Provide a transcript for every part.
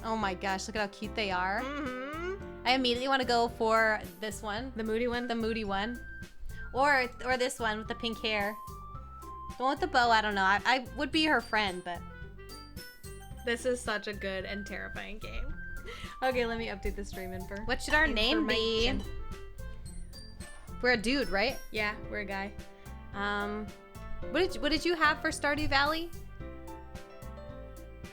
Oh my gosh, look at how cute they are. Mm-hmm. I immediately want to go for this one. The moody one? The moody one. Or this one with the pink hair. The one with the bow, I don't know. I would be her friend, but... This is such a good and terrifying game. Okay, let me update the stream info. What should our name be? We're a dude, right? Yeah, we're a guy. What did you have for Stardew Valley?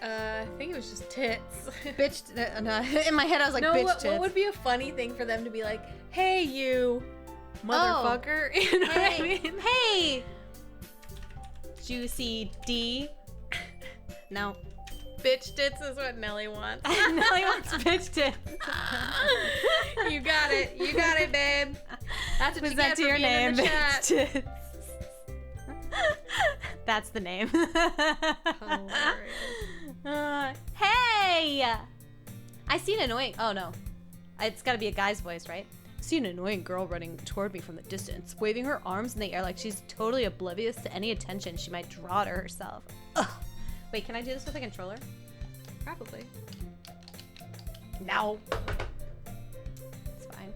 I think it was just tits. Bitch. No, in my head, I was like, no, bitch what, tits. what would be a funny thing for them to be like, hey, you motherfucker? Oh. You know what I mean? Hey! Juicy D. No. Bitch tits is what Nelly wants. Nelly wants bitch tits. You got it. You got it, babe. That's what you get for being in the chat. Bitch tits. That's the name. Hey! I see an annoying... Oh, no. It's got to be a guy's voice, right? I see an annoying girl running toward me from the distance, waving her arms in the air like she's totally oblivious to any attention she might draw to herself. Ugh. Wait, can I do this with a controller? Probably. No. It's fine.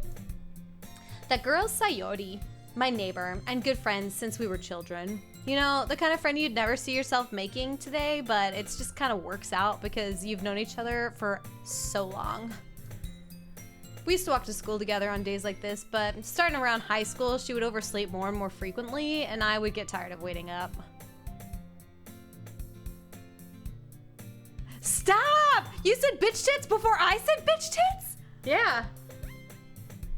That girl's Sayori, my neighbor, and good friends since we were children. You know, the kind of friend you'd never see yourself making today, but it's just kind of works out because you've known each other for so long. We used to walk to school together on days like this, but starting around high school, she would oversleep more and more frequently, and I would get tired of waiting up. Stop! You said bitch tits before I said bitch tits? Yeah.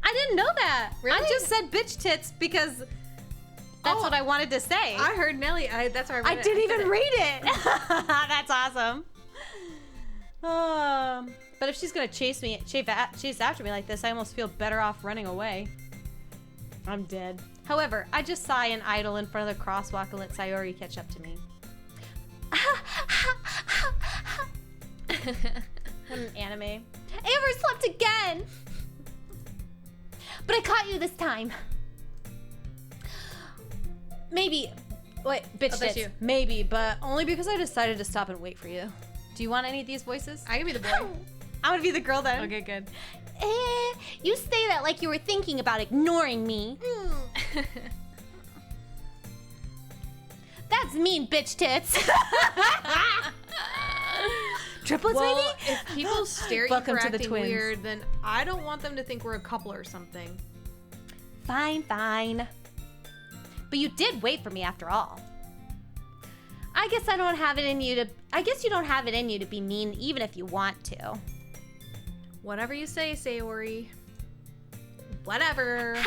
I didn't know that. Really? I just said bitch tits because that's what I wanted to say. I heard Nelly. That's why I didn't even read it. That's awesome. But if she's gonna chase after me like this, I almost feel better off running away. I'm dead. However, I just sigh and idle in front of the crosswalk and let Sayori catch up to me. What an anime. Amber slept again! But I caught you this time. Maybe. Wait, bitch tits. you. Maybe, but only because I decided to stop and wait for you. Do you want any of these voices? I can be the boy. I'm gonna be the girl then. Okay, good. You say that like you were thinking about ignoring me. That's mean, bitch tits. Triplets, Well, maybe? if people stare at you Welcome for to the acting twins. weird, then I don't want them to think we're a couple or something. Fine, fine. But you did wait for me after all. I guess I don't have it in you to... I guess you don't have it in you to be mean even if you want to. Whatever you say, Sayori. Whatever.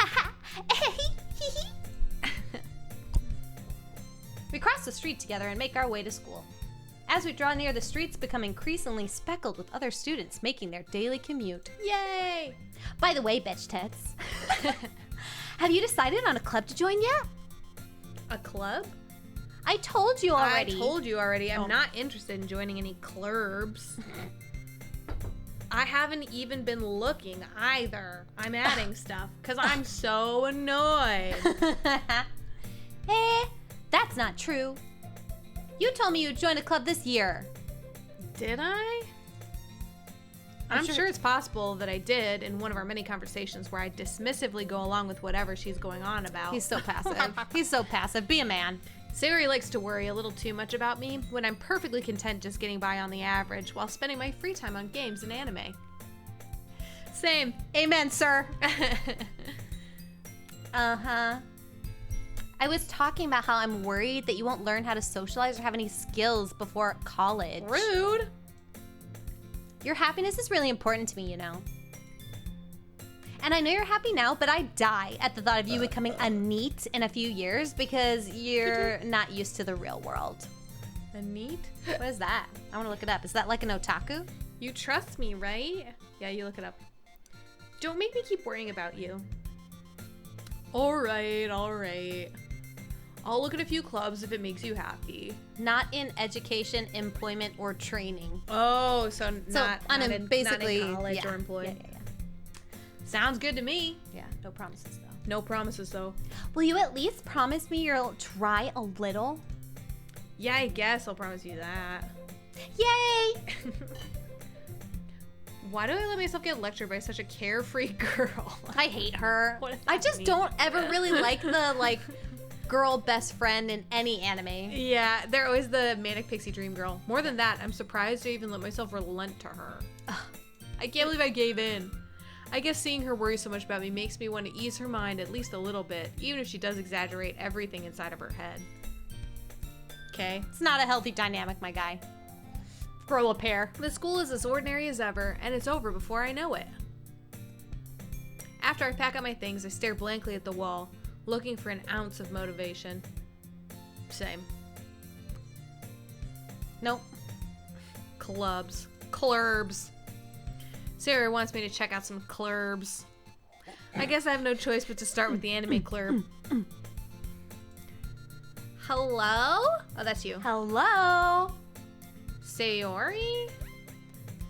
We cross the street together and make our way to school. As we draw near, the streets become increasingly speckled with other students making their daily commute. Yay! By the way, bitch tits. Have you decided on a club to join yet? A club? I told you already. I told you already. I'm not interested in joining any clurbs. I haven't even been looking either. I'm adding stuff because I'm so annoyed. That's not true. You told me you'd join a club this year. Did I? I'm sure it's possible that I did in one of our many conversations where I dismissively go along with whatever she's going on about. He's so passive. He's so passive. Be a man. Sayori likes to worry a little too much about me when I'm perfectly content just getting by on the average while spending my free time on games and anime. Same. Amen, sir. Uh-huh. I was talking about how I'm worried that you won't learn how to socialize or have any skills before college. Rude. Your happiness is really important to me, you know. And I know you're happy now, but I die at the thought of you becoming a NEET in a few years because you're not used to the real world. A NEET? What is that? I want to look it up. Is that like an otaku? You trust me, right? Yeah, you look it up. Don't make me keep worrying about you. All right. I'll look at a few clubs if it makes you happy. Not in education, employment, or training. Oh, so basically, not in college yeah, or employed. Yeah. Sounds good to me. Yeah, no promises though. No promises though. Will you at least promise me you'll try a little? Yeah, I guess I'll promise you that. Yay! Why do I let myself get lectured by such a carefree girl? I hate her. What does I that just mean? don't ever really like the like girl best friend in any anime. Yeah, they're always the manic pixie dream girl. More than that, I'm surprised I even let myself relent to her. I can't believe I gave in. I guess seeing her worry so much about me makes me want to ease her mind at least a little bit, even if she does exaggerate everything inside of her head. Okay. It's not a healthy dynamic, my guy. Grow a pair. The school is as ordinary as ever, and it's over before I know it. After I pack up my things, I stare blankly at the wall, looking for an ounce of motivation. Same. Nope. Clubs. Clurbs. Sarah wants me to check out some clurbs. I guess I have no choice but to start with the anime clurb. Hello? Oh, that's you. Hello. Sayori?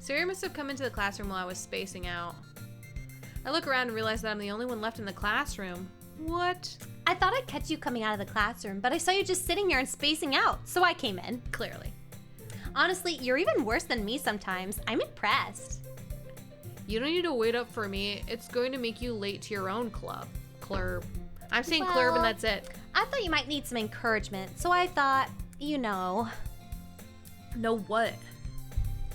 Sayori must have come into the classroom while I was spacing out. I look around and realize that I'm the only one left in the classroom. What? I thought I'd catch you coming out of the classroom, but I saw you just sitting here and spacing out, so I came in. Clearly. Honestly, you're even worse than me sometimes. I'm impressed. You don't need to wait up for me. It's going to make you late to your own clurb. I'm saying clurb and that's it. I thought you might need some encouragement, so I thought, you know. Know what?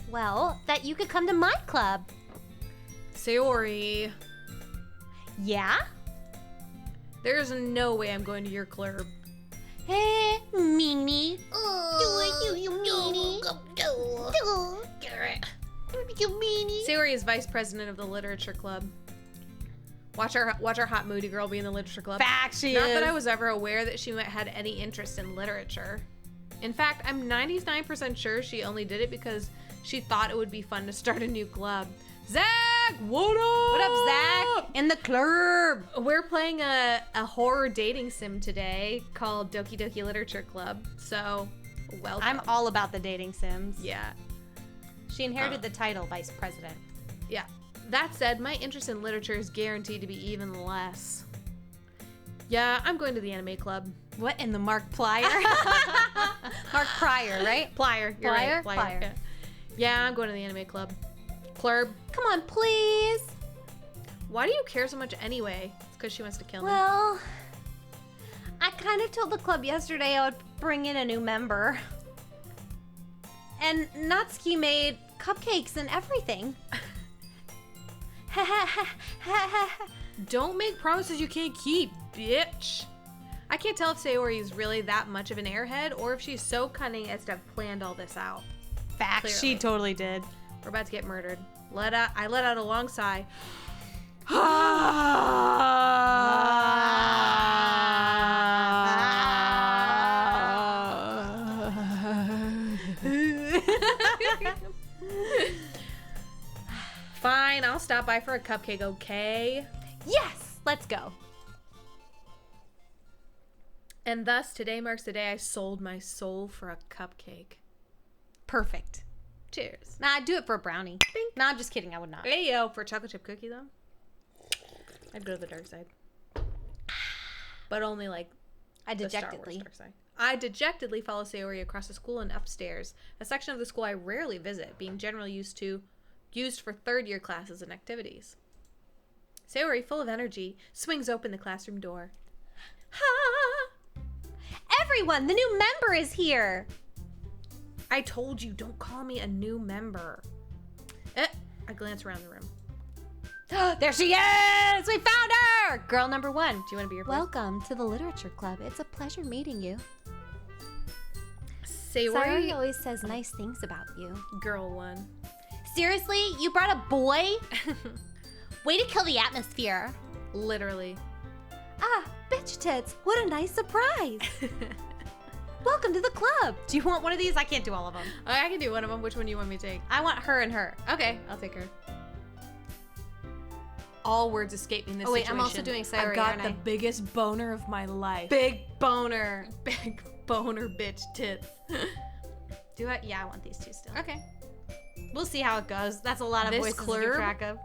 Well, that you could come to my club. Sayori. Yeah? There's no way I'm going to your clurb. Hey, Mimi. Do it, you meanie. Sayori is vice president of the literature club. Watch our hot moody girl be in the literature club. Fact, she Not is. that I was ever aware that she had any interest in literature. In fact, I'm 99% sure she only did it because she thought it would be fun to start a new club. Zach, what up? What up, Zach? In the club. We're playing a horror dating sim today called Doki Doki Literature Club. So, welcome. I'm all about the dating sims. Yeah. She inherited the title vice president. Yeah. That said, my interest in literature is guaranteed to be even less. Yeah, I'm going to the anime club. What in the Mark Plyer? Mark Pryor, right? Plyer. You're Plyer? right. Plyer. Yeah, I'm going to the anime club. Clurb. Come on, please. Why do you care so much anyway? It's because she wants to kill me. Well, I kind of told the club yesterday I would bring in a new member. And Natsuki made cupcakes and everything. Don't make promises you can't keep, bitch. I can't tell if Sayori is really that much of an airhead or if she's so cunning as to have planned all this out. Facts, Clearly. she totally did. We're about to get murdered. I let out a long sigh. Fine, I'll stop by for a cupcake, okay? Yes, let's go. And thus, today marks the day I sold my soul for a cupcake. Perfect. Cheers. Nah, I'd do it for a brownie. Nah, I'm just kidding. I would not. Hey, yo, for a chocolate chip cookie, though, I'd go to the dark side. But only, like, I the Star Wars dejectedly. dark side. I dejectedly follow Sayori across the school and upstairs, a section of the school I rarely visit, being generally used for third-year classes and activities. Sayori, full of energy, swings open the classroom door. Ha! Everyone, the new member is here. I told you, don't call me a new member. I glance around the room. There she is! We found her! Girl number 1. Do you want to be your first? Welcome to the Literature Club. It's a pleasure meeting you. Sayori, Sayori always says nice things about you. girl 1. Seriously? You brought a boy? Way to kill the atmosphere. Literally. Ah, bitch tits. What a nice surprise. Welcome to the club. Do you want one of these? I can't do all of them. I can do one of them. Which one do you want me to take? I want her and her. Okay, I'll take her. All words escape me in this Oh, wait, situation. I'm also doing Sayori, I've got aren't the I? biggest boner of my life. Big boner. Big boner bitch tits. Do it? Yeah, I want these two still. Okay. We'll see how it goes. That's a lot of This voices to keep clurb? track of.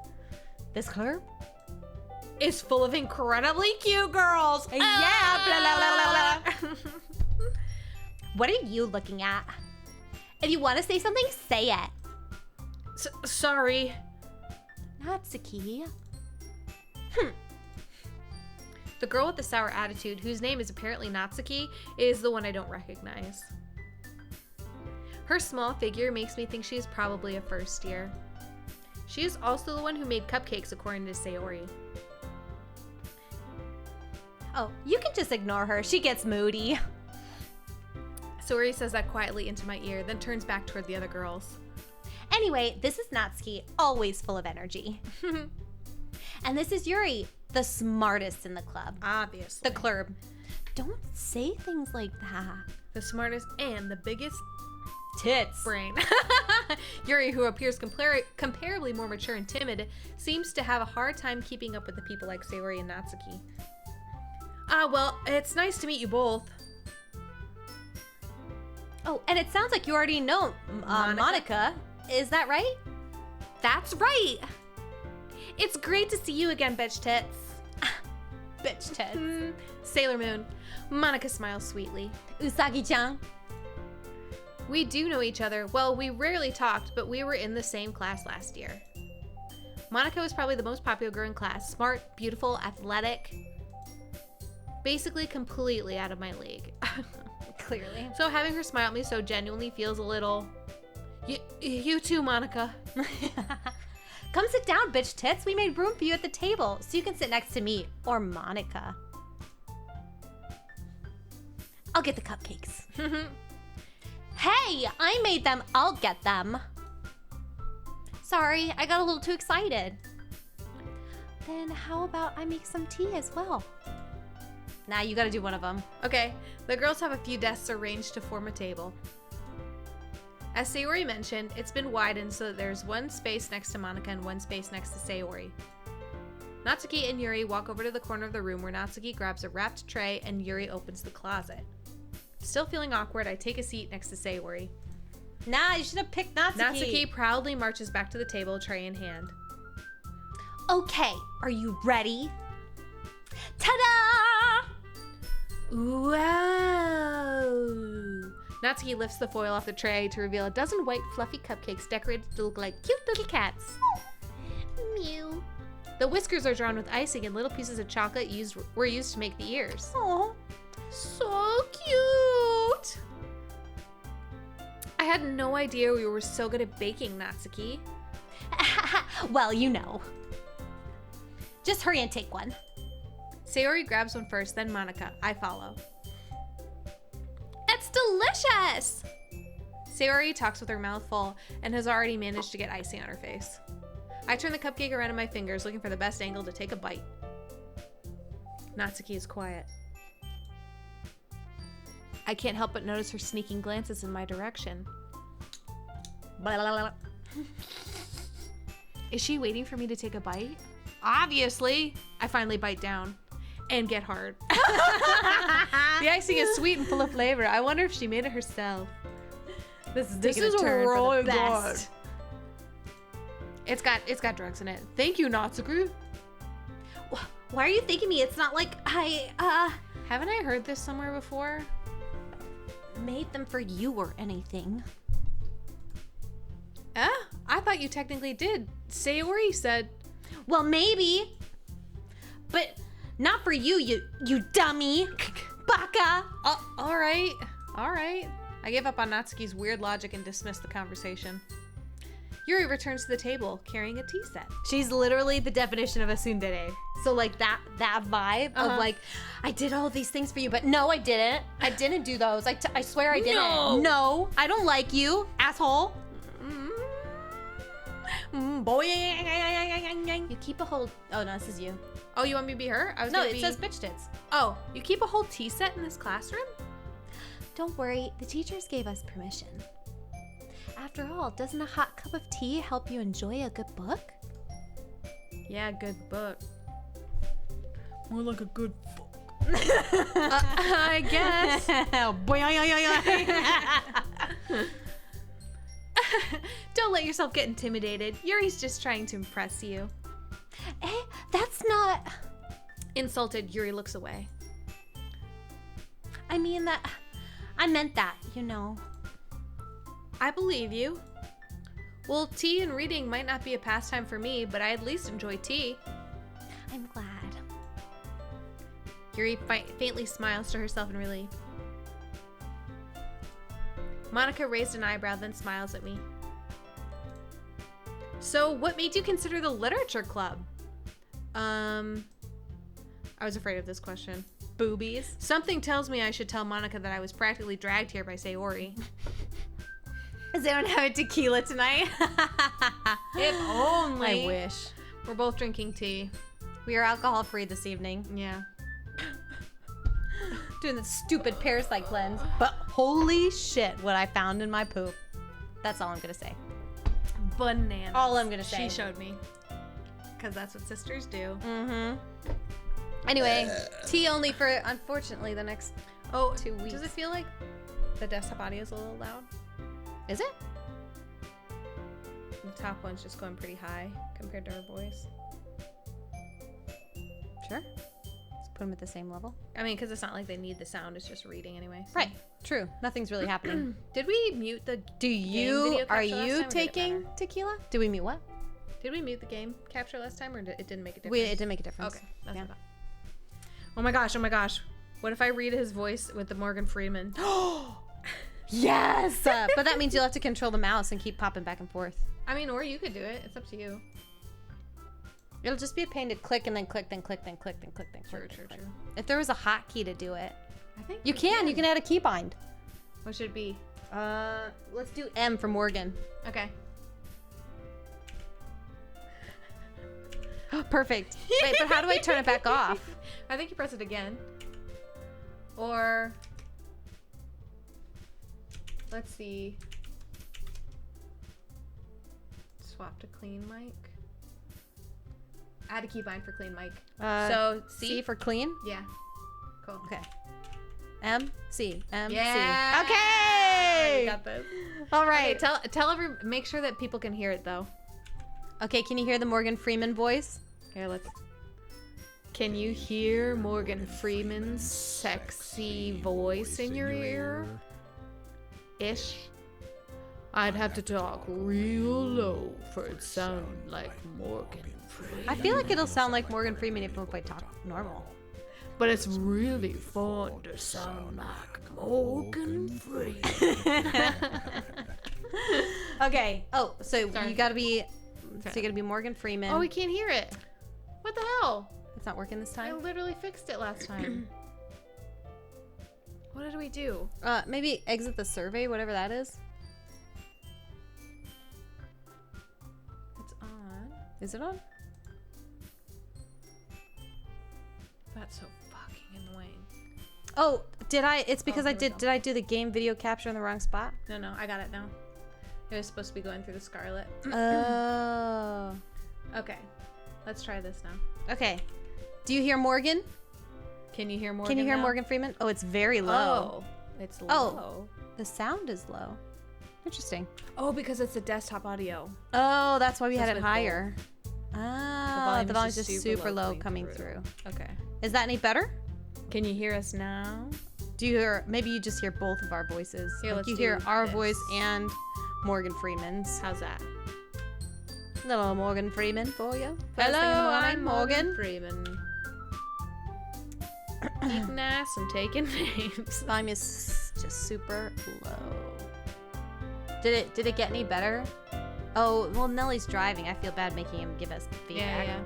This club? It's full of incredibly cute girls. Yeah. Blah, blah, blah, blah, blah. What are you looking at? If you want to say something, say it. Sorry. Natsuki. The girl with the sour attitude, whose name is apparently Natsuki, is the one I don't recognize. Her small figure makes me think she is probably a first year. She is also the one who made cupcakes, according to Sayori. Oh, you can just ignore her. She gets moody. Sayori says that quietly into my ear, then turns back toward the other girls. Anyway, this is Natsuki, always full of energy. And this is Yuri, the smartest in the club. Obviously. The clurb. Don't say things like that. The smartest and the biggest Tits. brain. Yuri, who appears comparably more mature and timid, seems to have a hard time keeping up with the people like Sayori and Natsuki. Well, it's nice to meet you both. Oh, and it sounds like you already know Monica. Is that right? That's right. It's great to see you again, bitch tits. Bitch tits. Sailor Moon. Monica smiles sweetly. Usagi-chan. We do know each other. Well, we rarely talked, but we were in the same class last year. Monica was probably the most popular girl in class. Smart, beautiful, athletic. Basically completely out of my league. Clearly. So having her smile at me so genuinely feels a little... You too, Monica. Come sit down, bitch tits. We made room for you at the table, so you can sit next to me or Monica. I'll get the cupcakes. Hey, I made them. I'll get them. Sorry, I got a little too excited. Then how about I make some tea as well? Nah, you gotta do one of them. Okay, the girls have a few desks arranged to form a table. As Sayori mentioned, it's been widened so that there's one space next to Monica and one space next to Sayori. Natsuki and Yuri walk over to the corner of the room where Natsuki grabs a wrapped tray and Yuri opens the closet. Still feeling awkward, I take a seat next to Sayori. Nah, you should have picked Natsuki. Natsuki proudly marches back to the table, tray in hand. Okay, are you ready? Ta-da! Wow! Natsuki lifts the foil off the tray to reveal a dozen white, fluffy cupcakes decorated to look like cute little cats. Mew. The whiskers are drawn with icing and little pieces of chocolate were used to make the ears. Aw. So cute! I had no idea we were so good at baking, Natsuki. Well, you know. Just hurry and take one. Sayori grabs one first, then Monica. I follow. It's delicious! Sayori talks with her mouth full and has already managed to get icing on her face. I turn the cupcake around in my fingers, looking for the best angle to take a bite. Natsuki is quiet. I can't help but notice her sneaking glances in my direction. Is she waiting for me to take a bite? Obviously! I finally bite down. And get hard. The icing is sweet and full of flavor. I wonder if she made it herself. This is a turn for the best. It's got drugs in it. Thank you, Natsuki. Why are you thanking me? It's not like I Haven't I heard this somewhere before? made them for you or anything. I thought you technically did. Sayori said... Well, maybe. But not for you, you dummy. Baka. All right. I gave up on Natsuki's weird logic and dismissed the conversation. Yuri returns to the table, carrying a tea set. She's literally the definition of a tsundere. So like that vibe of like, I did all these things for you, but no, I didn't. I didn't do those. I swear I didn't. No, I don't like you, asshole. Boy. You keep a whole... Oh, no, this is you. Oh, you want me to be her? No, it says bitch tits. Oh, you keep a whole tea set in this classroom? Don't worry, the teachers gave us permission. After all, doesn't a hot cup of tea help you enjoy a good book? Yeah, good book. More like a good fuck. I guess. Don't let yourself get intimidated. Yuri's just trying to impress you. That's not... Insulted, Yuri looks away. I mean that... I meant that, you know. I believe you. Well, tea and reading might not be a pastime for me, but I at least enjoy tea. I'm glad. Yuri faintly smiles to herself in relief. Monica raised an eyebrow, then smiles at me. So, what made you consider the literature club? I was afraid of this question. Boobies. Something tells me I should tell Monica that I was practically dragged here by Sayori. Is anyone having tequila tonight? If only. I wish. We're both drinking tea. We are alcohol free this evening. Yeah. Doing the stupid parasite cleanse. But holy shit, what I found in my poop. That's all I'm gonna say. Bananas. All I'm gonna say. She showed me. Because that's what sisters do. Mm-hmm. Anyway, tea only for, unfortunately, the next 2 weeks. Does it feel like the desktop audio is a little loud? Is it? The top one's just going pretty high compared to her voice. Sure. Let's put them at the same level. I mean, because it's not like they need the sound. It's just reading anyway. So. Right. True. Nothing's really happening. Did we mute the Are capture you last time, or taking did it matter? tequila? Did we mute what? Did we mute the game capture last time, or it didn't make a difference? It didn't make a difference. Okay. That's Yeah. what I thought. Oh my gosh. Oh my gosh. What if I read his voice with the Morgan Freeman? Yes! But that means you'll have to control the mouse and keep popping back and forth. I mean, or you could do it. It's up to you. It'll just be a pain to click and then click, then click, then click, then click, then click. True. If there was a hotkey to do it. I think You can add a keybind. What should it be? Let's do M for Morgan. Okay. Perfect. Wait, but how do I turn it back off? I think you press it again. Or let's see. Swap to clean mic. Add a keybind for clean mic. So C for clean? Yeah. Cool. Okay. M, C, M, Yeah. C. Okay! You got this. All Okay, right. make sure that people can hear it though. Okay, can you hear the Morgan Freeman voice? Here, let's. Can you hear Morgan Freeman's sexy voice in your ear? Ish. I'd have to talk real low for it to sound like Morgan Freeman. I feel like it'll sound like Morgan Freeman if I talk normal. But it's really fun to sound like Morgan Freeman. Okay. Oh, so Sorry. you gotta be. So you gotta be Morgan Freeman. Oh, we can't hear it. What the hell? It's not working this I time. literally fixed it last time. What did we do? Maybe exit the survey, whatever that is. It's on. Is it on? That's so fucking annoying. Oh, did I? It's because Oh, I here we did. go. Did I do the game video capture in the wrong spot? No, I got it now. It was supposed to be going through the Scarlet. Oh. Okay, let's try this now. Okay. Do you hear Morgan? Can you hear Morgan? Can you hear now? Morgan Freeman? Oh, it's very low. Oh, it's low. Oh. The sound is low. Interesting. Oh, because it's a desktop audio. Oh, that's why we That's had it with higher. Ah, the volume's just super low coming coming through. Okay. Is that any better? Can you hear us now? Do you hear? Maybe you just hear both of our voices. Here, Like let's you hear do our this. voice and Morgan Freeman's. How's that? Little Morgan Freeman for you. Hello, First thing in the morning, I'm Morgan Freeman. Keep nice and taking names. Volume is just super low. Did it get any better? Oh, well, Nellie's driving. I feel bad making him give us feedback. Yeah.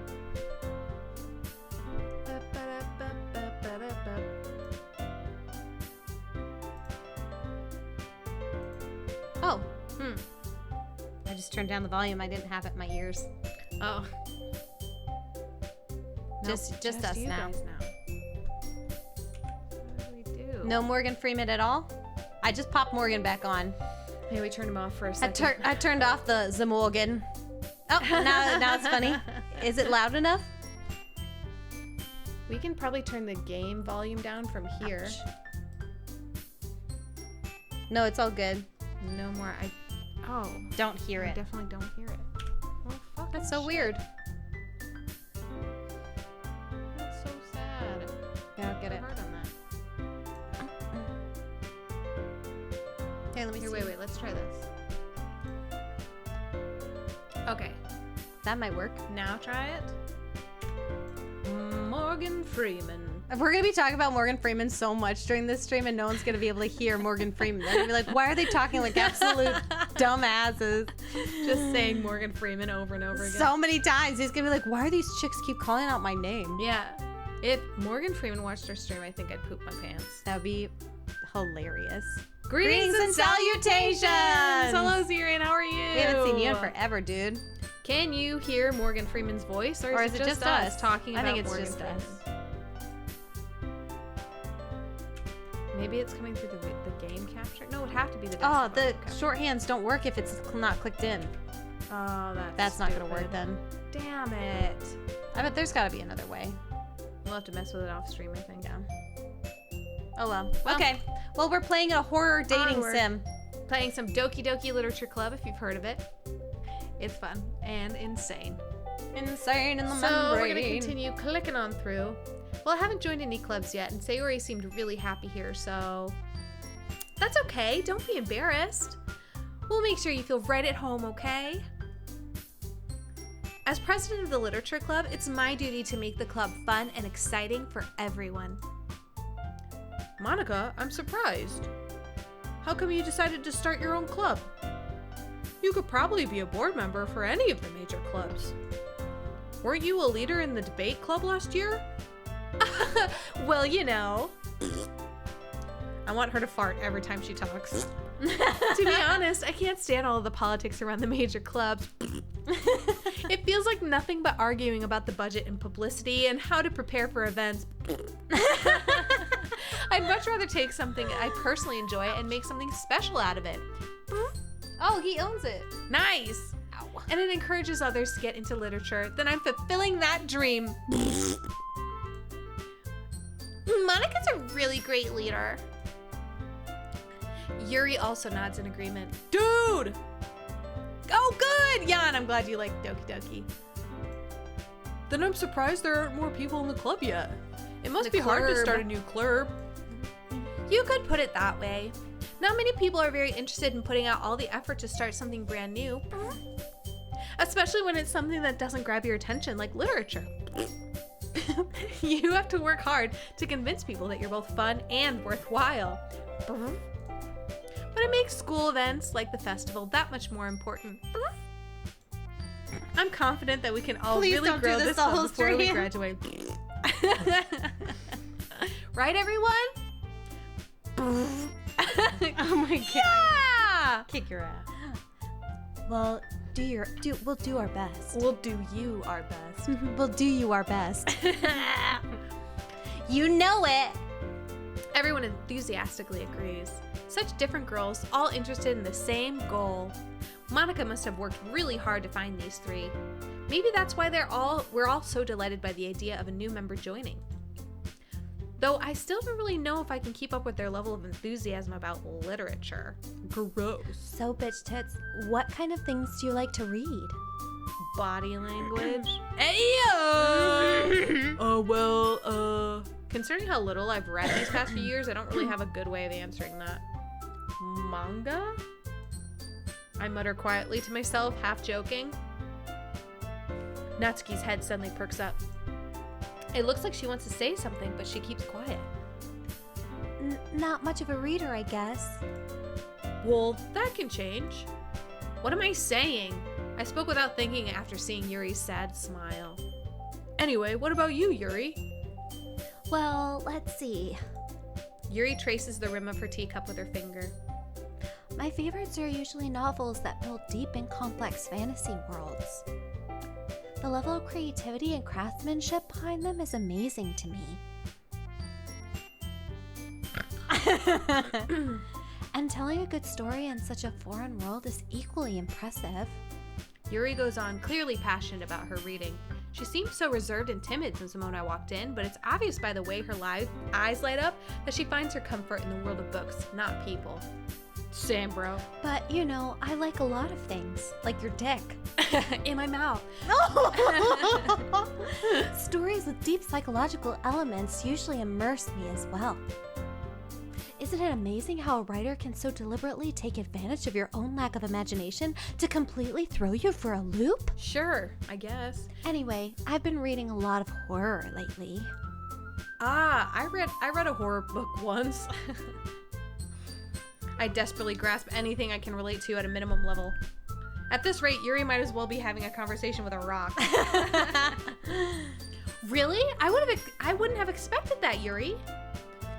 Oh, I just turned down the volume. I didn't have it in my ears. Oh. Just us you now. guys now. What do we do? No Morgan Freeman at all? I just popped Morgan back on. Hey, we turned him off for a second. I turned off the Morgan. Oh, now it's funny. Is it loud enough? We can probably turn the game volume down from here. No, it's all good. No more. Don't hear I it. definitely don't hear it. Well, fucking That's so shit. weird. That's so sad. Yeah, I don't get it. Hard on that. Hey, let me Here, see. wait. Let's try this. Okay, That might work. now try it. Morgan Freeman. We're going to be talking about Morgan Freeman so much during this stream, and no one's going to be able to hear Morgan Freeman. They're going to be like, why are they talking like absolute dumbasses? Just saying Morgan Freeman over and over again. So many times. He's going to be like, why are these chicks keep calling out my name? Yeah. If Morgan Freeman watched our stream, I think I'd poop my pants. That would be hilarious. Greetings and salutations! Hello, Zirian. How are you? We haven't seen you in forever, dude. Can you hear Morgan Freeman's voice, or is it just us talking about Morgan Freeman? I think it's just us. Maybe it's coming through the game capture. No, it would have to be the Oh, desktop the capture. shorthands don't work if it's not clicked in. Oh, That's not going to work stupid. then. Damn it. I bet there's got to be another way. We'll have to mess with it off stream, I think. Yeah. Oh, well. Okay. Well, we're playing a horror dating Onward. sim. Playing some Doki Doki Literature Club, if you've heard of it. It's fun and insane. Insane in the So membrane. we're going to continue clicking on through. Well, I haven't joined any clubs yet, and Sayori seemed really happy here, so that's okay. Don't be embarrassed. We'll make sure you feel right at home, okay? As president of the Literature Club, it's my duty to make the club fun and exciting for everyone. Monica, I'm surprised. How come you decided to start your own club? You could probably be a board member for any of the major clubs. Weren't you a leader in the debate club last year? Well, you know. I want her to fart every time she talks. To be honest, I can't stand all of the politics around the major clubs. It feels like nothing but arguing about the budget and publicity and how to prepare for events. I'd much rather take something I personally enjoy and make something special out of it. Oh, he owns it. Nice. Ow. And it encourages others to get into literature. Then I'm fulfilling that dream. Monica's a really great leader. Yuri also nods in agreement. Dude! Oh, good! Yeah, and I'm glad you like Doki Doki. Then I'm surprised there aren't more people in the club yet. It must The be hard to clurb. start a new club. You could put it that way. Not many people are very interested in putting out all the effort to start something brand new. Especially when it's something that doesn't grab your attention, like literature. You have to work hard to convince people that you're both fun and worthwhile. But it makes school events like the festival that much more important. I'm confident that we can all Please really don't do grow this this the club whole before we stream. graduate. Right, everyone? Oh my god. Yeah! Kick your ass. Well, we'll do our best. We'll do you our best. We'll do you our best. You know it. Everyone enthusiastically agrees. Such different girls, all interested in the same goal. Monica must have worked really hard to find these three. Maybe that's why we're all so delighted by the idea of a new member joining. Though I still don't really know if I can keep up with their level of enthusiasm about literature. Gross. So, bitch tits, what kind of things do you like to read? Body language. Considering how little I've read these past few years, I don't really have a good way of answering that. Manga? I mutter quietly to myself, half joking. Natsuki's head suddenly perks up. It looks like she wants to say something, but she keeps quiet. Not much of a reader, I guess. Well, that can change. What am I saying? I spoke without thinking after seeing Yuri's sad smile. Anyway, what about you, Yuri? Well, let's see. Yuri traces the rim of her teacup with her finger. My favorites are usually novels that build deep and complex fantasy worlds. The level of creativity and craftsmanship behind them is amazing to me. And telling a good story in such a foreign world is equally impressive. Yuri goes on, clearly passionate about her reading. She seems so reserved and timid since the moment I walked in, but it's obvious by the way her eyes light up that she finds her comfort in the world of books, not people. Same, bro. But, you know, I like a lot of things, like your dick. In my mouth. Stories with deep psychological elements usually immerse me as well. Is Isn't it amazing how a writer can so deliberately take advantage of your own lack of imagination to completely throw you for a loop? Sure, I guess. Anyway, I've been reading a lot of horror lately. I read a horror book once. I desperately grasp anything I can relate to at a minimum level. At this rate, Yuri might as well be having a conversation with a rock. Really? I wouldn't have expected that, Yuri.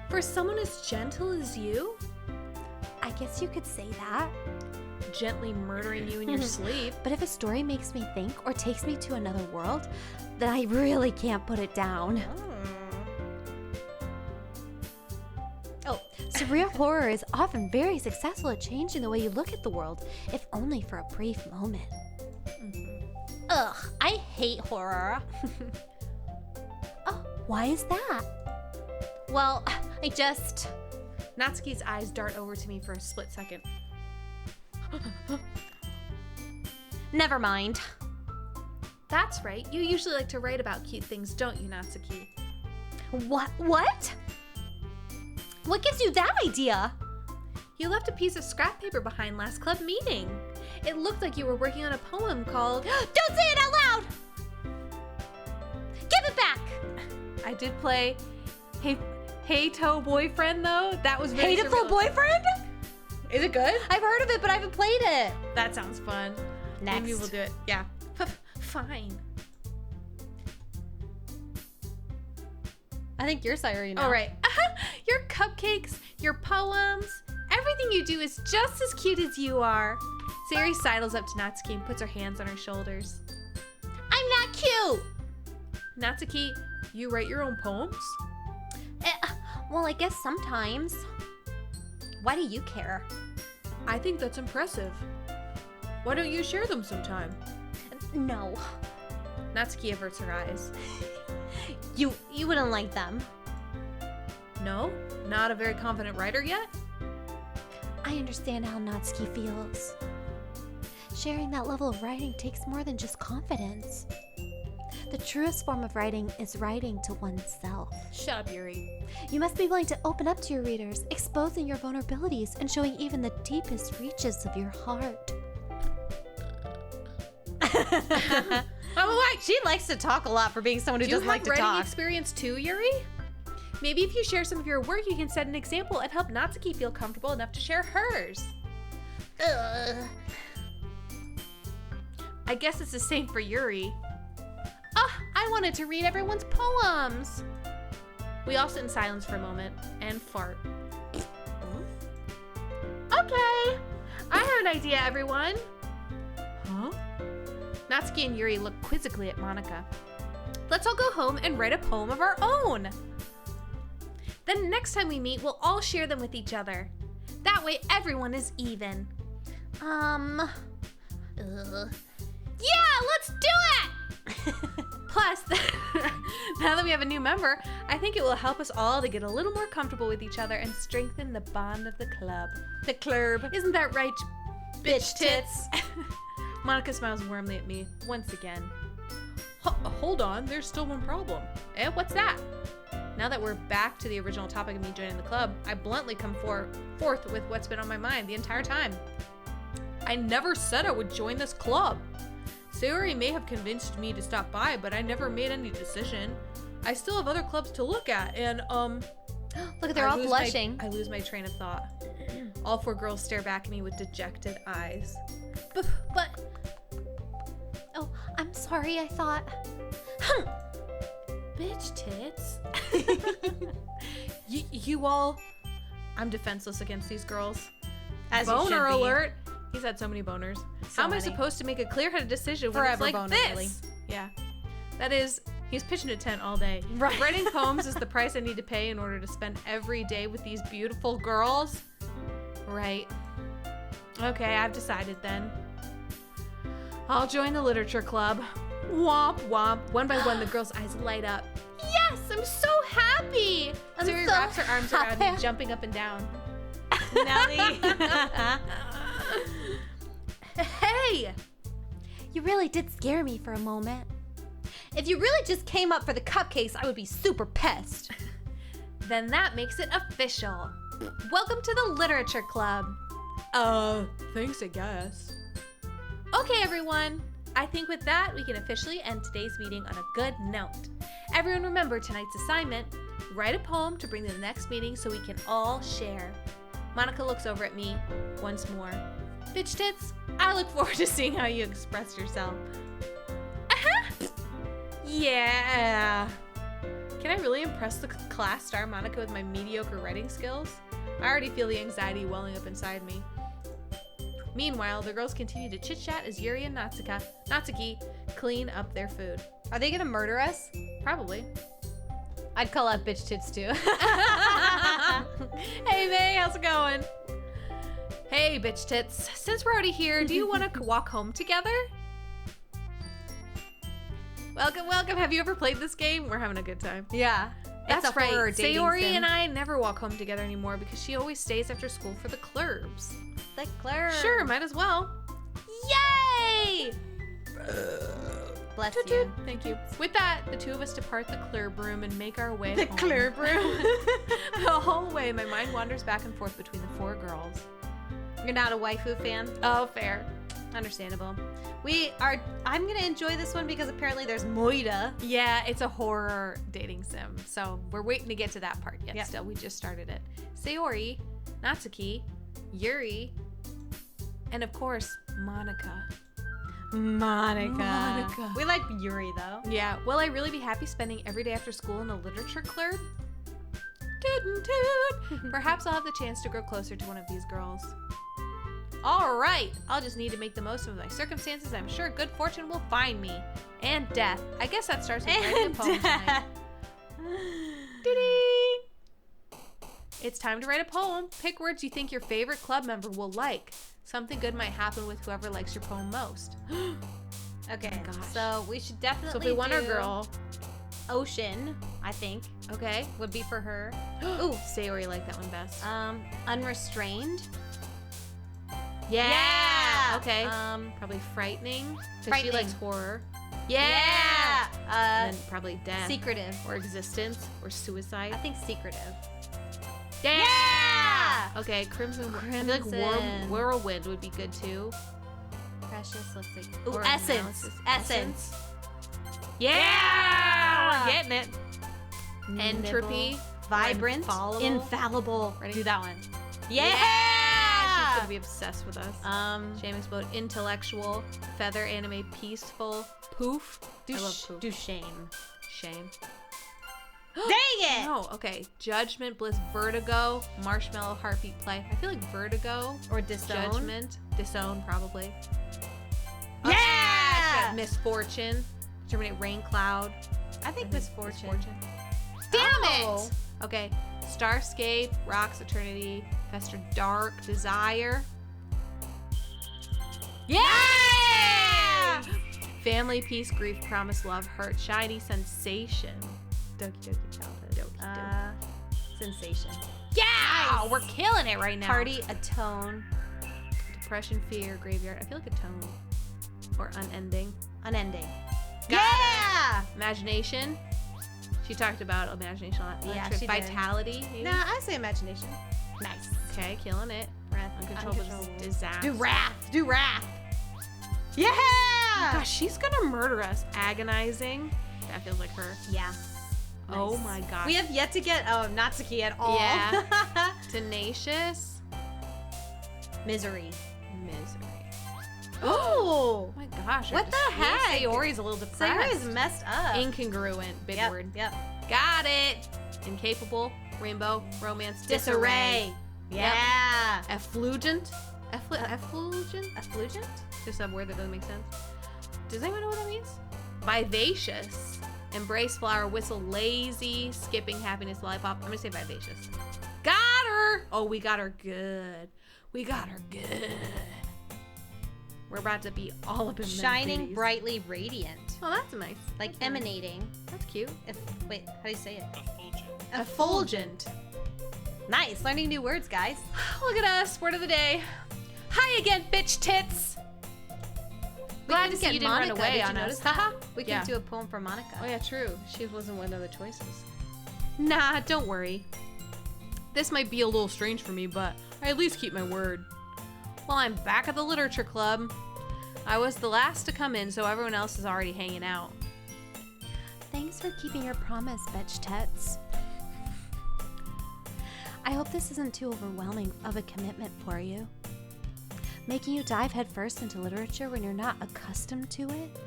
For someone as gentle as you? I guess you could say that. Gently murdering you in your sleep. But if a story makes me think or takes me to another world, then I really can't put it down. Oh, surreal horror is often very successful at changing the way you look at the world, if only for a brief moment. Ugh, I hate horror. Oh, why is that? Well, I just... Natsuki's eyes dart over to me for a split second. Never mind. That's right. You usually like to write about cute things, don't you, Natsuki? What? What gives you that idea? You left a piece of scrap paper behind last club meeting. It looked like you were working on a poem called... Don't say it out loud! Give it back! I did play Hey Toe Boyfriend, though. That was very Hateful surreal. Boyfriend? Is it good? I've heard of it, but I haven't played it. That sounds fun. Next. Maybe we'll do it. Yeah. Fine. I think you're Sayuri now. All right. Your cupcakes, your poems, everything you do is just as cute as you are. Sayuri sidles up to Natsuki and puts her hands on her shoulders. I'm not cute! Natsuki, you write your own poems? Well, I guess sometimes. Why do you care? I think that's impressive. Why don't you share them sometime? No. Natsuki averts her eyes. You wouldn't like them. No? Not a very confident writer yet? I understand how Natsuki feels. Sharing that level of writing takes more than just confidence. The truest form of writing is writing to oneself. Shut up, Yuri. You must be willing to open up to your readers, exposing your vulnerabilities and showing even the deepest reaches of your heart. She likes to talk a lot for being someone who doesn't like to Do you have talk. writing experience too, Yuri? Maybe if you share some of your work, you can set an example and help Natsuki feel comfortable enough to share hers. Ugh. I guess it's the same for Yuri. I wanted to read everyone's poems. We all sit in silence for a moment and fart. Okay, I have an idea, everyone. Huh? Natsuki and Yuri look quizzically at Monica. Let's all go home and write a poem of our own. Then next time we meet, we'll all share them with each other. That way everyone is even. Ugh. Yeah, let's do it! Plus, now that we have a new member, I think it will help us all to get a little more comfortable with each other and strengthen the bond of the club. The clurb. Isn't that right, Bitch tits. Monica smiles warmly at me, once again. Hold on, there's still one problem. What's that? Now that we're back to the original topic of me joining the club, I bluntly come forth with what's been on my mind the entire time. I never said I would join this club. Sayuri may have convinced me to stop by, but I never made any decision. I still have other clubs to look at, and, Look, they're all blushing. I lose my train of thought. All four girls stare back at me with dejected eyes. But... Oh, I'm sorry, I thought... Bitch tits. You all... I'm defenseless against these girls. As you should Boner be. alert. He's had so many boners. How am I many. supposed to make a clear-headed decision when Forever it's like boner, this? really. Yeah. That is, he's pitching a tent all day. Right. Writing poems is the price I need to pay in order to spend every day with these beautiful girls. Right. Okay, I've decided then. I'll join the literature club. Womp womp. One by one, the girls' eyes light up. Yes, I'm so happy. Sayuri wraps her arms around me, jumping up and down. Nelly. Hey! You really did scare me for a moment. If you really just came up for the cupcakes, I would be super pissed. Then that makes it official. Welcome to the Literature Club. Thanks, I guess. Okay, everyone. I think with that, we can officially end today's meeting on a good note. Everyone remember tonight's assignment. Write a poem to bring to the next meeting so we can all share. Monica looks over at me once more. Bitch tits, I look forward to seeing how you express yourself. Yeah. Can I really impress the class star Monica with my mediocre writing skills? I already feel the anxiety welling up inside me. Meanwhile, the girls continue to chit-chat as Yuri and Natsuki clean up their food. Are they gonna murder us? Probably. I'd call out bitch tits too. Hey, May, how's it going? Hey, bitch tits. Since we're already here, do you want to walk home together? Welcome, welcome. Have you ever played this game? We're having a good time. Yeah. That's it's a horror right. dating Sayori sim. and I never walk home together anymore because she always stays after school for the clurbs. The clurb. Sure, might as well. Yay! Bless Toot you. toot. Thank you. With that, the two of us depart the clurb room and make our way The home. clurb room. All the way, my mind wanders back and forth between the four girls. You're not a waifu fan? Oh, fair. Understandable. I'm gonna enjoy this one because apparently there's Moira. Yeah, it's a horror dating sim, so we're waiting to get to that part yet. Yep. Still, we just started it. Sayori, Natsuki, Yuri, and of course, Monica. Monica. We like Yuri though. Yeah, will I really be happy spending every day after school in a literature club? Toot toot. Perhaps I'll have the chance to grow closer to one of these girls. All right, I'll just need to make the most of my circumstances. I'm sure good fortune will find me. And death. I guess that starts with writing a poem tonight. Ding! It's time to write a poem. Pick words you think your favorite club member will like. Something good might happen with whoever likes your poem most. Okay, Oh my gosh. so we should definitely So if we want our do girl, Ocean, I think, okay. would be for her. Ooh, Sayori liked that one best. Unrestrained. Yeah. Okay. Probably Frightening, because she Frightening. likes horror. yeah. And then probably death. Secretive. Or existence. Or I suicide. think secretive. Yeah! Okay, Crimson. I feel like Crimson. Whirlwind would be good too. Precious looks like. Ooh, Or essence. analysis. Essence. Yeah! We're getting it. Nibble. Entropy. Vibrant. Infallible. Infallible. Ready? Do that one. She's gonna be obsessed with us. Shame explode. Intellectual. Feather anime. Peaceful. Poof. I love poof. Do shame. Shame. Dang it! No, okay. Judgment, bliss, vertigo, marshmallow, heartbeat, play. I feel like vertigo, Or disown. judgment, disown, probably. Yeah! Misfortune, terminate, rain cloud. I think misfortune. Damn Oh. it! Okay. Starscape, rocks, eternity, fester, dark, desire. Yeah! Family, peace, grief, promise, love, hurt, shiny, sensation. Doki Doki childhood. Doki Doki. Sensation. Yeah! Nice. We're killing it right now. Party, atone, Depression, fear, graveyard. I feel like a tone. Or unending. unending. Got Yeah! Imagination. She talked about imagination a lot. Yeah, Trip, she did. Vitality, maybe? Nah, I say imagination. Nice. Okay, killing it. Wrath. Uncontrollable disaster. Do wrath. Do wrath. Yeah! Gosh, she's gonna murder us. Agonizing. That feels like her. Yeah. Oh Nice. my gosh. We have yet to get Natsuki at all. Yeah. Tenacious. Misery. Misery. Oh! Oh my gosh. What the heck? Sayori's a little depressed. Sayori's messed up. Incongruent. Big Yep, word. Yep. Got it. Incapable. Rainbow. Romance. Disarray. Yeah. Effulgent. Effulgent? Effulgent? Just a word that doesn't make sense. Does anyone know what that means? Vivacious. Embrace, flower, whistle, lazy, skipping, happiness, lollipop. I'm gonna say vivacious. Got her! Oh, we got her good. We got her good. We're about to be all up in them Shining bitties. brightly radiant. Oh, that's nice. Like That's nice. emanating. That's cute. Wait, how do you say it? Effulgent. Nice. Learning new words, guys. Look at us. Word of the day. Hi again, bitch tits. Glad to see you didn't run away Did you on notice us. that? Haha. We can Yeah. do a poem for Monica. Oh yeah, true. She wasn't one of the choices. Nah, don't worry. This might be a little strange for me, but I at least keep my word. Well, I'm back at the literature club. I was the last to come in, so everyone else is already hanging out. Thanks for keeping your promise, bitch tits. I hope this isn't too overwhelming of a commitment for you. Making you dive headfirst into literature when you're not accustomed to it?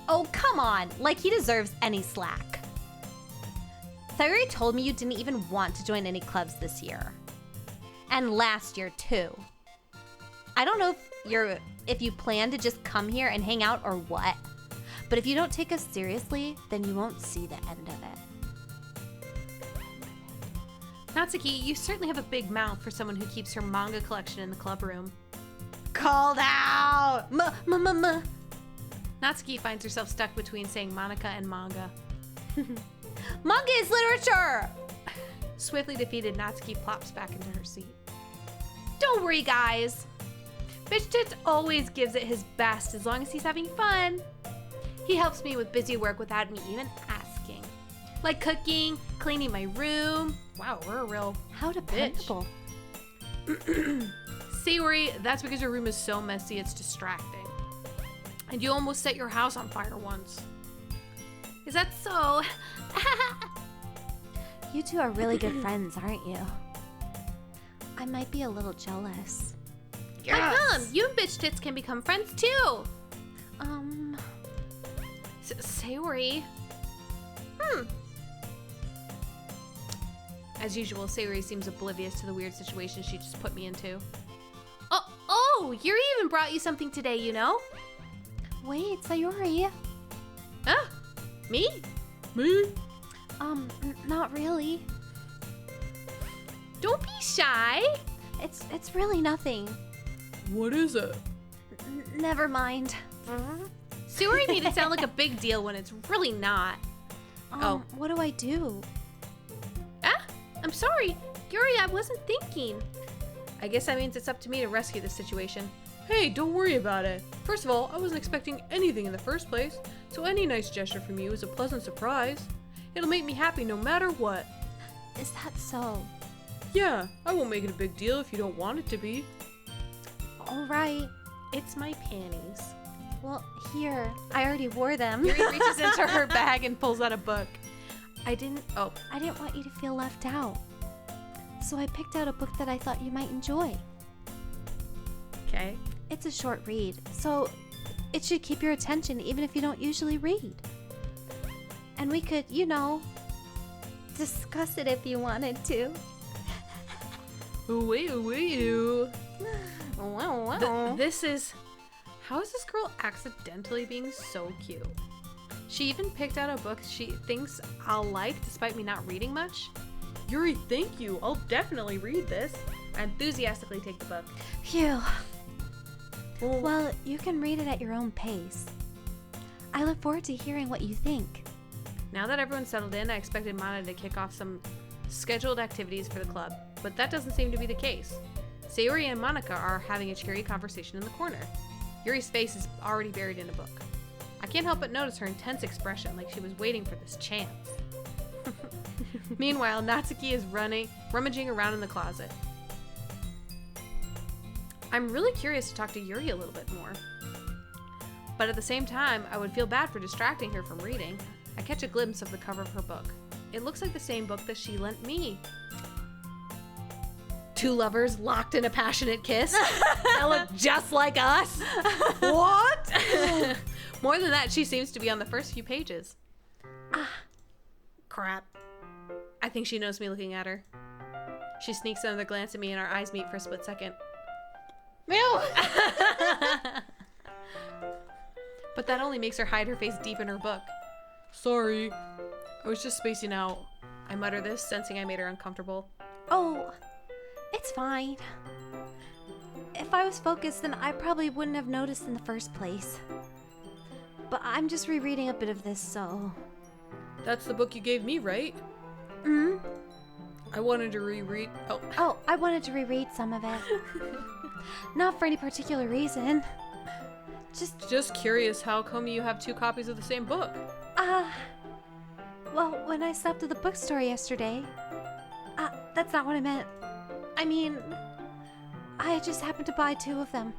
Oh, come on! Like he deserves any slack. Sayori told me you didn't even want to join any clubs this year. And last year, too. I don't know if you plan to just come here and hang out or what. But if you don't take us seriously, then you won't see the end of it. Natsuki, you certainly have a big mouth for someone who keeps her manga collection in the club room. Called out! Natsuki finds herself stuck between saying Monica and manga. Manga is literature! Swiftly defeated, Natsuki plops back into her seat. Don't worry, guys. Bitch Tits always gives it his best as long as he's having fun. He helps me with busy work without me even asking. Like cooking, cleaning my room. Wow, we're a real How dependable. Sayori, that's because your room is so messy it's distracting. And you almost set your house on fire once. Is that so? You two are really good friends, aren't you? I might be a little jealous. How come? You and Bitch Tits can become friends too. Sayori. As usual, Sayori seems oblivious to the weird situation she just put me into. Oh, Yuri even brought you something today, you know? Wait, Sayori. Ah, me? Me? Not really. Don't be shy. It's really nothing. What is it? Never mind. Sayori made it sound like a big deal when it's really not. What do I do? I'm sorry. Yuri, I wasn't thinking. I guess that means it's up to me to rescue this situation. Hey, don't worry about it. First of all, I wasn't expecting anything in the first place, so any nice gesture from you is a pleasant surprise. It'll make me happy no matter what. Is that so? Yeah, I won't make it a big deal if you don't want it to be. All right. It's my panties. Well, here. I already wore them. Yuri reaches into her bag and pulls out a book. I didn't want you to feel left out. So I picked out a book that I thought you might enjoy. Okay. It's a short read, so it should keep your attention even if you don't usually read. And we could, discuss it if you wanted to. This is... How is this girl accidentally being so cute? She even picked out a book she thinks I'll like despite me not reading much. Yuri, thank you. I'll definitely read this. I enthusiastically take the book. Phew. Well, you can read it at your own pace. I look forward to hearing what you think. Now that everyone's settled in, I expected Mana to kick off some scheduled activities for the club, but that doesn't seem to be the case. Sayori and Monica are having a cheery conversation in the corner. Yuri's face is already buried in a book. I can't help but notice her intense expression, like she was waiting for this chance. Meanwhile, Natsuki is rummaging around in the closet. I'm really curious to talk to Yuri a little bit more. But at the same time, I would feel bad for distracting her from reading. I catch a glimpse of the cover of her book. It looks like the same book that she lent me. Two lovers locked in a passionate kiss that look just like us. What? More than that, she seems to be on the first few pages. Crap. I think she knows me looking at her. She sneaks another glance at me and our eyes meet for a split second. Meow! But that only makes her hide her face deep in her book. Sorry. I was just spacing out. I mutter this, sensing I made her uncomfortable. Oh, it's fine. If I was focused, then I probably wouldn't have noticed in the first place. But I'm just rereading a bit of this, so... That's the book you gave me, right? I wanted to reread... Oh, I wanted to reread some of it. Not for any particular reason. Just curious, how come you have two copies of the same book? Well, when I stopped at the bookstore yesterday, That's not what I meant. I mean, I just happened to buy 2 of them.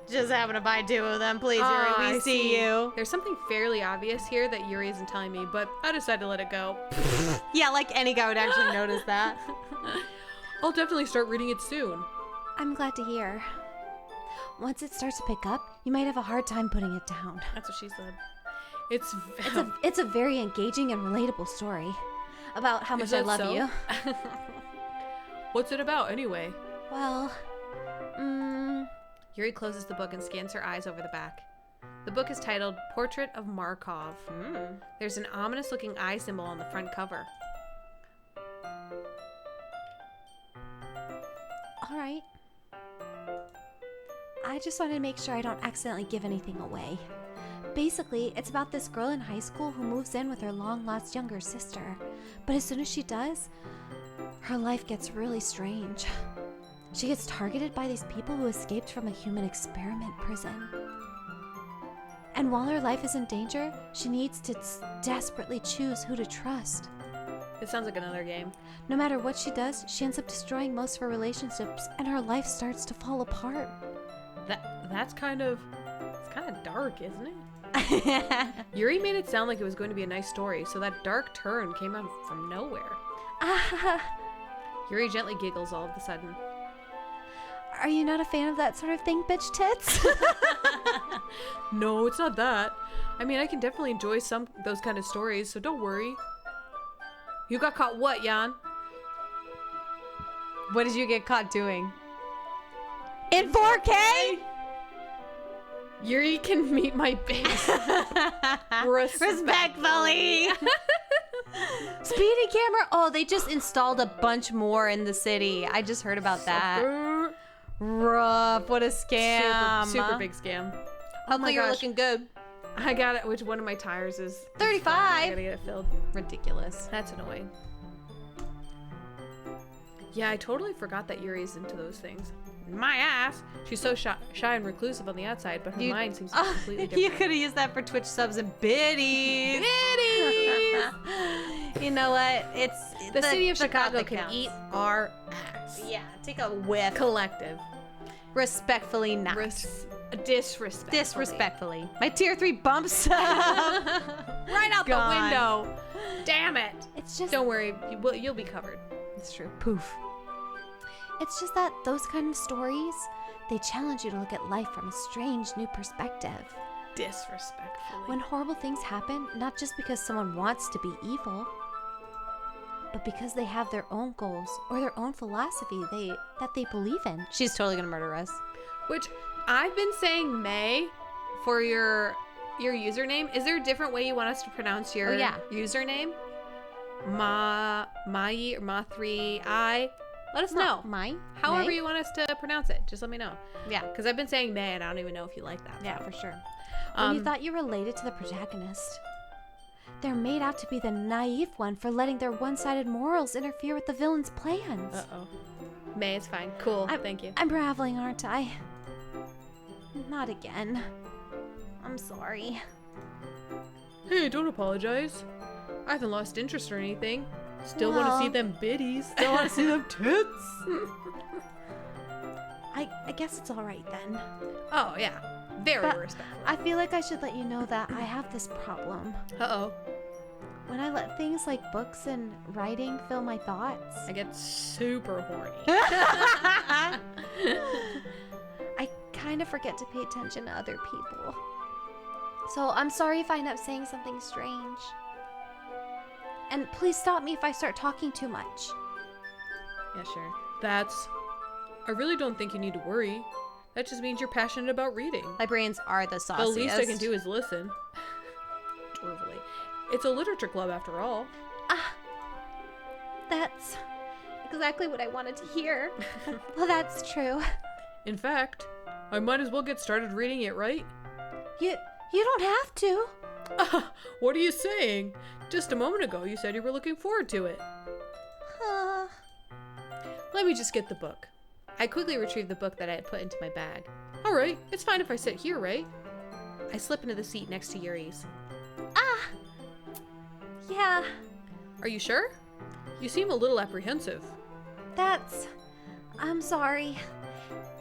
Just happened to buy 2 of them, please, Yuri. I see you. There's something fairly obvious here that Yuri isn't telling me, but I decided to let it go. Yeah, like any guy would actually notice that. I'll definitely start reading it soon. I'm glad to hear. Once it starts to pick up, you might have a hard time putting it down. That's what she said. It's It's a very engaging and relatable story about how much I love you. What's it about anyway? Well, Yuri closes the book and scans her eyes over the back. The book is titled Portrait of Markov. There's an ominous looking eye symbol on the front cover. all right. I just wanted to make sure I don't accidentally give anything away. Basically, it's about this girl in high school who moves in with her long-lost younger sister. But as soon as she does, her life gets really strange. She gets targeted by these people who escaped from a human experiment prison. And while her life is in danger, she needs to desperately choose who to trust. It sounds like another game. No matter what she does, she ends up destroying most of her relationships, and her life starts to fall apart. It's kind of dark, isn't it? Yuri made it sound like it was going to be a nice story, so that dark turn came out from nowhere. Yuri gently giggles all of a sudden. Are you not a fan of that sort of thing, bitch tits? No, it's not that. I mean, I can definitely enjoy those kind of stories, so don't worry. You got caught what, Jan? What did you get caught doing? In 4K? Yuri can meet my base. Respectfully. Speedy camera. Oh, they just installed a bunch more in the city. I just heard about that. Rough. What a scam. Super big scam. Hopefully you're looking good. I got it. Which one of my tires is 35. I gotta get it filled. Ridiculous. That's annoying. Yeah, I totally forgot that Yuri's into those things. My ass. She's so shy and reclusive on the outside, but her mind seems completely different. You could have used that for Twitch subs and biddies. Biddies! You know what? It's the city of Chicago that can counts. eat our ass. Yeah, take a whiff. Collective. Respectfully not. Disrespectfully. Disrespectfully. My tier 3 bumps up. Right out Gone. the window. Damn it. It's just... Don't worry. You'll be covered. It's true. Poof. It's just that those kind of stories, they challenge you to look at life from a strange new perspective. Disrespectfully. When horrible things happen, not just because someone wants to be evil, but because they have their own goals or their own philosophy that they believe in. She's totally gonna murder us. Which I've been saying May for your username. Is there a different way you want us to pronounce your username? Mai or Ma3I. Let us know. Mine? However you want us to pronounce it. Just let me know. Yeah. Because I've been saying May and I don't even know if you like that. Yeah, for sure. When you thought you related to the protagonist, they're made out to be the naive one for letting their one-sided morals interfere with the villain's plans. Uh-oh. May, it's fine. Cool. Thank you. I'm raveling, aren't I? Not again. I'm sorry. Hey, don't apologize. I haven't lost interest or anything. Still want to see them biddies. Still want to see them tits. I guess it's all right then. Oh, yeah. Very respectful. I feel like I should let you know that I have this problem. Uh-oh. When I let things like books and writing fill my thoughts, I get super horny. I kind of forget to pay attention to other people. So I'm sorry if I end up saying something strange. And please stop me if I start talking too much. Yeah, sure. I really don't think you need to worry. That just means you're passionate about reading. Librarians are the sauciest. The least I can do is listen. Dwarvily. It's a literature club after all. That's exactly what I wanted to hear. Well, that's true. In fact, I might as well get started reading it, right? You don't have to. What are you saying? Just a moment ago, you said you were looking forward to it. Let me just get the book. I quickly retrieved the book that I had put into my bag. All right, it's fine if I sit here, right? I slip into the seat next to Yuri's. Yeah. Are you sure? You seem a little apprehensive. I'm sorry.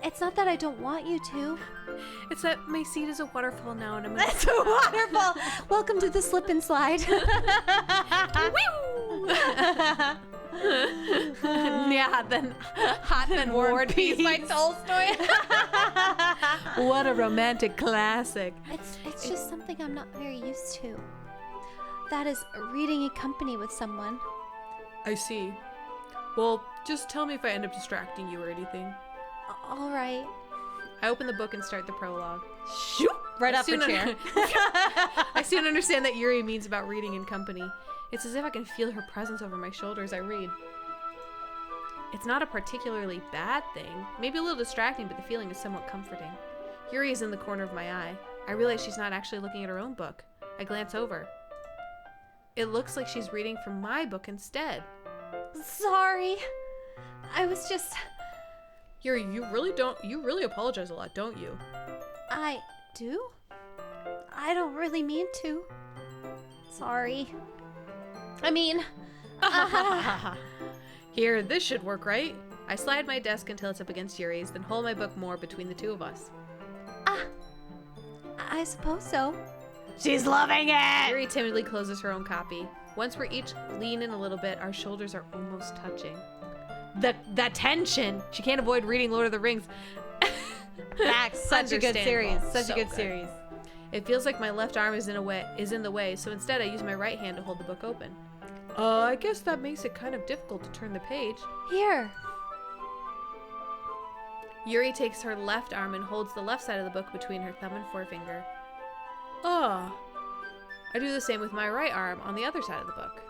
It's not that I don't want you to. It's that my seat is a waterfall now and I'm That's a waterfall. Welcome to the slip and slide. Yeah, then Hot and War Peace by Tolstoy. What a romantic classic. It's just something I'm not very used to. That is reading in company with someone. I see. Well, just tell me if I end up distracting you or anything. All right. I open the book and start the prologue. Shoot! Right off the chair. I soon understand that Yuri means about reading in company. It's as if I can feel her presence over my shoulder as I read. It's not a particularly bad thing. Maybe a little distracting, but the feeling is somewhat comforting. Yuri is in the corner of my eye. I realize she's not actually looking at her own book. I glance over. It looks like she's reading from my book instead. Sorry. I was just... Yuri, you really apologize a lot, don't you? I do? I don't really mean to. Sorry. I mean... Here, this should work, right? I slide my desk until it's up against Yuri's, then hold my book more between the two of us. I suppose so. She's loving it! Yuri timidly closes her own copy. Once we're each lean in a little bit, our shoulders are almost touching. The tension! She can't avoid reading Lord of the Rings. That's such a good series. Such a good series. It feels like my left arm is in the way, so instead I use my right hand to hold the book open. I guess that makes it kind of difficult to turn the page. Here. Yuri takes her left arm and holds the left side of the book between her thumb and forefinger. I do the same with my right arm on the other side of the book.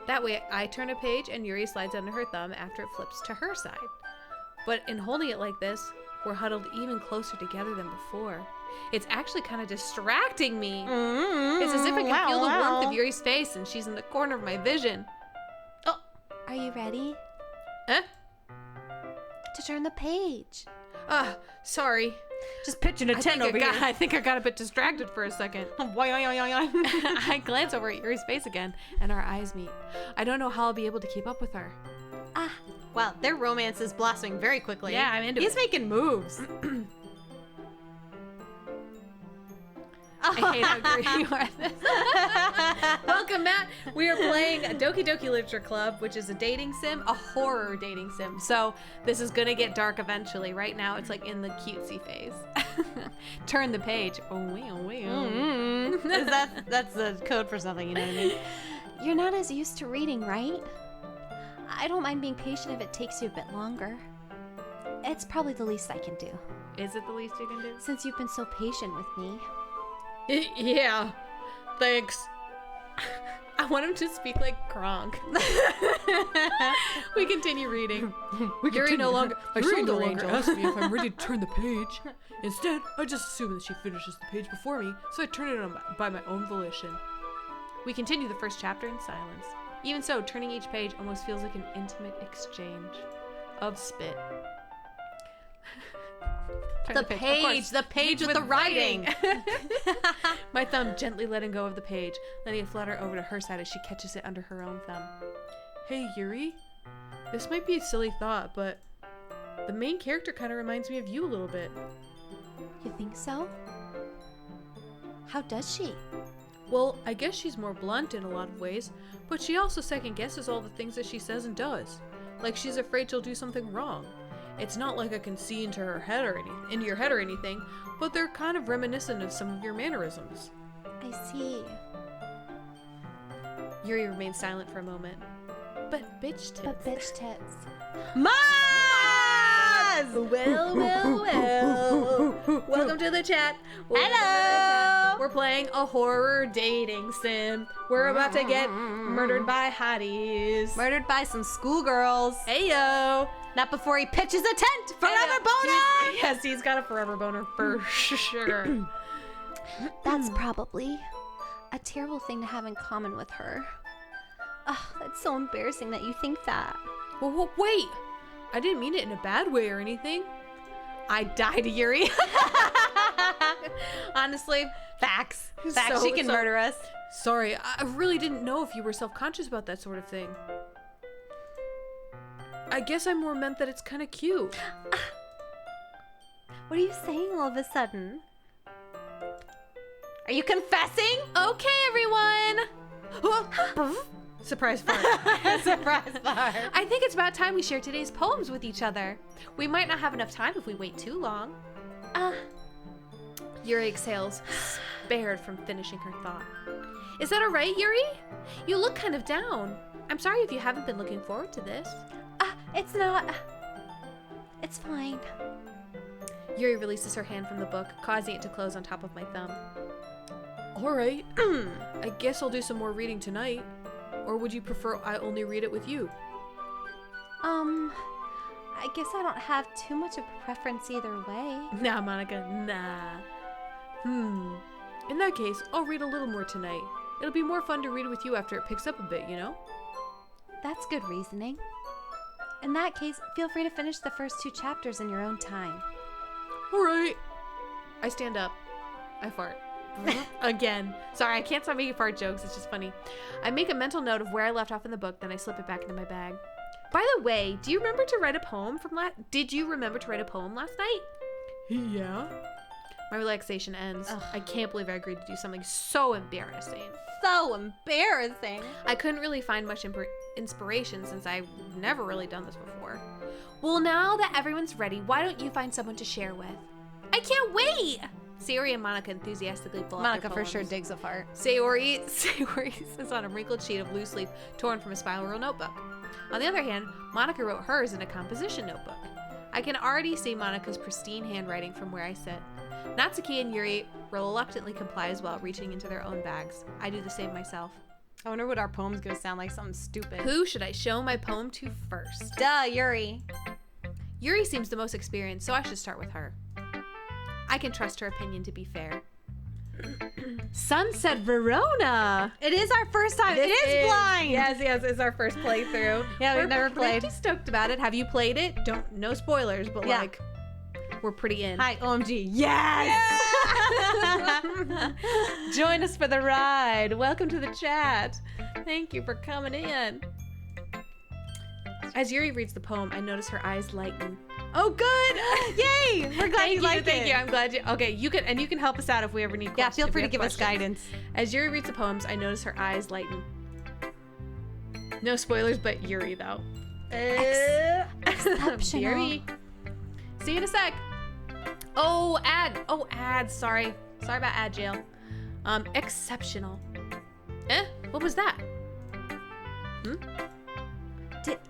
That way I turn a page and Yuri slides under her thumb after it flips to her side. But in holding it like this, we're huddled even closer together than before. It's actually kind of distracting me. It's as if I can feel the warmth of Yuri's face and she's in the corner of my vision. Oh, are you ready? To turn the page. Sorry. Just pitching a tent over here. I think I got a bit distracted for a second. I glance over at Yuri's face again, and our eyes meet. I don't know how I'll be able to keep up with her. Wow, their romance is blossoming very quickly. Yeah, I'm into He's it. making moves. I hate how great you are at this. Welcome, Matt. We are playing Doki Doki Literature Club, which is a dating sim, a horror dating sim. So this is gonna get dark eventually. Right now, it's like in the cutesy phase. Turn the page. That's the code for something, you know what I mean? You're not as used to reading, right? I don't mind being patient if it takes you a bit longer. It's probably the least I can do. Is it the least you can do? Since you've been so patient with me. Yeah, thanks. I want him to speak like Kronk. We continue reading. Yuri no longer asks me if I'm ready to turn the page. Instead, I just assume that she finishes the page before me, so I turn it on by my own volition. We continue the first chapter in silence. Even so, turning each page almost feels like an intimate exchange of spit. The page with the writing. My thumb gently letting go of the page, letting it flutter over to her side as she catches it under her own thumb. Hey, Yuri? This might be a silly thought, but the main character kind of reminds me of you a little bit. You think so? How does she? Well, I guess she's more blunt in a lot of ways, but she also second guesses all the things that she says and does. Like she's afraid she'll do something wrong. It's not like I can see into your head or anything, but they're kind of reminiscent of some of your mannerisms. I see. Yuri remains silent for a moment. But bitch tits. But bitch tits. Maz! Well. Welcome to the chat. Hello! We're playing a horror dating sim. We're about to get murdered by hotties. Murdered by some schoolgirls. Heyo! Not before he pitches a tent. Forever boner! Yes, he's got a forever boner for sure. That's probably a terrible thing to have in common with her. Oh, that's so embarrassing that you think that. Well, wait! I didn't mean it in a bad way or anything. I died, Yuri. Honestly, Facts. So- She can so- murder us. Sorry, I really didn't know if you were self-conscious about that sort of thing. I guess I more meant that it's kind of cute. What are you saying all of a sudden? Are you confessing? Okay, everyone. Surprise fart. Surprise fire. I think it's about time we share today's poems with each other. We might not have enough time if we wait too long. Yuri exhales, spared from finishing her thought. Is that all right, Yuri? You look kind of down. I'm sorry if you haven't been looking forward to this. It's not. It's fine. Yuri releases her hand from the book, causing it to close on top of my thumb. All right. I guess I'll do some more reading tonight. Or would you prefer I only read it with you? I guess I don't have too much of a preference either way. Nah, Monica, nah. In that case, I'll read a little more tonight. It'll be more fun to read with you after it picks up a bit, you know? That's good reasoning. In that case, feel free to finish the first 2 chapters in your own time. All right. I stand up. I fart. Again. Sorry, I can't stop making fart jokes. It's just funny. I make a mental note of where I left off in the book, then I slip it back into my bag. By the way, did you remember to write a poem last night? Yeah. My relaxation ends. Ugh. I can't believe I agreed to do something so embarrassing. So embarrassing. I couldn't really find much inspiration since I've never really done this before. Well, now that everyone's ready, why don't you find someone to share with? I can't wait! Sayori and Monica enthusiastically pull out Monica their for sure poems. digs a fart. Sayori sits on a wrinkled sheet of loose leaf torn from a spiral notebook. On the other hand, Monica wrote hers in a composition notebook. I can already see Monica's pristine handwriting from where I sit. Natsuki and Yuri reluctantly comply as well, reaching into their own bags. I do the same myself. I wonder what our poem's gonna sound like. Something stupid. Who should I show my poem to first? Duh, Yuri. Yuri seems the most experienced, so I should start with her. I can trust her opinion to be fair. Sunset Verona. It is our first time. This it is blind. Yes, it's our first playthrough. Yeah, we've never We're played. pretty stoked about it. Have you played it? No spoilers, but Yeah. like, we're pretty in. Hi, OMG. Yes! Join us for the ride. Welcome to the chat. Thank you for coming in. As Yuri reads the poem, I notice her eyes lighten. Oh, good! Yay! We're glad you like it. Thank you. I'm glad you. Okay, you can help us out if we ever need questions. Yeah, feel if free we to have give us questions. guidance. As Yuri reads the poems, I notice her eyes lighten. No spoilers, but Yuri though. Exceptional. Yuri. See you in a sec. Ad. Sorry about ad jail. Exceptional. What was that?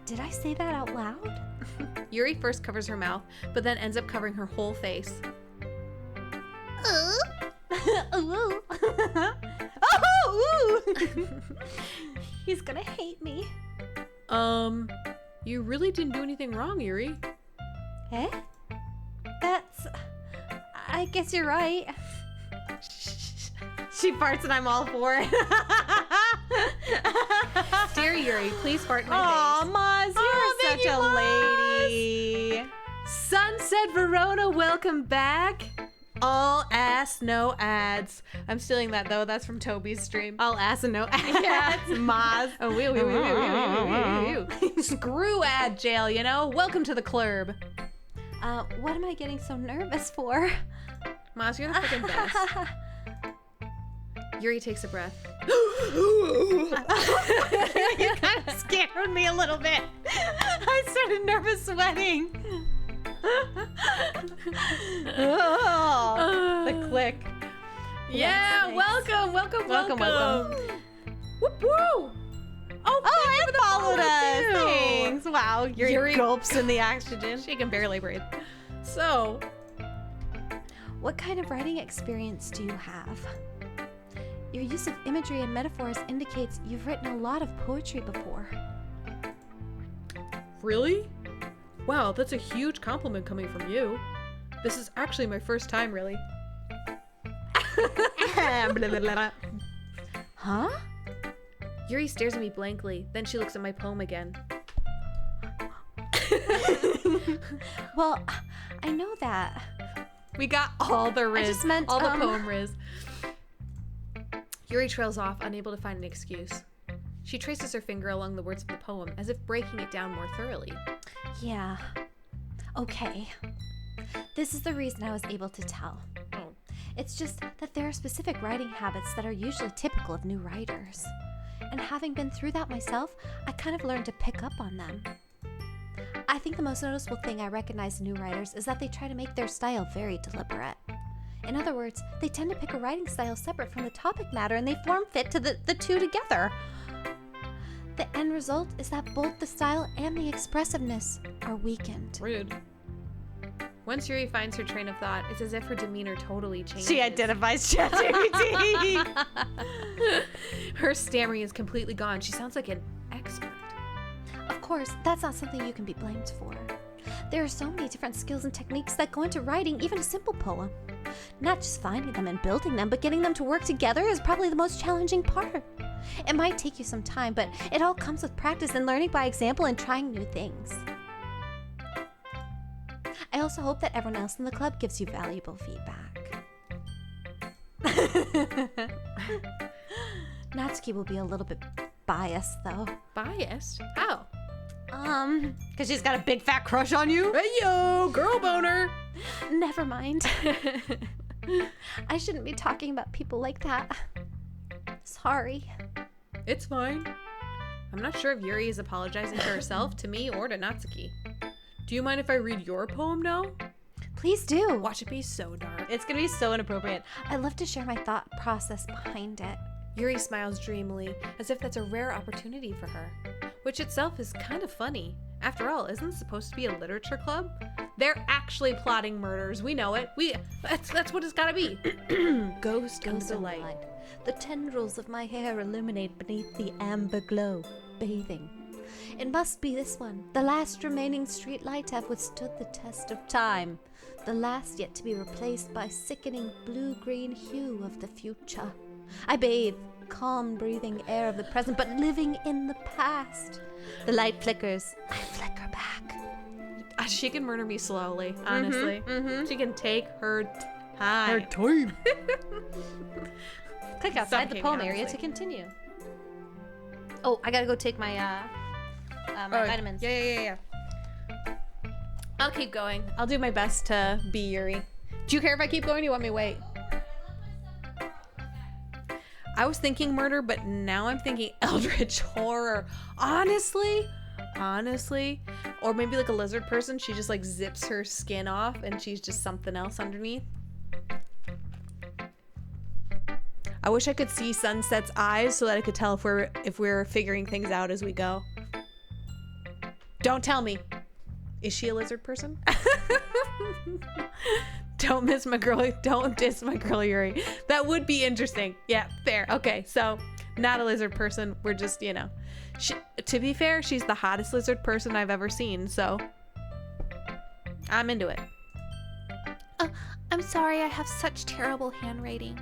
Did I say that out loud? Yuri first covers her mouth, but then ends up covering her whole face. Ooh. Oh, ooh. He's gonna hate me. You really didn't do anything wrong, Yuri. Eh? I guess you're right. She farts and I'm all for it. Dear Yuri, please fart in my Aw, face. Maz, you're thank such you, a Maz. lady. Sunset Verona, welcome back. All ass, no ads. I'm stealing that though. That's from Toby's stream. All ass and no ass. Yeah. Maz. Oh, Screw ad jail, you know? Welcome to the clurb. What am I getting so nervous for? Maz, you're the freaking best. Yuri takes a breath. You kind of scared me a little bit. I started nervous sweating. Oh, the click. Yeah, Yes, welcome. Whoop woo! Oh, and followed us. too. Thanks. Wow, Yuri Yuri- gulps in the oxygen. She can barely breathe. So, What kind of writing experience do you have? Your use of imagery and metaphors indicates you've written a lot of poetry before. Really? Wow, that's a huge compliment coming from you. This is actually my first time, really. Huh? Yuri stares at me blankly, then she looks at my poem again. Well, I know that. We got all the riz. I just meant, all the poem riz. Yuri trails off, unable to find an excuse. She traces her finger along the words of the poem, as if breaking it down more thoroughly. Yeah. Okay. This is the reason I was able to tell. It's just that there are specific writing habits that are usually typical of new writers. And having been through that myself, I kind of learned to pick up on them. I think the most noticeable thing I recognize in new writers is that they try to make their style very deliberate. In other words, they tend to pick a writing style separate from the topic matter and they form fit to the two together. The end result is that both the style and the expressiveness are weakened. Rude. Once Yuri finds her train of thought, it's as if her demeanor totally changes. She identifies ChatGPT. Her stammering is completely gone. She sounds like an expert. Of course, that's not something you can be blamed for. There are so many different skills and techniques that go into writing even a simple poem. Not just finding them and building them, but getting them to work together is probably the most challenging part. It might take you some time, but it all comes with practice and learning by example and trying new things. I also hope that everyone else in the club gives you valuable feedback. Natsuki will be a little bit biased, though. Biased? How? Because she's got a big fat crush on you? Hey yo, girl boner! Never mind. I shouldn't be talking about people like that. Sorry. It's fine. I'm not sure if Yuri is apologizing to herself, to me, or to Natsuki. Do you mind if I read your poem now? Please do. Watch it be so dark. It's gonna be so inappropriate. I'd love to share my thought process behind it. Yuri smiles dreamily, as if that's a rare opportunity for her, which itself is kind of funny. After all, isn't this supposed to be a literature club? They're actually plotting murders. We know it. That's what it's gotta be. Ghost comes to light. The tendrils of my hair illuminate beneath the amber glow, bathing. It must be this one, the last remaining street light to have withstood the test of time, the last yet to be replaced by sickening blue-green hue of the future. I bathe, calm breathing air of the present, but living in the past. The light flickers, I flicker back. She can murder me slowly, honestly. She can take her time. Her time. Click outside the Suffocating, poem area honestly. to continue. Oh, I gotta go take my my vitamins. Yeah. I'll keep going. I'll do my best to be Yuri. Do you care if I keep going? Or you want me to wait? I was thinking murder, but now I'm thinking eldritch horror. Honestly. Or maybe like a lizard person. She just like zips her skin off and she's just something else underneath. I wish I could see Sunset's eyes so that I could tell if we're figuring things out as we go. Don't tell me. Is she a lizard person? Don't diss my girl Yuri. That would be interesting. Yeah, fair. Okay, so not a lizard person. We're just, to be fair, she's the hottest lizard person I've ever seen, so I'm into it. I'm sorry I have such terrible handwriting.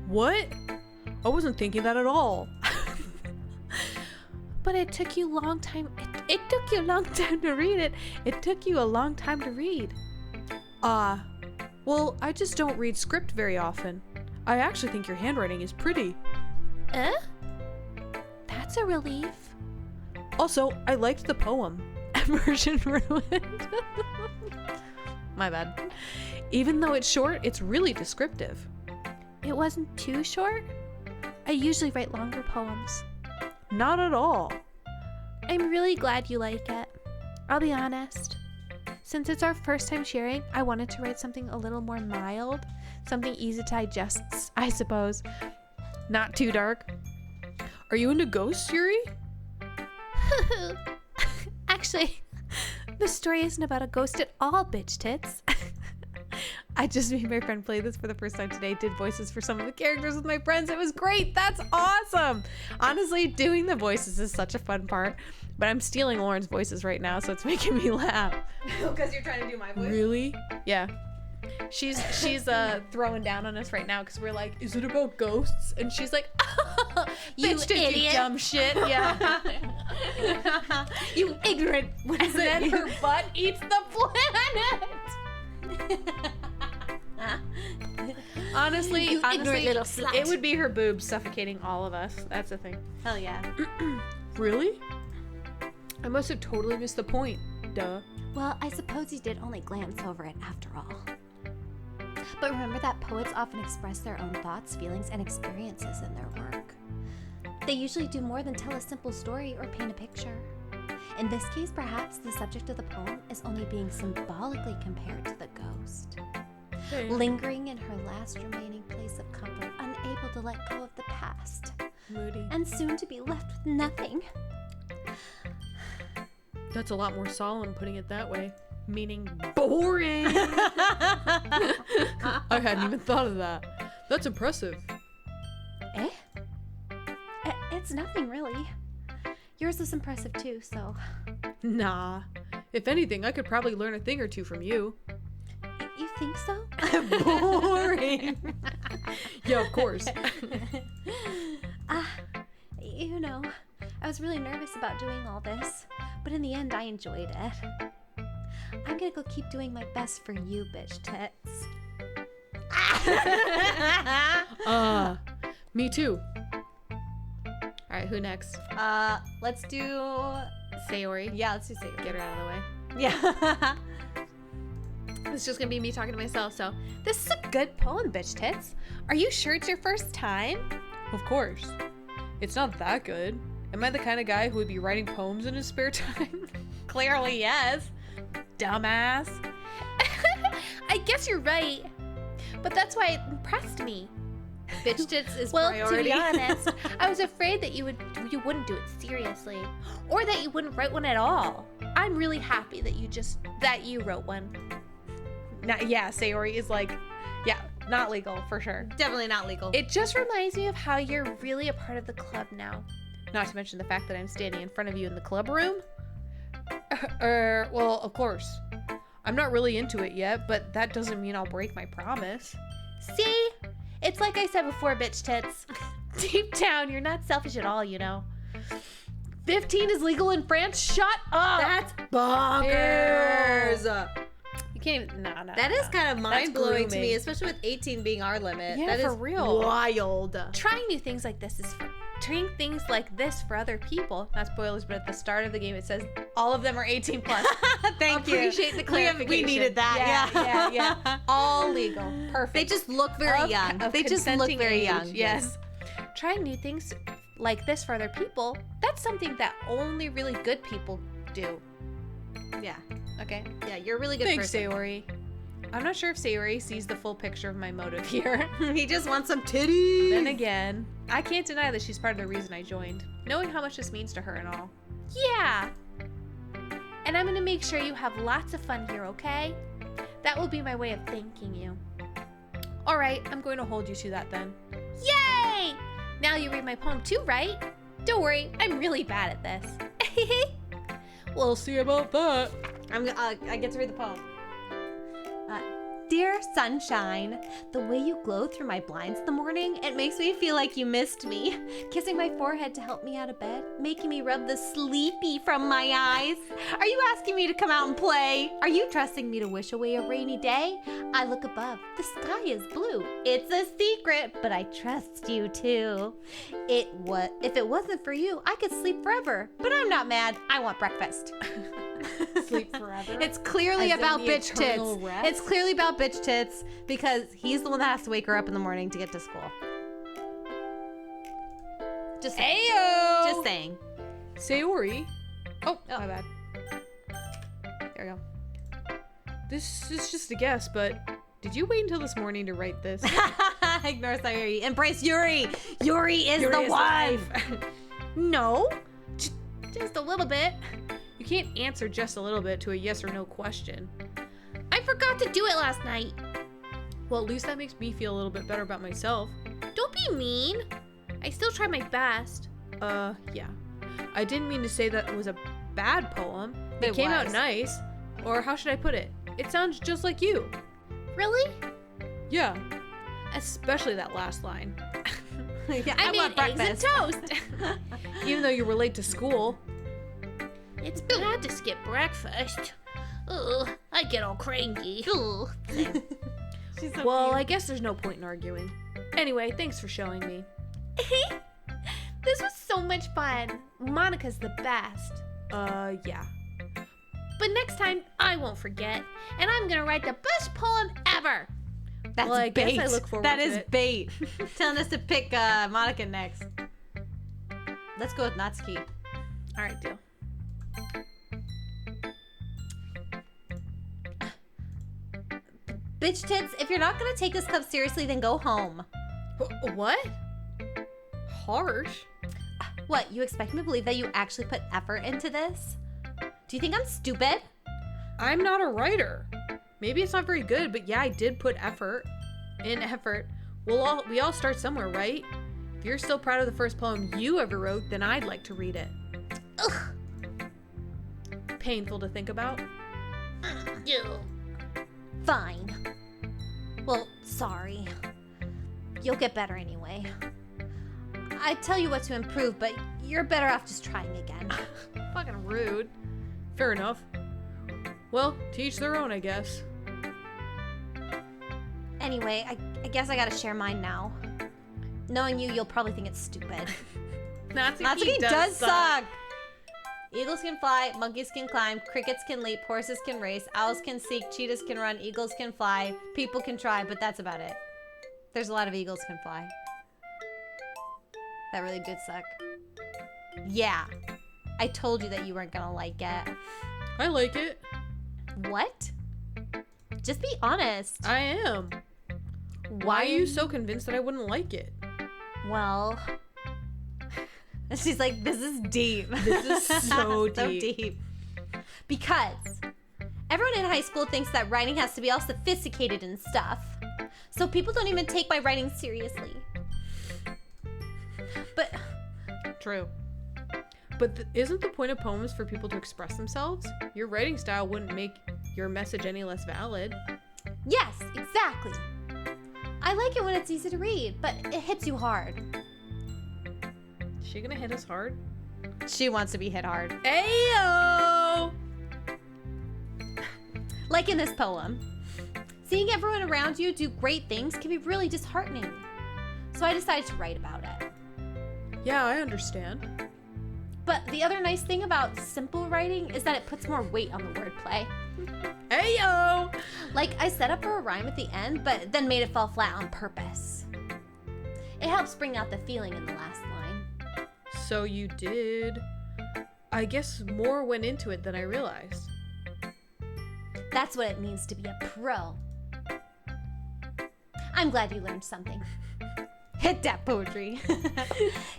What? I wasn't thinking that at all. But it took you a long time. It took you a long time to read it. It took you a long time to read. Well, I just don't read script very often. I actually think your handwriting is pretty. That's a relief. Also, I liked the poem. Immersion ruined. My bad. Even though it's short, it's really descriptive. It wasn't too short. I usually write longer poems. Not at all. I'm really glad you like it. I'll be honest. Since it's our first time sharing, I wanted to write something a little more mild. Something easy to digest, I suppose. Not too dark. Are you into ghosts, Yuri? Actually, the story isn't about a ghost at all, bitch tits. I just made my friend play this for the first time today. Did voices for some of the characters with my friends. It was great. That's awesome. Honestly, doing the voices is such a fun part. But I'm stealing Lauren's voices right now, so it's making me laugh. Because you're trying to do my voice. Really? Yeah. She's throwing down on us right now because we're like, is it about ghosts? And she's like, You bitch, did you idiot. dumb shit? Yeah. You ignorant. What is And then it? her butt eats the planet. Honestly, You ignorant little slut. it would be her boobs suffocating all of us. That's the thing. Hell yeah. Really? I must have totally missed the point. Duh. Well, I suppose you did only glance over it after all. But remember that poets often express their own thoughts, feelings, and experiences in their work. They usually do more than tell a simple story or paint a picture. In this case, perhaps the subject of the poem is only being symbolically compared to the ghost, lingering in her last remaining place of comfort, unable to let go of the past, Moody. and soon to be left with nothing. That's a lot more solemn putting it that way. Meaning boring. I hadn't even thought of that. That's impressive. Eh? It's nothing, really. Yours is impressive, too, so... Nah. If anything, I could probably learn a thing or two from you. You think so? Boring. Yeah, of course. You know, I was really nervous about doing all this, but in the end, I enjoyed it. I'm gonna go keep doing my best for you, bitch tits. Me too. Alright, who next? Let's do... Sayori. Yeah, let's do Sayori. Get her out of the way. Yeah. It's just gonna be me talking to myself, so. This is a good poem, bitch tits. Are you sure it's your first time? Of course. It's not that good. Am I the kind of guy who would be writing poems in his spare time? Clearly, yes. Dumbass. I guess you're right. But that's why it impressed me. Bitch tits is Well, priority. to be honest, I was afraid that you wouldn't do it seriously, or that you wouldn't write one at all. I'm really happy that you wrote one. Yeah, Sayori is like, yeah, not legal for sure. Definitely not legal. It just reminds me of how you're really a part of the club now. Not to mention the fact that I'm standing in front of you in the club room. Well, of course. I'm not really into it yet, but that doesn't mean I'll break my promise. See? It's like I said before, bitch tits. Deep down, you're not selfish at all, you know. 15 is legal in France? Shut up! That's bonkers. You can't even. Nah. That is kind of mind-blowing to me, grooming. especially with 18 being our limit. Yeah, that for is real. wild. Trying new things like this is fun. Trying things like this for other people. Not spoilers, but at the start of the game, it says all of them are 18 plus. Thank you. Appreciate the We clarification. needed that. Yeah. All legal. Perfect. They just look very young. They just look consenting very age. young. Yes. Trying new things like this for other people, that's something that only really good people do. Yeah. Okay? Yeah, you're a really good Thanks, person. Sayori. I'm not sure if Sayori sees the full picture of my motive here. He just wants some titties. Then again, I can't deny that she's part of the reason I joined, knowing how much this means to her and all. Yeah. And I'm gonna make sure you have lots of fun here, okay? That will be my way of thanking you. All right, I'm going to hold you to that then. Yay! Now you read my poem too, right? Don't worry, I'm really bad at this. We'll see about that. I get to read the poem. Dear sunshine, the way you glow through my blinds in the morning, it makes me feel like you missed me. Kissing my forehead to help me out of bed, making me rub the sleepy from my eyes. Are you asking me to come out and play? Are you trusting me to wish away a rainy day? I look above. The sky is blue. It's a secret, but I trust you too. If it wasn't for you, I could sleep forever. But I'm not mad. I want breakfast. Sleep forever. It's clearly As in about the bitch tits. eternal rest? It's clearly about bitch tits because he's the one that has to wake her up in the morning to get to school. Just saying. Ayo! Just saying. Sayori. Oh, my bad. There we go. This is just a guess, but did you wait until this morning to write this? Ignore Sayori. Embrace Yuri. Yuri is Yuri the is one. life. No. Just a little bit. You can't answer just a little bit to a yes or no question. I forgot to do it last night. Well, at least that makes me feel a little bit better about myself. Don't be mean. I still try my best. Yeah. I didn't mean to say that it was a bad poem. It It came out was. nice. Or how should I put it? It sounds just like you. Really? Yeah. Especially that last line. Yeah, I want made eggs and toast. Even though you were late to school. It's bad to skip breakfast. Ugh, I get all cranky. She's so Well, cute. I guess there's no point in arguing. Anyway, thanks for showing me. This was so much fun. Monica's the best. Yeah. But next time, I won't forget. And I'm gonna write the best poem ever. That's Well, I bait. guess I look forward That to is it. bait. Telling us to pick Monica next. Let's go with Natsuki. All right, deal. Bitch tits, if you're not gonna take this club seriously, then go home. What? Harsh? What, you expect me to believe that you actually put effort into this? Do you think I'm stupid? I'm not a writer. Maybe it's not very good, but yeah, I did put effort. We all start somewhere, right? If you're still proud of the first poem you ever wrote, then I'd like to read it. Ugh. Painful to think about. Fine. Well, sorry. You'll get better anyway. I'd tell you what to improve, but you're better off just trying again. Fucking rude. Fair enough. Well, to each their own, I guess. Anyway, I guess I gotta share mine now. Knowing you, you'll probably think it's stupid. Natsuki does suck! Eagles can fly, monkeys can climb, crickets can leap, horses can race, owls can seek, cheetahs can run, eagles can fly, people can try, but that's about it. There's a lot of eagles can fly. That really did suck. Yeah. I told you that you weren't gonna like it. I like it. What? Just be honest. I am. Why are you so convinced that I wouldn't like it? Well... She's like, this is deep. This is so So deep. deep. Because everyone in high school thinks that writing has to be all sophisticated and stuff. So people don't even take my writing seriously. But True. But isn't the point of poems for people to express themselves? Your writing style wouldn't make your message any less valid. yes, exactly. I like it when it's easy to read, but it hits you hard. Is she gonna hit us hard? She wants to be hit hard. Ayo! Like in this poem. Seeing everyone around you do great things can be really disheartening. So I decided to write about it. Yeah, I understand. But the other nice thing about simple writing is that it puts more weight on the wordplay. Ayo! Like, I set up for a rhyme at the end, but then made it fall flat on purpose. It helps bring out the feeling in the last line. So you did. I guess more went into it than I realized. That's what it means to be a pro. I'm glad you learned something. Hit that poetry.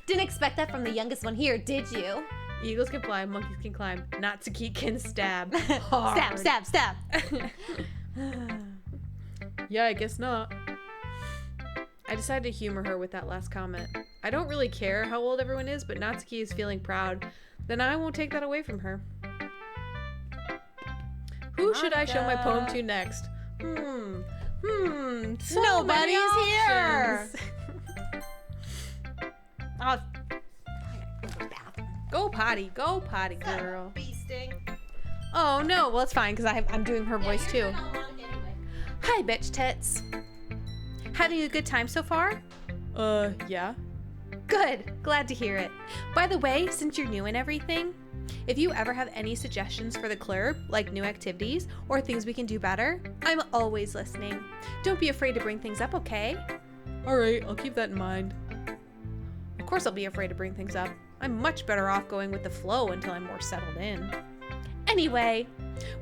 Didn't expect that from the youngest one here, did you? Eagles can fly, monkeys can climb, Natsuki can stab. Stab, Hard. stab, stab. Yeah, I guess not. I decided to humor her with that last comment. I don't really care how old everyone is, but Natsuki is feeling proud. Then I won't take that away from her. Who should I show my poem to next? So Nobody's many here. options. Oh, I gotta go to the bathroom. Go potty, girl. Bee sting. Oh no, well it's fine because I'm doing her voice too. You're not Monica anyway. Hi, bitch tits. Having a good time so far? Yeah. Good. Glad to hear it. By the way, since you're new and everything, if you ever have any suggestions for the clurb, like new activities or things we can do better, I'm always listening. Don't be afraid to bring things up, okay? Alright, I'll keep that in mind. Of course I'll be afraid to bring things up. I'm much better off going with the flow until I'm more settled in. Anyway,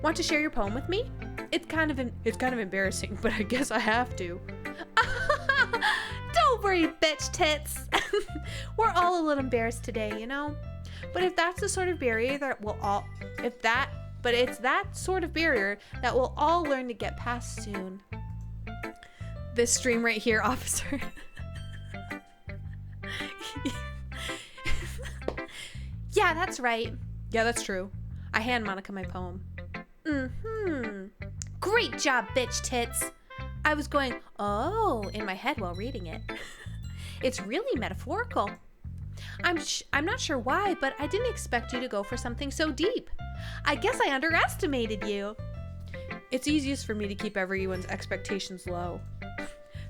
want to share your poem with me? It's kind of embarrassing, but I guess I have to. Don't worry, bitch tits. We're all a little embarrassed today, you know? But if that's the sort of barrier that it's that sort of barrier that we'll all learn to get past soon. This stream right here, officer. Yeah, that's right. Yeah, that's true. I hand Monica my poem. Great job, bitch tits. I was going, oh, in my head while reading it. It's really metaphorical. I'm not sure why, but I didn't expect you to go for something so deep. I guess I underestimated you. It's easiest for me to keep everyone's expectations low.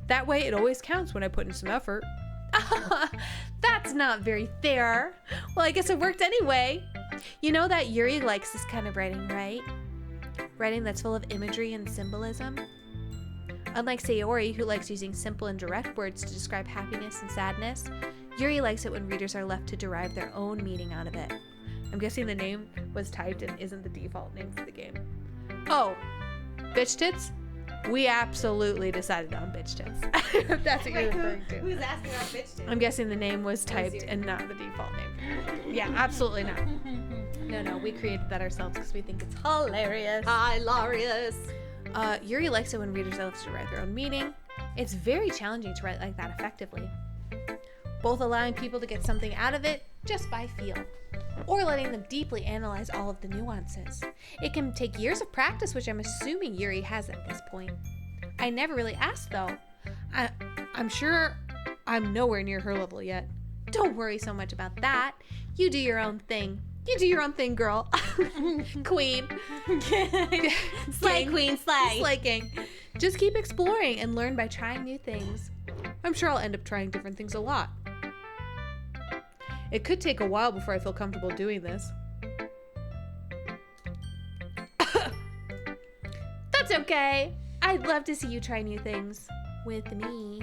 That way, it always counts when I put in some effort. That's not very fair. Well, I guess it worked anyway. You know that Yuri likes this kind of writing, right? Writing that's full of imagery and symbolism. Unlike Sayori, who likes using simple and direct words to describe happiness and sadness, Yuri likes it when readers are left to derive their own meaning out of it. I'm guessing the name was typed and isn't the default name for the game. Oh, bitch tits? We absolutely decided on bitch tits. That's what you're referring to. Who's asking about bitch tits? I'm guessing the name was typed and not the default name. Yeah, absolutely not. No, we created that ourselves because we think it's hilarious. Hilarious. Yuri likes it when readers are left to write their own meaning. It's very challenging to write like that effectively. Both allowing people to get something out of it just by feel, or letting them deeply analyze all of the nuances. It can take years of practice, which I'm assuming Yuri has at this point. I never really asked though. I'm sure I'm nowhere near her level yet. Don't worry so much about that. You do your own thing. You do your own thing, girl. Queen. Slay, queen, slay. Slay king. Just keep exploring and learn by trying new things. I'm sure I'll end up trying different things a lot. It could take a while before I feel comfortable doing this. That's okay. I'd love to see you try new things. With me.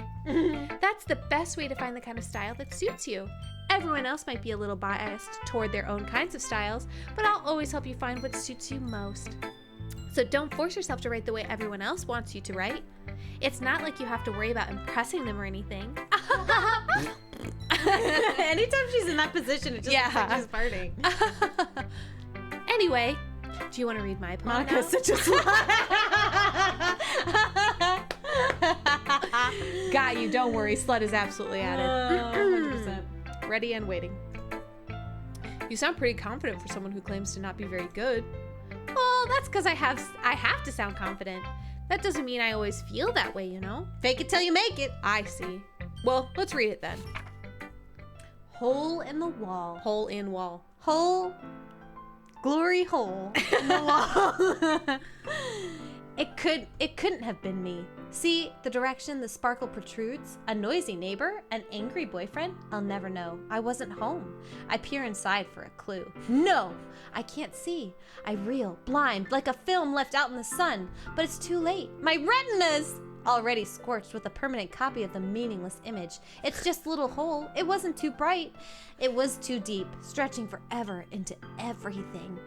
That's the best way to find the kind of style that suits you. Everyone else might be a little biased toward their own kinds of styles, but I'll always help you find what suits you most. So don't force yourself to write the way everyone else wants you to write. It's not like you have to worry about impressing them or anything. Anytime she's in that position, it just looks like she's farting. Anyway, do you want to read my poem Monica's now? such a slut. Got you, don't worry. Slut is absolutely added. 100%. Ready and waiting. You sound pretty confident for someone who claims to not be very good. Well, that's because I have to sound confident. That doesn't mean I always feel that way, you know? Fake it till you make it. I see. Well, let's read it then. Hole in the wall. Hole in wall. Hole. Glory hole in the wall. It couldn't have been me. See, the direction the sparkle protrudes, a noisy neighbor, an angry boyfriend, I'll never know. I wasn't home. I peer inside for a clue. No, I can't see. I reel, blind, like a film left out in the sun. But it's too late. My retina's already scorched with a permanent copy of the meaningless image. It's just a little hole. It wasn't too bright. It was too deep, stretching forever into everything.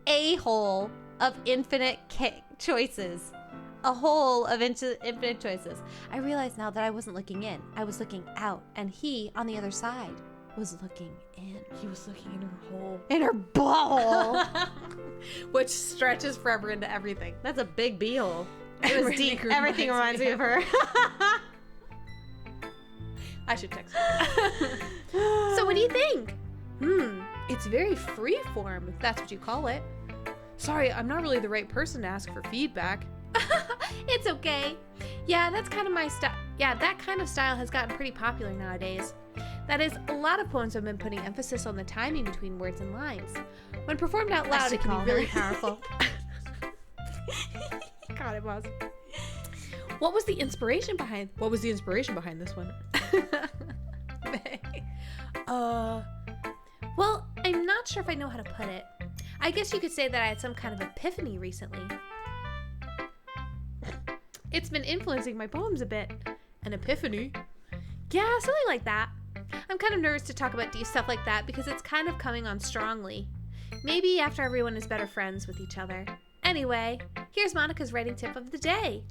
A hole of infinite choices. A hole of infinite choices. I realize now that I wasn't looking in. I was looking out, and he, on the other side, was looking in. He was looking in her hole. In her ball. Which stretches forever into everything. That's a big beehole. It was deep. Everything reminds me of her. I should text her. So what do you think? It's very freeform, if that's what you call it. Sorry, I'm not really the right person to ask for feedback. It's okay. Yeah, that's kind of my style. Yeah, that kind of style has gotten pretty popular nowadays. That is, a lot of poems have been putting emphasis on the timing between words and lines. When performed out loud, it can be really powerful. God, it was. What was the inspiration behind this one? Well, I'm not sure if I know how to put it. I guess you could say that I had some kind of epiphany recently. It's been influencing my poems a bit. An epiphany? Yeah, something like that. I'm kind of nervous to talk about deep stuff like that because it's kind of coming on strongly. Maybe after everyone is better friends with each other. Anyway, here's Monica's writing tip of the day.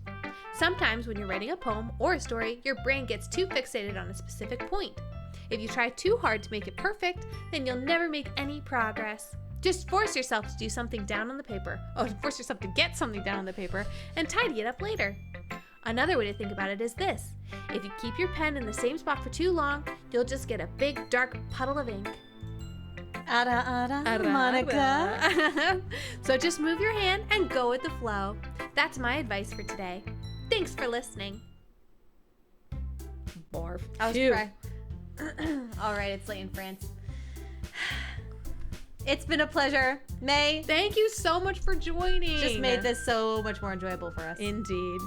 Sometimes when you're writing a poem or a story, your brain gets too fixated on a specific point. If you try too hard to make it perfect, then you'll never make any progress. Just force yourself to do something down on the paper. Force yourself to get something down on the paper and tidy it up later. Another way to think about it is this. If you keep your pen in the same spot for too long, you'll just get a big dark puddle of ink. Monica. So just move your hand and go with the flow. That's my advice for today. Thanks for listening. Barf. I was All right, it's late in France. It's been a pleasure. May Thank you so much for joining. just made this so much more enjoyable for us. Indeed.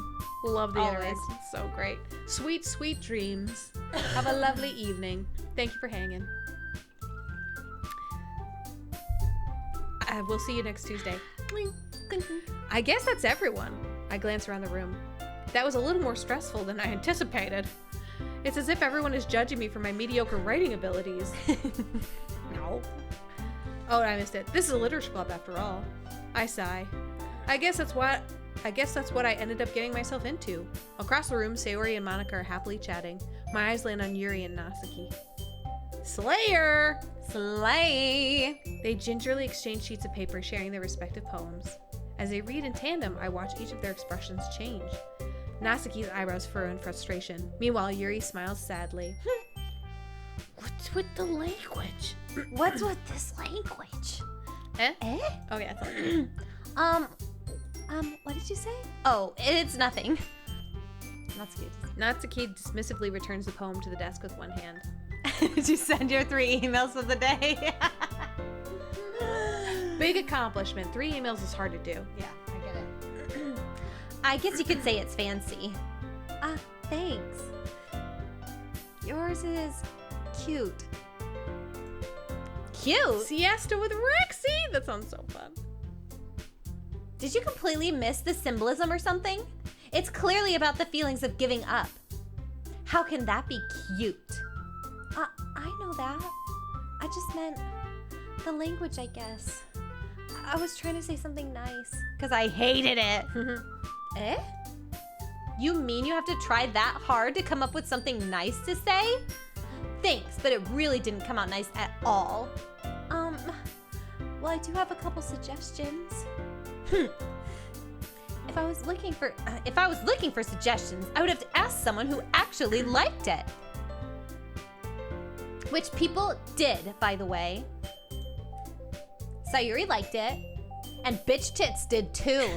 Love the Always. interaction. So great. Sweet, sweet dreams. Have a lovely evening. Thank you for hanging. We'll see you next Tuesday. I guess that's everyone. I glance around the room. That was a little more stressful than I anticipated. It's as if everyone is judging me for my mediocre writing abilities. No. Oh, I missed it. This is a literature club after all. I sigh. I guess that's what I ended up getting myself into. Across the room, Sayori and Monica are happily chatting. My eyes land on Yuri and Natsuki. Slayer! Slay. They gingerly exchange sheets of paper, sharing their respective poems. As they read in tandem, I watch each of their expressions change. Natsuki's eyebrows furrow in frustration. Meanwhile, Yuri smiles sadly. What's with the language? What's with this language? Eh? Eh? Oh, yeah, it's all What did you say? Oh, it's nothing. That's cute. Natsuki dismissively returns the poem to the desk with one hand. Did you send your 3 emails of the day? Big accomplishment. 3 emails is hard to do. Yeah, I get it. I guess you could say it's fancy. Thanks. Yours is cute. Cute? Siesta with Rexy? That sounds so fun. Did you completely miss the symbolism or something? It's clearly about the feelings of giving up. How can that be cute? I know that. I just meant the language, I guess. I was trying to say something nice. Because I hated it. Eh? You mean you have to try that hard to come up with something nice to say? Thanks, but it really didn't come out nice at all. Well, I do have a couple suggestions. If I was looking for suggestions, I would have to ask someone who actually liked it. Which people did, by the way. Sayuri liked it, and Bitch Tits did too.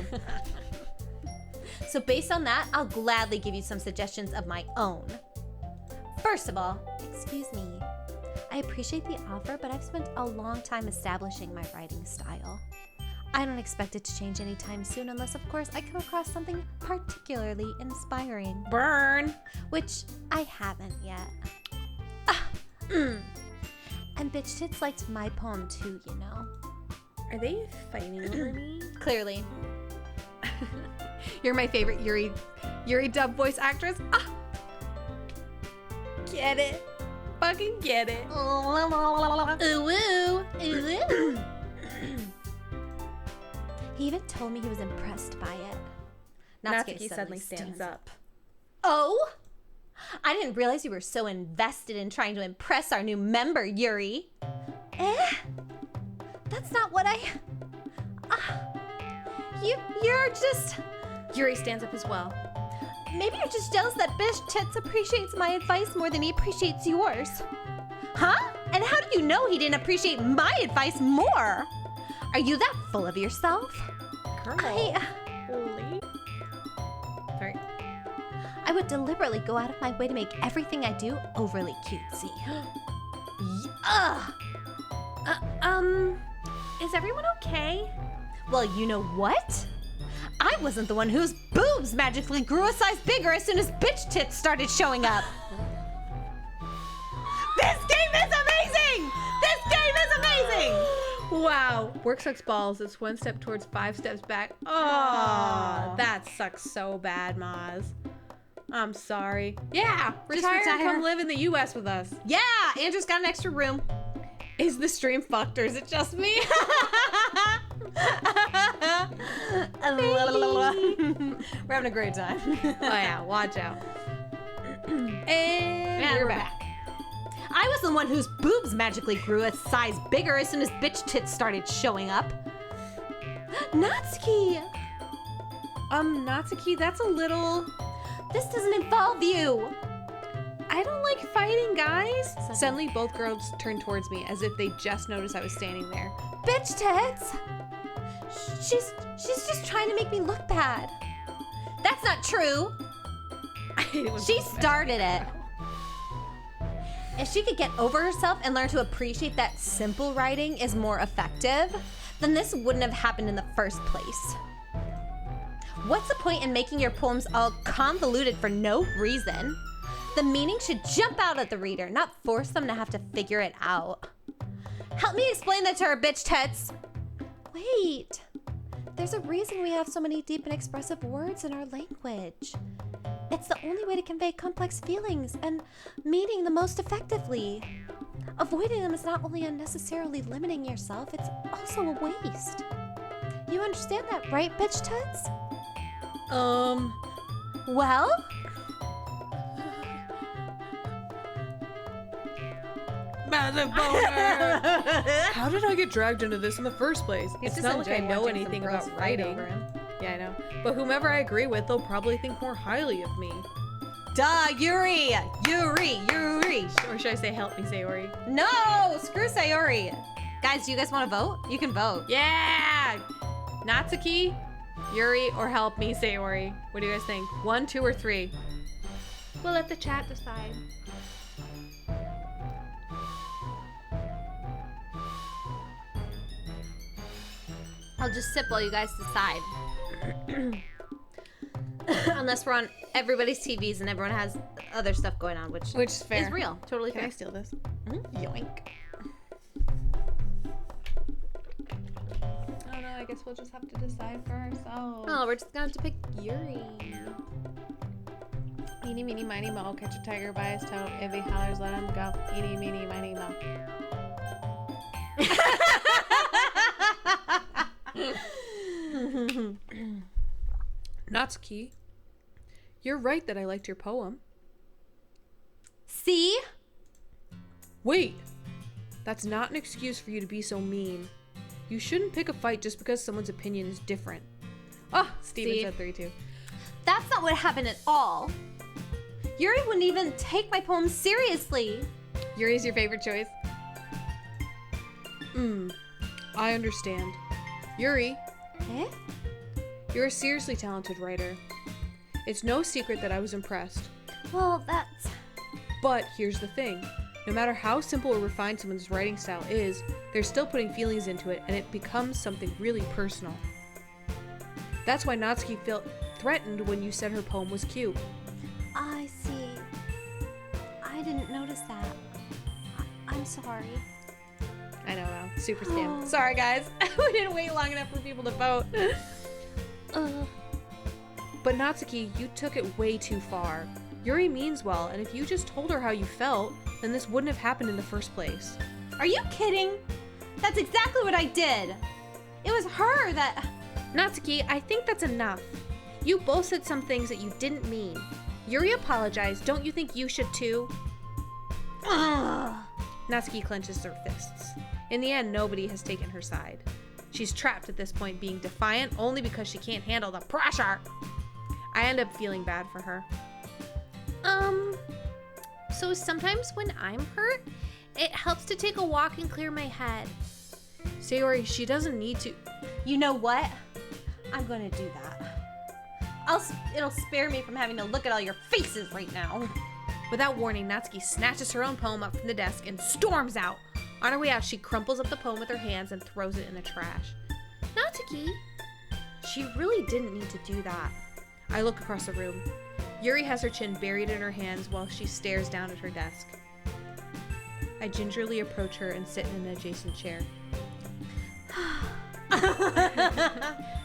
So based on that, I'll gladly give you some suggestions of my own. First of all, excuse me. I appreciate the offer, but I've spent a long time establishing my writing style. I don't expect it to change anytime soon unless, of course, I come across something particularly inspiring. Burn! Which I haven't yet. And Bitch Tits liked my poem too, you know. Are they fighting over me? Clearly. You're my favorite Yuri dub voice actress. Get it. Fucking get it. Ooh, ooh, ooh. He even told me he was impressed by it. Natsuki suddenly stands up. Oh? I didn't realize you were so invested in trying to impress our new member, Yuri. Eh? That's not what I... You're just... Yuri stands up as well. Maybe you're just jealous that Bitch Tits appreciates my advice more than he appreciates yours. Huh? And how do you know he didn't appreciate my advice more? Are you that full of yourself? Girl. Sorry. I would deliberately go out of my way to make everything I do overly cutesy. Is everyone okay? Well, you know what? I wasn't the one whose boobs magically grew a size bigger as soon as Bitch Tits started showing up. This game is amazing! This game is amazing! Wow. Work sucks balls. It's 1 step towards 5 steps back. Oh, that sucks so bad, Maz. I'm sorry. Yeah, retire and come live in the U.S. with us. Yeah, Andrew's got an extra room. Is the stream fucked or is it just me? We're having a great time. Oh yeah, watch out. And we're back. I was the one whose boobs magically grew a size bigger as soon as Bitch Tits started showing up. Natsuki! Natsuki, that's a little... This doesn't involve you! I don't like fighting, guys. Suddenly, both girls turned towards me as if they just noticed I was standing there. Bitch Tits! She's just trying to make me look bad. That's not true. She started it. If she could get over herself and learn to appreciate that simple writing is more effective, then this wouldn't have happened in the first place. What's the point in making your poems all convoluted for no reason? The meaning should jump out at the reader, not force them to have to figure it out. Help me explain that to her, bitch tits. Wait, there's a reason we have so many deep and expressive words in our language. It's the only way to convey complex feelings and meaning the most effectively. Avoiding them is not only unnecessarily limiting yourself, it's also a waste. You understand that, right, bitch tits? Well? Massive boner! How did I get dragged into this in the first place? It's not like I know anything about writing. Yeah, I know. But whomever I agree with, they'll probably think more highly of me. Duh, Yuri! Yuri! Or should I say help me, Sayori? No! Screw Sayori! Guys, do you guys want to vote? You can vote. Yeah! Natsuki, Yuri, or help me, Sayori. What do you guys think? 1, 2, or 3? We'll let the chat decide. I'll just sip while you guys decide. Unless we're on everybody's TVs and everyone has other stuff going on, which Which is fair. is real. Totally Can fair. I steal this? Yoink. Oh no, I guess we'll just have to decide for ourselves. Oh, we're just gonna have to pick Yuri. Eeny, meeny, miny, mo. Catch a tiger by his toe. If he hollers, let him go. Eeny, meeny, miny, mo. Natsuki, you're right that I liked your poem. See? Wait! That's not an excuse for you to be so mean. You shouldn't pick a fight just because someone's opinion is different. Oh, Steven See? said 3 too. That's not what happened at all. Yuri wouldn't even take my poem seriously. Yuri's your favorite choice? I understand. Yuri, Eh? you're a seriously talented writer. It's no secret that I was impressed. Well, that's... But here's the thing. No matter how simple or refined someone's writing style is, they're still putting feelings into it, and it becomes something really personal. That's why Natsuki felt threatened when you said her poem was cute. I see. I didn't notice that. I'm sorry. I know, wow. Super scam. Sorry, guys. We didn't wait long enough for people to vote. But Natsuki, you took it way too far. Yuri means well, and if you just told her how you felt, then this wouldn't have happened in the first place. Are you kidding? That's exactly what I did. It was her that... Natsuki, I think that's enough. You both said some things that you didn't mean. Yuri apologized. Don't you think you should too? Ugh. Natsuki clenches her fists. In the end, nobody has taken her side. She's trapped at this point, being defiant only because she can't handle the pressure. I end up feeling bad for her. So sometimes when I'm hurt, it helps to take a walk and clear my head. Sayori, she doesn't need to. You know what? I'm gonna do that. It'll spare me from having to look at all your faces right now. Without warning, Natsuki snatches her own poem up from the desk and storms out. On her way out, she crumples up the poem with her hands and throws it in the trash. Natsuki? She really didn't need to do that. I look across the room. Yuri has her chin buried in her hands while she stares down at her desk. I gingerly approach her and sit in an adjacent chair.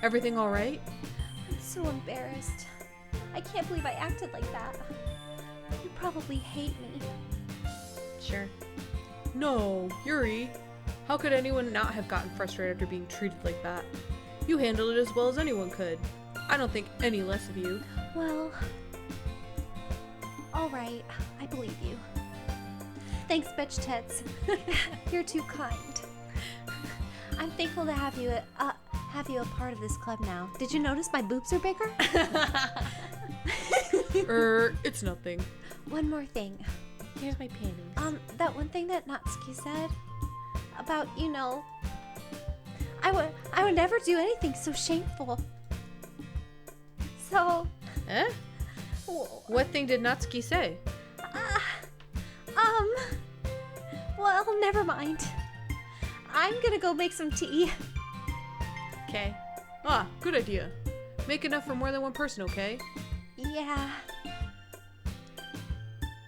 Everything all right? I'm so embarrassed. I can't believe I acted like that. You probably hate me. Sure. No, Yuri. How could anyone not have gotten frustrated after being treated like that? You handled it as well as anyone could. I don't think any less of you. Well, all right. I believe you. Thanks, bitch tits. You're too kind. I'm thankful to have you a part of this club now. Did you notice my boobs are bigger? It's nothing. One more thing. Here's my panties. That one thing that Natsuki said about, I would never do anything so shameful. So, Eh? What thing did Natsuki say? never mind. I'm gonna go make some tea. Okay. Ah, good idea. Make enough for more than one person, okay? Yeah.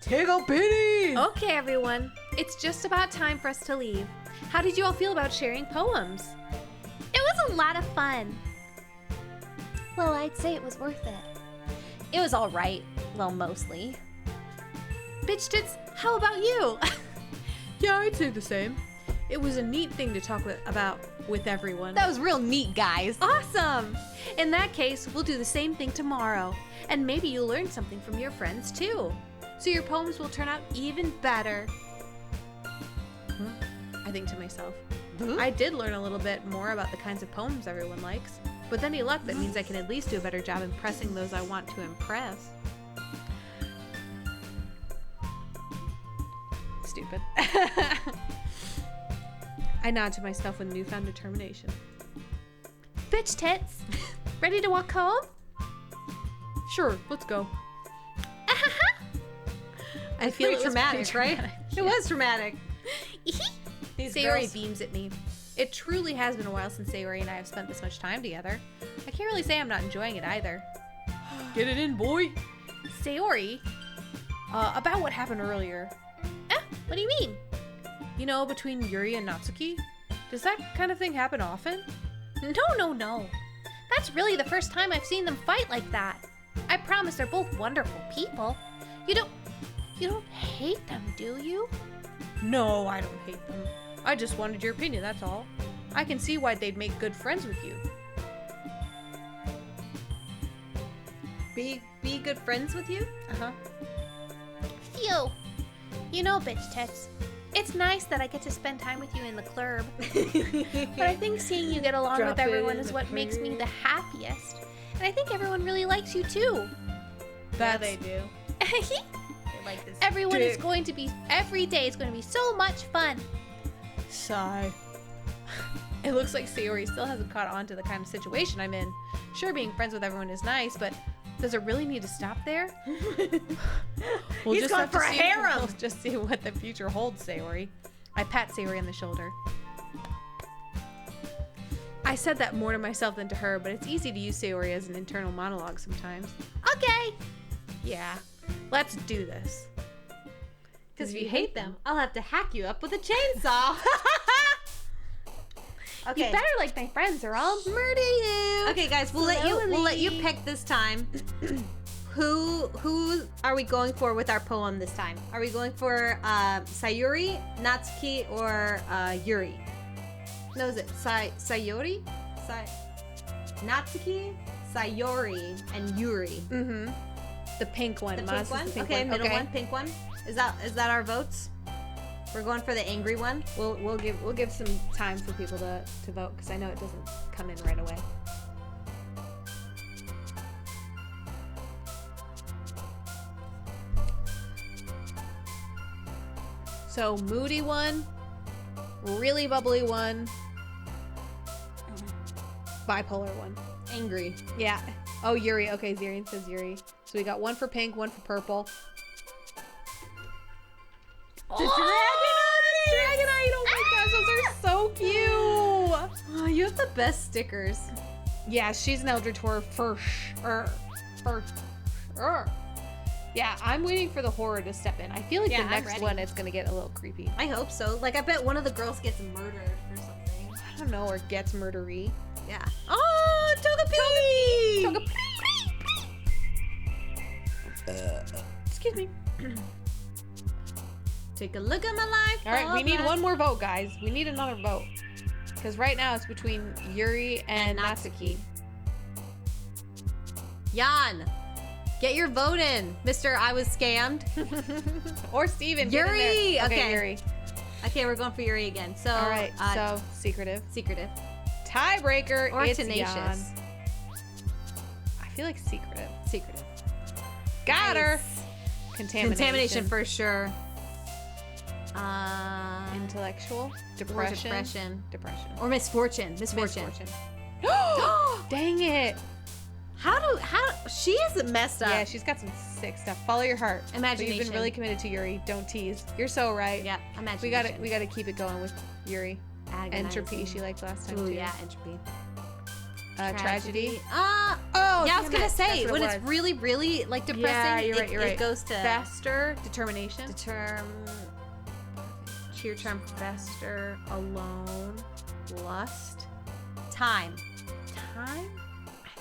Take a pity! Okay, everyone. It's just about time for us to leave. How did you all feel about sharing poems? It was a lot of fun. Well, I'd say it was worth it. It was all right. Well, mostly. Bitch tits, how about you? Yeah, I'd say the same. It was a neat thing to talk about with everyone. That was real neat, guys. Awesome! In that case, we'll do the same thing tomorrow. And maybe you'll learn something from your friends too. So your poems will turn out even better. I think to myself, I did learn a little bit more about the kinds of poems everyone likes. With any luck, that means I can at least do a better job impressing those I want to impress. Stupid. I nod to myself with newfound determination. Bitch tits, ready to walk home? Sure, let's go. I feel it it was traumatic, pretty right? traumatic. It was traumatic. These Sayori girls. beams at me. It truly has been a while since Sayori and I have spent this much time together. I can't really say I'm not enjoying it either. Get it in, boy. Sayori? About what happened earlier. What do you mean? You know, between Yuri and Natsuki? Does that kind of thing happen often? No. That's really the first time I've seen them fight like that. I promise they're both wonderful people. You don't hate them, do you? No, I don't hate them. I just wanted your opinion, that's all. I can see why they'd make good friends with you. Be good friends with you? Uh-huh. Phew. You know, bitch tits, it's nice that I get to spend time with you in the clurb. But I think seeing you get along Drop with it everyone in is the what makes me clurb. the happiest. And I think everyone really likes you too. Yeah, they do. They like this. Everyone is Dick. going to be, every day is going to be so much fun. Sigh. It looks like Sayori still hasn't caught on to the kind of situation I'm in. Sure, being friends with everyone is nice, but does it really need to stop there? We'll He's just going have to for a see- harem. We'll just see what the future holds, Sayori. I pat Sayori on the shoulder. I said that more to myself than to her, but it's easy to use Sayori as an internal monologue sometimes. Okay. Yeah, let's do this. Because if you hate them, I'll have to hack you up with a chainsaw. Okay. You better like my friends or I'll murder you. Okay, guys, we'll let you pick this time. Who are we going for with our poem this time? Are we going for Sayuri, Natsuki, or Yuri? No, is it Sayori? Natsuki, Sayori, and Yuri. Mm-hmm. The pink one. The Maz pink is one? the pink Okay, middle one, pink one. Is that our votes? We're going for the angry one. We'll give some time for people to vote because I know it doesn't come in right away. So moody one, really bubbly one, bipolar one. Angry. Yeah. Oh, Yuri. Okay, Zirian says Yuri. So we got one for pink, one for purple. The Dragonite! Oh my gosh, those are so cute! Oh, you have the best stickers. Yeah, she's an Eldritch Horror for sure. For sure. Yeah, I'm waiting for the horror to step in. I feel like Yeah, the I'm next ready. one it's gonna get a little creepy. I hope so. Like, I bet one of the girls gets murdered or something. I don't know, or gets murdery. Yeah. Oh, Togepi! Excuse me. Take a look at my life. All right, we all need that. one more vote, guys. We need another vote. Because right now it's between Yuri and Natsuki. Jan, get your vote in, Mr. I was scammed. Or Steven. get in there. Yuri! Okay, Okay. Yuri. Okay, we're going for Yuri again. So, All right, so secretive. secretive Tiebreaker, or it's tenacious. Jan. I feel like secretive. Secretive. Got her. Nice. Contamination. For sure. Intellectual. Or Depression. depression. Depression. Or misfortune. Misfortune. Dang it. She is messed up. Yeah, she's got some sick stuff. Follow your heart. But Imagination. you've been really committed to Yuri. Don't tease. You're so right. Yeah, imagination. We gotta keep it going with Yuri. Agonizing. Entropy she liked last time Ooh, too. yeah, entropy. Tragedy. Oh, yeah, I was gonna say when it's really, really like depressing, Yeah, you're right, it goes to Fester, determination. cheer term Fester, alone, lust, time. time.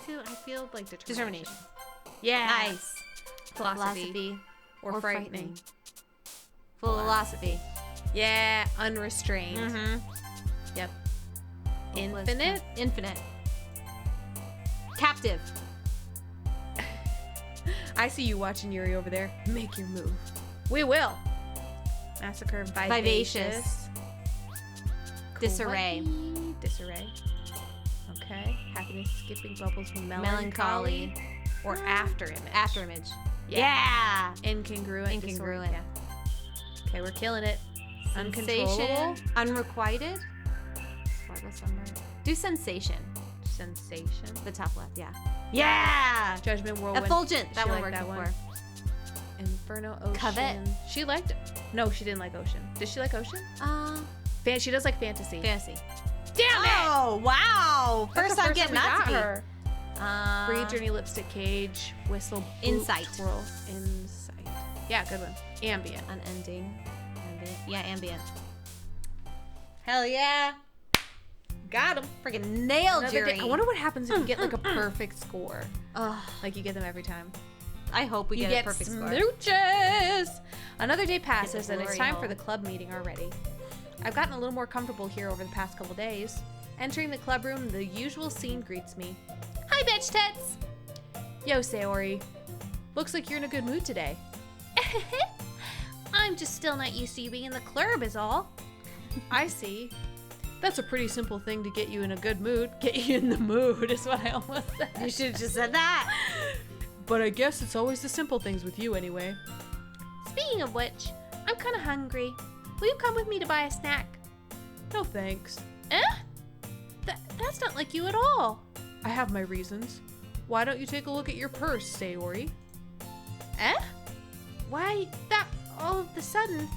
I feel like Determination. Yeah. Nice. Philosophy. Or frightening. Philosophy. Yeah. Unrestrained. Mm-hmm. Yep. Infinite. Infinite. Captive. I see you watching Yuri over there. Make your move. We will. Massacre. Vivacious. Disarray. Disarray. Okay. Happiness. Skipping bubbles. Melancholy. Or after image. After image. Yeah. Incongruent. Incongruent. Yeah. Okay, we're killing it. Sensation. Uncontrollable. Unrequited. Do sensation. Sensation. The top left, yeah. Yeah! Judgment. Whirlwind. Effulgent. That She one liked worked that before. Inferno. Ocean. Covet. She liked. No, she didn't like ocean. Did she like ocean? She does like fantasy. Fantasy. Damn it! Oh, wow! That's First the time getting we got Nazi. her. Free journey, lipstick cage, whistle, boop, Insight. twirl, insight. Yeah, good one. Ambient. Unending. Ambient. Yeah, ambient. Hell yeah. Got him. Freaking nailed Another Yuri. day. I wonder what happens if you get like a perfect score. Ugh, Like you get them every time. I hope we You get a perfect score. smooches. Another day passes and it's glory time hole. for the club meeting already. I've gotten a little more comfortable here over the past couple days. Entering the club room, the usual scene greets me. Hi, bitch tits. Yo, Sayori. Looks like you're in a good mood today. I'm just still not used to you being in the clurb is all. I see. That's a pretty simple thing to get you in a good mood. Get you in the mood is what I almost said. You should have just said that. But I guess it's always the simple things with you anyway. Speaking of which, I'm kind of hungry. Will you come with me to buy a snack? No thanks. Eh? That's not like you at all. I have my reasons. Why don't you take a look at your purse, Sayori? Eh? Why that all of a sudden?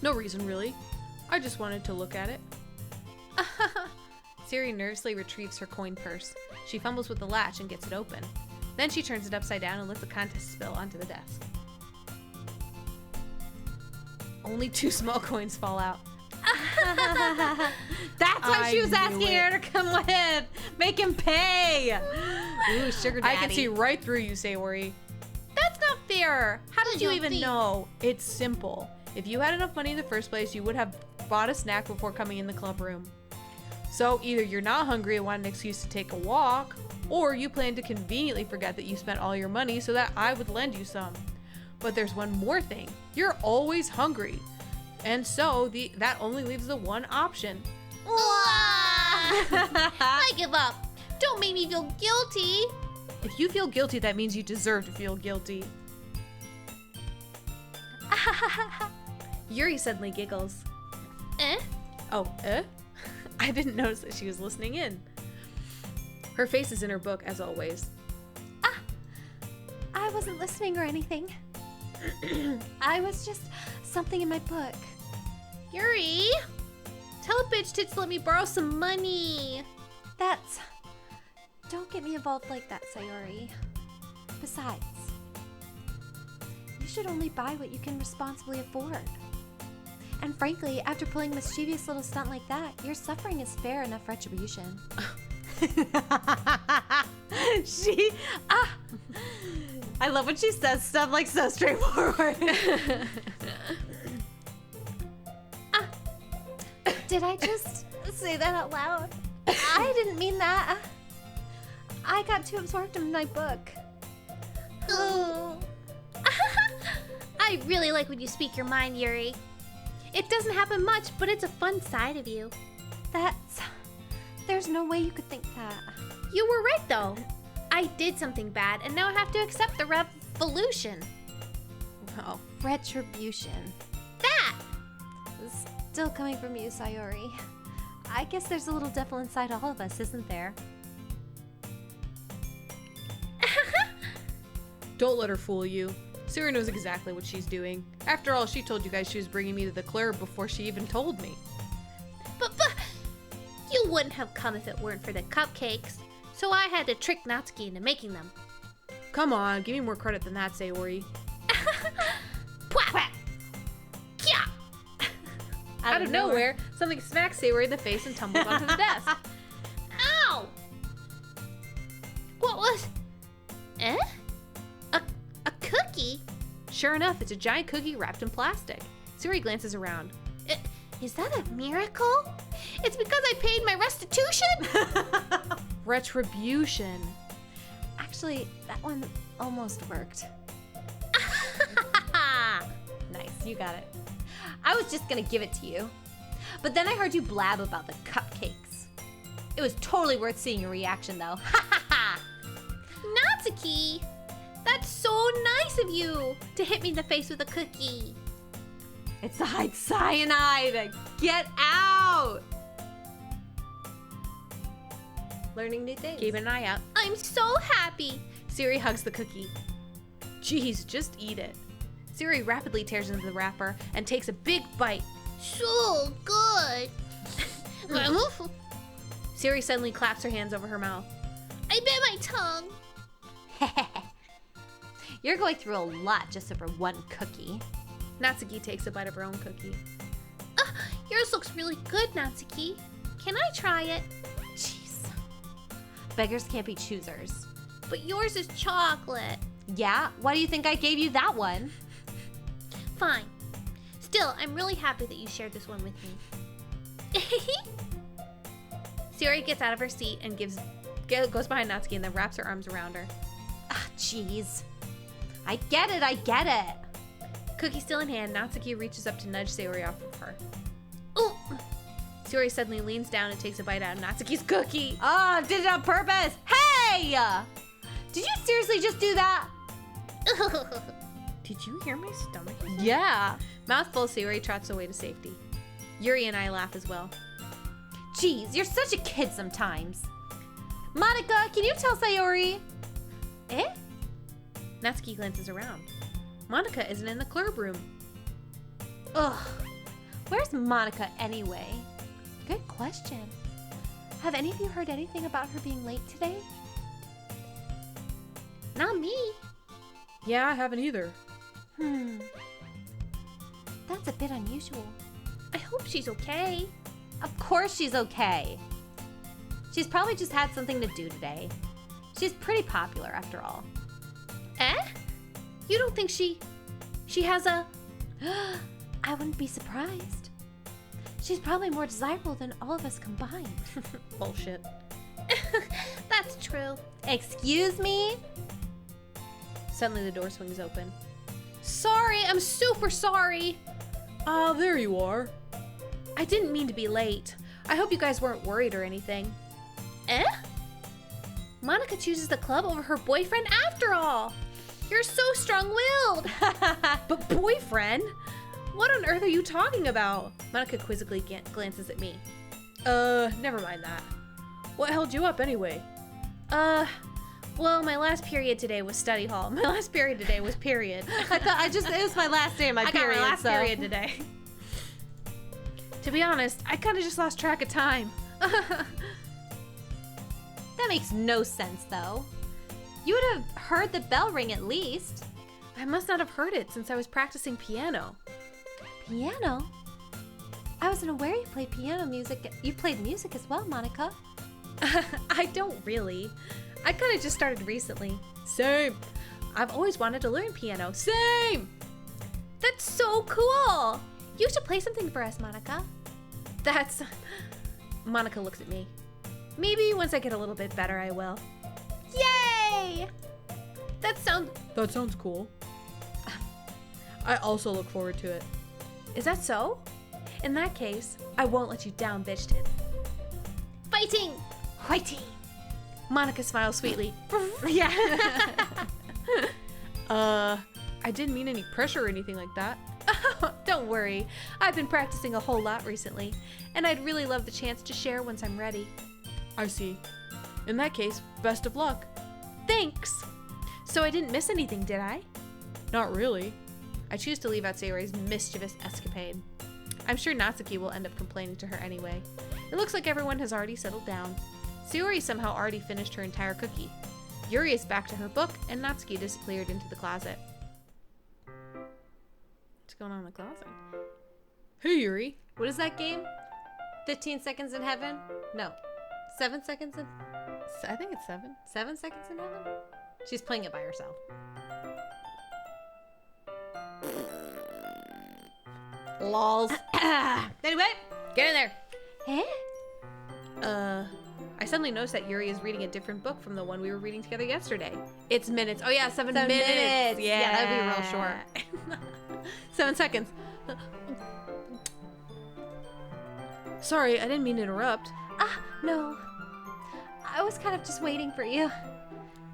No reason, really. I just wanted to look at it. Sayori nervously retrieves her coin purse. She fumbles with the latch and gets it open. Then she turns it upside down and lets the contents spill onto the desk. Only 2 small coins fall out. That's why she was I asking knew her to come with. Make him pay. Ooh, sugar daddy. I can see right through you, Sayori. That's not fair. How did you even know? It's simple. If you had enough money in the first place, you would have bought a snack before coming in the club room. So either you're not hungry and want an excuse to take a walk, or you plan to conveniently forget that you spent all your money so that I would lend you some. But there's one more thing. You're always hungry. And so that only leaves the one option. I give up. Don't make me feel guilty. If you feel guilty, that means you deserve to feel guilty. Yuri suddenly giggles. Eh? Oh, eh? I didn't notice that she was listening in. Her face is in her book, as always. I wasn't listening or anything. I was just something in my book. Yuri, tell a bitch tits to let me borrow some money. Don't get me involved like that, Sayori. Besides, you should only buy what you can responsibly afford. And frankly, after pulling a mischievous little stunt like that, your suffering is fair enough retribution. I love when she says stuff like so straightforward. Did I just say that out loud? I didn't mean that. I got too absorbed in my book. Ooh. I really like when you speak your mind, Yuri. It doesn't happen much, but it's a fun side of you. There's no way you could think that. You were right, though. I did something bad, and now I have to accept the revolution. Oh. Retribution. That! Still coming from you, Sayori. I guess there's a little devil inside all of us, isn't there? Don't let her fool you. Siri knows exactly what she's doing. After all, she told you guys she was bringing me to the club before she even told me. But you wouldn't have come if it weren't for the cupcakes. So I had to trick Natsuki into making them. Come on, give me more credit than that, Sayori. Quack! Quack! Kya! Out of nowhere, something smacks Sayori in the face and tumbles onto the desk. Ow! What was... Eh? A cookie? Sure enough, it's a giant cookie wrapped in plastic. Sayori glances around. Is that a miracle? It's because I paid my restitution? Retribution. Actually, that one almost worked. Nice, you got it. I was just gonna give it to you. But then I heard you blab about the cupcakes. It was totally worth seeing your reaction, though. Natsuki! That's so nice of you to hit me in the face with a cookie. It's the hide cyanide! Get out! Learning new things. Keep an eye out. I'm so happy. Sayori hugs the cookie. Jeez, just eat it. Sayori rapidly tears into the wrapper and takes a big bite. So good. Sayori suddenly claps her hands over her mouth. I bit my tongue. You're going through a lot just over one cookie. Natsuki takes a bite of her own cookie. Yours looks really good, Natsuki. Can I try it? Jeez. Beggars can't be choosers. But yours is chocolate. Yeah? Why do you think I gave you that one? Fine. Still, I'm really happy that you shared this one with me. Sayori gets out of her seat and goes behind Natsuki and then wraps her arms around her. Ah, jeez. I get it. Cookie still in hand, Natsuki reaches up to nudge Sayori off of her. Ooh. Sayori suddenly leans down and takes a bite out of Natsuki's cookie. Oh, did it on purpose. Hey! Did you seriously just do that? Did you hear my stomach? Yeah. Mouthful, Sayori trots away to safety. Yuri and I laugh as well. Jeez, you're such a kid sometimes. Monica, can you tell Sayori? Eh? Natsuki glances around. Monica isn't in the club room. Ugh. Where's Monica anyway? Good question. Have any of you heard anything about her being late today? Not me. Yeah, I haven't either. That's a bit unusual. I hope she's okay. Of course she's okay. She's probably just had something to do today. She's pretty popular after all. Eh? You don't think she has a... I wouldn't be surprised. She's probably more desirable than all of us combined. Bullshit. That's true. Excuse me? Suddenly the door swings open. Sorry, I'm super sorry. Ah, there you are. I didn't mean to be late. I hope you guys weren't worried or anything. Eh? Monica chooses the club over her boyfriend after all. You're so strong-willed. But boyfriend? What on earth are you talking about? Monica quizzically glances at me. Never mind that. What held you up anyway? Well, my last period today was study hall. My last period today was period. It was my last day of my period. I got my last period today. To be honest, I kind of just lost track of time. That makes no sense, though. You would have heard the bell ring at least. I must not have heard it since I was practicing piano. Piano? I wasn't aware you played piano music. You played music as well, Monica. I don't really. I kind of just started recently. Same. I've always wanted to learn piano. Same. That's so cool. You should play something for us, Monica. That's... Monica looks at me. Maybe once I get a little bit better, I will. Yay! That sounds... That sounds cool. I also look forward to it. Is that so? In that case, I won't let you down, bitch tits. Fighting! Whitey. Monica smiles sweetly. Yeah. I didn't mean any pressure or anything like that. Don't worry. I've been practicing a whole lot recently, and I'd really love the chance to share once I'm ready. I see. In that case, best of luck. Thanks! So I didn't miss anything, did I? Not really. I choose to leave out Sayori's mischievous escapade. I'm sure Natsuki will end up complaining to her anyway. It looks like everyone has already settled down. Sayori somehow already finished her entire cookie. Yuri is back to her book, and Natsuki disappeared into the closet. What's going on in the closet? Hey, Yuri. What is that game? 15 Seconds in Heaven? No. 7 seconds in... I think it's 7. 7 seconds in heaven? She's playing it by herself. Lols. Anyway, Get in there! Eh? I suddenly noticed that Yuri is reading a different book from the one we were reading together yesterday. It's minutes. Oh yeah, 7 7 minutes. minutes. Yeah, Yeah, that'd be real short. 7 seconds. Sorry, I didn't mean to interrupt. No. I was kind of just waiting for you.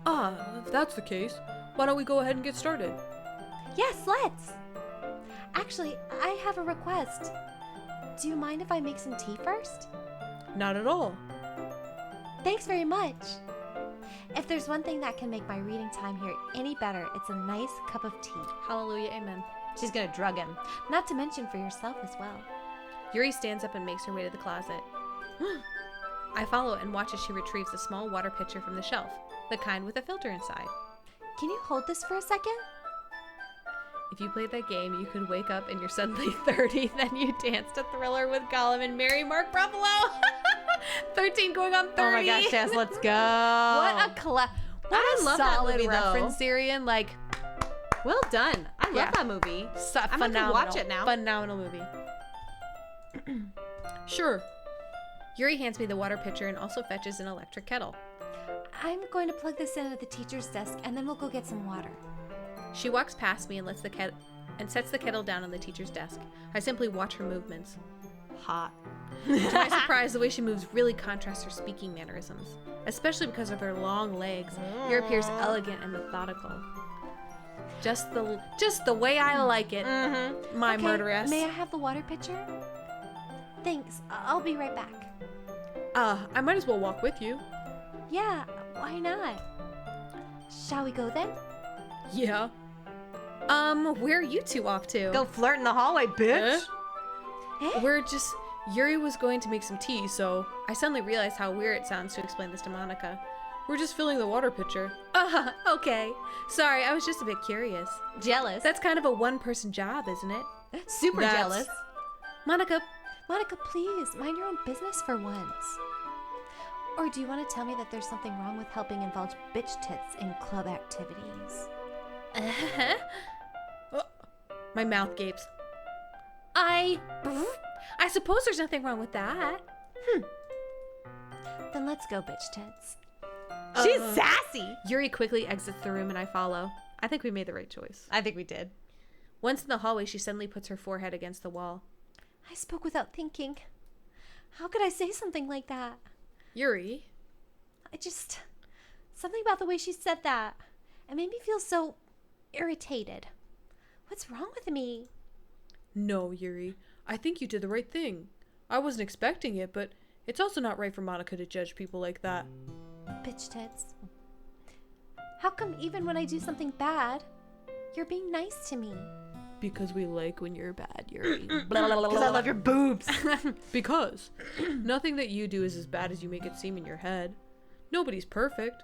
If that's the case, why don't we go ahead and get started? Yes, let's. Actually, I have a request. Do you mind if I make some tea first? Not at all. Thanks very much. If there's one thing that can make my reading time here any better, it's a nice cup of tea. Hallelujah, amen. She's gonna drug him. Not to mention for yourself as well. Yuri stands up and makes her way to the closet. I follow and watch as she retrieves a small water pitcher from the shelf, the kind with a filter inside. Can you hold this for a second? If you played that game, you could wake up and you're suddenly 30, then you dance to Thriller with Gollum and marry Mark Ruffalo. 13 going on 30. Oh my gosh, yes, let's go. What I a love that solid movie, though. reference, Syrian. Like, Well done. I love Yeah. that movie. I'm gonna phenomenal. watch it now. Phenomenal movie. Sure. Yuri hands me the water pitcher and also fetches an electric kettle. I'm going to plug this in at the teacher's desk, and then we'll go get some water. She walks past me and sets the kettle down on the teacher's desk. I simply watch her movements. Hot. To my surprise, the way she moves really contrasts her speaking mannerisms, especially because of her long legs. Yuri appears elegant and methodical. Just the way I like it. Mm-hmm. My murderess. May I have the water pitcher? Thanks. I'll be right back. I might as well walk with you. Yeah, why not? Shall we go then? Yeah. Where are you two off to? Go flirt in the hallway, bitch. We're just... Yuri was going to make some tea, so I suddenly realized how weird it sounds to explain this to Monica. We're just filling the water pitcher. Okay. Sorry, I was just a bit curious. Jealous. That's kind of a one-person job, isn't it? super That's- jealous. Monica, Monica, please, mind your own business for once. Or do you want to tell me that there's something wrong with helping indulge bitch tits in club activities? my mouth gapes. I suppose there's nothing wrong with that. Then let's go, bitch tits. She's sassy. Yuri quickly exits the room and I follow. I think we made the right choice. I think we did. Once in the hallway, she suddenly puts her forehead against the wall. I spoke without thinking. How could I say something like that? Yuri? Something about the way she said that. It made me feel so irritated. What's wrong with me? No, Yuri. I think you did the right thing. I wasn't expecting it, but it's also not right for Monica to judge people like that. Bitch tits. How come even when I do something bad, you're being nice to me? Because we like when you're bad, Yuri. Because I love your boobs. Because nothing that you do is as bad as you make it seem in your head. Nobody's perfect.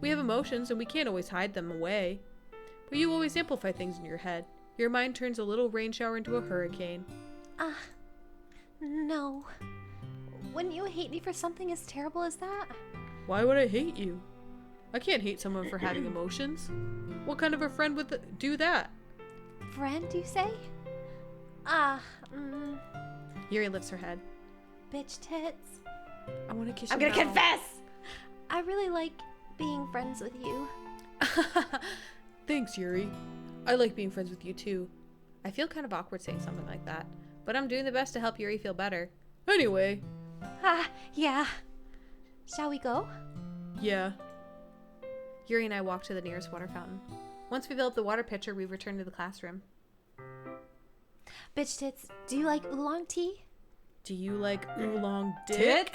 We have emotions and we can't always hide them away. But you always amplify things in your head. Your mind turns a little rain shower into a hurricane. No. Wouldn't you hate me for something as terrible as that? Why would I hate you? I can't hate someone for having emotions. What kind of a friend would do that? Friend, you say? Yuri lifts her head. Bitch tits. I want to kiss I'm you gonna now. confess! I really like being friends with you. Thanks, Yuri. I like being friends with you too. I feel kind of awkward saying something like that, but I'm doing the best to help Yuri feel better. Anyway, Yeah. Shall we go? yeah. Yuri and I walk to the nearest water fountain. Once we fill up the water pitcher, we return to the classroom. Bitch tits, do you like oolong tea? Do you like oolong dick?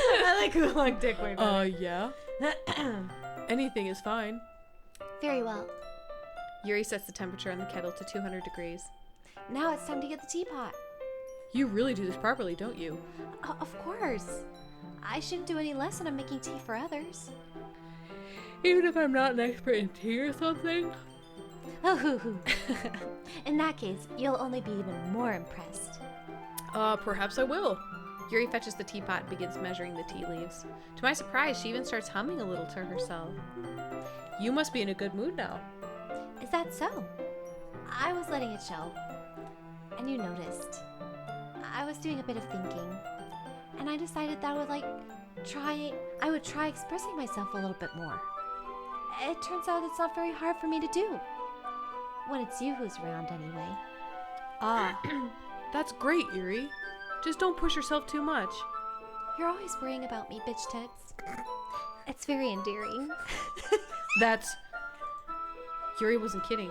I like a long dick way better. Yeah. Anything is fine. Very well. Yuri sets the temperature on the kettle to 200 degrees. Now it's time to get the teapot. You really do this properly, don't you? Of course. I shouldn't do any less when I'm making tea for others. Even if I'm not an expert in tea or something? Oh, hoo hoo. In that case, you'll only be even more impressed. Perhaps I will. Yuri fetches the teapot and begins measuring the tea leaves. To my surprise, she even starts humming a little to herself. You must be in a good mood now. Is that so? I was letting it show. And you noticed. I was doing a bit of thinking. And I decided that I would try expressing myself a little bit more. It turns out it's not very hard for me to do. When it's you who's around anyway. That's great, Yuri. Just don't push yourself too much. You're always worrying about me, bitch tits. It's very endearing. Yuri wasn't kidding.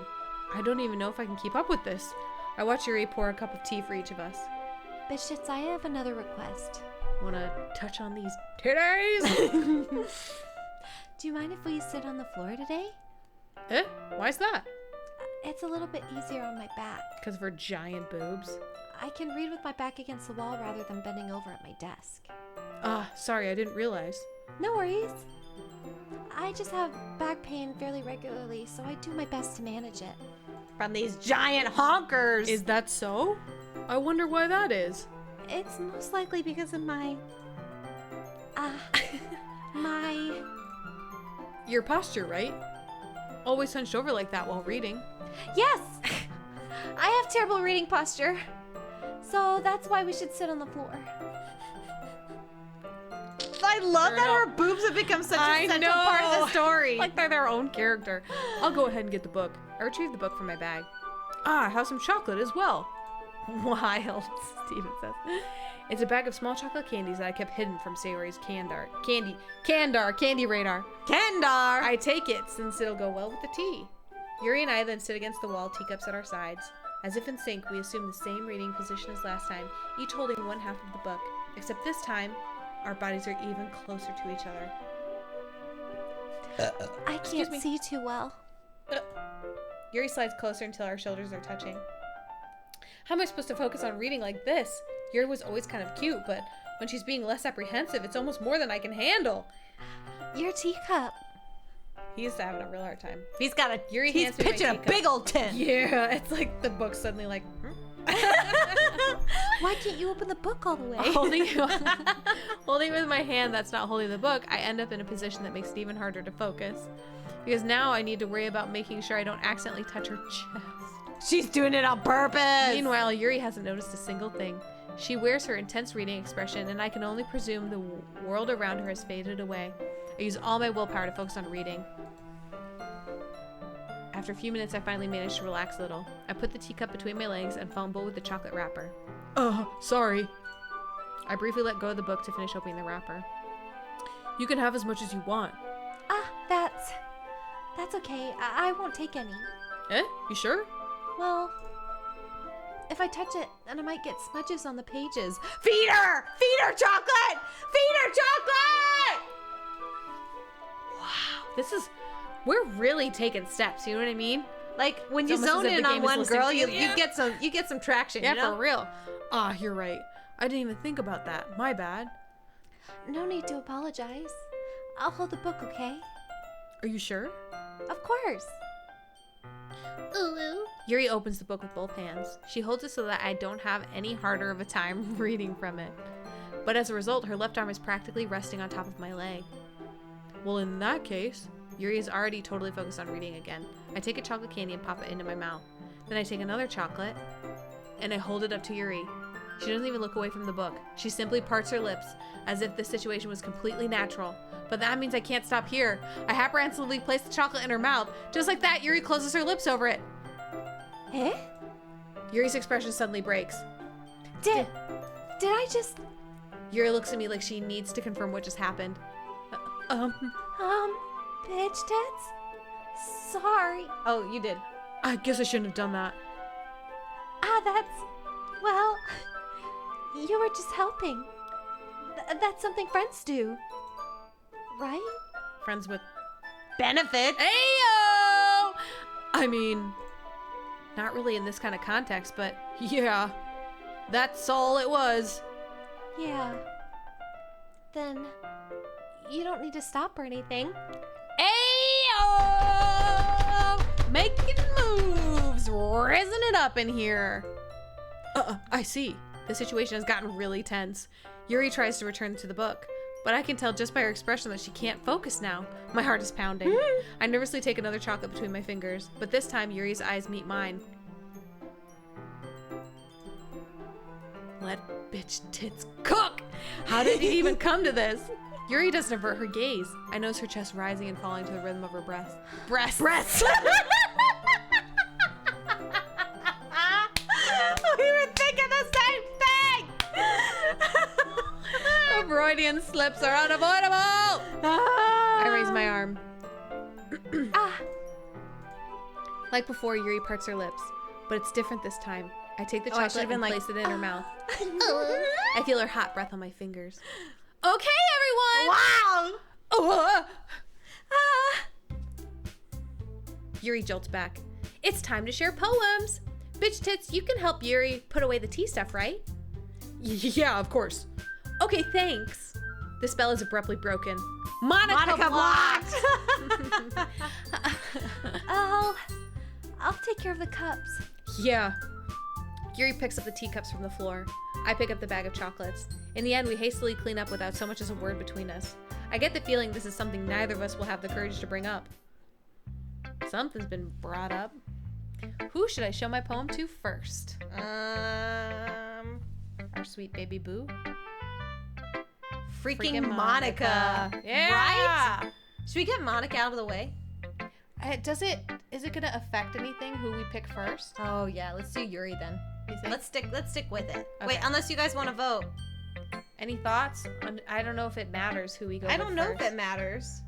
I don't even know if I can keep up with this. I watch Yuri pour a cup of tea for each of us. Bitch tits, I have another request. Wanna touch on these titties? Do you mind if we sit on the floor today? Why's that? It's a little bit easier on my back. Because of her giant boobs? I can read with my back against the wall rather than bending over at my desk. Sorry, I didn't realize. No worries. I just have back pain fairly regularly, so I do my best to manage it. From these giant honkers. Is that so? I wonder why that is. It's most likely because of my Your posture, right? Always hunched over like that while reading. Yes! I have terrible reading posture. So that's why we should sit on the floor. I love Fair that enough. her boobs have become such I a central part of the story. Like they're their own character. I'll go ahead and get the book. I retrieve the book from my bag. I have some chocolate as well. Wild, Steven says. It's a bag of small chocolate candies that I kept hidden from Sayori's candy radar. Kendar! I take it since it'll go well with the tea. Yuri and I then sit against the wall, teacups at our sides. As if in sync, we assume the same reading position as last time, each holding one half of the book. Except this time, our bodies are even closer to each other. I can't see too well. Yuri slides closer until our shoulders are touching. How am I supposed to focus on reading like this? Yuri was always kind of cute, but when she's being less apprehensive, it's almost more than I can handle. Your teacup. He's having a real hard time. He's got a. Yuri He's hands me my pitching a teacup. big old tin. Yeah, it's like the book's suddenly like, Why can't you open the book all the way? holding it with my hand that's not holding the book, I end up in a position that makes it even harder to focus. Because now I need to worry about making sure I don't accidentally touch her chest. She's doing it on purpose. Meanwhile, Yuri hasn't noticed a single thing. She wears her intense reading expression, and I can only presume the world around her has faded away. I use all my willpower to focus on reading. After a few minutes, I finally manage to relax a little. I put the teacup between my legs and fumble with the chocolate wrapper. Sorry. I briefly let go of the book to finish opening the wrapper. You can have as much as you want. That's okay. I won't take any. You sure? Well, if I touch it, then I might get smudges on the pages. Feed her! Feed her chocolate! Feed her chocolate! We're really taking steps, you know what I mean? Like when you It's almost zone as if in the on game is one listening girl, to you you. get some traction. Yeah, you know? for real. You're right. I didn't even think about that. My bad. No need to apologize. I'll hold the book, okay? Are you sure? Of course. Ooh. Yuri opens the book with both hands. She holds it so that I don't have any harder of a time reading from it. But as a result, her left arm is practically resting on top of my leg. Well, in that case, Yuri is already totally focused on reading again. I take a chocolate candy and pop it into my mouth. Then I take another chocolate and I hold it up to Yuri. She doesn't even look away from the book. She simply parts her lips as if the situation was completely natural. But that means I can't stop here. I apprehensively place the chocolate in her mouth. Just like that, Yuri closes her lips over it. Yuri's expression suddenly breaks. Did I just... Yuri looks at me like she needs to confirm what just happened. Bitch tits? Sorry. Oh, you did. I guess I shouldn't have done that. That's... Well... You were just helping. That's something friends do. Right? Friends with Benefit. Ayo! I mean, not really in this kind of context, but yeah, that's all it was. Yeah. Then you don't need to stop or anything. Ayo! Making moves, raising it up in here. I see. The situation has gotten really tense. Yuri tries to return to the book, but I can tell just by her expression that she can't focus now. My heart is pounding. I nervously take another chocolate between my fingers, but this time Yuri's eyes meet mine. Let bitch tits cook! How did it even come to this? Yuri doesn't avert her gaze. I notice her chest rising and falling to the rhythm of her breath. Breasts! We were thinking the same thing. Freudian slips are unavoidable! I raise my arm. Like before, Yuri parts her lips, but it's different this time. I take the chocolate and place it in her mouth. I feel her hot breath on my fingers. Okay, everyone! Wow. Yuri jolts back. It's time to share poems. Bitch tits, you can help Yuri put away the tea stuff, right? Yeah, of course. Okay, thanks. The spell is abruptly broken. Monica blocked! I'll take care of the cups. Yeah. Yuri picks up the teacups from the floor. I pick up the bag of chocolates. In the end, we hastily clean up without so much as a word between us. I get the feeling this is something neither of us will have the courage to bring up. Something's been brought up. Who should I show my poem to first? Our sweet baby boo. Freaking Monica. Yeah. Right? Should we get Monica out of the way? Is it gonna affect anything who we pick first? Oh yeah, let's do Yuri then. You think? Let's stick with it. Okay. Wait, unless you guys want to vote. Any thoughts? I don't know if it matters who we go with I don't know first. if it matters.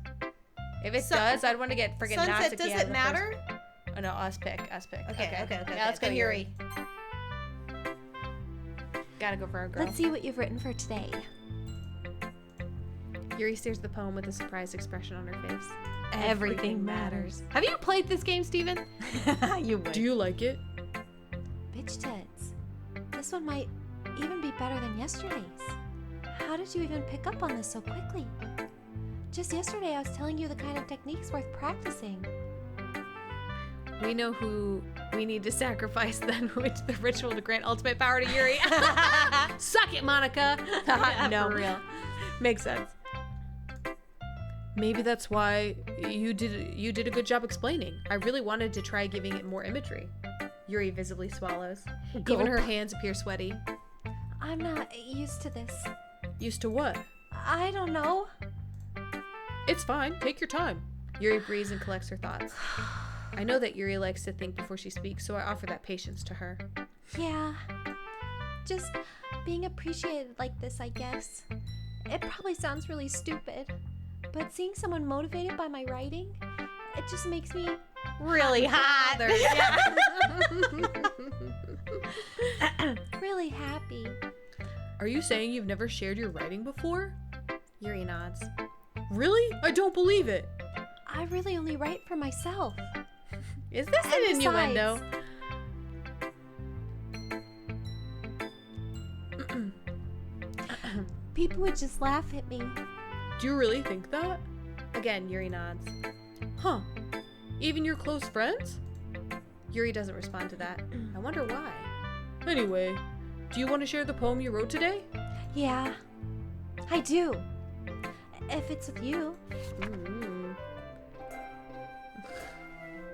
If it does, I'd want to get friggin' Sunset, Natsuki does out it of the matter? first- Oh no, us pick. Okay. Yeah, let's go Then Yuri. Gotta go for our girl. Let's see what you've written for today. Yuri stares at the poem with a surprised expression on her face. Everything matters. Have you played this game, Steven? You would. Do you like it? Bitch tits. This one might even be better than yesterday's. How did you even pick up on this so quickly? Just yesterday I was telling you the kind of techniques worth practicing. We know who we need to sacrifice then with the ritual to grant ultimate power to Yuri. Suck it, Monica. No. For real. Makes sense. Maybe that's why you did a good job explaining. I really wanted to try giving it more imagery. Yuri visibly swallows. Even her hands appear sweaty. I'm not used to this. Used to what? I don't know. It's fine. Take your time. Yuri breathes and collects her thoughts. I know that Yuri likes to think before she speaks, so I offer that patience to her. Yeah. Just being appreciated like this, I guess. It probably sounds really stupid, but seeing someone motivated by my writing, it just makes me Really hot. really happy. Are you saying you've never shared your writing before? Yuri nods. Really? I don't believe it. I really only write for myself. Is this And an innuendo? People would just laugh at me. Do you really think that? Again, Yuri nods. Huh. Even your close friends? Yuri doesn't respond to that. I wonder why. Anyway, do you want to share the poem you wrote today? Yeah, I do. If it's with you. Ooh.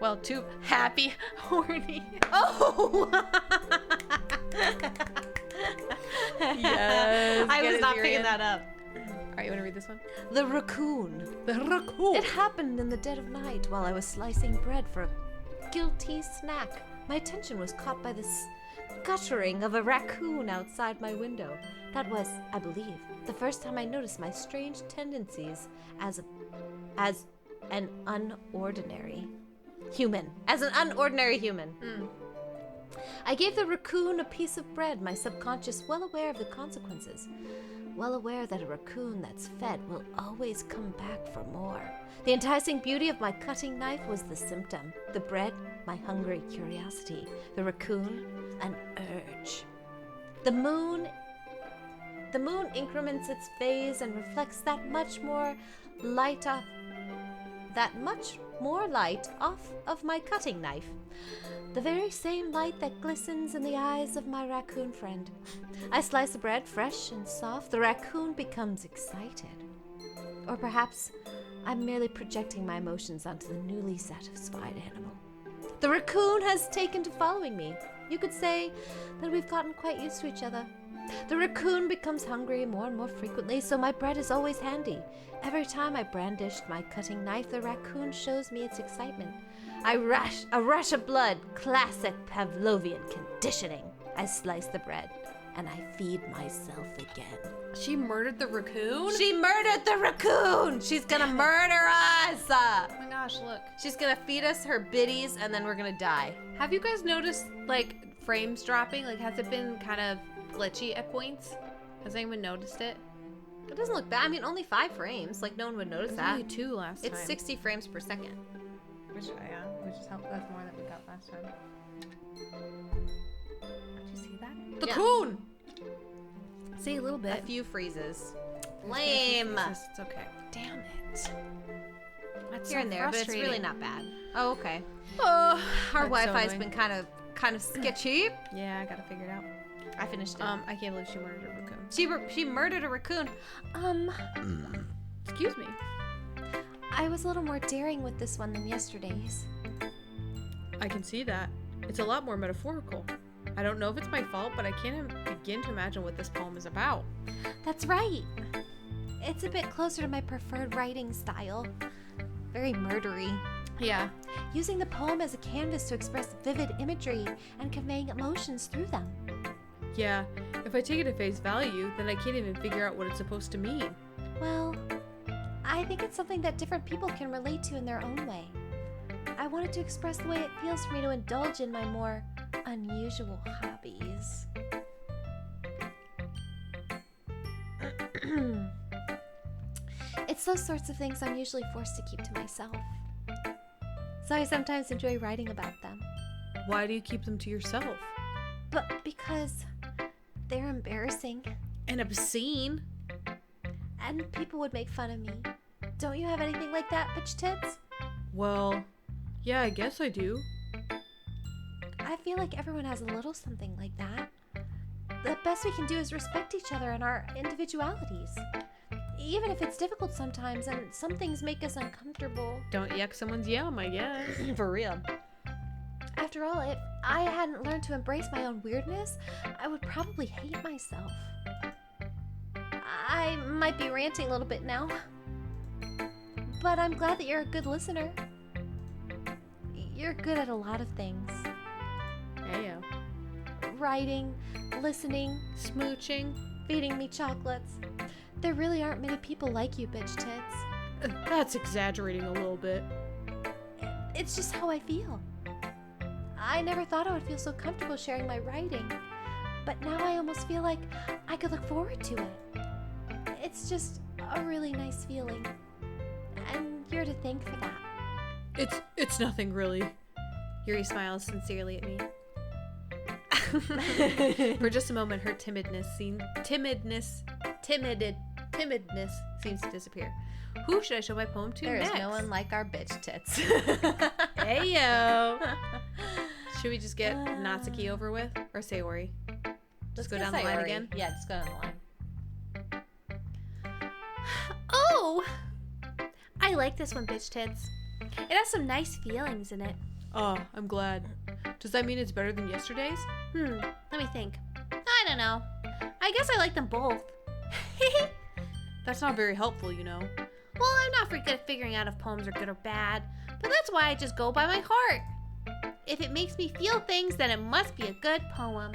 Well, too happy, horny. Oh. Yes. I get was it, not Yuri. picking that up. All right, you want to read this one? The raccoon. The raccoon. It happened in the dead of night while I was slicing bread for a guilty snack. My attention was caught by the guttering of a raccoon outside my window. That was, I believe, the first time I noticed my strange tendencies as an unordinary human. As an unordinary human. I gave the raccoon a piece of bread, my subconscious well aware of the consequences. well aware that a raccoon that's fed will always come back for more. The enticing beauty of my cutting knife was the symptom. The bread, my hungry curiosity. The raccoon, an urge. The moon increments its phase and reflects that much more light off of my cutting knife. The very same light that glistens in the eyes of my raccoon friend. I slice the bread fresh and soft. The raccoon becomes excited. Or perhaps I'm merely projecting my emotions onto the newly satisfied animal. The raccoon has taken to following me. You could say that we've gotten quite used to each other. The raccoon becomes hungry more and more frequently, so my bread is always handy. Every time I brandish my cutting knife, the raccoon shows me its excitement. A rush of blood, classic Pavlovian conditioning. I slice the bread, and I feed myself again. She murdered the raccoon? She murdered the raccoon! She's gonna murder us! Oh my gosh, look. She's gonna feed us her biddies, and then we're gonna die. Have you guys noticed, like, frames dropping? Like, has it been kind of glitchy at points? Has anyone noticed it? It doesn't look bad. I mean, only 5 frames. Like, no one would notice It was that. only 2 last time. It's 60 frames per second. Which is helpful. That's more than we got last time. Did you see that? The coon! See, a little A bit. few freezes. There's Lame. been a few freezes. It's okay. Damn it. That's Here so and there, but it's really frustrating. not bad. Oh, okay. Oh, Our that's so Wi-Fi's annoying. been kind of sketchy. Yeah, I gotta figure it out. I finished it. I can't believe she murdered a raccoon. She murdered a raccoon. Excuse me. I was a little more daring with this one than yesterday's. I can see that. It's a lot more metaphorical. I don't know if it's my fault, but I can't begin to imagine what this poem is about. That's right. It's a bit closer to my preferred writing style. Very murdery. Yeah. Using the poem as a canvas to express vivid imagery and conveying emotions through them. Yeah, if I take it at face value, then I can't even figure out what it's supposed to mean. Well, I think it's something that different people can relate to in their own way. I wanted to express the way it feels for me to indulge in my more unusual hobbies. It's those sorts of things I'm usually forced to keep to myself. So I sometimes enjoy writing about them. Why do you keep them to yourself? But because they're embarrassing And obscene. and people would make fun of me. Don't you have anything like that, bitch tits? Well, yeah, I guess I do. I feel like everyone has a little something like that. The best we can do is respect each other and our individualities. Even if it's difficult sometimes and some things make us uncomfortable. Don't yuck someone's yum, I guess. For real. After all, if I hadn't learned to embrace my own weirdness, I would probably hate myself. I might be ranting a little bit now, but I'm glad that you're a good listener. You're good at a lot of things. Heyo. Writing, listening, Smooching. feeding me chocolates. There really aren't many people like you, bitch tits. That's exaggerating a little bit. It's just how I feel. I never thought I would feel so comfortable sharing my writing, but now I almost feel like I could look forward to it. It's just a really nice feeling, and you're to thank for that. It's nothing really. Yuri smiles sincerely at me. For just a moment, her timidness seems to disappear. Who should I show my poem to There is next? no one like our bitch tits. Heyo. Should we just get Natsuki over with, or Sayori? Just go down the line again. Yeah, just go down the line. Oh! I like this one, bitch tits. It has some nice feelings in it. Oh, I'm glad. Does that mean it's better than yesterday's? Let me think. I don't know. I guess I like them both. That's not very helpful, you know. Well, I'm not very good at figuring out if poems are good or bad, but that's why I just go by my heart. If it makes me feel things, then it must be a good poem.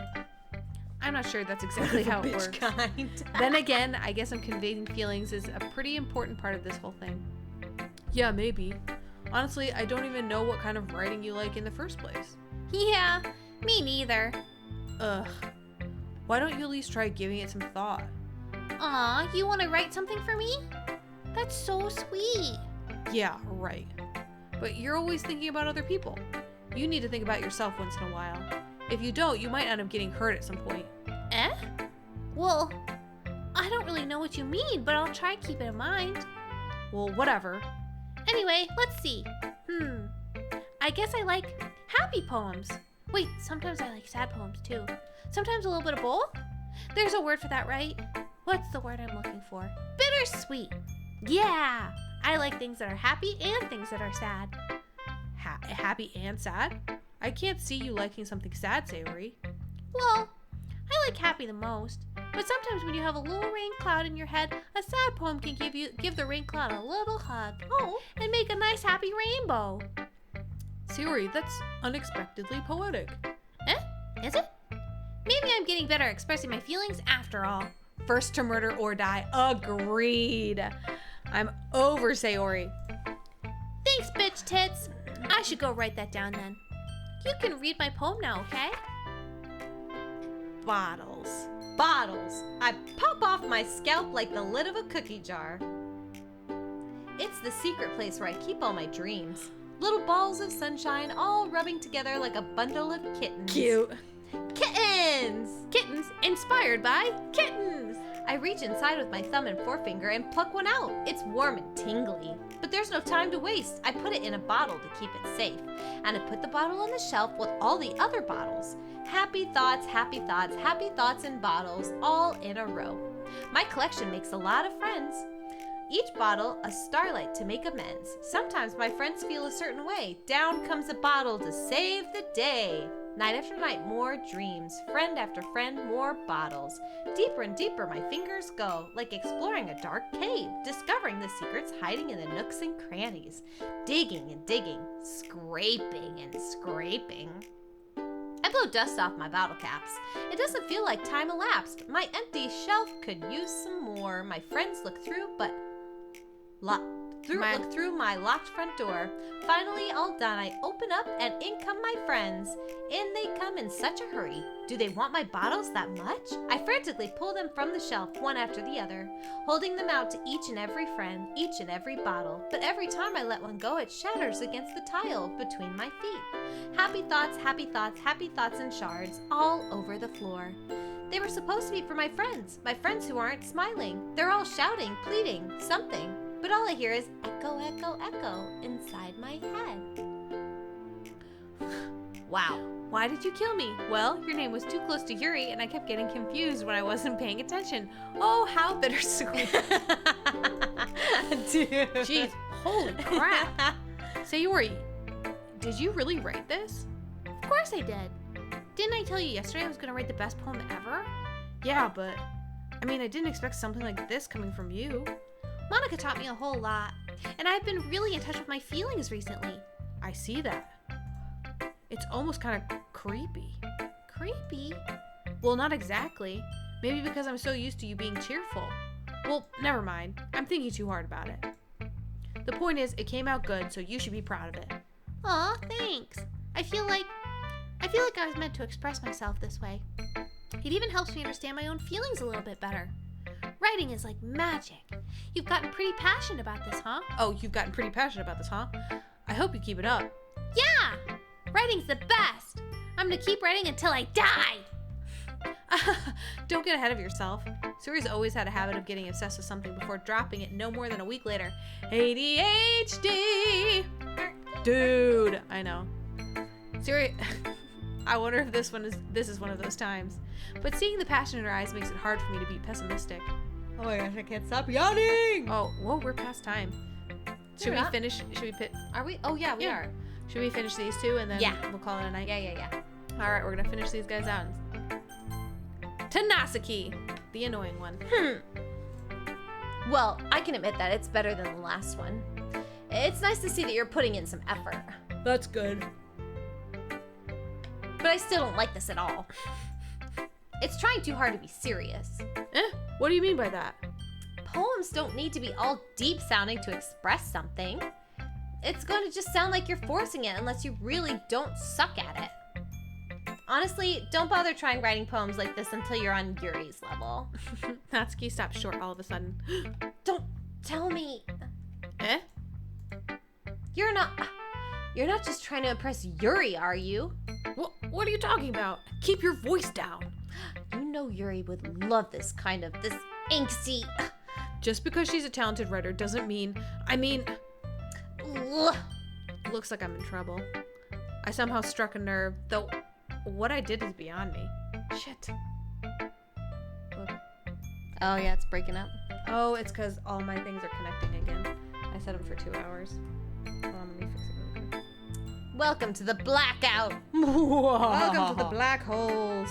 I'm not sure that's exactly how it works. Kind. Then again, I guess I'm conveying feelings is a pretty important part of this whole thing. Yeah, maybe. Honestly, I don't even know what kind of writing you like in the first place. Yeah, me neither. Ugh. Why don't you at least try giving it some thought? Aw, you want to write something for me? That's so sweet. Yeah, right. But you're always thinking about other people. You need to think about yourself once in a while. If you don't, you might end up getting hurt at some point. Eh? Well, I don't really know what you mean, but I'll try and keep it in mind. Well, whatever. Anyway, let's see. I guess I like happy poems. Wait, sometimes I like sad poems too. Sometimes a little bit of both. There's a word for that, right? What's the word I'm looking for? Bittersweet. Yeah, I like things that are happy and things that are sad. Happy and sad? I can't see you liking something sad, Sayori. Well, I like happy the most. But sometimes when you have a little rain cloud in your head, a sad poem can give the rain cloud a little hug. Oh, and make a nice happy rainbow. Sayori, that's unexpectedly poetic. Eh? Is it? Maybe I'm getting better at expressing my feelings after all. First to murder or die. Agreed. I'm over Sayori. Thanks, bitch tits. I should go write that down then. You can read my poem now, okay? Bottles. Bottles. I pop off my scalp like the lid of a cookie jar. It's the secret place where I keep all my dreams. Little balls of sunshine all rubbing together like a bundle of kittens. Cute. Kittens! Kittens inspired by Kittens! I reach inside with my thumb and forefinger and pluck one out. It's warm and tingly. But there's no time to waste. I put it in a bottle to keep it safe. And I put the bottle on the shelf with all the other bottles. Happy thoughts, happy thoughts, happy thoughts in bottles, all in a row. My collection makes a lot of friends. Each bottle a starlight to make amends. Sometimes my friends feel a certain way. Down comes a bottle to save the day. Night after night, more dreams. Friend after friend, more bottles. Deeper and deeper my fingers go, like exploring a dark cave, discovering the secrets hiding in the nooks and crannies. Digging and digging, scraping and scraping. I blow dust off my bottle caps. It doesn't feel like time elapsed. My empty shelf could use some more. My friends look through, but look through my locked front door. Finally, all done, I open up and in come my friends. In they come in such a hurry. Do they want my bottles that much? I frantically pull them from the shelf, one after the other, holding them out to each and every friend, each and every bottle. But every time I let one go, it shatters against the tile between my feet. Happy thoughts, happy thoughts, happy thoughts in shards, all over the floor. They were supposed to be for my friends who aren't smiling. They're all shouting, pleading, something. But all I hear is echo, echo, echo inside my head. Wow. Why did you kill me? Well, your name was too close to Yuri and I kept getting confused when I wasn't paying attention. Oh, how bittersweet. Dude. Jeez, holy crap. Sayori, did you really write this? Of course I did. Didn't I tell you yesterday I was going to write the best poem ever? Yeah, but I mean, I didn't expect something like this coming from you. Monica taught me a whole lot, and I've been really in touch with my feelings recently. I see that. It's almost kind of creepy. Creepy? Well, not exactly. Maybe because I'm so used to you being cheerful. Well, never mind. I'm thinking too hard about it. The point is, it came out good, so you should be proud of it. Aw, thanks. I feel like I was meant to express myself this way. It even helps me understand my own feelings a little bit better. Writing is like magic. You've gotten pretty passionate about this, huh? Oh, you've gotten pretty passionate about this, huh? I hope you keep it up. Yeah! Writing's the best! I'm gonna keep writing until I die! Don't get ahead of yourself. Suri's always had a habit of getting obsessed with something before dropping it no more than a week later. ADHD! Dude, I know. Suri, I wonder if this is one of those times. But seeing the passion in her eyes makes it hard for me to be pessimistic. Oh my gosh, I can't stop yawning! Oh, whoa, we're past time. Should we finish? Should we pit? Are we? Oh yeah, we are. Should we finish these two and then we'll call it a night? Yeah. All right, we're gonna finish these guys out. Tenasaki, the annoying one. Well, I can admit that it's better than the last one. It's nice to see that you're putting in some effort. That's good. But I still don't like this at all. It's trying too hard to be serious. What do you mean by that? Poems don't need to be all deep sounding to express something. It's going to just sound like you're forcing it unless you really don't suck at it. Honestly, don't bother trying writing poems like this until you're on Yuri's level. Natsuki stopped short all of a sudden. Don't tell me. Eh? You're not just trying to impress Yuri, are you? What are you talking about? Keep your voice down. You know Yuri would love this angsty. Just because she's a talented writer doesn't mean, Ugh. looks like I'm in trouble. I somehow struck a nerve, though what I did is beyond me. Shit. Look. Oh yeah, it's breaking up. Oh, it's because all my things are connecting again. I set them for 2 hours. Hold on, let me fix it really quick. Welcome to the blackout. Welcome to the black holes.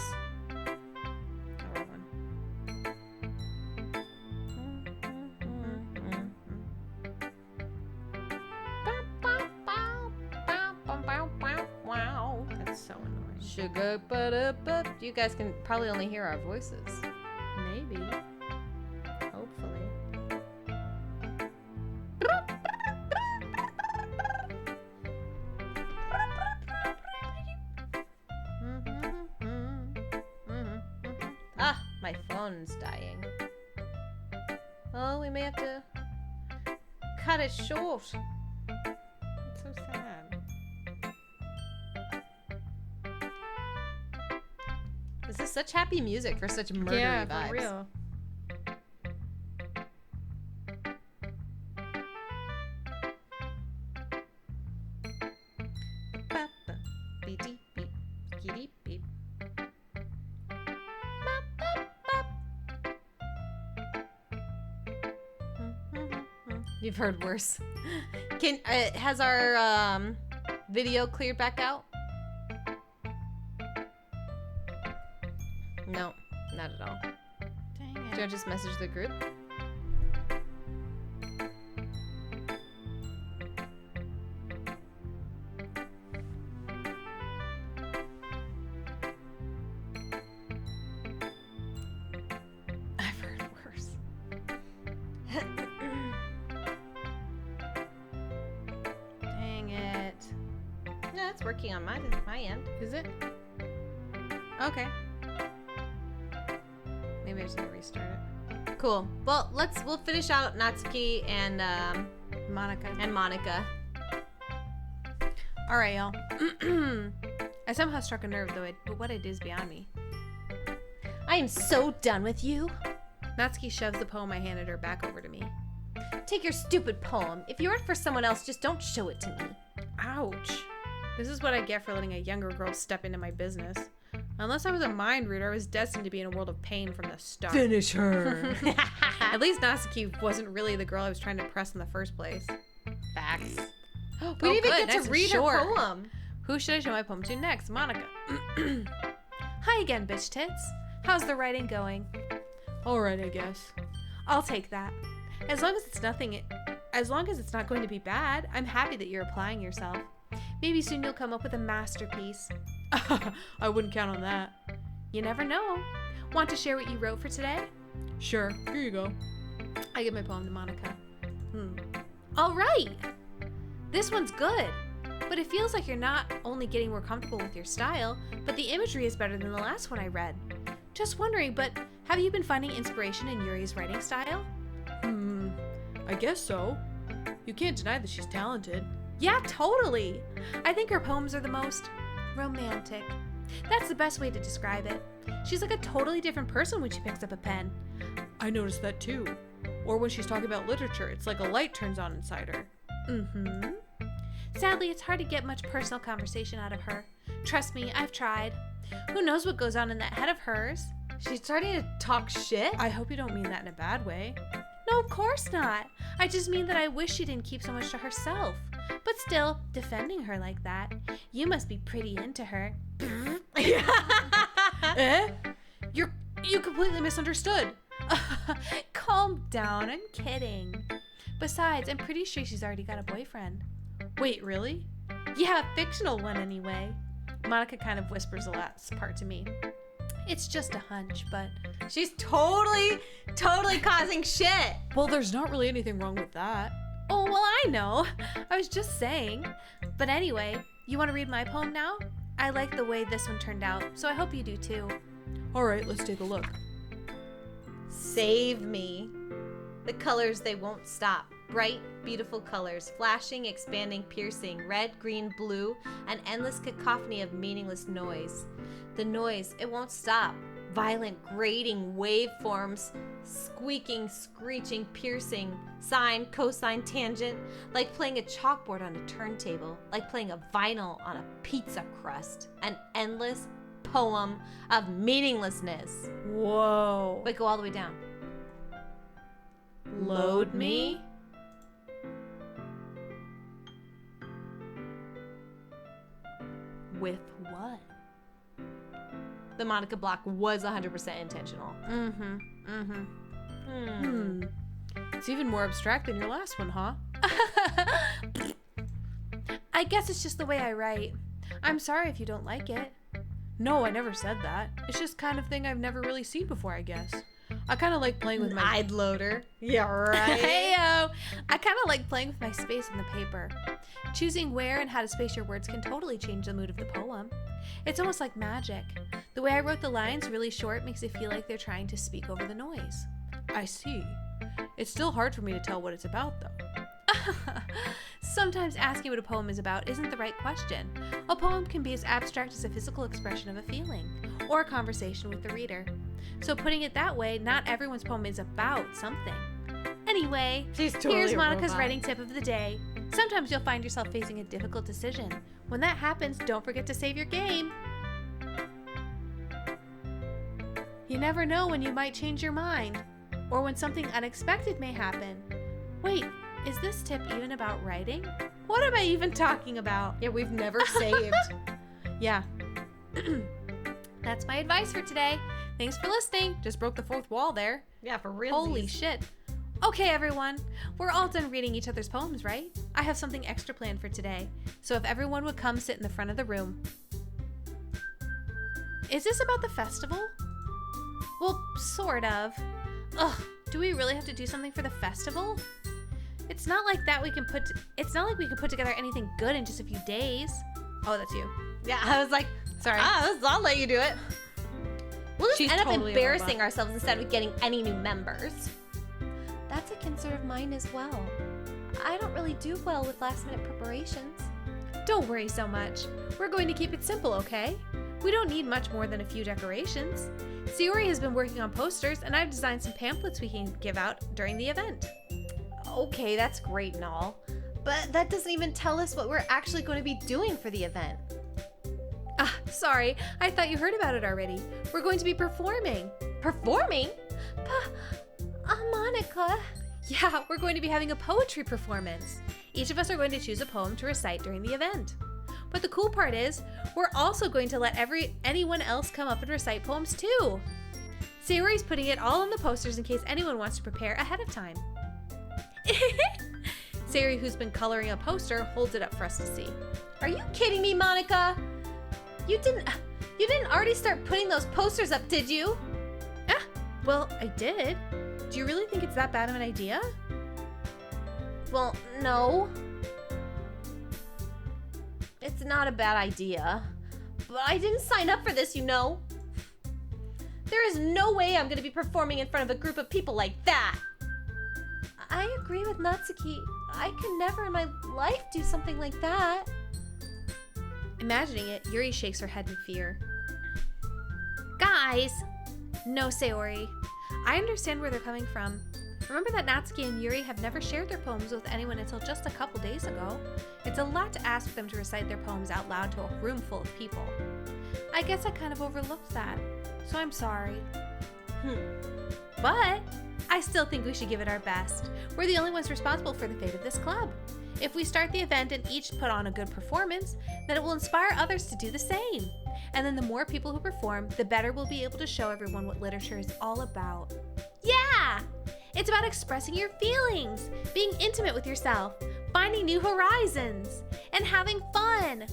Oh, wrong one. That's so annoying. Sugar, but you guys can probably only hear our voices. Maybe. Hopefully. Ah, my phone's dying. Oh, we may have to cut it short. It's so sad. This is such happy music for such murdery vibes. For real. You've heard worse. Has our video cleared back out? No, not at all. Dang Do it. you want to just message the group? I've heard worse. Dang it. No, it's working on my end. Is it? Okay. Maybe I just need to restart it. Cool. Well, we'll finish out Natsuki and Monica. All right, y'all. I somehow struck a nerve, but what it is beyond me. I am so done with you. Natsuki shoves the poem I handed her back over to me. Take your stupid poem. If you wrote for someone else, just don't show it to me. Ouch. This is what I get for letting a younger girl step into my business. Unless I was a mind reader, I was destined to be in a world of pain from the start. Finish her. At least Natsuki wasn't really the girl I was trying to press in the first place. Facts. We Oh, didn't even good. get Nice to and read short. her poem. Who should I show my poem to next? Monica. Hi again, bitch tits. How's the writing going? Alright, I guess. I'll take that. As long as it's not going to be bad, I'm happy that you're applying yourself. Maybe soon you'll come up with a masterpiece. I wouldn't count on that. You never know. Want to share what you wrote for today? Sure, here you go. I give my poem to Monica. All right. This one's good. But it feels like you're not only getting more comfortable with your style, but the imagery is better than the last one I read. Just wondering, but have you been finding inspiration in Yuri's writing style? I guess so. You can't deny that she's talented. Yeah, totally. I think her poems are the most romantic. That's the best way to describe it. She's like a totally different person when she picks up a pen. I noticed that too. Or when she's talking about literature, it's like a light turns on inside her. Sadly, it's hard to get much personal conversation out of her. Trust me, I've tried. Who knows what goes on in that head of hers? She's starting to talk shit. I hope you don't mean that in a bad way. No, of course not. I just mean that I wish she didn't keep so much to herself. But still, defending her like that, you must be pretty into her. Eh? You completely misunderstood. Calm down, I'm kidding. Besides, I'm pretty sure she's already got a boyfriend. Wait, really? Yeah, a fictional one anyway. Monica kind of whispers the last part to me. It's just a hunch, but... She's totally causing shit. Well, there's not really anything wrong with that. Oh, well, I know. I was just saying. But anyway, you want to read my poem now? I like the way this one turned out, so I hope you do too. Alright, let's take a look. Save me. The colors, they won't stop. Bright, beautiful colors, flashing, expanding, piercing, red, green, blue, an endless cacophony of meaningless noise. The noise, it won't stop. Violent, grating waveforms, squeaking, screeching, piercing, sine, cosine, tangent, like playing a chalkboard on a turntable, like playing a vinyl on a pizza crust. An endless poem of meaninglessness. Whoa. Wait, go all the way down. Load me? With what? The Monica block was 100% intentional. It's even more abstract than your last one, huh? I guess it's just the way I write. I'm sorry if you don't like it. No, I never said that. It's just kind of thing I've never really seen before, I guess. I kind of like playing with my... I'd loader. Yeah, right. Heyo! I kind of like playing with my space on the paper. Choosing where and how to space your words can totally change the mood of the poem. It's almost like magic. The way I wrote the lines really short makes it feel like they're trying to speak over the noise. I see. It's still hard for me to tell what it's about, though. Sometimes asking what a poem is about isn't the right question. A poem can be as abstract as a physical expression of a feeling, or a conversation with the reader. So putting it that way, not everyone's poem is about something. Anyway, She's totally here's a Monica's robot. writing tip of the day. Sometimes you'll find yourself facing a difficult decision. When that happens, don't forget to save your game. You never know when you might change your mind, or when something unexpected may happen. Wait, is this tip even about writing? What am I even talking about? Yeah, we've never saved. Yeah. That's my advice for today. Thanks for listening. Just broke the fourth wall there. Yeah, for real. Holy shit. Okay, everyone. We're all done reading each other's poems, right? I have something extra planned for today. So if everyone would come sit in the front of the room. Is this about the festival? Well, sort of. Ugh, do we really have to do something for the festival? It's not like we can put together anything good in just a few days. Oh, that's you. Yeah, I was like, Sorry. I'll let you do it. We'll just She's end up totally a embarrassing robot. ourselves instead of getting any new members. That's a concern of mine as well. I don't really do well with last minute preparations. Don't worry so much. We're going to keep it simple, okay? We don't need much more than a few decorations. Yuri has been working on posters, and I've designed some pamphlets we can give out during the event. Okay, that's great and all, but that doesn't even tell us what we're actually going to be doing for the event. Ah, sorry. I thought you heard about it already. We're going to be performing. Performing? Monica. Yeah, we're going to be having a poetry performance. Each of us are going to choose a poem to recite during the event. But the cool part is, we're also going to let anyone else come up and recite poems too. Sayori's putting it all on the posters in case anyone wants to prepare ahead of time. Sayori, who's been coloring a poster, holds it up for us to see. Are you kidding me, Monica? You didn't already start putting those posters up, did you? Ah, well, I did. Do you really think it's that bad of an idea? Well, no. It's not a bad idea. But I didn't sign up for this, you know. There is no way I'm going to be performing in front of a group of people like that. I agree with Natsuki. I could never in my life do something like that. Imagining it, Yuri shakes her head in fear. Guys! No, Sayori. I understand where they're coming from. Remember that Natsuki and Yuri have never shared their poems with anyone until just a couple days ago. It's a lot to ask them to recite their poems out loud to a room full of people. I guess I kind of overlooked that, so I'm sorry. But I still think we should give it our best. We're the only ones responsible for the fate of this club. If we start the event and each put on a good performance, then it will inspire others to do the same. And then the more people who perform, the better we'll be able to show everyone what literature is all about. Yeah! It's about expressing your feelings, being intimate with yourself, finding new horizons, and having fun.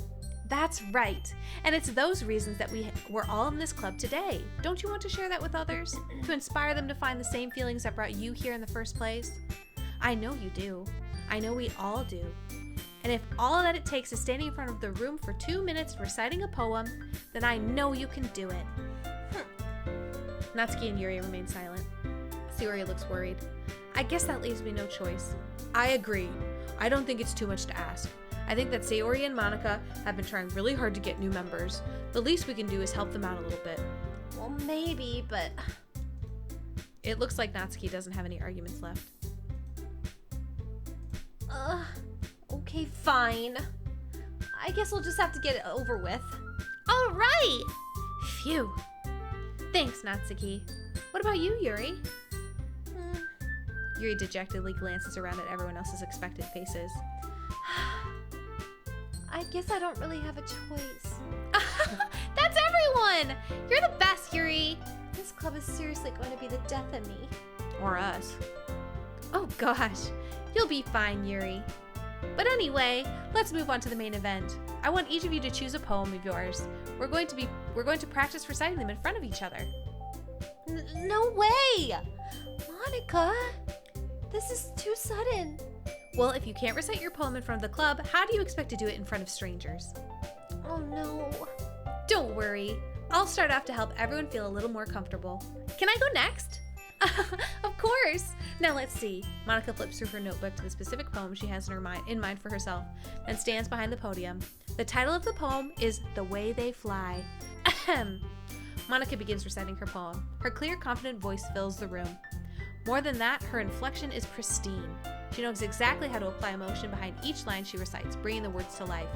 That's right. And it's those reasons that we're all in this club today. Don't you want to share that with others? To inspire them to find the same feelings that brought you here in the first place? I know you do. I know we all do. And if all that it takes is standing in front of the room for 2 minutes reciting a poem, then I know you can do it. Natsuki and Yuri remain silent. Sayori looks worried. I guess that leaves me no choice. I agree. I don't think it's too much to ask. I think that Sayori and Monica have been trying really hard to get new members. The least we can do is help them out a little bit. Well, maybe, but It looks like Natsuki doesn't have any arguments left. okay, fine. I guess we'll just have to get it over with. All right! Phew. Thanks, Natsuki. What about you, Yuri? Yuri dejectedly glances around at everyone else's expectant faces. I guess I don't really have a choice. That's everyone! You're the best, Yuri! This club is seriously going to be the death of me. Or us. Oh gosh, you'll be fine, Yuri. But anyway, let's move on to the main event. I want each of you to choose a poem of yours. We're going to practice reciting them in front of each other. No way! Monica, this is too sudden. Well, if you can't recite your poem in front of the club, how do you expect to do it in front of strangers? Oh no. Don't worry. I'll start off to help everyone feel a little more comfortable. Can I go next? Of course. Now let's see. Monica flips through her notebook to the specific poem she has in mind for herself, and stands behind the podium. The title of the poem is The Way They Fly. Ahem. Monica begins reciting her poem. Her clear, confident voice fills the room. More than that, her inflection is pristine. She knows exactly how to apply emotion behind each line she recites, bringing the words to life.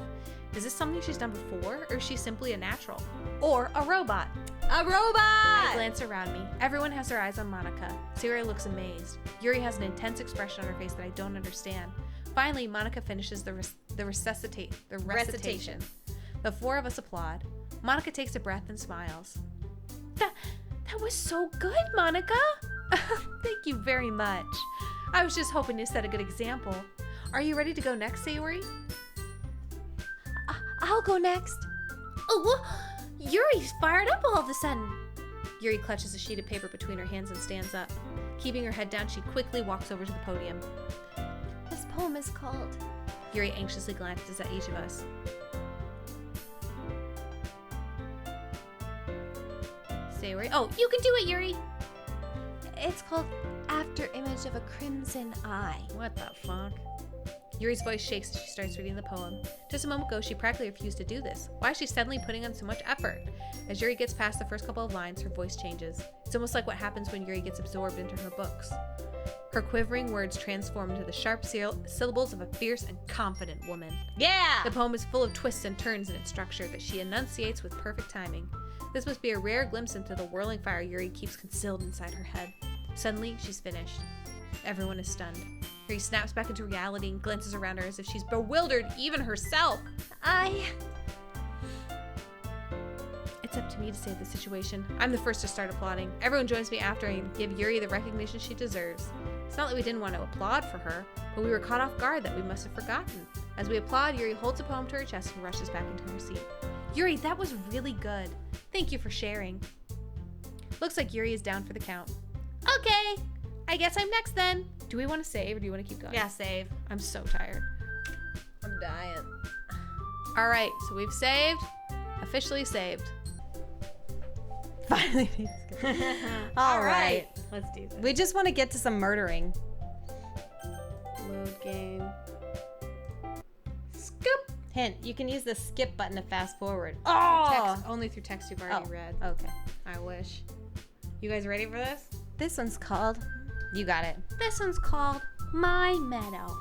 Is this something she's done before, or is she simply a natural? Or a robot? A robot! I glance around me. Everyone has their eyes on Monica. Sayori looks amazed. Yuri has an intense expression on her face that I don't understand. Finally, Monica finishes the recitation. The four of us applaud. Monica takes a breath and smiles. That was so good, Monica! Thank you very much. I was just hoping to set a good example. Are you ready to go next, Sayori? I'll go next. Oh, Yuri's fired up all of a sudden. Yuri clutches a sheet of paper between her hands and stands up. Keeping her head down, she quickly walks over to the podium. This poem is called... Yuri anxiously glances at each of us. Sayori, oh, you can do it, Yuri! It's called After Image of a Crimson Eye. What the fuck? Yuri's voice shakes as she starts reading the poem. Just a moment ago, she practically refused to do this. Why is she suddenly putting on so much effort? As Yuri gets past the first couple of lines, her voice changes. It's almost like what happens when Yuri gets absorbed into her books. Her quivering words transform into the sharp syllables of a fierce and confident woman. Yeah! The poem is full of twists and turns in its structure that she enunciates with perfect timing. This must be a rare glimpse into the whirling fire Yuri keeps concealed inside her head. Suddenly, she's finished. Everyone is stunned. Yuri snaps back into reality and glances around her as if she's bewildered even herself. It's up to me to save the situation. I'm the first to start applauding. Everyone joins me after and give Yuri the recognition she deserves. It's not that we didn't want to applaud for her, but we were caught off guard that we must have forgotten. As we applaud, Yuri holds a poem to her chest and rushes back into her seat. Yuri, that was really good. Thank you for sharing. Looks like Yuri is down for the count. Okay, I guess I'm next then. Do we want to save or do you want to keep going? Yeah, save. I'm so tired. I'm dying. All right, so we've saved. Officially saved. Finally. All right. Let's do this. We just want to get to some murdering. Load game. Scoop. Hint, you can use the skip button to fast forward. Text, only through text you've already Oh. read. Okay. I wish. You guys ready for this? This one's called... You got it. This one's called My Meadow.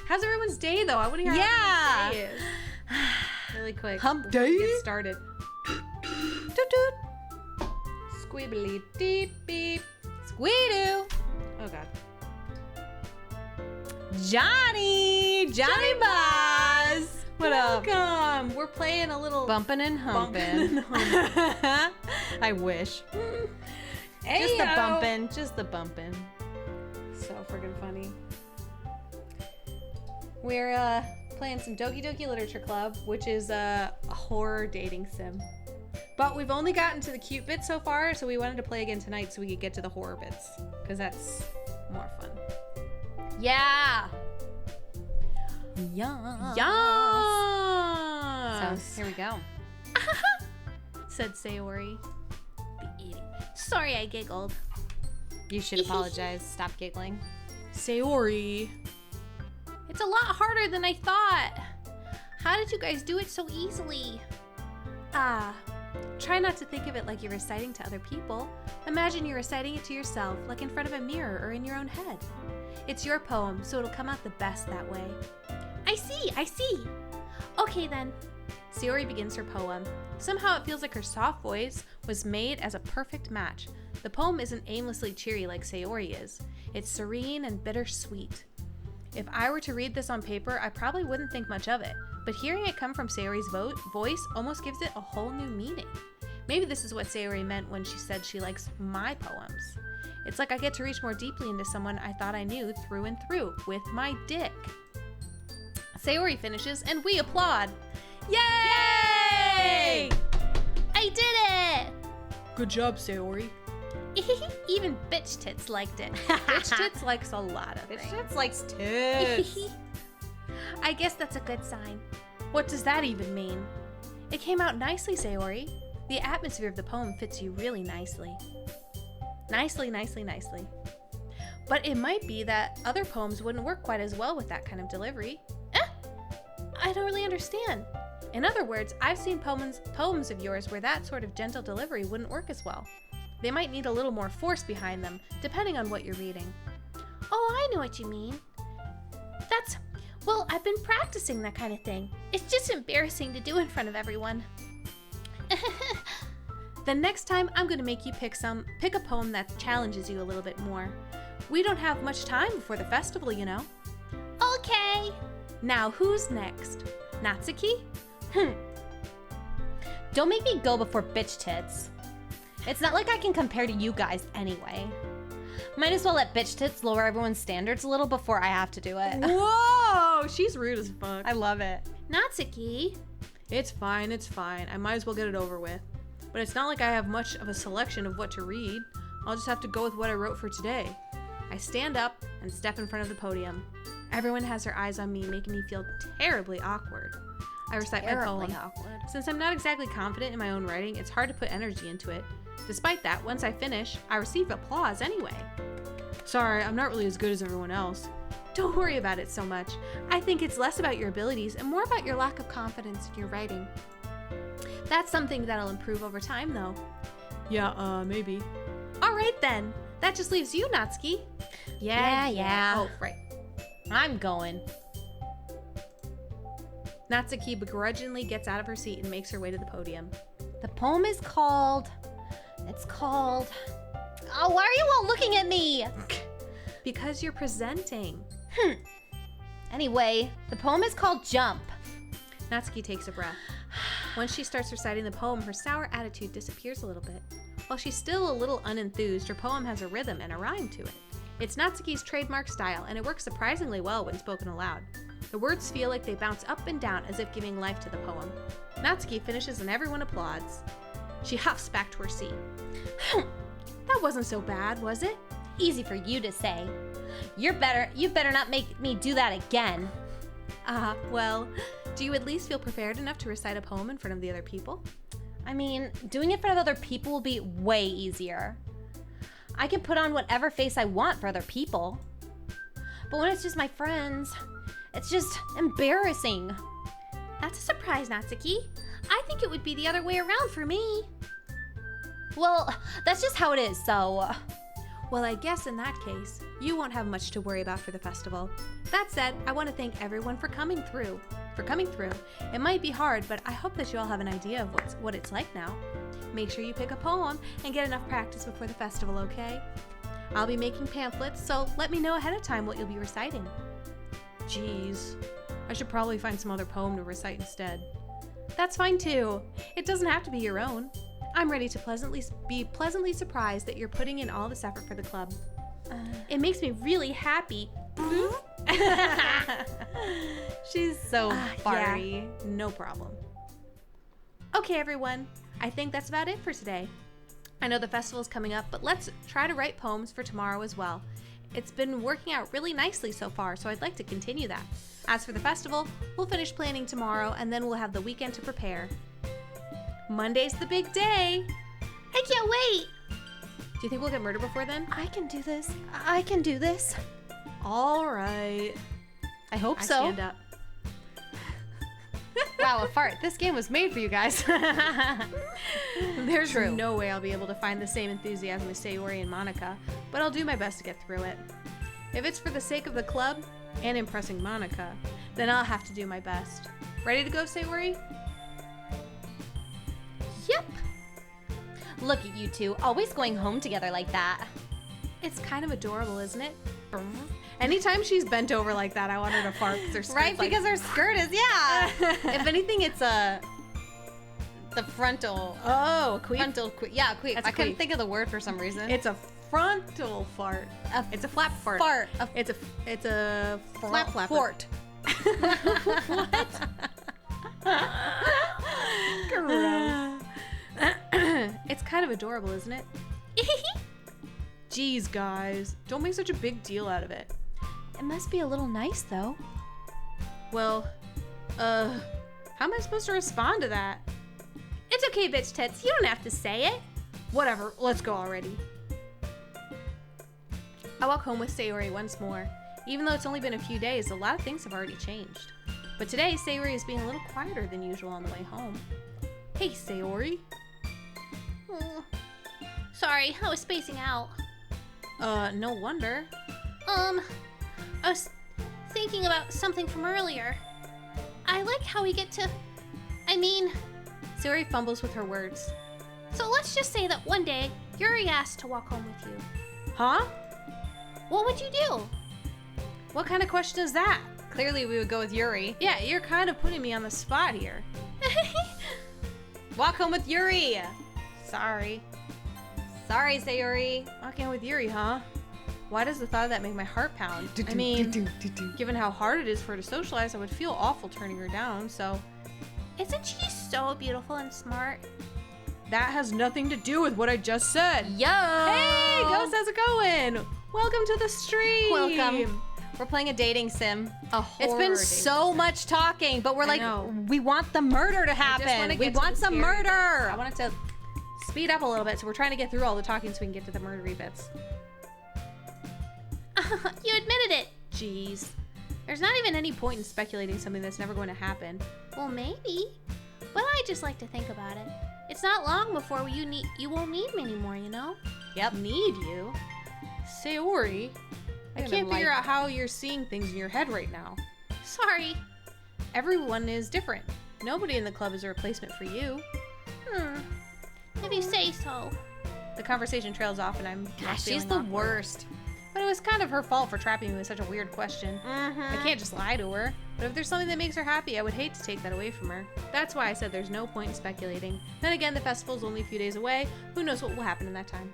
How's everyone's day though? I want to hear Yeah. how everyone's day is. Really quick. Hump before we day? Get started. Toot toot. Squibbly deep beep. Squee-doo. Oh god. Johnny Buzz. What up? Welcome. We're playing a little Bumpin' and humpin'. I wish. Just the bumpin'. Just the bumpin'. So friggin' funny. We're playing some Doki Doki Literature Club, which is a horror dating sim. But we've only gotten to the cute bits so far, so we wanted to play again tonight so we could get to the horror bits, because that's more fun. Yeah. Yes. Yes. So here we go. Said Sayori. The idiot. Sorry I giggled. You should apologize. Stop giggling. Sayori. It's a lot harder than I thought. How did you guys do it so easily? Try not to think of it like you're reciting to other people. Imagine you're reciting it to yourself, like in front of a mirror or in your own head. It's your poem, so it'll come out the best that way. I see. Okay then. Sayori begins her poem. Somehow it feels like her soft voice was made as a perfect match. The poem isn't aimlessly cheery like Sayori is. It's serene and bittersweet. If I were to read this on paper, I probably wouldn't think much of it, but hearing it come from Sayori's voice almost gives it a whole new meaning. Maybe this is what Sayori meant when she said she likes my poems. It's like I get to reach more deeply into someone I thought I knew through and through, with my dick. Sayori finishes, and we applaud. Yay! I did Good job, Sayori. it! Even Bitch Tits liked it. Bitch Tits likes a lot of Bitch things. Tits likes tits. I guess that's a good sign. What does that even mean? It came out nicely, Sayori. The atmosphere of the poem fits you really nicely. Nicely. But it might be that other poems wouldn't work quite as well with that kind of delivery. I don't really understand. In other words, I've seen poems of yours where that sort of gentle delivery wouldn't work as well. They might need a little more force behind them, depending on what you're reading. Oh, I know what you mean. Well, I've been practicing that kind of thing. It's just embarrassing to do in front of everyone. The next time, I'm going to make you pick a poem that challenges you a little bit more. We don't have much time before the festival, you know. Okay. Now, who's next? Natsuki? Don't make me go before Bitch Tits. It's not like I can compare to you guys anyway. Might as well let Bitch Tits lower everyone's standards a little before I have to do it. Whoa! She's rude as fuck. I love it. Natsuki. It's fine. I might as well get it over with. But it's not like I have much of a selection of what to read. I'll just have to go with what I wrote for today. I stand up and step in front of the podium. Everyone has their eyes on me, making me feel terribly awkward. I recite my Terribly poem. awkward. Since I'm not exactly confident in my own writing, it's hard to put energy into it. Despite that, once I finish, I receive applause anyway. Sorry, I'm not really as good as everyone else. Don't worry about it so much. I think it's less about your abilities and more about your lack of confidence in your writing. That's something that'll improve over time, though. Yeah, maybe. All right, then. That just leaves you, Natsuki. Yeah. Oh, right. I'm going. Natsuki begrudgingly gets out of her seat and makes her way to the podium. The poem is called... Oh, why are you all looking at me? Because you're presenting. Anyway, the poem is called Jump. Natsuki takes a breath. Once she starts reciting the poem, her sour attitude disappears a little bit. While she's still a little unenthused, her poem has a rhythm and a rhyme to it. It's Natsuki's trademark style, and it works surprisingly well when spoken aloud. The words feel like they bounce up and down as if giving life to the poem. Natsuki finishes and everyone applauds. She huffs back to her seat. That wasn't so bad, was it? Easy for you to say. You better not make me do that again. Well, do you at least feel prepared enough to recite a poem in front of the other people? I mean, doing it in front of other people will be way easier. I can put on whatever face I want for other people. But when it's just my friends, it's just embarrassing. That's a surprise, Natsuki. I think it would be the other way around for me. Well, that's just how it is, so... Well, I guess in that case, you won't have much to worry about for the festival. That said, I want to thank everyone for coming through. It might be hard, but I hope that you all have an idea of what it's like now. Make sure you pick a poem and get enough practice before the festival, okay? I'll be making pamphlets, so let me know ahead of time what you'll be reciting. Jeez. I should probably find some other poem to recite instead. That's fine too. It doesn't have to be your own. I'm ready to be pleasantly surprised that you're putting in all this effort for the club. It makes me really happy. She's so farty. Yeah, no problem. Okay, everyone. I think that's about it for today. I know the festival's coming up, but let's try to write poems for tomorrow as well. It's been working out really nicely so far, so I'd like to continue that. As for the festival, we'll finish planning tomorrow, and then we'll have the weekend to prepare. Monday's the big day. I can't wait. Do you think we'll get murdered before then? I can do this. I can do this. All right. I hope I so. stand up. Wow, a fart. This game was made for you guys. There's True. no way I'll be able to find the same enthusiasm as Sayori and Monica, but I'll do my best to get through it. If it's for the sake of the club and impressing Monica, then I'll have to do my best. Ready to go, Sayori? Yep. Look at you two, always going home together like that. It's kind of adorable, isn't it? Anytime she's bent over like that, I want her to fart. Right, because her skirt is, yeah. If anything, it's the frontal. Oh, queef. Frontal, yeah, queef. That's I couldn't queef. think of the word for some reason. It's a frontal fart. It's a flap fart. Fart. It's a Flap flapper. fort. Gross. It's kind of adorable, isn't it? Jeez, guys. Don't make such a big deal out of it. It must be a little nice, though. Well, how am I supposed to respond to that? It's okay, bitch tits. You don't have to say it. Whatever. Let's go already. I walk home with Sayori once more. Even though it's only been a few days, a lot of things have already changed. But today, Sayori is being a little quieter than usual on the way home. Hey, Sayori. Sorry, I was spacing out. No wonder. I was thinking about something from earlier. I like how we get to... Sayori fumbles with her words. So let's just say that one day, Yuri asked to walk home with you. Huh? What would you do? What kind of question is that? Clearly, we would go with Yuri. Yeah, you're kind of putting me on the spot here. Walk home with Yuri. Sorry. Sorry, Sayori. Walking with Yuri, huh? Why does the thought of that make my heart pound? I mean, given how hard it is for her to socialize, I would feel awful turning her down, so... Isn't she so beautiful and smart? That has nothing to do with what I just said. Yo! Hey, Ghost, how's it going? Welcome to the stream. Welcome. We're playing a dating sim. It's horror been dating so much talking, but we're I like, know. we want the murder to wanna happen. We get to want the some scary bits. murder. I want it to speed up a little bit, so we're trying to get through all the talking so we can get to the murdery bits. You admitted it. Jeez. There's not even any point in speculating something that's never going to happen. Well, maybe. But I just like to think about it. It's not long before you won't need me anymore, you know? Yep. Need you? Sayori, I Look at can't him figure like- out how you're seeing things in your head right now. Sorry. Everyone is different. Nobody in the club is a replacement for you. If you say so. The conversation trails off and I'm left Gosh, she's feeling the awkward. worst. But it was kind of her fault for trapping me with such a weird question. I can't just lie to her. But if there's something that makes her happy, I would hate to take that away from her. That's why I said there's no point in speculating. Then again, the festival's only a few days away. Who knows what will happen in that time?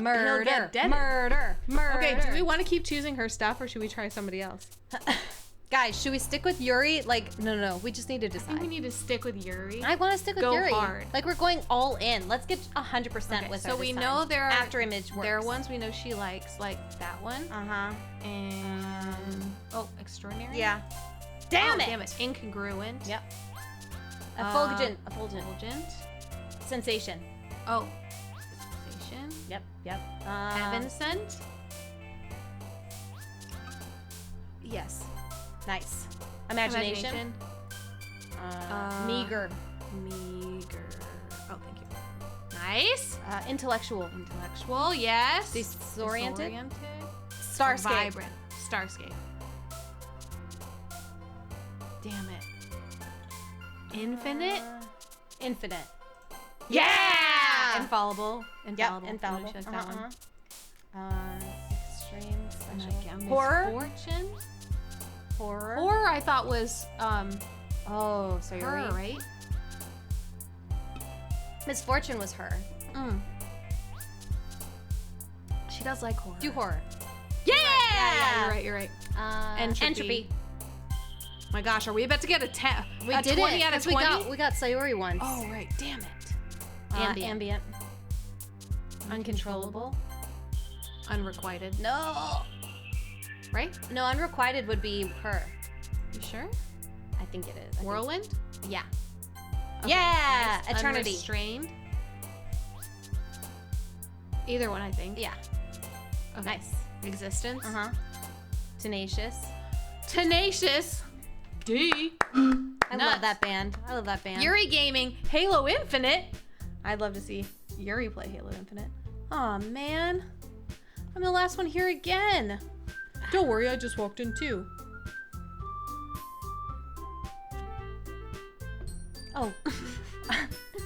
Murder. He'll get dead. Murder. Murder. Okay, do we want to keep choosing her stuff or should we try somebody else? Guys, should we stick with Yuri? Like, no. We just need to I think decide. we need to stick with Yuri. I want to stick with Go Yuri. hard. Like, we're going all in. Let's get 100% with her. So this we time. know there are after image works. There are ones we know she likes, like that one. And extraordinary. Yeah. Damn it. Damn it. Incongruent. Yep. Effulgent. Effulgent. Sensation. Oh. Sensation. Yep. Evanescent. Yes. Nice. Imagination. Meager. Meager. Oh, thank you. Nice. Intellectual. Intellectual. Yes. Disoriented. Starscape. Vibrant. Starscape. Damn it. Infinite. Infinite. Yeah! Infallible. Infallible. Yep. Infallible. She likes that one. Extreme. Special. Horror. Misfortune. Horror. Horror I thought was Oh, so you're her, right? Misfortune was her. She does like horror. Do horror. Yeah, you're right. Entropy. My gosh, are we about to get a 10? We a did 20 it. out of 'cause 20? We got Sayori once. Oh, right. Damn it. Ambient. Uncontrollable. Unrequited. No. Right? No, unrequited would be her. You sure? I think it is. I think- Whirlwind? Yeah. Okay, Yeah, nice. eternity. Unrestrained. Either one, I think. Yeah. Okay. Nice. Existence. Uh-huh. Tenacious. Tenacious. D. I love that band. I love that band. Yuri Gaming. Halo Infinite. I'd love to see Yuri play Halo Infinite. Aw, man. I'm the last one here again. Don't worry, I just walked in too. Oh,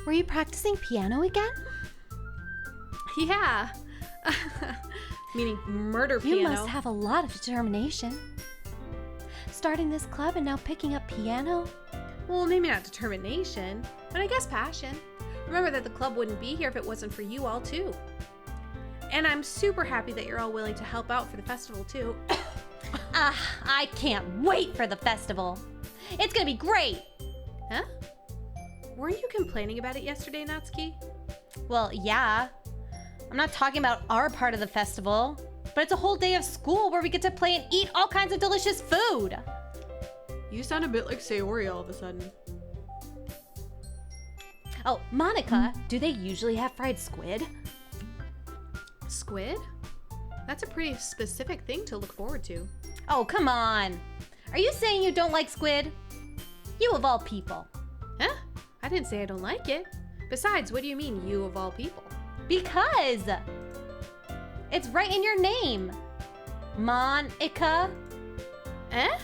were you practicing piano again? Yeah. Meaning murder You piano. must have a lot of determination. Starting this club and now picking up piano? Well, maybe not determination, but I guess passion. Remember that the club wouldn't be here if it wasn't for you all, too. And I'm super happy that you're all willing to help out for the festival, too. I can't wait for the festival. It's gonna be great. Huh? Weren't you complaining about it yesterday, Natsuki? Well, yeah. I'm not talking about our part of the festival, but it's a whole day of school where we get to play and eat all kinds of delicious food. You sound a bit like Sayori all of a sudden. Oh, Monica, do they usually have fried squid? Squid? That's a pretty specific thing to look forward to. Oh, come on. Are you saying you don't like squid? You of all people. Huh? I didn't say I don't like it. Besides, what do you mean, you of all people? Because it's right in your name. Monica. Eh?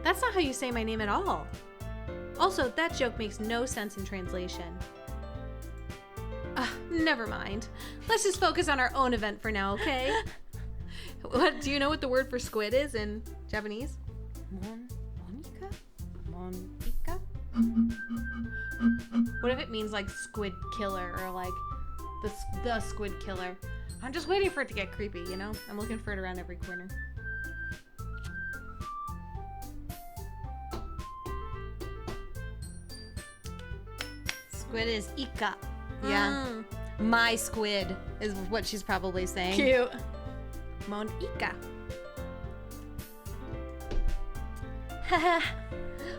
That's not how you say my name at all. Also, that joke makes no sense in translation. Never mind. Let's just focus on our own event for now, okay? What? Do you know what the word for squid is in Japanese? Monica? Monica? What if it means like squid killer or like the squid killer? I'm just waiting for it to get creepy, you know? I'm looking for it around every corner. Squid is Ika. Yeah. My squid is what she's probably saying. Cute. Monica.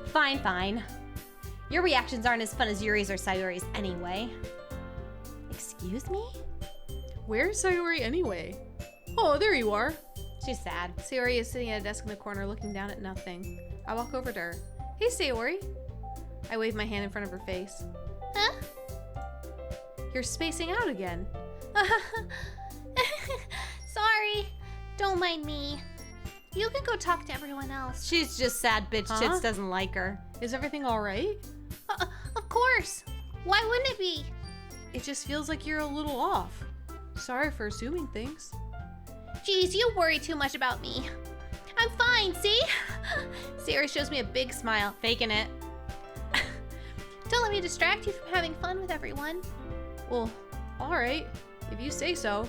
Fine, fine. Your reactions aren't as fun as Yuri's or Sayori's anyway. Excuse me? Where's Sayori anyway? Oh, there you are. She's sad. Sayori is sitting at a desk in the corner looking down at nothing. I walk over to her. Hey, Sayori. I wave my hand in front of her face. Huh? You're spacing out again. Sorry. Don't mind me. You can go talk to everyone else. She's just sad bitch Huh? tits doesn't like her. Is everything all right? Of course. Why wouldn't it be? It just feels like you're a little off. Sorry for assuming things. Geez, you worry too much about me. I'm fine, see? Sayori shows me a big smile. Faking it. Don't let me distract you from having fun with everyone. Well, all right, if you say so.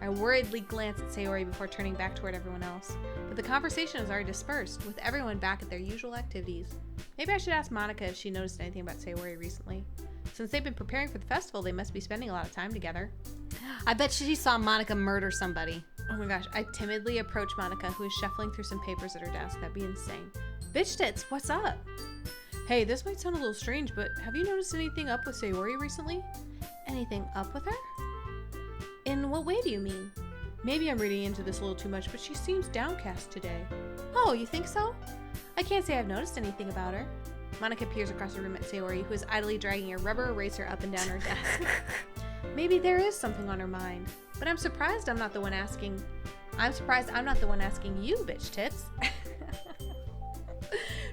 I worriedly glance at Sayori before turning back toward everyone else. But the conversation is already dispersed, with everyone back at their usual activities. Maybe I should ask Monica if she noticed anything about Sayori recently. Since they've been preparing for the festival, they must be spending a lot of time together. I bet she saw Monica murder somebody. Oh my gosh, I timidly approach Monica, who is shuffling through some papers at her desk. That'd be insane. Bitch tits, what's up? Hey, this might sound a little strange, but have you noticed anything up with Sayori recently? Anything up with her? In what way do you mean? Maybe I'm reading into this a little too much, but she seems downcast today. Oh, you think so? I can't say I've noticed anything about her. Monica peers across the room at Sayori, who is idly dragging a rubber eraser up and down her desk. Maybe there is something on her mind, but I'm surprised I'm not the one asking. I'm surprised I'm not the one asking you, bitch tits.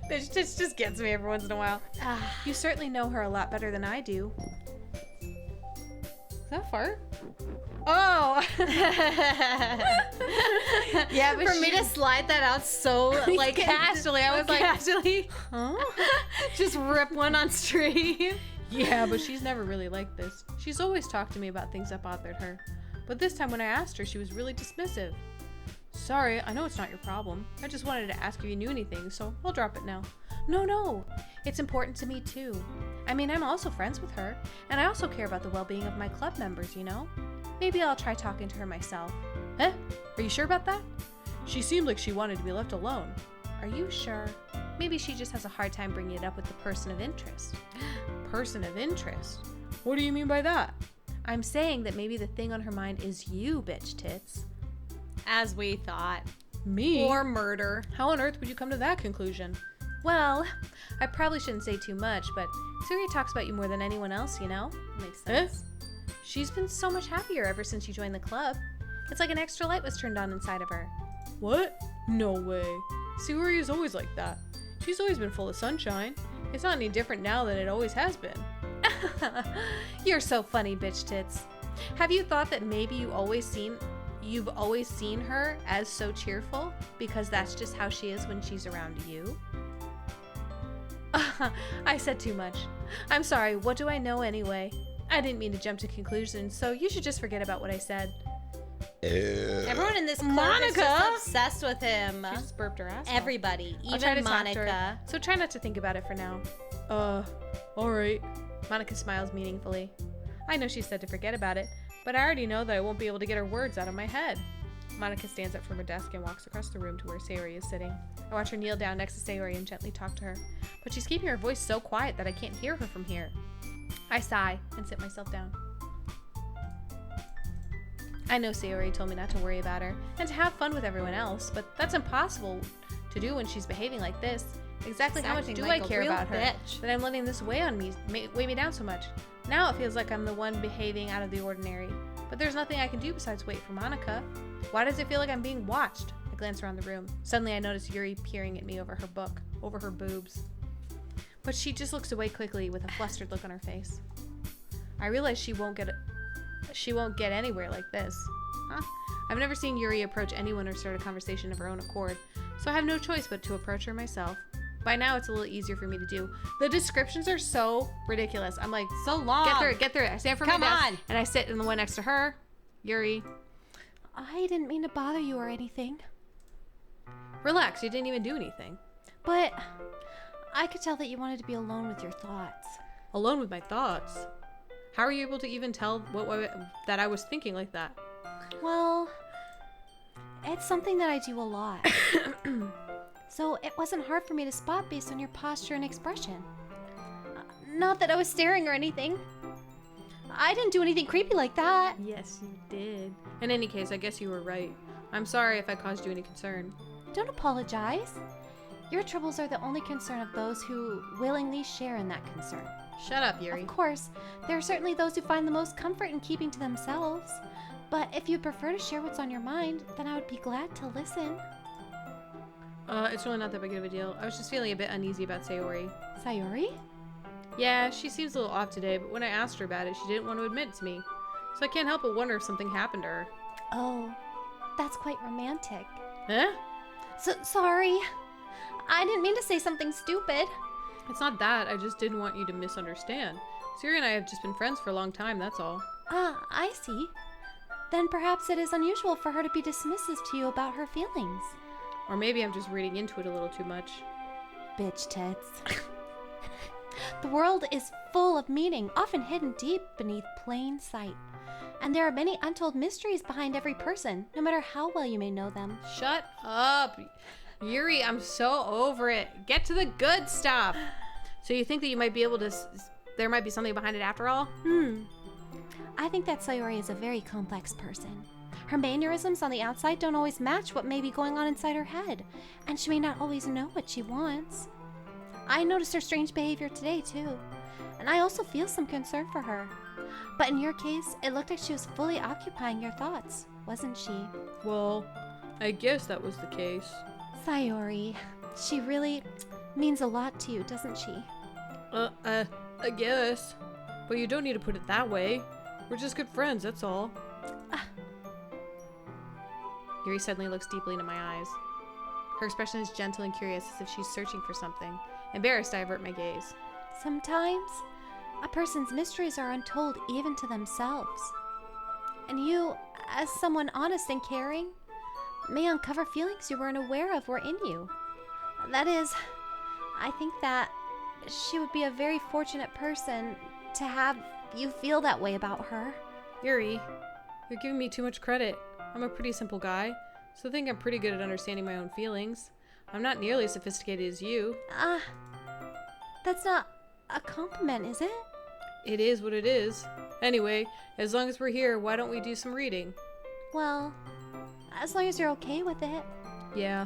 Bitch tits just gets me every once in a while. You certainly know her a lot better than I do. Is that a fart? Oh! Yeah, but for me to slide that out so like casually, I was like, casually? Huh? just rip one on stream. Yeah, but she's never really like this. She's always talked to me about things that bothered her. But this time when I asked her, she was really dismissive. Sorry, I know it's not your problem. I just wanted to ask if you knew anything, so I'll drop it now. No. It's important to me too. I mean, I'm also friends with her, and I also care about the well-being of my club members, you know? Maybe I'll try talking to her myself. Eh? Are you sure about that? She seemed like she wanted to be left alone. Are you sure? Maybe she just has a hard time bringing it up with the person of interest. Person of interest? What do you mean by that? I'm saying that maybe the thing on her mind is you, bitch tits. As we thought. Me? Or murder. How on earth would you come to that conclusion? Well, I probably shouldn't say too much, but Suri talks about you more than anyone else, you know? Makes sense. She's been so much happier ever since you joined the club. It's like an extra light was turned on inside of her. What? No way. Suri is always like that. She's always been full of sunshine. It's not any different now than it always has been. You're so funny, bitch tits. Have you thought that maybe you've always seen her as so cheerful because that's just how she is when she's around you? I said too much. I'm sorry, what do I know anyway? I didn't mean to jump to conclusions, so you should just forget about what I said. Everyone in this club is Monica! just obsessed with him. She just burped her ass off. Everybody, I'll try to even talk to her, Monica. so try not to think about it for now. Alright. Monica smiles meaningfully. I know she said to forget about it, but I already know that I won't be able to get her words out of my head. Monica stands up from her desk and walks across the room to where Sayori is sitting. I watch her kneel down next to Sayori and gently talk to her, but she's keeping her voice so quiet that I can't hear her from here. I sigh and sit myself down. I know Sayori told me not to worry about her and to have fun with everyone else, but that's impossible to do when she's behaving like this. Exactly how much Acting do like I a care real about her bitch. that I'm letting this weigh on me, weigh me down so much? Now it feels like I'm the one behaving out of the ordinary, but there's nothing I can do besides wait for Monica. Why does it feel like I'm being watched? I glance around the room. Suddenly I notice Yuri peering at me over her book, over her boobs. But she just looks away quickly with a flustered look on her face. I realize she won't get anywhere like this. Huh? I've never seen Yuri approach anyone or start a conversation of her own accord, so I have no choice but to approach her myself. By now, it's a little easier for me to do. The descriptions are so ridiculous. I'm like, So long. get through it. I stand for Come my desk, on. and I sit in the one next to her, Yuri. I didn't mean to bother you or anything, Relax, you didn't even do anything. but I could tell that you wanted to be alone with your thoughts. Alone with my thoughts. How are you able to even tell that I was thinking like that? Well, it's something that I do a lot. So it wasn't hard for me to spot based on your posture and expression. Not that I was staring or anything. I didn't do anything creepy like that. Yes, you did. In any case, I guess you were right. I'm sorry if I caused you any concern. Don't apologize. Your troubles are the only concern of those who willingly share in that concern. Shut up, Yuri. Of course, there are certainly those who find the most comfort in keeping to themselves. But if you'd prefer to share what's on your mind, then I would be glad to listen. It's really not that big of a deal. I was just feeling a bit uneasy about Sayori. Sayori? Yeah, she seems a little off today, but when I asked her about it, she didn't want to admit it to me. So I can't help but wonder if something happened to her. Oh, that's quite romantic. Huh? Sorry. I didn't mean to say something stupid. It's not that. I just didn't want you to misunderstand. Sayori and I have just been friends for a long time, that's all. Ah, I see. Then perhaps it is unusual for her to be dismissive to you about her feelings. Or maybe I'm just reading into it a little too much. Bitch tits. The world is full of meaning, often hidden deep beneath plain sight. And there are many untold mysteries behind every person, no matter how well you may know them. Shut up! Yuri, I'm so over it. Get to the good stuff. So you think that you might be able to... there might be something behind it after all? I think that Sayori is a very complex person. Her mannerisms on the outside don't always match what may be going on inside her head, and she may not always know what she wants. I noticed her strange behavior today, too, and I also feel some concern for her. But in your case, it looked like she was fully occupying your thoughts, wasn't she? Well, I guess that was the case. Sayori, she really means a lot to you, doesn't she? I guess. But you don't need to put it that way. We're just good friends, that's all. Yuri suddenly looks deeply into my eyes. Her expression is gentle and curious, as if she's searching for something. Embarrassed, I avert my gaze. Sometimes, a person's mysteries are untold even to themselves. And you, as someone honest and caring, may uncover feelings you weren't aware of were in you. That is, I think that she would be a very fortunate person to have you feel that way about her. Yuri, you're giving me too much credit. I'm a pretty simple guy, so I think I'm pretty good at understanding my own feelings. I'm not nearly as sophisticated as you. That's not a compliment, is it? It is what it is. Anyway, as long as we're here, why don't we do some reading? Well, as long as you're okay with it. Yeah.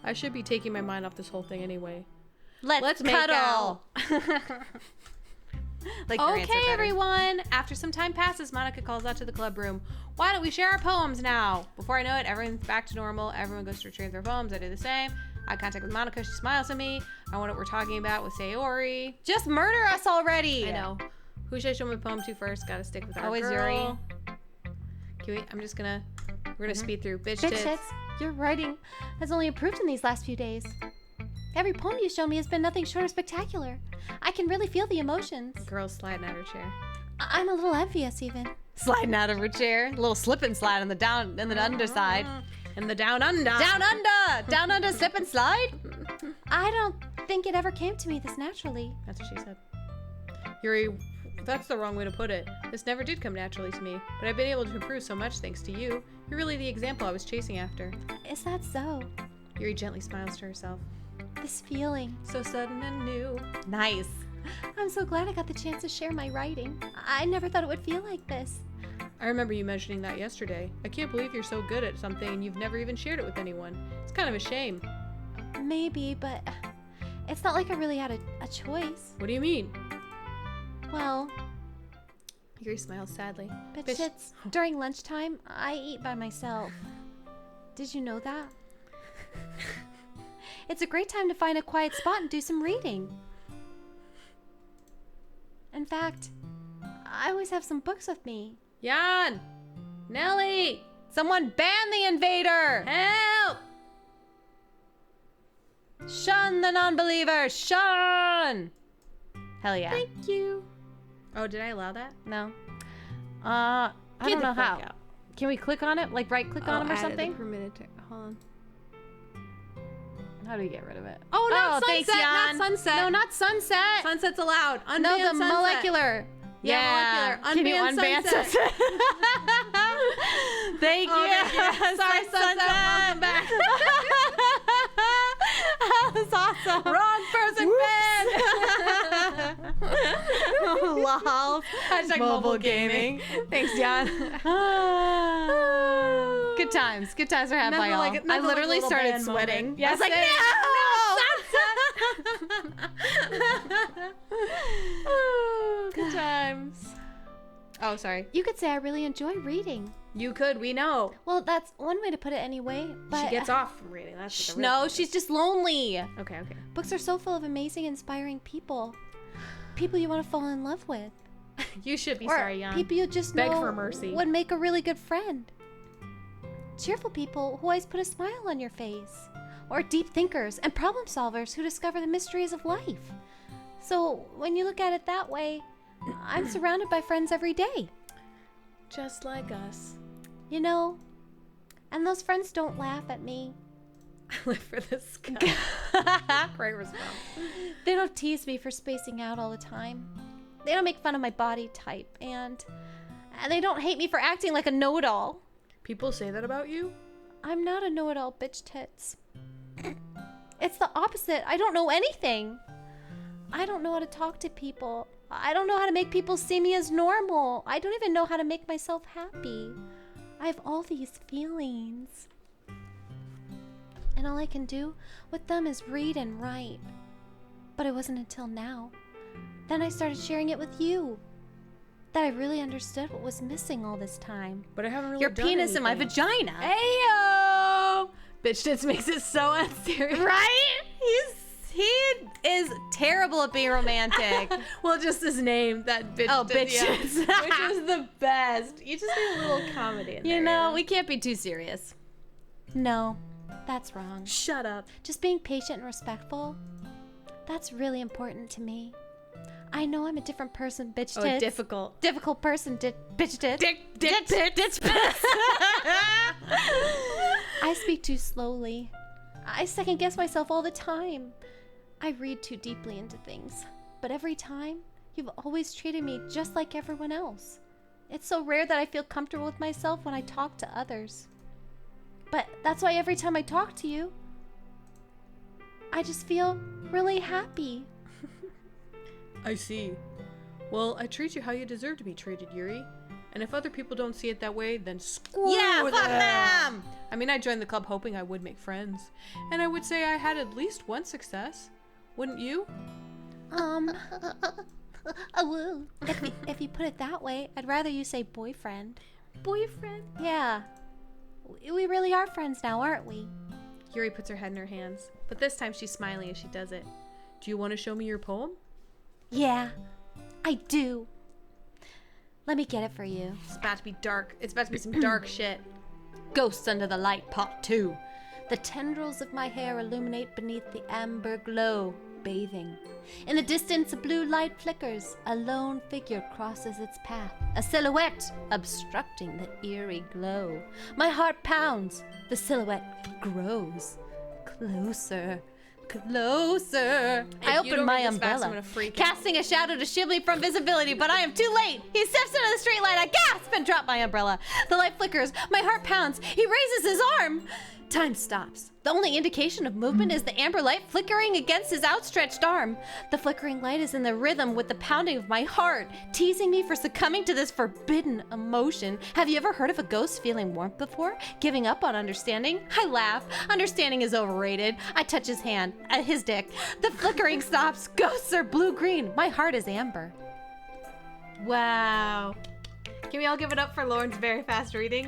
I should be taking my mind off this whole thing anyway. Let's make cuddle. Like your answer Okay, better. everyone. After some time passes, Monica calls out to the club room. Why don't we share our poems now? Before I know it, everyone's back to normal. Everyone goes to retrieve their poems. I do the same. Eye contact with Monica. She smiles at me. I wonder what we're talking about with Sayori. Just murder us already. I know. Who should I show my poem to first? Gotta stick with our Always girl. Yuri. Can we, we're gonna speed through. Bitch Bitch tits. tits, your writing has only improved in these last few days. Every poem you've shown me has been nothing short of spectacular. I can really feel the emotions. Girl sliding out her chair. I'm a little envious even. Sliding out of her chair. A little slip and slide on the underside. And the down under. Down under. Down under slip and slide. I don't think it ever came to me this naturally. That's what she said. Yuri, that's the wrong way to put it. This never did come naturally to me, but I've been able to improve so much thanks to you. You're really the example I was chasing after. Is that so? Yuri gently smiles to herself. This feeling. So sudden and new. Nice. I'm so glad I got the chance to share my writing. I never thought it would feel like this. I remember you mentioning that yesterday. I can't believe you're so good at something and you've never even shared it with anyone. It's kind of a shame. Maybe, but it's not like I really had a choice. What do you mean? Well, Yuri smiles sadly. bitch tits, during lunchtime, I eat by myself. Did you know that? It's a great time to find a quiet spot and do some reading. In fact, I always have some books with me. Jan! Nelly! Someone ban the invader. Help! Shun the non-believer. Shun. Hell yeah. Thank you. Oh, did I allow that? No. I Get don't the know fuck how. out. Can we click on it? Like right click on him or something? Hold on. How do we get rid of it? Oh, not sunset! thanks, Jan. Not sunset! No, not sunset. Sunset's allowed. Unban No, the sunset. molecular. Yeah, molecular. Can you Unban unban sunset. sunset? Thank you. Okay. Sorry, sunset. Welcome back. That was awesome. Wrong person banned. Lol. Hashtag mobile gaming. Thanks, John. Good times. Good times are had by Nothing all. like- I nothing like literally little started band sweating. moment. I was like, no! Good times. Oh, sorry. You could say I really enjoy reading. You could. We know. Well, that's one way to put it anyway, but She gets off from reading. That's what the real no, point she's just lonely. is. Okay. books are so full of amazing, inspiring people. People you want to fall in love with. You should be Or sorry, Jan. people you just Beg know for mercy. would make a really good friend. Cheerful people who always put a smile on your face. Or deep thinkers and problem solvers who discover the mysteries of life. So when you look at it that way, I'm surrounded by friends every day. Just like us. You know, and those friends don't laugh at me. I live for this guy. Great response. They don't tease me for spacing out all the time. They don't make fun of my body type, and they don't hate me for acting like a know-it-all. People say that about you? I'm not a know-it-all, bitch tits. It's the opposite. I don't know anything. I don't know how to talk to people. I don't know how to make people see me as normal. I don't even know how to make myself happy. I have all these feelings. And all I can do with them is read and write. But it wasn't until now. Then I started sharing it with you. That I really understood what was missing all this time. But I haven't really Your done penis in my anything. vagina. Ayo! Bitch tits makes it so unserious. Right? He is terrible at being romantic. Well, just his name, that bitch. Oh, tits, yeah. bitches. Which was the best. You just need a little comedy in there. You know, we can't be too serious. No, that's wrong. Shut up. Just being patient and respectful, that's really important to me. I know I'm a different person, bitch tits. Oh, difficult. Difficult person, bitch tits. Ditch. I speak too slowly. I second guess myself all the time. I read too deeply into things. But every time, you've always treated me just like everyone else. It's so rare that I feel comfortable with myself when I talk to others. But that's why every time I talk to you, I just feel really happy. I see. Well, I treat you how you deserve to be treated, Yuri. And if other people don't see it that way, then screw Yeah, fuck them! I mean, I joined the club hoping I would make friends. And I would say I had at least one success. Wouldn't you? If you put it that way, I'd rather you say boyfriend. Boyfriend? Yeah. We really are friends now, aren't we? Yuri puts her head in her hands, but this time she's smiling as she does it. Do you want to show me your poem? Yeah, I do. Let me get it for you. It's about to be dark. It's about to be some dark shit. Ghosts Under the Light, Part 2. The tendrils of my hair illuminate beneath the amber glow, bathing. In the distance, a blue light flickers. A lone figure crosses its path. A silhouette obstructing the eerie glow. My heart pounds. The silhouette grows. Closer. Closer. I open my umbrella, casting a shadow to shield me from visibility, but I am too late. He steps into the street light. I gasp and drop my umbrella. The light flickers. My heart pounds. He raises his arm. Time stops. The only indication of movement is the amber light flickering against his outstretched arm. The flickering light is in the rhythm with the pounding of my heart, teasing me for succumbing to this forbidden emotion. Have you ever heard of a ghost feeling warmth before? Giving up on understanding? I laugh. Understanding is overrated. I touch his hand, his dick. The flickering stops. Ghosts are blue-green. My heart is amber. Wow. Can we all give it up for Lauren's very fast reading?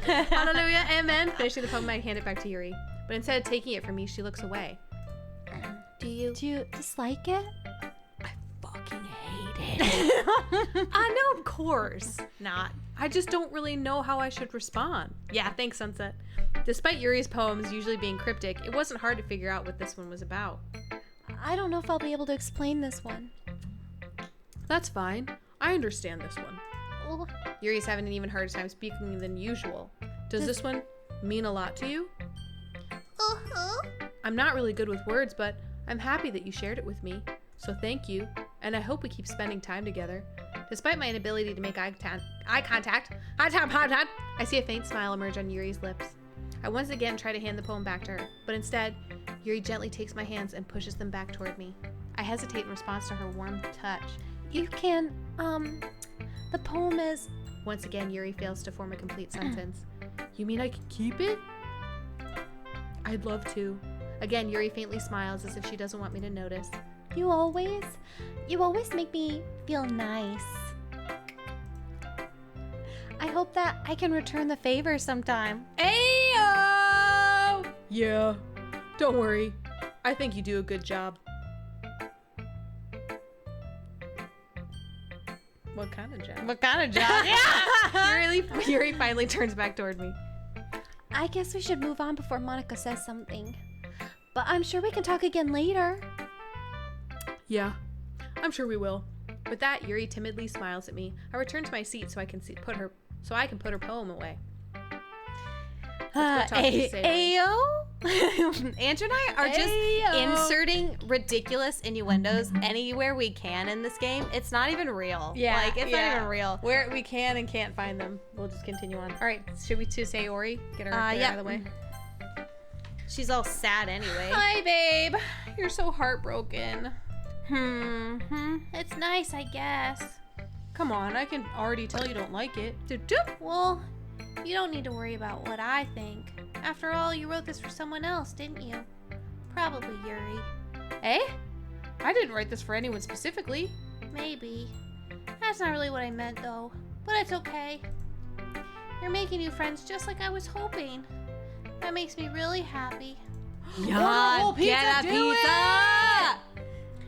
Hallelujah, amen. Finishing the poem, I hand it back to Yuri. But instead of taking it from me, she looks away. Do you dislike it? I fucking hate it. I know, of course not. I just don't really know how I should respond. Yeah, thanks, Sunset. Despite Yuri's poems usually being cryptic, it wasn't hard to figure out what this one was about. I don't know if I'll be able to explain this one. That's fine. I understand this one. Oh, Yuri's having an even harder time speaking than usual. Does this one mean a lot to you? I'm not really good with words, but I'm happy that you shared it with me. So thank you, and I hope we keep spending time together. Despite my inability to make eye contact, I see a faint smile emerge on Yuri's lips. I once again try to hand the poem back to her, but instead, Yuri gently takes my hands and pushes them back toward me. I hesitate in response to her warm touch. you can, the poem is... Once again, Yuri fails to form a complete sentence. You mean I can keep it? I'd love to. Again, Yuri faintly smiles as if she doesn't want me to notice. You always make me feel nice. I hope that I can return the favor sometime. Ayo! Yeah. Don't worry. I think you do a good job. What kind of job? What kind of job? Yeah! Yuri finally turns back toward me. I guess we should move on before Monica says something. But I'm sure we can talk again later. Yeah. I'm sure we will. With that, Yuri timidly smiles at me. I return to my seat so I can put her poem away. Let's go talk to Sayori. Ayo! Andrew and I are just inserting ridiculous innuendos anywhere we can in this game. It's not even real. Yeah, Like, it's not even real. Where we can and can't find them, we'll just continue on. All right, should we to Sayori? Get her out of the way. She's all sad anyway. Hi, babe. You're so heartbroken. It's nice, I guess. Come on, I can already tell you don't like it. Well, you don't need to worry about what I think. After all, you wrote this for someone else, didn't you? Probably Yuri. Eh? I didn't write this for anyone specifically. Maybe. That's not really what I meant, though. But it's okay. You're making new friends just like I was hoping. That makes me really happy. Yeah, get a pizza!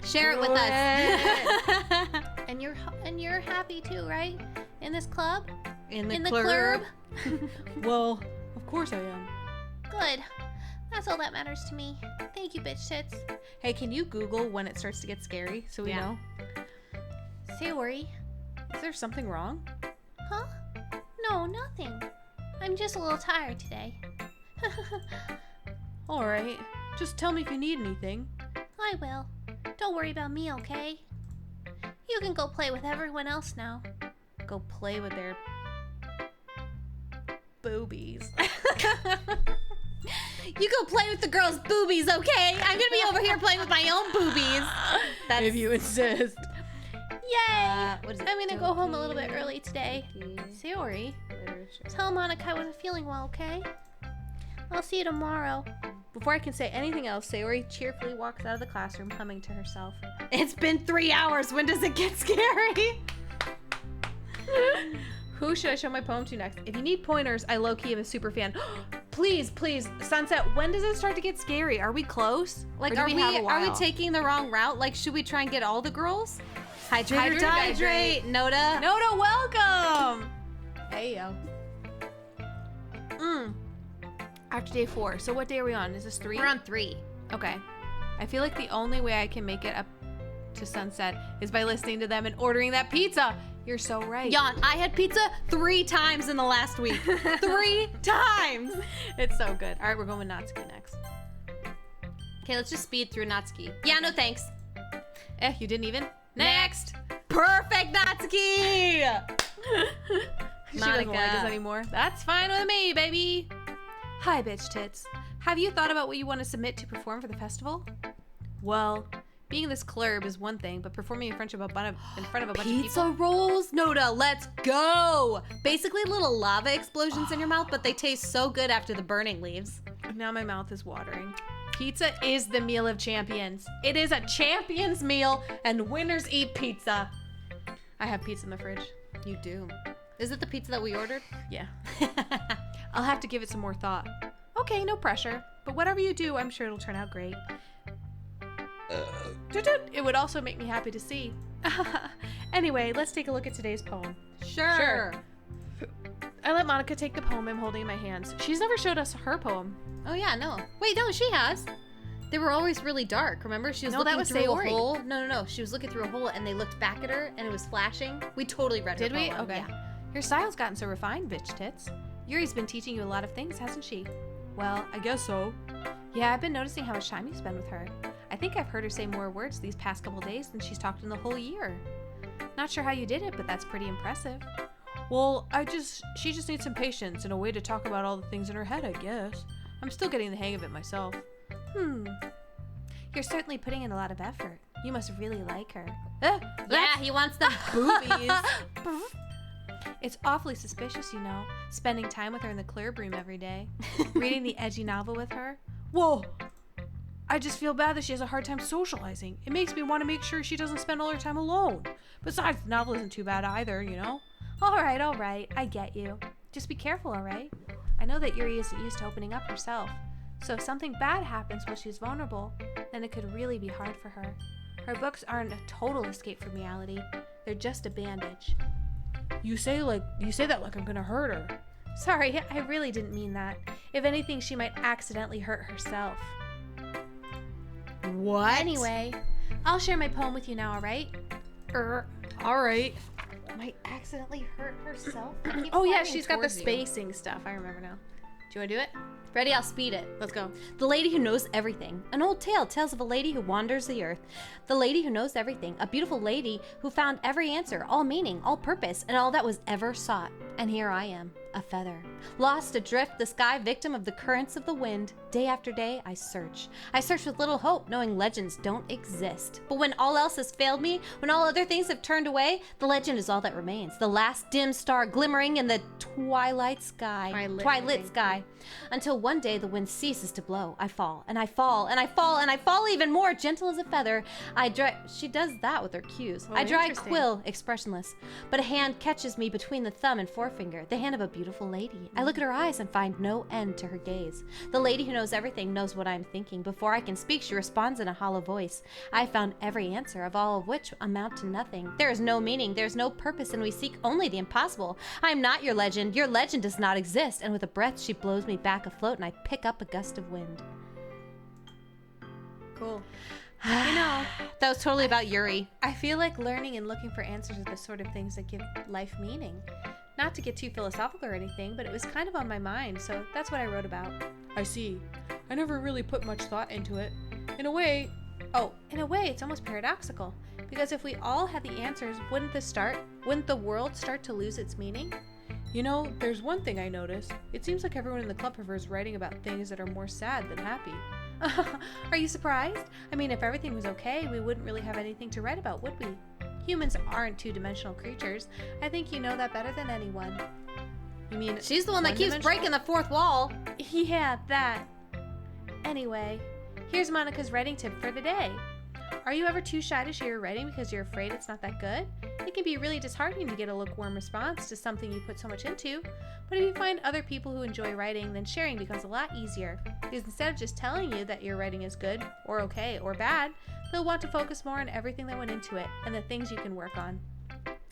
Share it with us. And you're happy too, right? In this club? In the clurb? Well, of course I am. Good. That's all that matters to me. Thank you, bitch tits. Hey, can you Google when it starts to get scary so we know? Sayori. Is there something wrong? Huh? No, nothing. I'm just a little tired today. Alright. Just tell me if you need anything. I will. Don't worry about me, okay? You can go play with everyone else now. Go play with their boobies. You go play with the girls' boobies, okay? I'm gonna be over here playing with my own boobies. That's, If you insist. Yay! what is it? I'm gonna go home a little bit early today. Doki Sayori, Literature. tell Monica I wasn't feeling well, okay? I'll see you tomorrow. Before I can say anything else, Sayori cheerfully walks out of the classroom, humming to herself. It's been 3 hours. When does it get scary? Who should I show my poem to next? If you need pointers, I low-key am a super fan. Please, Sunset, when does it start to get scary? Are we close? Like, Or do are we have a while? taking the wrong route? Like, should we try and get all the girls? Hydrate. Hydrate. Noda. Noda, welcome! Hey, yo. After day 4. So what day are we on? Is this 3? We're on 3. Okay. I feel like the only way I can make it up to Sunset is by listening to them and ordering that pizza. You're so right. Yawn, I had pizza 3 times in the last week. 3 times. It's so good. All right, we're going with Natsuki next. Okay, let's just speed through Natsuki. Yeah, no thanks. You didn't even? Next. Perfect, Natsuki. She doesn't like us anymore. That's fine with me, baby. Hi, bitch tits. Have you thought about what you want to submit to perform for the festival? Well, being this clurb is one thing, but performing in front of a bunch of people. Pizza rolls? Noda, let's go. Basically little lava explosions in your mouth, but they taste so good after the burning leaves. Now my mouth is watering. Pizza is the meal of champions. It is a champion's meal, and winners eat pizza. I have pizza in the fridge. You do. Is it the pizza that we ordered? Yeah. I'll have to give it some more thought. Okay, no pressure. But whatever you do, I'm sure it'll turn out great. It would also make me happy to see. Anyway, let's take a look at today's poem. Sure. I let Monica take the poem I'm holding in my hands. She's never showed us her poem. Oh yeah, no. Wait, no, she has. They were always really dark. Remember, she was No, that looking was through Sayori. a hole. No. She was looking through a hole, and they looked back at her, and it was flashing. We totally read her Did we? poem. Okay. Yeah. Your style's gotten so refined, bitch tits. Yuri's been teaching you a lot of things, hasn't she? Well, I guess so. Yeah, I've been noticing how much time you spend with her. I think I've heard her say more words these past couple days than she's talked in the whole year. Not sure how you did it, but that's pretty impressive. Well, she just needs some patience and a way to talk about all the things in her head, I guess. I'm still getting the hang of it myself. You're certainly putting in a lot of effort. You must really like her. Yeah, he wants the boobies. It's awfully suspicious, you know, spending time with her in the clurb room every day, reading the edgy novel with her. Whoa! I just feel bad that she has a hard time socializing. It makes me want to make sure she doesn't spend all her time alone. Besides, the novel isn't too bad either, you know? All right, I get you. Just be careful, all right? I know that Yuri isn't used to opening up herself, so if something bad happens while she's vulnerable, then it could really be hard for her. Her books aren't a total escape from reality. They're just a bandage. You say that like I'm gonna hurt her. Sorry, I really didn't mean that. If anything, she might accidentally hurt herself. What? Anyway, I'll share my poem with you now, alright? Alright. Might accidentally hurt herself? Oh yeah, she's got the spacing stuff. I remember now. Do you wanna do it? Ready? I'll speed it. Let's go. The lady who knows everything. An old tale tells of a lady who wanders the earth. The lady who knows everything. A beautiful lady who found every answer, all meaning, all purpose, and all that was ever sought. And here I am, a feather. Lost adrift the sky, victim of the currents of the wind. Day after day, I search. I search with little hope, knowing legends don't exist. But when all else has failed me, when all other things have turned away, the legend is all that remains. The last dim star glimmering in the twilight sky. Twilit sky. Until one day the wind ceases to blow. I fall, and I fall, and I fall, and I fall even more, gentle as a feather. She does that with her cues. Oh, I dry interesting. quill, expressionless. But a hand catches me between the thumb and forefinger, the hand of a beautiful lady. I look at her eyes and find no end to her gaze. The lady who knows everything knows what I'm thinking. Before I can speak, she responds in a hollow voice. I found every answer, of all of which amount to nothing. There is no meaning, there is no purpose, and we seek only the impossible. I am not your legend does not exist. And with a breath, she blows me back afloat, and I pick up a gust of wind. Cool. You know, that was totally about Yuri. I feel like learning and looking for answers are the sort of things that give life meaning. Not to get too philosophical or anything, but it was kind of on my mind, so that's what I wrote about. I see. I never really put much thought into it. In a way, In a way, it's almost paradoxical. Because if we all had the answers, wouldn't the world start to lose its meaning? You know, there's one thing I noticed. It seems like everyone in the club prefers writing about things that are more sad than happy. Are you surprised? I mean, if everything was okay, we wouldn't really have anything to write about, would we? Humans aren't two-dimensional creatures. I think you know that better than anyone. You mean She's the one that keeps one-dimensional? breaking the fourth wall. Yeah, that. Anyway, here's Monica's writing tip for the day. Are you ever too shy to share your writing because you're afraid it's not that good? It can be really disheartening to get a lukewarm response to something you put so much into. But if you find other people who enjoy writing, then sharing becomes a lot easier. Because instead of just telling you that your writing is good, or okay, or bad, they'll want to focus more on everything that went into it and the things you can work on.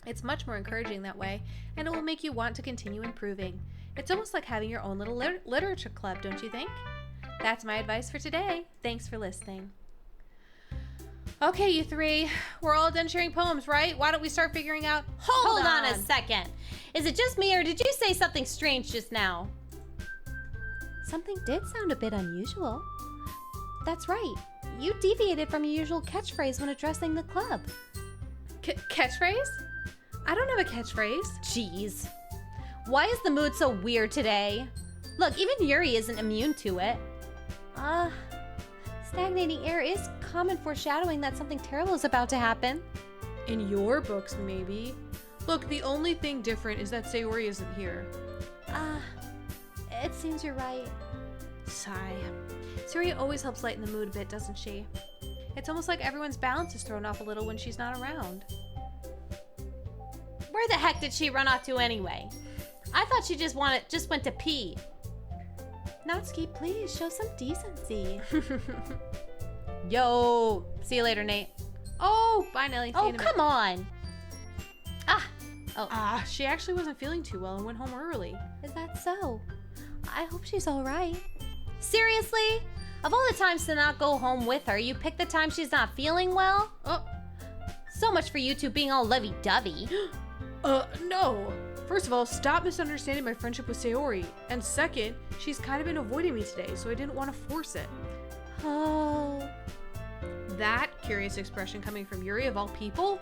It's much more encouraging that way, and it will make you want to continue improving. It's almost like having your own little literature club, don't you think? That's my advice for today. Thanks for listening. Okay, you three, we're all done sharing poems, right? Why don't we start figuring out... Hold on a second. Is it just me, or did you say something strange just now? Something did sound a bit unusual. That's right. You deviated from your usual catchphrase when addressing the club. Catchphrase? I don't have a catchphrase. Jeez. Why is the mood so weird today? Look, even Yuri isn't immune to it. Stagnating air is common foreshadowing that something terrible is about to happen. In your books, maybe. Look, the only thing different is that Sayori isn't here. It seems you're right. Sigh. Suri always helps lighten the mood a bit, doesn't she? It's almost like everyone's balance is thrown off a little when she's not around. Where the heck did she run off to anyway? I thought she just went to pee. Natsuki, please show some decency. Yo, see you later, Nate. Oh, bye, Nelly. See you Oh, in a minute. come on. She actually wasn't feeling too well and went home early. Is that so? I hope she's all right. Seriously? Of all the times to not go home with her, you picked the time she's not feeling well? Oh, So much for you two being all lovey-dovey. No. First of all, stop misunderstanding my friendship with Sayori. And second, she's kind of been avoiding me today, so I didn't want to force it. Oh. that curious expression coming from Yuri of all people?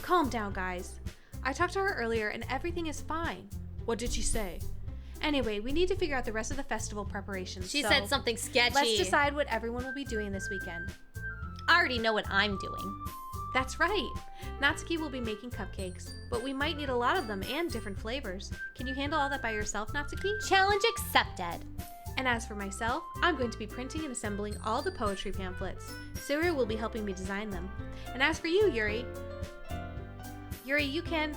Calm down, guys. I talked to her earlier and everything is fine. What did she say? Anyway, we need to figure out the rest of the festival preparations. She so said something sketchy. let's decide what everyone will be doing this weekend. I already know what I'm doing. That's right. Natsuki will be making cupcakes, but we might need a lot of them and different flavors. Can you handle all that by yourself, Natsuki? Challenge accepted. And as for myself, I'm going to be printing and assembling all the poetry pamphlets. Surya will be helping me design them. And as for you, Yuri, you can,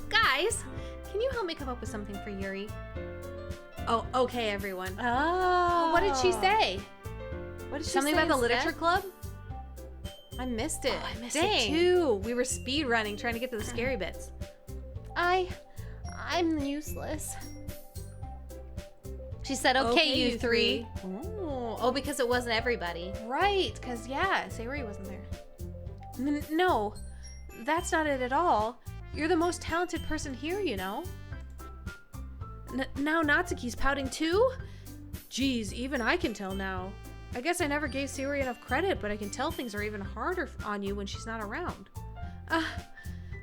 guys, can you help me come up with something for Yuri? Oh, okay, everyone. Oh. What did she say? What did she Something say about the instead? literature club? I missed it. Oh, I missed Dang. it too. We were speed running trying to get to the scary bits. I'm useless. She said, okay, Okay, you you three. Oh, because it wasn't everybody. Right, because, yeah, Sayori wasn't there. No, that's not it at all. You're the most talented person here, you know. Now Natsuki's pouting too? Geez, even I can tell now. I guess I never gave Sayori enough credit, but I can tell things are even harder on you when she's not around.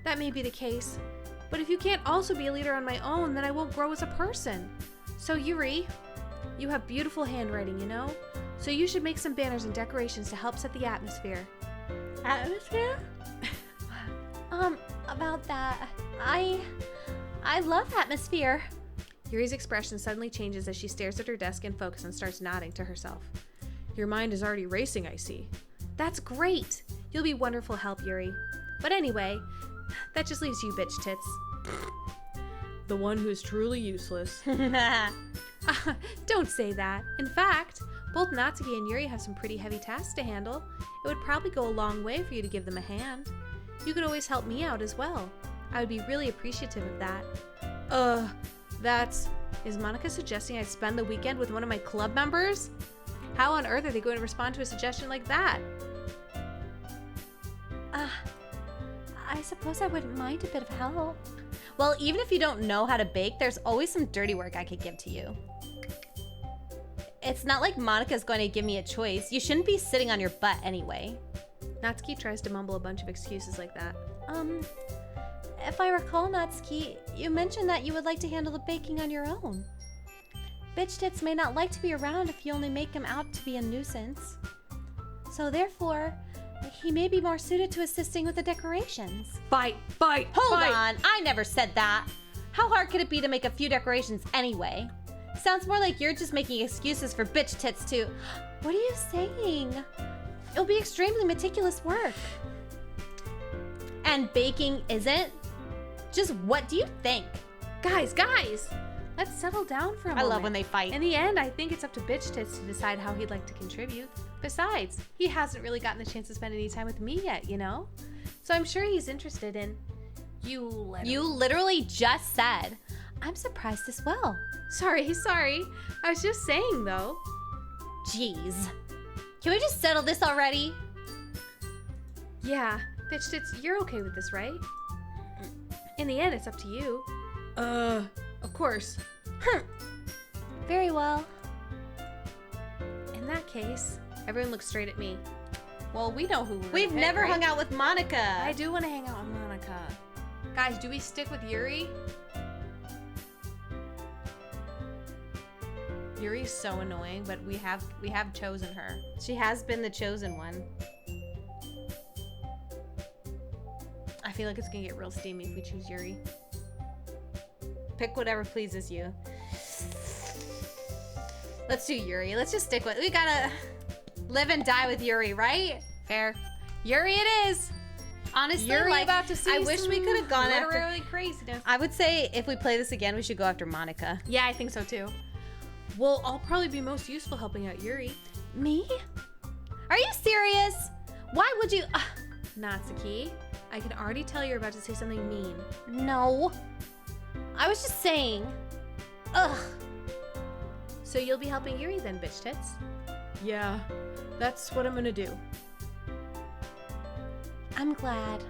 That may be the case. But if you can't also be a leader on my own, then I won't grow as a person. So Yuri, you have beautiful handwriting, you know? So you should make some banners and decorations to help set the atmosphere. Atmosphere? About that, I love atmosphere. Yuri's expression suddenly changes as she stares at her desk in focus and starts nodding to herself. Your mind is already racing, I see. That's great! You'll be wonderful help, Yuri. But anyway, that just leaves you, bitch tits. The one who's truly useless. Don't say that. In fact, both Natsuki and Yuri have some pretty heavy tasks to handle. It would probably go a long way for you to give them a hand. You could always help me out as well. I would be really appreciative of that. Is Monica suggesting I spend the weekend with one of my club members? How on earth are they going to respond to a suggestion like that? I suppose I wouldn't mind a bit of help. Well, even if you don't know how to bake, there's always some dirty work I could give to you. It's not like Monica's going to give me a choice. You shouldn't be sitting on your butt anyway. Natsuki tries to mumble a bunch of excuses like that. If I recall, Natsuki, you mentioned that you would like to handle the baking on your own. Bitch Tits may not like to be around if you only make him out to be a nuisance. So therefore, he may be more suited to assisting with the decorations. Fight! Hold on, I never said that. How hard could it be to make a few decorations anyway? Sounds more like you're just making excuses for Bitch Tits to... What are you saying? It'll be extremely meticulous work. And baking isn't? Just what do you think? Guys! Let's settle down for a I moment. love when they fight. In the end, I think it's up to Bitch Tits to decide how he'd like to contribute. Besides, he hasn't really gotten the chance to spend any time with me yet, you know? So I'm sure he's interested in... You literally just said. I'm surprised as well. Sorry. I was just saying, though. Jeez. Can we just settle this already? Yeah, Bitch Tits, you're okay with this, right? In the end, it's up to you. Of course. Very well. In that case, everyone looks straight at me. Well, we know who We've never right? hung out with Monica. I do want to hang out with Monica. Guys, do we stick with Yuri? Yuri's so annoying, but we have chosen her. She has been the chosen one. I feel like it's gonna get real steamy if we choose Yuri. Pick whatever pleases you. Let's do Yuri. Let's just stick with... We gotta live and die with Yuri, right? Fair. Yuri it is! Honestly, Yuri like, about to see I wish we could have gone after... literally craziness. I would say if we play this again, we should go after Monica. Yeah, I think so too. Well, I'll probably be most useful helping out Yuri. Me? Are you serious? Why would you... Natsuki, I can already tell you're about to say something mean. No. I was just saying. Ugh. So you'll be helping Yuri then, Bitch Tits? Yeah, that's what I'm gonna do. I'm glad.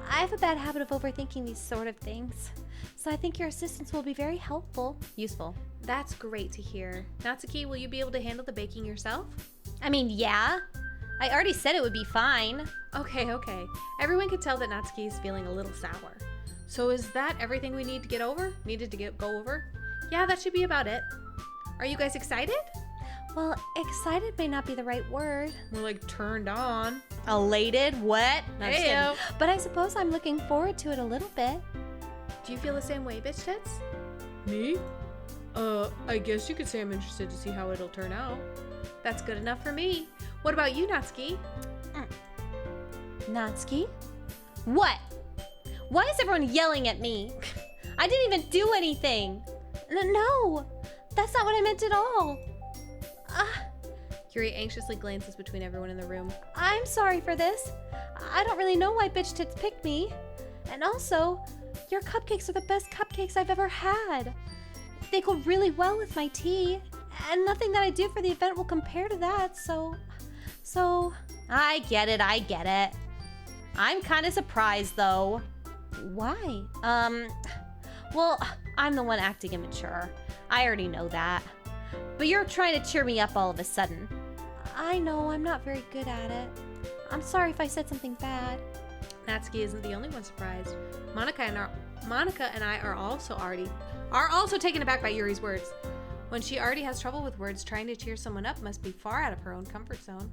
I have a bad habit of overthinking these sort of things. So I think your assistance will be very helpful. Useful. That's great to hear. Natsuki, will you be able to handle the baking yourself? I mean, yeah. I already said it would be fine. Okay. Everyone can tell that Natsuki is feeling a little sour. So is that everything we need to go over? Yeah, that should be about it. Are you guys excited? Well, excited may not be the right word. We're like turned on. Elated? What? No, I'm just Heyo. kidding. But I suppose I'm looking forward to it a little bit. Do you feel the same way, Bitch Tits? Me? I guess you could say I'm interested to see how it'll turn out. That's good enough for me. What about you, Natsuki? Natsuki? What? Why is everyone yelling at me? I didn't even do anything. No, that's not what I meant at all. Yuri anxiously glances between everyone in the room. I'm sorry for this. I don't really know why Bitch Tits picked me. And also, your cupcakes are the best cupcakes I've ever had. They go really well with my tea. And nothing that I do for the event will compare to that, so... I get it. I'm kind of surprised, though. Why? Well, I'm the one acting immature. I already know that. But you're trying to cheer me up all of a sudden. I know, I'm not very good at it. I'm sorry if I said something bad. Natsuki isn't the only one surprised. Monica and I are also taken aback by Yuri's words. When she already has trouble with words, trying to cheer someone up must be far out of her own comfort zone.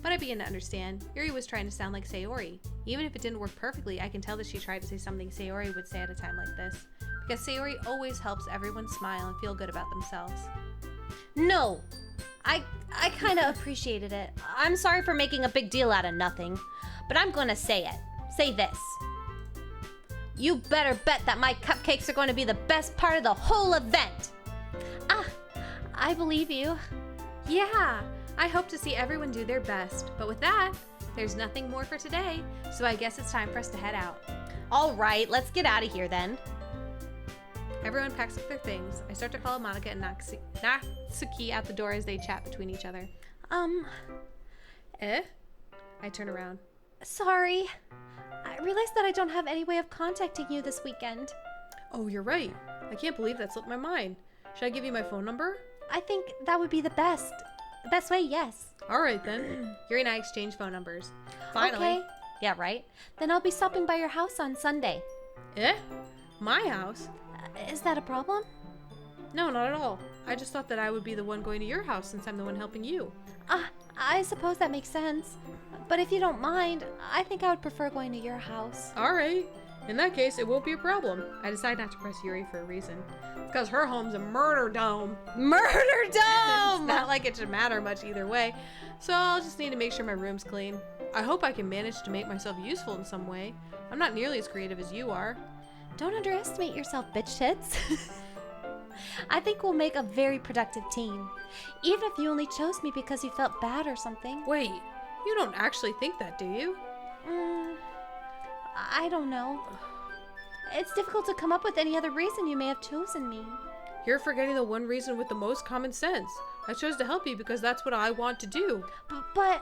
But I begin to understand. Yuri was trying to sound like Sayori. Even if it didn't work perfectly, I can tell that she tried to say something Sayori would say at a time like this. Because Sayori always helps everyone smile and feel good about themselves. No, I kind of appreciated it. I'm sorry for making a big deal out of nothing, but I'm gonna say it. Say this. You better bet that my cupcakes are going to be the best part of the whole event. I believe you. Yeah, I hope to see everyone do their best. But with that, there's nothing more for today, so I guess it's time for us to head out. All right, let's get out of here then. Everyone packs up their things. I start to follow Monica and Natsuki out the door as they chat between each other. I turn around. Sorry. I realized that I don't have any way of contacting you this weekend. Oh, you're right. I can't believe that slipped my mind. Should I give you my phone number? I think that would be the best way, yes. All right, then. Yuri and I exchange phone numbers. Finally. Okay. Yeah, right? Then I'll be stopping by your house on Sunday. Eh? My house? Is that a problem? No, not at all. I just thought that I would be the one going to your house since I'm the one helping you. I suppose that makes sense. But if you don't mind, I think I would prefer going to your house. All right. In that case, it won't be a problem. I decide not to press Yuri for a reason. Because her home's a murder dome. Murder It's dome! not like it should matter much either way. So I'll just need to make sure my room's clean. I hope I can manage to make myself useful in some way. I'm not nearly as creative as you are. Don't underestimate yourself, bitch tits. I think we'll make a very productive team. Even if you only chose me because you felt bad or something. Wait, you don't actually think that, do you? I don't know. It's difficult to come up with any other reason you may have chosen me. You're forgetting the one reason with the most common sense. I chose to help you because that's what I want to do. But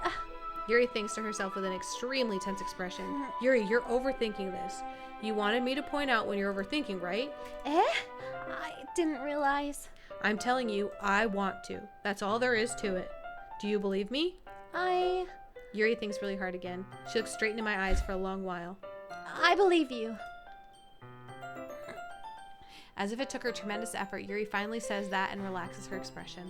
Yuri thinks to herself with an extremely tense expression. Yuri, you're overthinking this. You wanted me to point out when you're overthinking, right? I didn't realize. I'm telling you, I want to. That's all there is to it. Do you believe me? Yuri thinks really hard again. She looks straight into my eyes for a long while. I believe you. As if it took her tremendous effort, Yuri finally says that and relaxes her expression.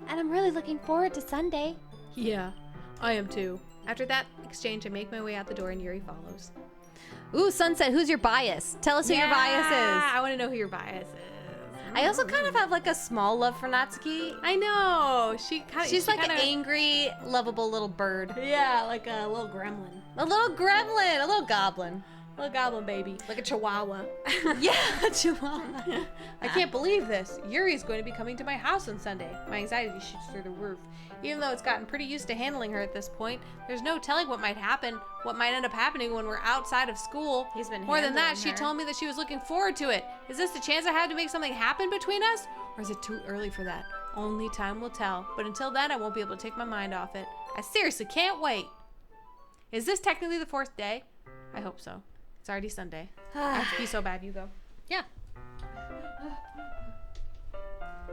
And I'm really looking forward to Sunday. Yeah, I am too. After that exchange, I make my way out the door and Yuri follows. Ooh, Sunset, who's your bias? Tell us who your bias is. I want to know who your bias is. I also kind of have like a small love for Natsuki. I know. She's like an angry, lovable little bird. Yeah, like a little gremlin. A little gremlin, a little goblin. Little goblin baby. Like a chihuahua. Yeah, chihuahua. I can't believe this. Yuri's going to be coming to my house on Sunday. My anxiety shoots through the roof. Even though it's gotten pretty used to handling her at this point, there's no telling what might happen, what might end up happening when we're outside of school. He's been More than that, handling she her. told me that she was looking forward to it. Is this the chance I have to make something happen between us? Or is it too early for that? Only time will tell. But until then, I won't be able to take my mind off it. I seriously can't wait. Is this technically the 4th day? I hope so. It's already Sunday. I have to pee so bad, you go. Yeah.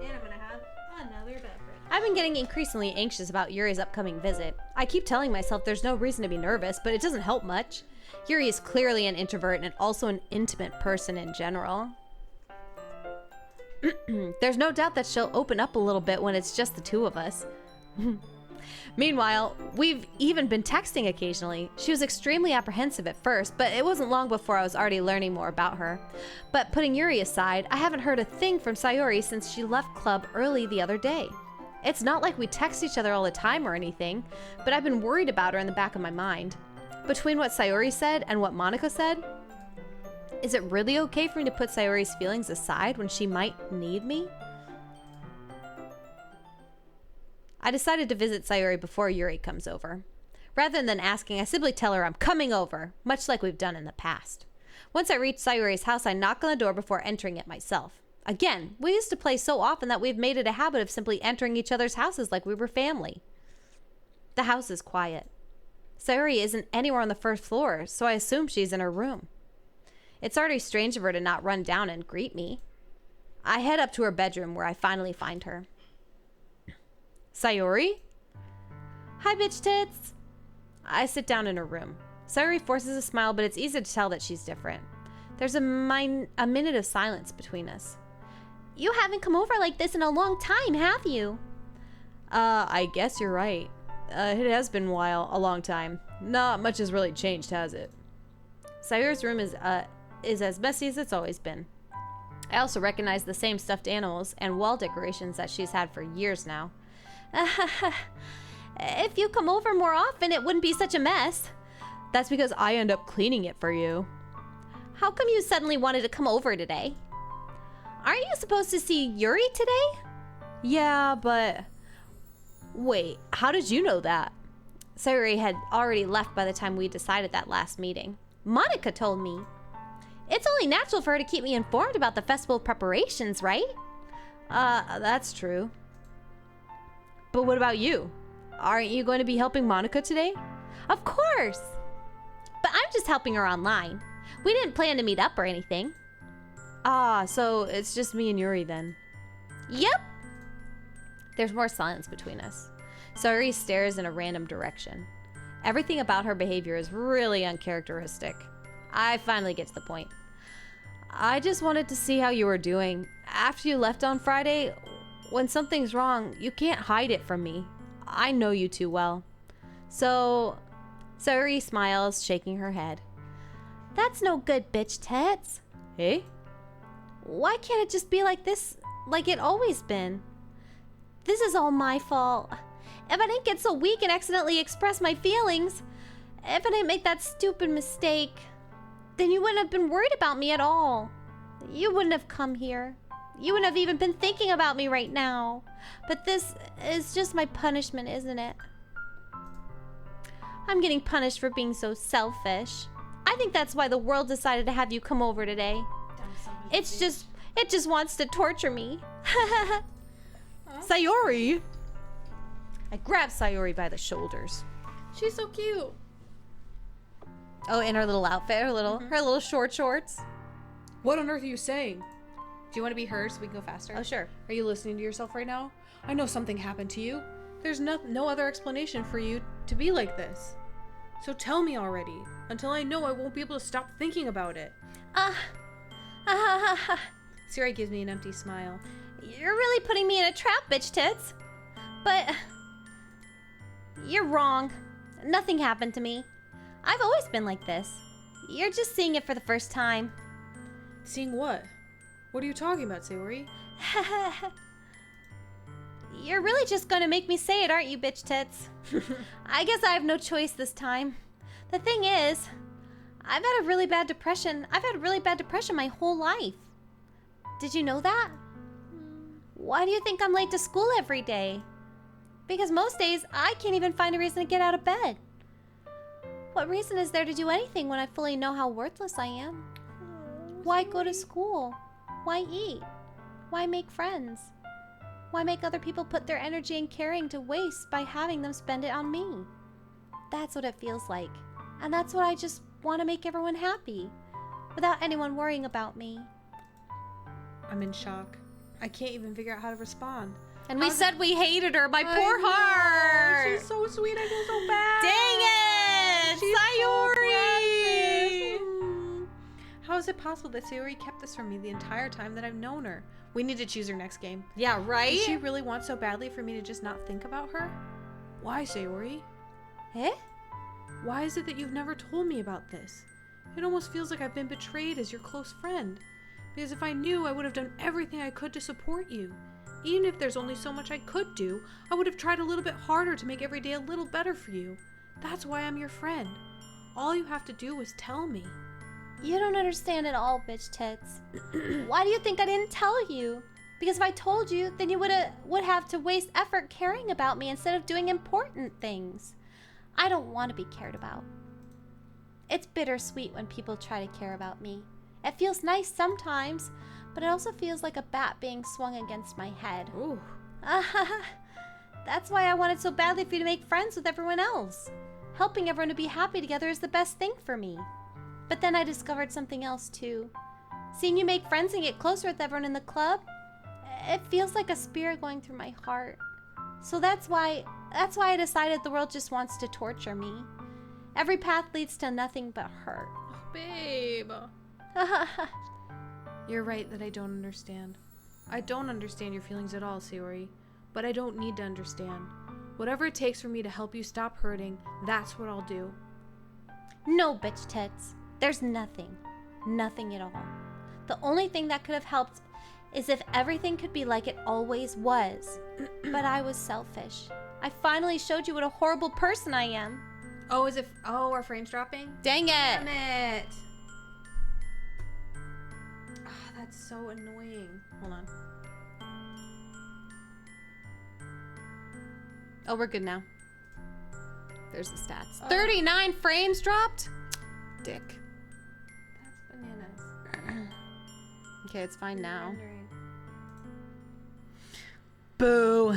And I'm gonna have another beverage. I've been getting increasingly anxious about Yuri's upcoming visit. I keep telling myself there's no reason to be nervous, but it doesn't help much. Yuri is clearly an introvert and also an intimate person in general. There's no doubt that she'll open up a little bit when it's just the two of us. Meanwhile, we've even been texting occasionally. She was extremely apprehensive at first, but it wasn't long before I was already learning more about her. But putting Yuri aside, I haven't heard a thing from Sayori since she left club early the other day. It's not like we text each other all the time or anything, but I've been worried about her in the back of my mind. Between what Sayori said and what Monica said, is it really okay for me to put Sayori's feelings aside when she might need me? I decided to visit Sayori before Yuri comes over. Rather than asking, I simply tell her I'm coming over, much like we've done in the past. Once I reach Sayori's house, I knock on the door before entering it myself. Again, we used to play so often that we've made it a habit of simply entering each other's houses like we were family. The house is quiet. Sayori isn't anywhere on the first floor, so I assume she's in her room. It's already strange of her to not run down and greet me. I head up to her bedroom where I finally find her. Sayori? Hi, bitch tits. I sit down in her room. Sayori forces a smile, but it's easy to tell that she's different. There's a minute of silence between us. You haven't come over like this in a long time, have you? I guess you're right. It has been a long time. Not much has really changed, has it? Sayori's room is as messy as it's always been. I also recognize the same stuffed animals and wall decorations that she's had for years now. If you come over more often, it wouldn't be such a mess. That's because I end up cleaning it for you. How come you suddenly wanted to come over today? Aren't you supposed to see Yuri today? Yeah, but... Wait, how did you know that? Sayori had already left by the time we decided that last meeting. Monica told me. It's only natural for her to keep me informed about the festival preparations, right? That's true. But what about you? Aren't you going to be helping Monica today? Of course! But I'm just helping her online. We didn't plan to meet up or anything. Ah, so it's just me and Yuri then. Yep. There's more silence between us. Sayori stares in a random direction. Everything about her behavior is really uncharacteristic. I finally get to the point. I just wanted to see how you were doing. After you left on Friday, when something's wrong, you can't hide it from me. I know you too well. So, Sayori smiles, shaking her head. That's no good, bitch tits. Hey? Why can't it just be like this, like it always been? This is all my fault. If I didn't get so weak and accidentally express my feelings, if I didn't make that stupid mistake, then you wouldn't have been worried about me at all. You wouldn't have come here. You wouldn't have even been thinking about me right now. But this is just my punishment, isn't it? I'm getting punished for being so selfish. I think that's why the world decided to have you come over today. It just wants to torture me. Sayori! I grab Sayori by the shoulders. She's so cute. Oh, in her little outfit, her little short shorts. What on earth are you saying? Do you want to be her so we can go faster? Oh, sure. Are you listening to yourself right now? I know something happened to you. There's no other explanation for you to be like this. So tell me already. Until I know, I won't be able to stop thinking about it. Sayori gives me an empty smile. You're really putting me in a trap, bitch tits. But you're wrong. Nothing happened to me. I've always been like this. You're just seeing it for the first time. Seeing what? What are you talking about, Sayori? You're really just gonna make me say it, aren't you, bitch tits? I guess I have no choice this time. The thing is, I've had really bad depression my whole life. Did you know that? Why do you think I'm late to school every day? Because most days, I can't even find a reason to get out of bed. What reason is there to do anything when I fully know how worthless I am? Why go to school? Why eat? Why make friends? Why make other people put their energy and caring to waste by having them spend it on me? That's what it feels like. And that's what I just want to make everyone happy, without anyone worrying about me. I'm in shock. I can't even figure out how to respond. And we said we hated her, my poor heart. She's so sweet, I feel so bad. Dang it! Sayori! How is it possible that Sayori kept this from me the entire time that I've known her? We need to choose her next game. Yeah, right? Does she really want so badly for me to just not think about her? Why, Sayori? Eh? Why is it that you've never told me about this? It almost feels like I've been betrayed as your close friend. Because if I knew, I would have done everything I could to support you. Even if there's only so much I could do, I would have tried a little bit harder to make every day a little better for you. That's why I'm your friend. All you have to do is tell me. You don't understand at all, bitch tits. Why do you think I didn't tell you? Because if I told you, then you would have to waste effort caring about me instead of doing important things. I don't want to be cared about. It's bittersweet when people try to care about me. It feels nice sometimes, but it also feels like a bat being swung against my head. Ooh. That's why I wanted so badly for you to make friends with everyone else. Helping everyone to be happy together is the best thing for me. But then I discovered something else too. Seeing you make friends and get closer with everyone in the club, it feels like a spirit going through my heart. So that's why I decided the world just wants to torture me. Every path leads to nothing but hurt. Babe. You're right that I don't understand. I don't understand your feelings at all, Sayori. But I don't need to understand. Whatever it takes for me to help you stop hurting, that's what I'll do. No, bitch tits. There's nothing. Nothing at all. The only thing that could have helped is if everything could be like it always was. But I was selfish. I finally showed you what a horrible person I am. Oh, our frame's dropping? Dang it! Damn it! Ah, that's so annoying. Hold on. Oh, we're good now. There's the stats. Oh. 39 frames dropped? Dick. That's bananas. Okay, it's fine now. Rendering. Boo.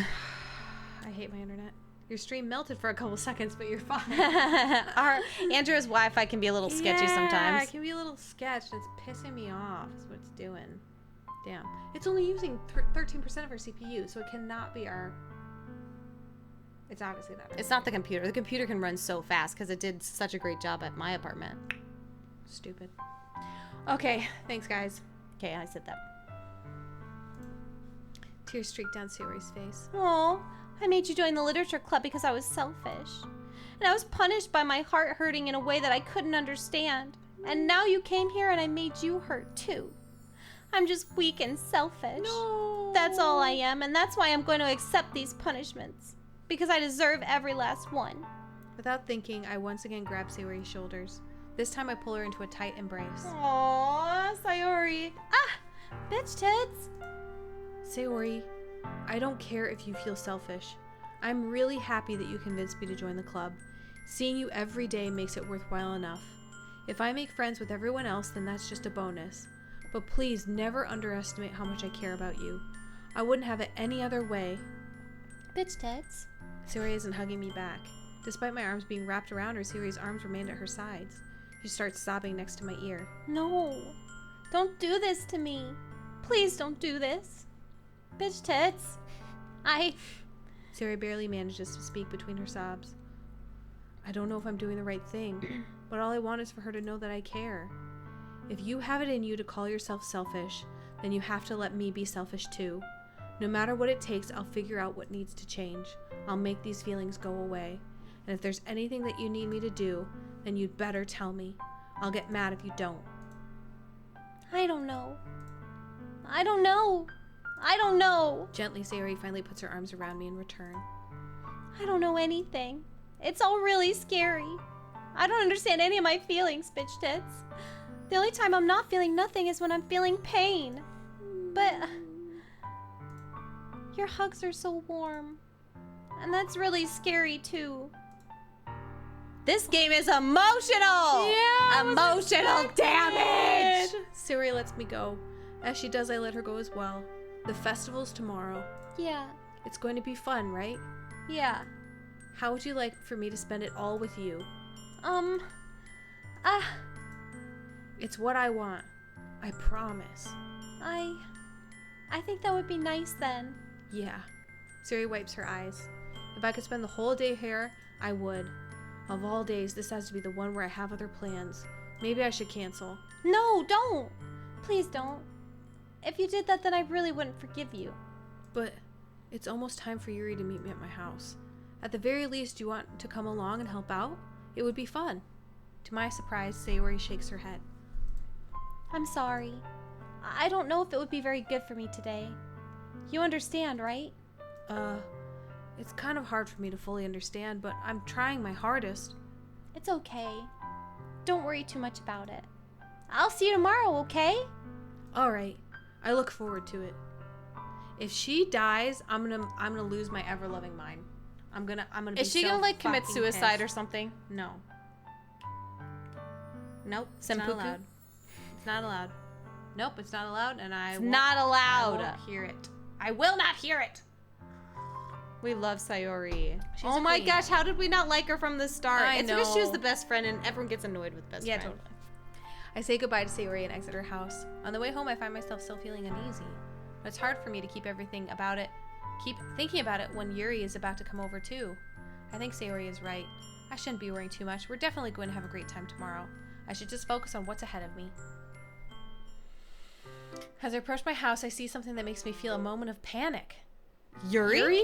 I hate my internet. Your stream melted for a couple seconds, but you're fine. Andrew's Wi-Fi can be a little sketchy Yeah, sometimes. it can be a little sketched. It's pissing me off. Is what it's doing. Damn. It's only using 13% of our CPU, so it cannot be our... It's obviously that. It's not the computer. The computer can run so fast because it did such a great job at my apartment. Stupid. Okay, thanks, guys. Okay, I said that. Tears streaked down Sayori's face. Oh, I made you join the literature club because I was selfish. And I was punished by my heart hurting in a way that I couldn't understand. And now you came here and I made you hurt too. I'm just weak and selfish. No. That's all I am, and that's why I'm going to accept these punishments. Because I deserve every last one. Without thinking, I once again grab Sayori's shoulders. This time I pull her into a tight embrace. Aww, Sayori. Ah, bitch tits. Sayori, I don't care if you feel selfish. I'm really happy that you convinced me to join the club. Seeing you every day makes it worthwhile enough. If I make friends with everyone else, then that's just a bonus. But please never underestimate how much I care about you. I wouldn't have it any other way. Bitch tits. Sayori isn't hugging me back. Despite my arms being wrapped around her, Sayori's arms remained at her sides. She starts sobbing next to my ear. No, don't do this to me. Please don't do this. Bitch tits. Sayori barely manages to speak between her sobs. I don't know if I'm doing the right thing, but all I want is for her to know that I care. If you have it in you to call yourself selfish, then you have to let me be selfish too. No matter what it takes, I'll figure out what needs to change. I'll make these feelings go away. And if there's anything that you need me to do, then you'd better tell me. I'll get mad if you don't. I don't know. I don't know. I don't know. Gently, Sayori finally puts her arms around me in return. I don't know anything. It's all really scary. I don't understand any of my feelings, bitch tits. The only time I'm not feeling nothing is when I'm feeling pain. But your hugs are so warm. And that's really scary too. This game is emotional! Yeah, emotional damage! Sayori lets me go. As she does, I let her go as well. The festival's tomorrow. Yeah. It's going to be fun, right? Yeah. How would you like for me to spend it all with you? It's what I want. I promise. I think that would be nice then. Yeah. Sayori wipes her eyes. If I could spend the whole day here, I would. Of all days, this has to be the one where I have other plans. Maybe I should cancel. No, don't. Please don't. If you did that, then I really wouldn't forgive you. But it's almost time for Yuri to meet me at my house. At the very least, you want to come along and help out? It would be fun. To my surprise, Sayori shakes her head. I'm sorry. I don't know if it would be very good for me today. You understand, right? It's kind of hard for me to fully understand, but I'm trying my hardest. It's okay. Don't worry too much about it. I'll see you tomorrow, okay? All right. I look forward to it. If she dies, I'm gonna lose my ever-loving mind. I'm gonna be Is she so gonna like commit fucking suicide pissed. or something? No. Nope. It's not Seppuku? allowed. It's not allowed. Nope, it's not allowed, and I It's won't- not I allowed. won't hear it. I will not hear it. We love Sayori. She's Oh a my queen. gosh, how did we not like her from the start? I It's because she was know. the best friend and everyone gets annoyed with best Yeah, friend. totally. I say goodbye to Sayori and exit her house. On the way home, I find myself still feeling uneasy. But it's hard for me to keep thinking about it when Yuri is about to come over too. I think Sayori is right. I shouldn't be worrying too much. We're definitely going to have a great time tomorrow. I should just focus on what's ahead of me. As I approach my house, I see something that makes me feel a moment of panic. Yuri?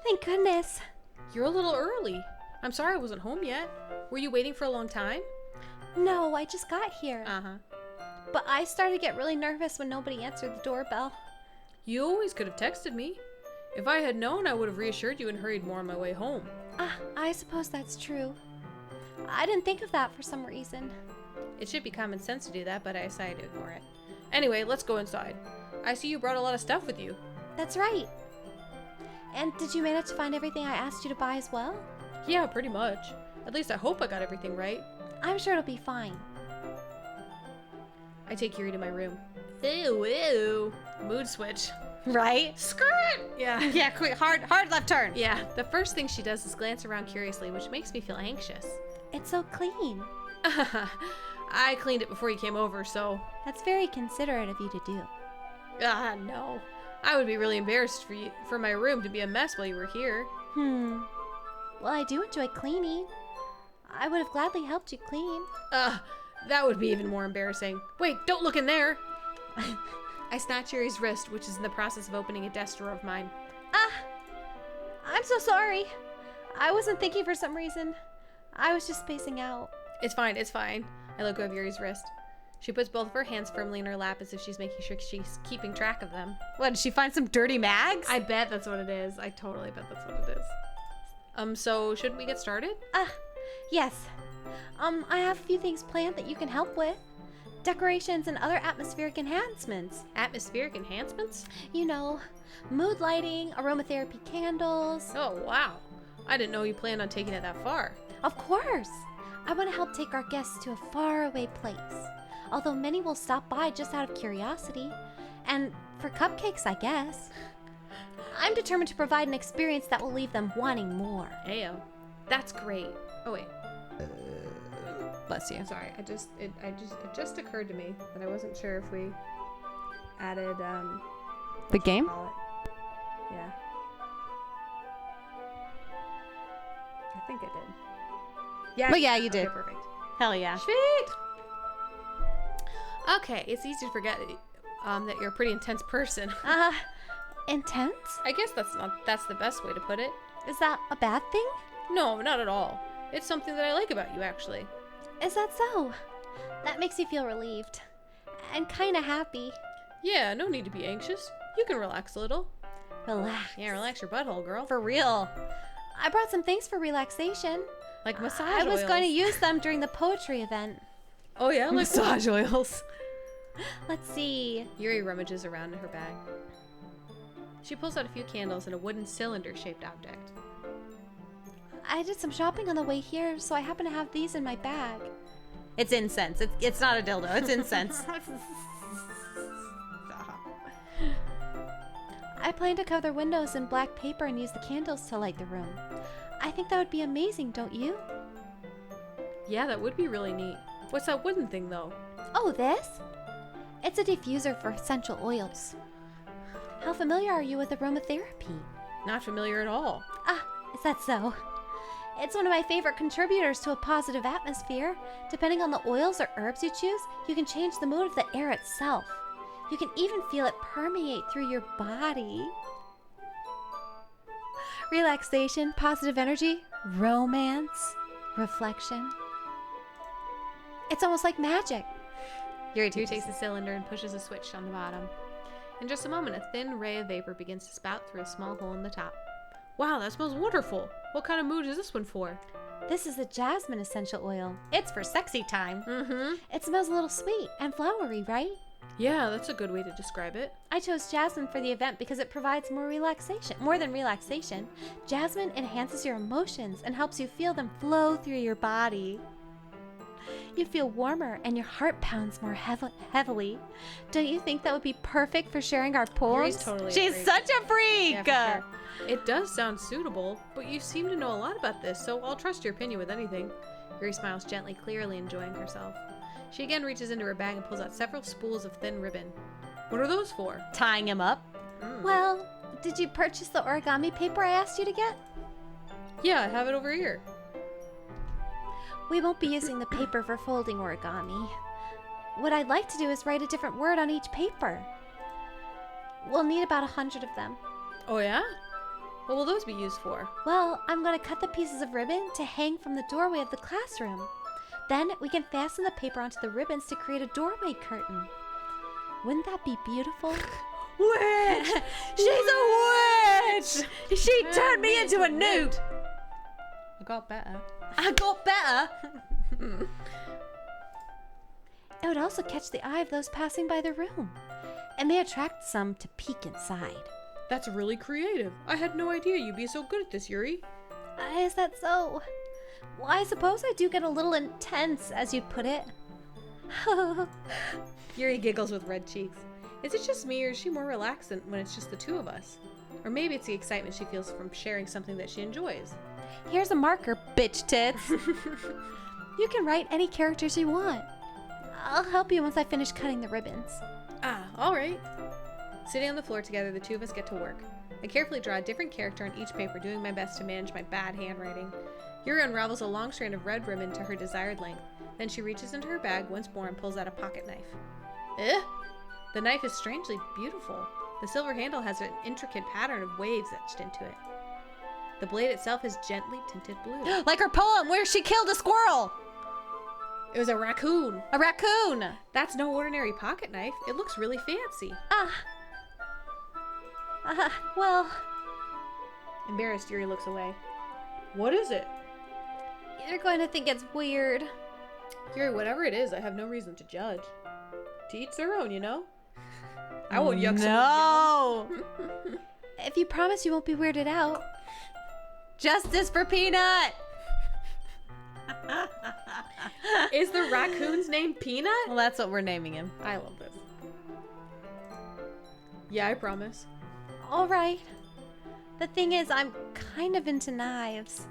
Thank goodness. You're a little early. I'm sorry I wasn't home yet. Were you waiting for a long time? No, I just got here. Uh-huh. But I started to get really nervous when nobody answered the doorbell. You always could have texted me. If I had known, I would have reassured you and hurried more on my way home. I suppose that's true. I didn't think of that for some reason. It should be common sense to do that, but I decided to ignore it. Anyway, let's go inside. I see you brought a lot of stuff with you. That's right. And did you manage to find everything I asked you to buy as well? Yeah, pretty much. At least I hope I got everything right. I'm sure it'll be fine. I take Yuri to my room. Ew. Mood switch. Right? Skirt! Yeah. Yeah, quick, hard left turn. Yeah, the first thing she does is glance around curiously, which makes me feel anxious. It's so clean. I cleaned it before you came over, so... That's very considerate of you to do. No. I would be really embarrassed for my room to be a mess while you were here. Well, I do enjoy cleaning. I would have gladly helped you clean. That would be even more embarrassing. Wait, don't look in there! I snatch Yuri's wrist, which is in the process of opening a desk drawer of mine. I'm so sorry. I wasn't thinking for some reason. I was just spacing out. It's fine, it's fine. I let go of Yuri's wrist. She puts both of her hands firmly in her lap as if she's making sure she's keeping track of them. What, did she find some dirty mags? I bet that's what it is. I totally bet that's what it is. So shouldn't we get started? Yes. I have a few things planned that you can help with. Decorations and other atmospheric enhancements. Atmospheric enhancements? You know, mood lighting, aromatherapy candles. Oh, wow. I didn't know you planned on taking it that far. Of course. I want to help take our guests to a faraway place. Although many will stop by just out of curiosity. And for cupcakes, I guess. I'm determined to provide an experience that will leave them wanting more. Ayo. That's great. Oh, wait. Bless you. Sorry, it just occurred to me that I wasn't sure if we added, The game? Yeah. I think I did. Yeah. But yeah, you did. Okay, perfect. Hell yeah. Sweet! Okay, it's easy to forget that you're a pretty intense person. Intense? I guess that's the best way to put it. Is that a bad thing? No, not at all. It's something that I like about you, actually. Is that so? That makes you feel relieved. And kinda happy. Yeah, no need to be anxious. You can relax a little. Relax. Yeah, relax your butthole, girl. For real. I brought some things for relaxation. Like massage I was oils. going to use them during the poetry event. Oh yeah, like Massage oils. Let's see. Yuri rummages around in her bag. She pulls out a few candles and a wooden cylinder-shaped object. I did some shopping on the way here, so I happen to have these in my bag. It's incense. It's not a dildo. It's incense. I plan to cover the windows in black paper and use the candles to light the room. I think that would be amazing, don't you? Yeah, that would be really neat. What's that wooden thing, though? Oh, this? It's a diffuser for essential oils. How familiar are you with aromatherapy? Not familiar at all. Is that so? It's one of my favorite contributors to a positive atmosphere. Depending on the oils or herbs you choose, you can change the mood of the air itself. You can even feel it permeate through your body. Relaxation, positive energy, romance, reflection. It's almost like magic. Yuri takes the cylinder and pushes a switch on the bottom. In just a moment, a thin ray of vapor begins to spout through a small hole in the top. Wow, that smells wonderful. What kind of mood is this one for? This is the jasmine essential oil. It's for sexy time. Mm-hmm. It smells a little sweet and flowery, right? Yeah, that's a good way to describe it. I chose jasmine for the event because it provides more than relaxation. Jasmine enhances your emotions and helps you feel them flow through your body. You feel warmer and your heart pounds more heavily. Don't you think that would be perfect for sharing our poems? Yuri's totally She's agreed. such a freak. Yeah, for sure. It does sound suitable, but you seem to know a lot about this, so I'll trust your opinion with anything. Yuri smiles gently, clearly enjoying herself. She again reaches into her bag and pulls out several spools of thin ribbon. What are those for? Tying him up. Well, did you purchase the origami paper I asked you to get? Yeah, I have it over here. We won't be using the paper for folding origami. What I'd like to do is write a different word on each paper. We'll need about 100 of them. Oh yeah? What will those be used for? Well, I'm going to cut the pieces of ribbon to hang from the doorway of the classroom. Then we can fasten the paper onto the ribbons to create a doorway curtain. Wouldn't that be beautiful? Witch! She's a witch! She turned me into a newt! I got better. I got better! It would also catch the eye of those passing by the room. It may attract some to peek inside. That's really creative. I had no idea you'd be so good at this, Yuri. Is that so? Well, I suppose I do get a little intense, as you'd put it. Yuri giggles with red cheeks. Is it just me, or is she more relaxed when it's just the two of us? Or maybe it's the excitement she feels from sharing something that she enjoys. Here's a marker, bitch tits. You can write any characters you want. I'll help you once I finish cutting the ribbons. Ah, all right. Sitting on the floor together, the two of us get to work. I carefully draw a different character on each paper, doing my best to manage my bad handwriting. Yuri unravels a long strand of red ribbon to her desired length. Then she reaches into her bag once more and pulls out a pocket knife. Eh? The knife is strangely beautiful. The silver handle has an intricate pattern of waves etched into it. The blade itself is gently tinted blue. Like her poem where she killed a squirrel. It was a raccoon. A raccoon. That's no ordinary pocket knife. It looks really fancy. Well, Embarrassed, Yuri looks away. What is it? you're going to think it's weird. Yuri, whatever it is, I have no reason to judge. To each their own, you know? I won't yuck No. If you promise you won't be weirded out. Justice for Peanut. Is the raccoon's name Peanut? Well, that's what we're naming him. I love this. Yeah, I promise. All right. The thing is, I'm kind of into knives.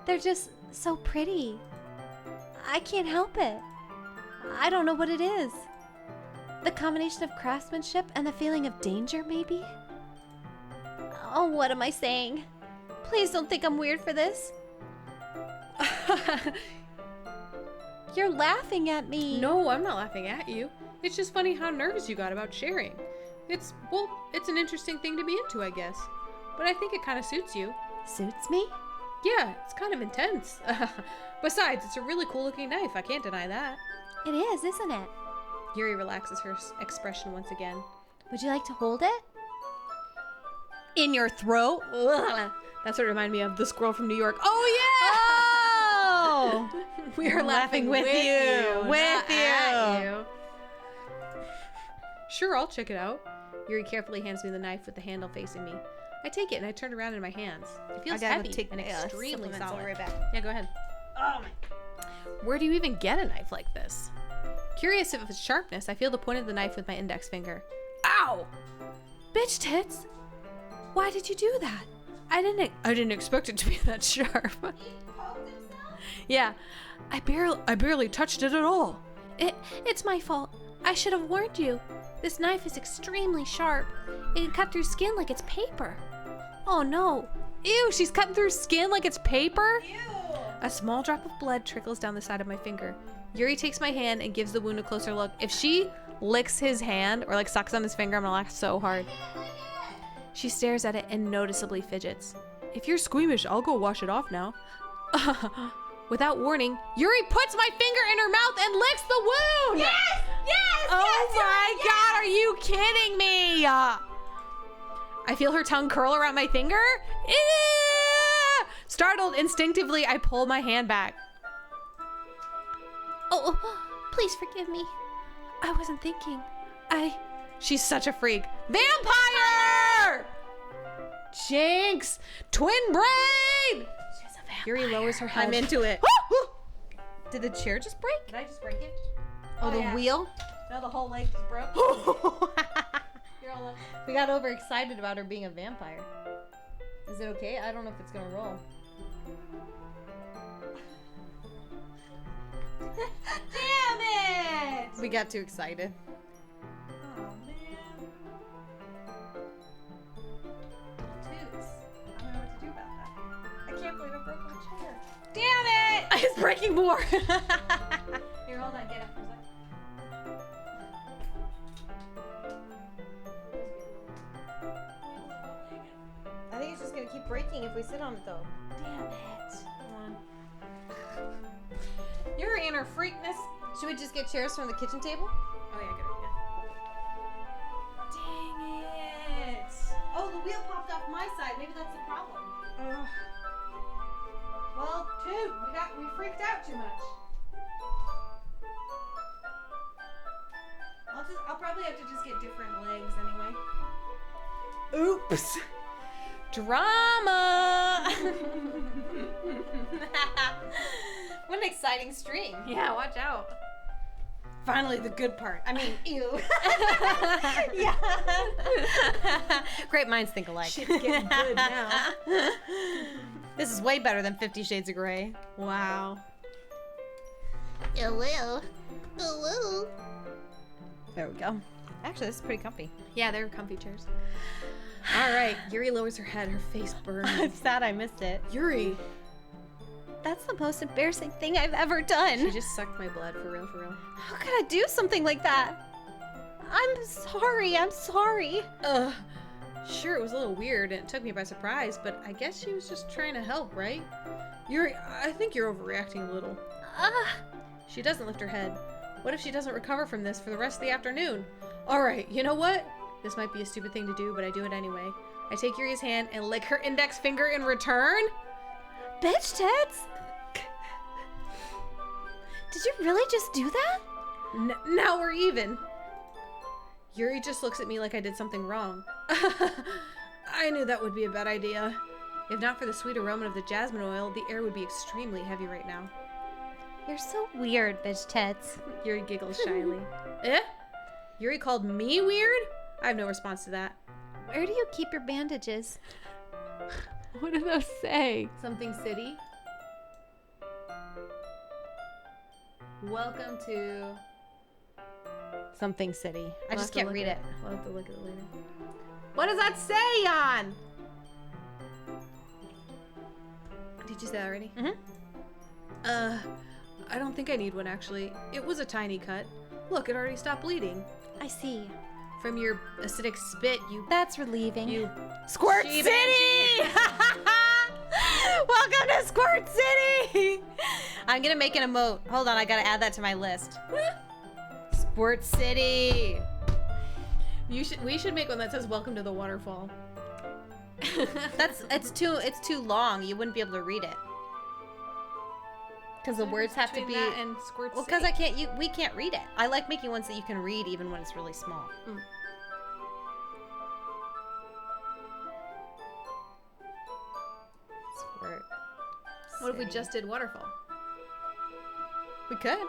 They're just so pretty. I can't help it. I don't know what it is. The combination of craftsmanship and the feeling of danger, maybe? Oh, what am I saying? Please don't think I'm weird for this. You're laughing at me. No, I'm not laughing at you. It's just funny how nervous you got about sharing. It's an interesting thing to be into, I guess. But I think it kind of suits you. Suits me? Yeah, it's kind of intense. Besides, it's a really cool looking knife. I can't deny that. It is, isn't it? Yuri relaxes her expression once again. Would you like to hold it? In your throat. That's what reminded me of the squirrel from New York. Oh! We are laughing with you. With not at you. Sure, I'll check it out. Yuri carefully hands me the knife with the handle facing me. I take it and I turn it around in my hands. It feels heavy and extremely solid. Right back. Yeah, go ahead. Oh my. Where do you even get a knife like this? Curious of its sharpness, I feel the point of the knife with my index finger. Ow! Bitch tits! Why did you do that? I didn't expect it to be that sharp. Yeah, I barely touched it at all. It's my fault. I should have warned you. This knife is extremely sharp. It can cut through skin like it's paper. Oh no. Ew, she's cutting through skin like it's paper? Ew! A small drop of blood trickles down the side of my finger. Yuri takes my hand and gives the wound a closer look. If she licks his hand or like sucks on his finger, I'm gonna laugh so hard. She stares at it and noticeably fidgets. If you're squeamish, I'll go wash it off now. Without warning, Yuri puts my finger in her mouth and licks the wound! Yes! Yes! Oh yes, my Yuri, god, are you kidding me? I feel her tongue curl around my finger. Ew! Startled, instinctively, I pull my hand back. Oh, please forgive me. I wasn't thinking. She's such a freak. Vampire! Jinx! Twin brain! She's a vampire. Yuri lowers her head. I'm into it. Did the chair just break? Did I just break it? Oh, the yeah. wheel? No, the whole leg just broke. You're all up. We got overexcited about her being a vampire. Is it okay? I don't know if it's gonna roll. Damn it! We got too excited. Oh, man. Toots. I don't know what to do about that. I can't believe I broke my chair. Damn it! It's breaking more. Here, hold on. Get up for a second. I think it's just gonna keep breaking if we sit on it though. Damn it. Come on. Yuri and her freakness. Should we just get chairs from the kitchen table? Oh, yeah, good idea. Dang it. Oh, the wheel popped off my side. Maybe that's the problem. Well, Toot, we freaked out too much. I'll probably have to just get different legs anyway. Oops. Drama. What an exciting stream. Yeah, watch out. Finally, the good part. I mean, ew. Yeah. Great minds think alike. Shit's getting good now. This is way better than 50 Shades of Grey. Wow. Hello. Hello. There we go. Actually, this is pretty comfy. Yeah, they're comfy chairs. All right, Yuri lowers her head. Her face burns. I'm sad I missed it. Yuri. That's the most embarrassing thing I've ever done. She just sucked my blood, for real, for real. How could I do something like that? I'm sorry. I'm sorry. Ugh. Sure, it was a little weird and it took me by surprise, but I guess she was just trying to help, right? Yuri, I think you're overreacting a little. She doesn't lift her head. What if she doesn't recover from this for the rest of the afternoon? Alright, you know what? This might be a stupid thing to do, but I do it anyway. I take Yuri's hand and lick her index finger in return. Bitch tits? Did you really just do that? Now we're even. Yuri just looks at me like I did something wrong. I knew that would be a bad idea. If not for the sweet aroma of the jasmine oil, the air would be extremely heavy right now. You're so weird, bitch tits. Yuri giggles shyly. Eh? Yuri called me weird? I have no response to that. Where do you keep your bandages? What do those say? Something city. Welcome to... Something city. I We'll just have to can't look read at it. We'll have to look at it later. What does that say, Jan? Did you say that already? Mm-hmm. I don't think I need one, actually. It was a tiny cut. Look, it already stopped bleeding. I see. From your acidic spit, you... That's relieving. You... Squirt She City! Welcome to Squirt City! I'm gonna make an emote. Hold on, I gotta add that to my list. Squirt City! We should make one that says "Welcome to the waterfall." It's too long. You wouldn't be able to read it. Because the words have to be. Between that and Squirt Well, City. because we can't read it. I like making ones that you can read even when it's really small. Squirt. What if we City. just did waterfall? We could.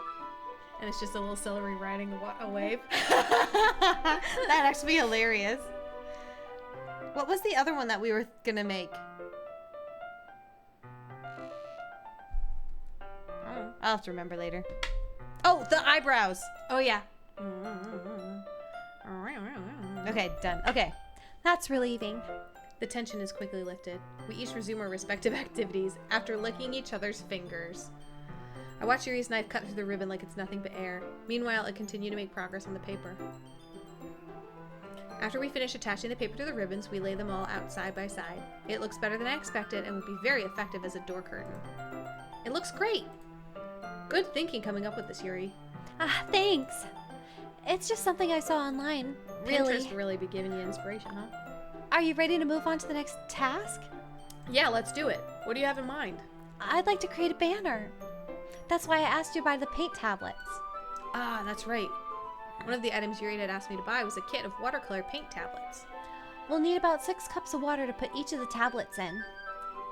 And it's just a little celery riding a wave. That'd actually be hilarious. What was the other one that we were gonna make? I'll have to remember later. Oh, the eyebrows. Oh yeah. Okay, done. Okay. That's relieving. The tension is quickly lifted. We each resume our respective activities after licking each other's fingers. I watch Yuri's knife cut through the ribbon like it's nothing but air. Meanwhile, I continue to make progress on the paper. After we finish attaching the paper to the ribbons, we lay them all out side by side. It looks better than I expected and would be very effective as a door curtain. It looks great! Good thinking coming up with this, Yuri. Thanks. It's just something I saw online. Really. Pinterest really be giving you inspiration, huh? Are you ready to move on to the next task? Yeah, let's do it. What do you have in mind? I'd like to create a banner. That's why I asked you to buy the paint tablets. Ah, that's right. One of the items Yuri had asked me to buy was a kit of watercolor paint tablets. We'll need about 6 cups of water to put each of the tablets in.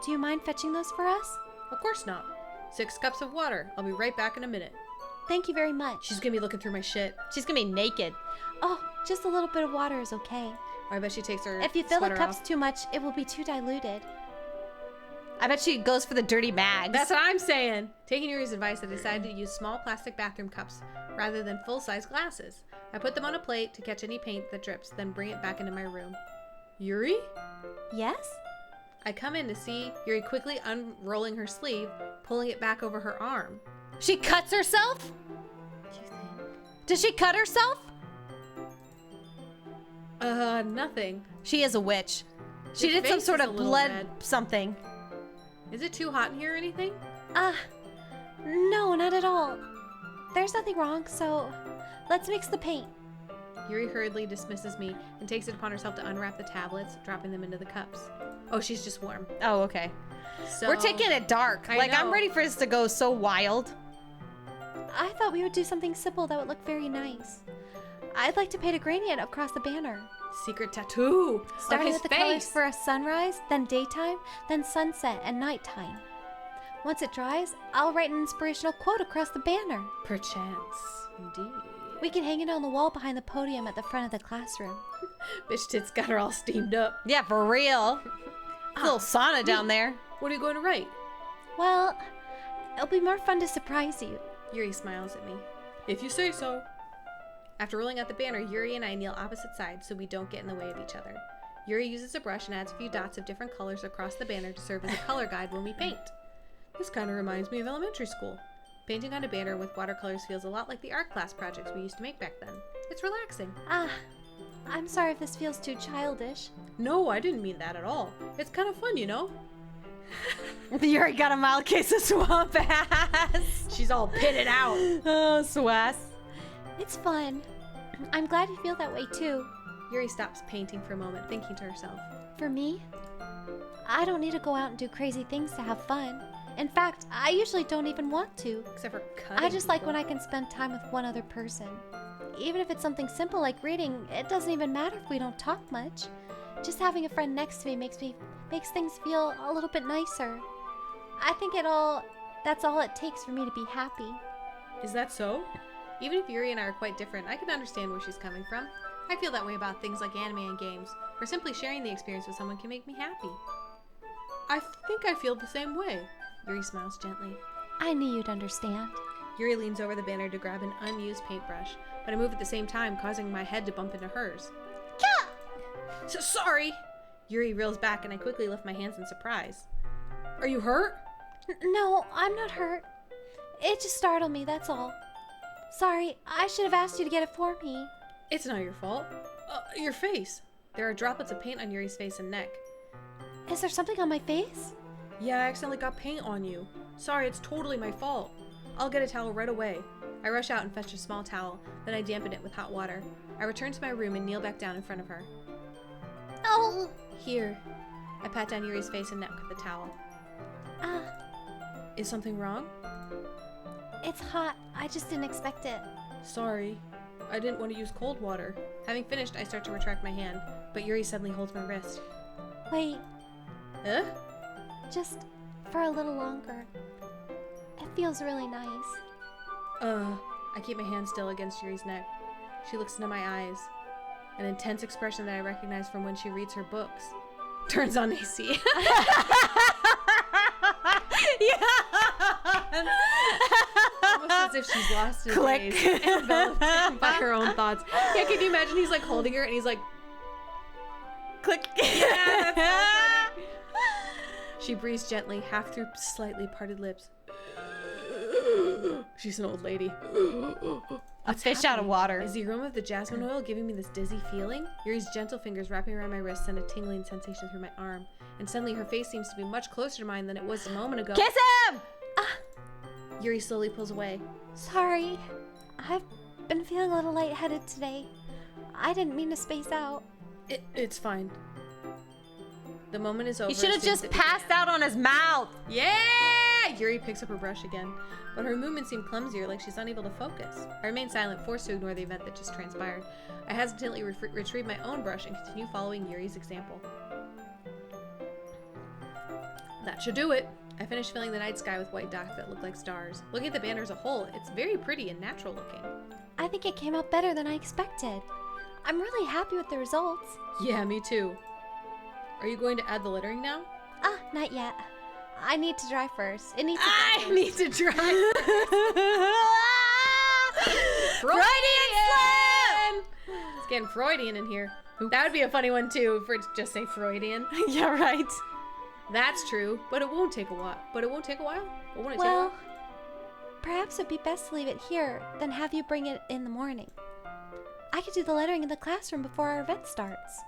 Do you mind fetching those for us? Of course not. 6 cups of water. I'll be right back in a minute. Thank you very much. She's gonna be looking through my shit. She's gonna be naked. Oh, just a little bit of water is okay. Or I bet she takes her If you fill the sweater cups off. too much, it will be too diluted. I bet she goes for the dirty mags. That's what I'm saying. Taking Yuri's advice, I decided to use small plastic bathroom cups rather than full-size glasses. I put them on a plate to catch any paint that drips, then bring it back into my room. Yuri? Yes? I come in to see Yuri quickly unrolling her sleeve, pulling it back over her arm. She cuts herself? Does she cut herself? Nothing. She is a witch. She Your did some face sort is a of little blood red. something. Is it too hot in here or anything? No, not at all. There's nothing wrong, so let's mix the paint. Yuri hurriedly dismisses me and takes it upon herself to unwrap the tablets, dropping them into the cups. Oh, she's just warm. Oh, okay. So We're taking it dark. I I'm know. ready for this to go so wild. I thought we would do something simple that would look very nice. I'd like to paint a gradient across the banner. secret tattoo. Starting of with his the colors face. for a sunrise, then daytime, then sunset and nighttime. Once it dries, I'll write an inspirational quote across the banner. Perchance, indeed. We can hang it on the wall behind the podium at the front of the classroom. Bitch tits got her all steamed up. Yeah, for real. A little sauna down there. What are you going to write? Well, it'll be more fun to surprise you. Yuri smiles at me. If you say so. After rolling out the banner, Yuri and I kneel opposite sides so we don't get in the way of each other. Yuri uses a brush and adds a few dots of different colors across the banner to serve as a color guide when we paint. This kind of reminds me of elementary school. Painting on a banner with watercolors feels a lot like the art class projects we used to make back then. It's relaxing. I'm sorry if this feels too childish. No, I didn't mean that at all. It's kind of fun, you know? Yuri got a mild case of swamp ass. She's all pitted out. Oh, swass. It's fun. I'm glad you feel that way too. Yuri stops painting for a moment, thinking to herself. For me, I don't need to go out and do crazy things to have fun. In fact, I usually don't even want to. Except for cutting I just like people. when I can spend time with one other person. Even if it's something simple like reading, it doesn't even matter if we don't talk much. Just having a friend next to me makes things feel a little bit nicer. I think that's all it takes for me to be happy. Is that so? Even if Yuri and I are quite different, I can understand where she's coming from. I feel that way about things like anime and games, or simply sharing the experience with someone can make me happy. I think I feel the same way. Yuri smiles gently. I knew you'd understand. Yuri leans over the banner to grab an unused paintbrush, but I move at the same time, causing my head to bump into hers. Sorry! Yuri reels back and I quickly lift my hands in surprise. Are you hurt? No, I'm not hurt. It just startled me, that's all. Sorry, I should have asked you to get it for me. It's not your fault. Your face. There are droplets of paint on Yuri's face and neck. Is there something on my face? Yeah, I accidentally got paint on you. Sorry, it's totally my fault. I'll get a towel right away. I rush out and fetch a small towel, then I dampen it with hot water. I return to my room and kneel back down in front of her. Oh! Here. I pat down Yuri's face and neck with the towel. Is something wrong? It's hot. I just didn't expect it. Sorry. I didn't want to use cold water. Having finished, I start to retract my hand, but Yuri suddenly holds my wrist. Wait, Just for a little longer. It feels really nice. I keep my hand still against Yuri's neck. She looks into my eyes. An intense expression that I recognize from when she reads her books. Turns on AC. Almost as if she's lost in Click. daze, enveloped by her own thoughts. Yeah, can you imagine he's like holding her and he's like, Click. yeah, that's so funny. She breathes gently, half through slightly parted lips. She's an old lady. A fish out of water. Is the aroma of the jasmine oil giving me this dizzy feeling? Yuri's gentle fingers wrapping around my wrist send a tingling sensation through my arm. And suddenly her face seems to be much closer to mine than it was a moment ago. Kiss him! Yuri slowly pulls away. Sorry. I've been feeling a little lightheaded today. I didn't mean to space out. It's fine. The moment is over. You should have as soon as just it passed began. out on his mouth. Yeah! Yuri picks up her brush again, but her movements seem clumsier, like she's unable to focus. I remain silent, forced to ignore the event that just transpired. I hesitantly retrieve my own brush and continue following Yuri's example. That should do it. I finish filling the night sky with white dots that look like stars. Looking at the banner as a whole, it's very pretty and natural looking. I think it came out better than I expected. I'm really happy with the results. Yeah, me too. Are you going to add the lettering now? Not yet. I need to dry first. It needs to dry I need to try. Freudian slip! It's getting Freudian in here. That would be a funny one too, for it to just say Freudian. Yeah, right. That's true, but it won't take a while. But it won't take a while? Or won't it Well, take a while? perhaps it'd be best to leave it here than have you bring it in the morning. I could do the lettering in the classroom before our event starts.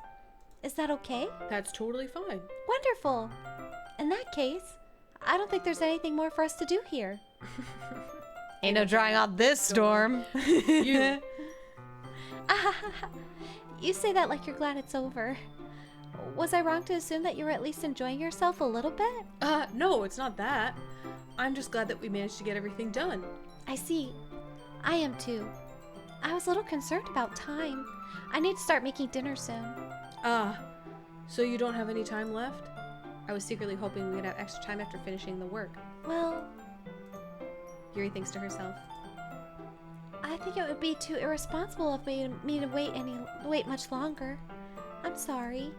Is that okay? That's totally fine. Wonderful. In that case, I don't think there's anything more for us to do here. Ain't no drying out this storm. You. You say that like you're glad it's over. Was I wrong to assume that you were at least enjoying yourself a little bit? No, it's not that. I'm just glad that we managed to get everything done. I see. I am too. I was a little concerned about time. I need to start making dinner soon. So you don't have any time left? I was secretly hoping we would have extra time after finishing the work. Well, Yuri thinks to herself. I think it would be too irresponsible of me to wait much longer. I'm sorry.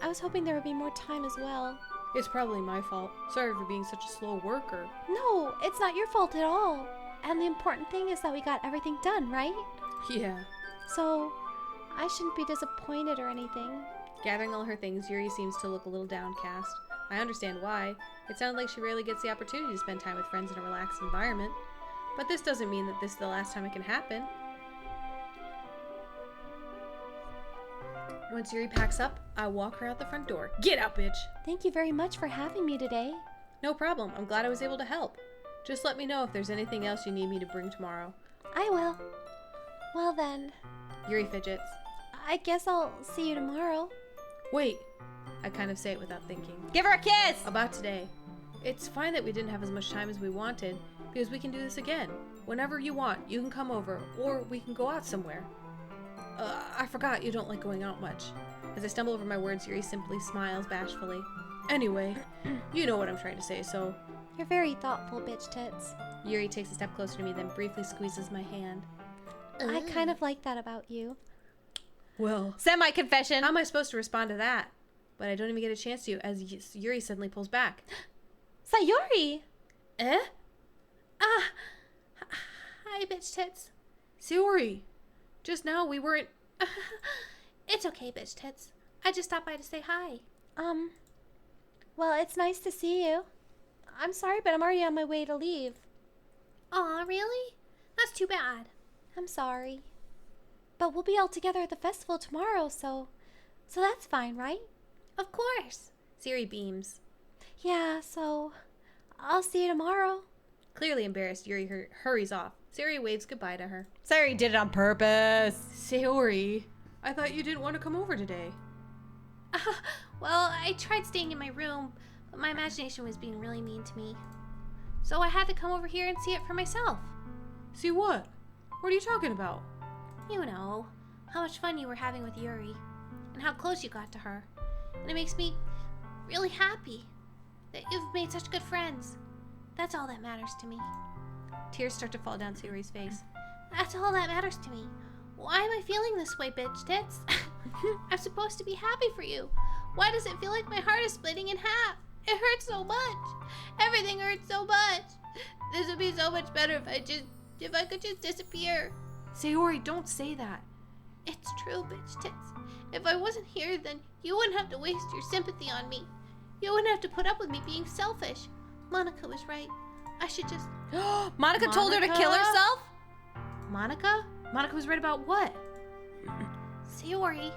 I was hoping there would be more time as well. It's probably my fault. Sorry for being such a slow worker. No, it's not your fault at all. And the important thing is that we got everything done, right? Yeah. So I shouldn't be disappointed or anything. Gathering all her things, Yuri seems to look a little downcast. I understand why. It sounded like she rarely gets the opportunity to spend time with friends in a relaxed environment. But this doesn't mean that this is the last time it can happen. Once Yuri packs up, I walk her out the front door. Get out, bitch! Thank you very much for having me today. No problem. I'm glad I was able to help. Just let me know if there's anything else you need me to bring tomorrow. I will. Well then, Yuri fidgets. I guess I'll see you tomorrow. Wait. I kind of say it without thinking. Give her a kiss! About today. It's fine that we didn't have as much time as we wanted, because we can do this again. Whenever you want, you can come over, or we can go out somewhere. I forgot you don't like going out much. As I stumble over my words, Yuri simply smiles bashfully. Anyway, you know what I'm trying to say, so... You're very thoughtful, bitch tits. Yuri takes a step closer to me, then briefly squeezes my hand. I kind of like that about you. Well... Semi-confession. How am I supposed to respond to that? But I don't even get a chance to, as Yuri suddenly pulls back. Sayori! Eh? Hi, bitch tits. Sayori! Just now we weren't... It's okay, bitch tits. I just stopped by to say hi. Well, it's nice to see you. I'm sorry, but I'm already on my way to leave. Aw, really? That's too bad. I'm sorry. But we'll be all together at the festival tomorrow, so that's fine, right? Of course. Sayori beams. Yeah, so I'll see you tomorrow. Clearly embarrassed, Yuri hurries off. Sayori waves goodbye to her. Sorry, did it on purpose. Sayori, I thought you didn't want to come over today. Well, I tried staying in my room, but my imagination was being really mean to me. So I had to come over here and see it for myself. See what? What are you talking about? You know, how much fun you were having with Yuri, and how close you got to her. And it makes me really happy that you've made such good friends. That's all that matters to me. Tears start to fall down Sayori's face. That's all that matters to me. Why am I feeling this way, bitch tits? I'm supposed to be happy for you. Why does it feel like my heart is splitting in half? It hurts so much. Everything hurts so much. This would be so much better if I could just disappear. Sayori, don't say that. It's true, bitch tits. If I wasn't here, then you wouldn't have to waste your sympathy on me. You wouldn't have to put up with me being selfish. Monica was right. I should just... Monica told her to kill herself? Monica? Monica was right about what? Sayori.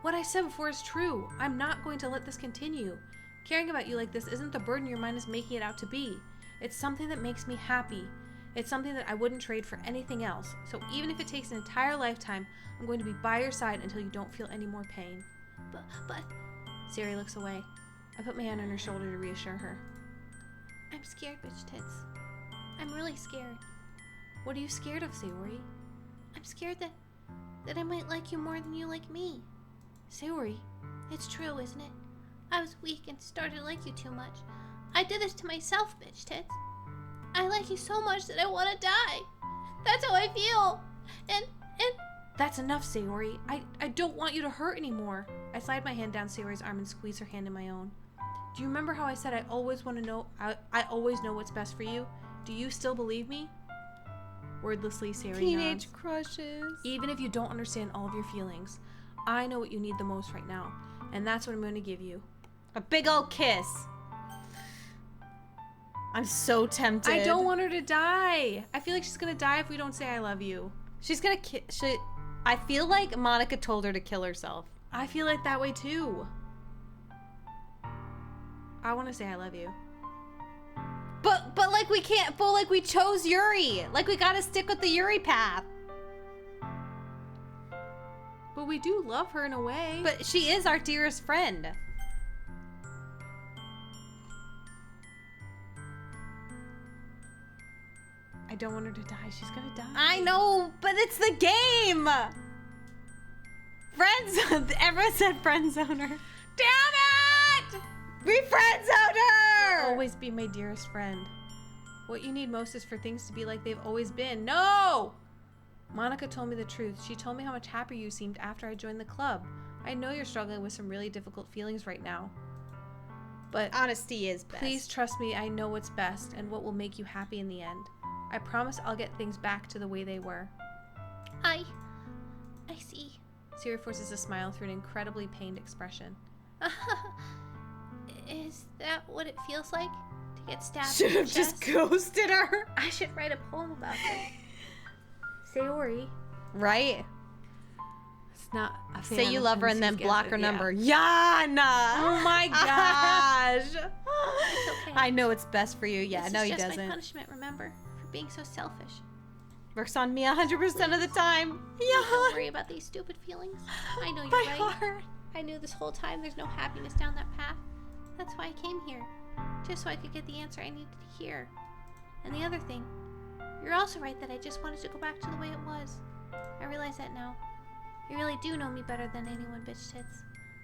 What I said before is true. I'm not going to let this continue. Caring about you like this isn't the burden your mind is making it out to be. It's something that makes me happy. It's something that I wouldn't trade for anything else. So even if it takes an entire lifetime, I'm going to be by your side until you don't feel any more pain. But... Sayori looks away. I put my hand on her shoulder to reassure her. I'm scared, bitch tits. I'm really scared. What are you scared of, Sayori? I'm scared that I might like you more than you like me. Sayori. It's true, isn't it? I was weak and started to like you too much. I did this to myself, bitch tits. I like you so much that I want to die. That's how I feel. And... That's enough, Sayori. I don't want you to hurt anymore. I slide my hand down Sayori's arm and squeeze her hand in my own. Do you remember how I said I always want to know, I always know what's best for you? Do you still believe me? Wordlessly, Sayori Teenage nods. crushes. Even if you don't understand all of your feelings, I know what you need the most right now, and that's what I'm going to give you. A big old kiss. I'm so tempted. I don't want her to die. I feel like she's going to die if we don't say I love you. She's gonna I feel like Monica told her to kill herself. I feel like that way too. I want to say I love you. But like we can't, but like we chose Yuri. Like we gotta stick with the Yuri path. But we do love her in a way. But she is our dearest friend. I don't want her to die. She's gonna die. I know, but it's the game. Everyone said friend zoner. Damn it! We friend zoned her! Always be my dearest friend. What you need most is for things to be like they've always been. No! Monica told me the truth. She told me how much happier you seemed after I joined the club. I know you're struggling with some really difficult feelings right now. But honesty is best. please trust me, I know what's best and what will make you happy in the end. I promise I'll get things back to the way they were. I see. Sayori forces a smile through an incredibly pained expression. Is that what it feels like to get stabbed Should in the have just chest? ghosted her. I should write a poem about this. Sayori. Right? It's not a Say fan you of love her and then MC's block guesses, her yeah. number. Yana! Oh my gosh. It's okay. I know it's best for you. Yeah, This no, is he just doesn't. my punishment, remember? For being so selfish. Works on me 100% of the time. Don't Yeah. worry about these stupid feelings. I know you're My right. heart. I knew this whole time there's no happiness down that path. That's why I came here. Just so I could get the answer I needed to hear. And the other thing, you're also right that I just wanted to go back to the way it was. I realize that now. You really do know me better than anyone, bitch tits.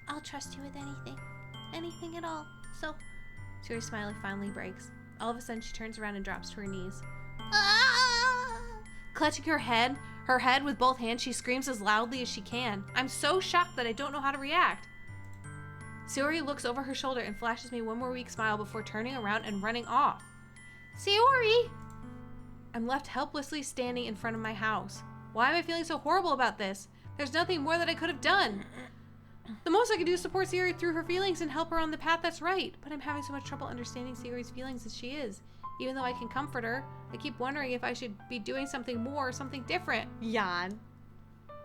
I'll trust you with anything. Anything at all. So, Sayori's smile finally breaks. All of a sudden, she turns around and drops to her knees. ah! Clutching her head with both hands, she screams as loudly as she can. I'm so shocked that I don't know how to react. Sayori looks over her shoulder and flashes me one more weak smile before turning around and running off. Sayori! I'm left helplessly standing in front of my house. Why am I feeling so horrible about this? There's nothing more that I could have done. The most I can do is support Sayori through her feelings and help her on the path that's right. But I'm having so much trouble understanding Sayori's feelings as she is. Even though I can comfort her, I keep wondering if I should be doing something more or something different. Yan.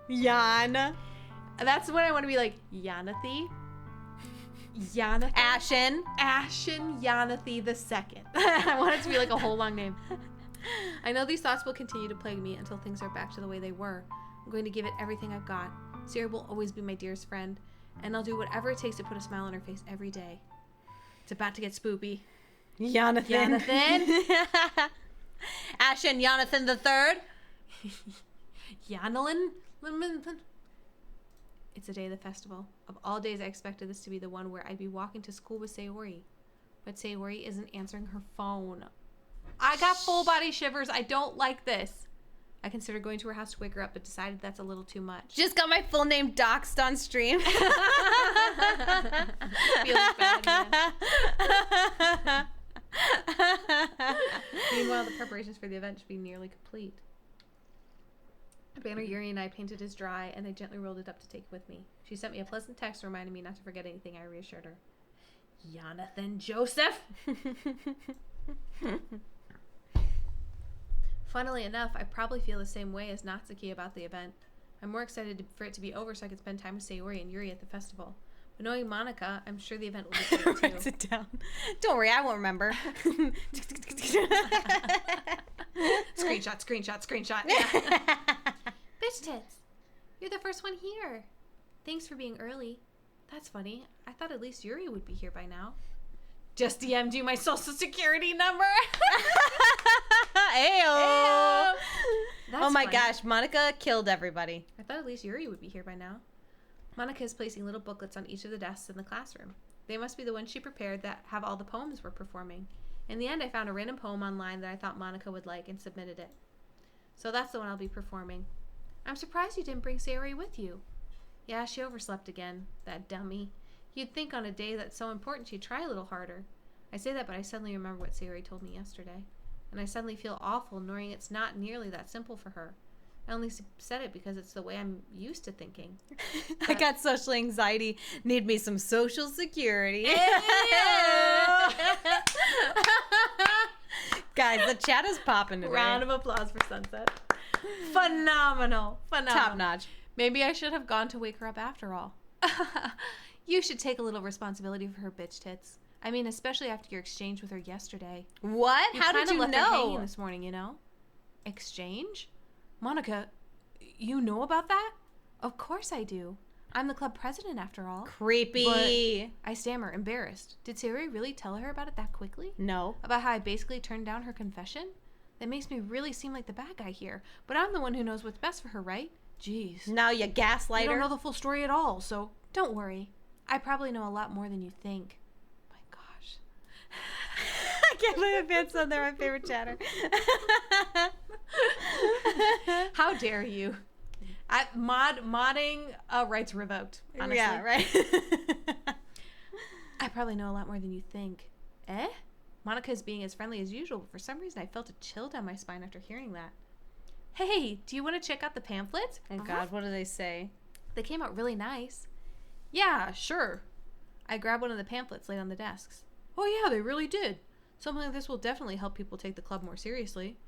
That's when I want to be like, Yanathy. Ashen. Ashen Yanathy the Second. I want it to be like a whole long name. I know these thoughts will continue to plague me until things are back to the way they were. I'm going to give it everything I've got. Sayori will always be my dearest friend, and I'll do whatever it takes to put a smile on her face every day. It's about to get spoopy. Jonathan. Ashen Jonathan the Third. Yanalin? It's the day of the festival. Of all days, I expected this to be the one where I'd be walking to school with Sayori. But Sayori isn't answering her phone. I got full body shivers. I don't like this. I considered going to her house to wake her up, but decided that's a little too much. Just got my full name doxed on stream. Feels bad, man. Meanwhile, the preparations for the event should be nearly complete. The banner Yuri and I painted is dry, and I gently rolled it up to take it with me. She sent me a pleasant text reminding me not to forget anything. I reassured her. Jonathan Joseph! Funnily enough, I probably feel the same way as Natsuki about the event. I'm more excited for it to be over so I can spend time with Sayori and Yuri at the festival. But knowing Monica, I'm sure the event will be great too. Writes it down. Don't worry, I won't remember. Screenshot. Yeah. Bitch tits, you're the first one here. Thanks for being early. That's funny. I thought at least Yuri would be here by now. Just DM'd you my social security number. Ayo. That's Oh my funny. gosh, Monica killed everybody. I thought at least Yuri would be here by now. Monica is placing little booklets on each of the desks in the classroom. They must be the ones she prepared that have all the poems we're performing. In the end, I found a random poem online that I thought Monica would like and submitted it. So that's the one I'll be performing. I'm surprised you didn't bring Sayori with you. Yeah, she overslept again. That dummy. You'd think on a day that's so important she'd try a little harder. I say that, but I suddenly remember what Sayori told me yesterday. And I suddenly feel awful knowing it's not nearly that simple for her. I only said it because it's the way I'm used to thinking. I got social anxiety. Need me some social security. Guys, the chat is popping today. Round of applause for Sunset. Phenomenal. Top notch. Maybe I should have gone to wake her up after all. You should take a little responsibility for her bitch tits. I mean, especially after your exchange with her yesterday. What? How did kinda you left her hanging know? this morning, you know? Exchange? Monica, you know about that? Of course I do. I'm the club president after all. Creepy. I stammer, embarrassed. Did Sayori really tell her about it that quickly? No. About how I basically turned down her confession? That makes me really seem like the bad guy here. But I'm the one who knows what's best for her, right? Jeez. Now you gaslighter. You don't know the full story at all, so don't worry. I probably know a lot more than you think. My gosh. I can't believe Advanced on there, my favorite chatter. How dare you? Modding rights revoked, honestly. Yeah, right. I probably know a lot more than you think. Eh? Monica is being as friendly as usual, but for some reason I felt a chill down my spine after hearing that. Hey, do you want to check out the pamphlets? Oh God, what do they say? They came out really nice. Yeah, sure. I grabbed one of the pamphlets laid on the desks. Oh yeah, they really did. Something like this will definitely help people take the club more seriously.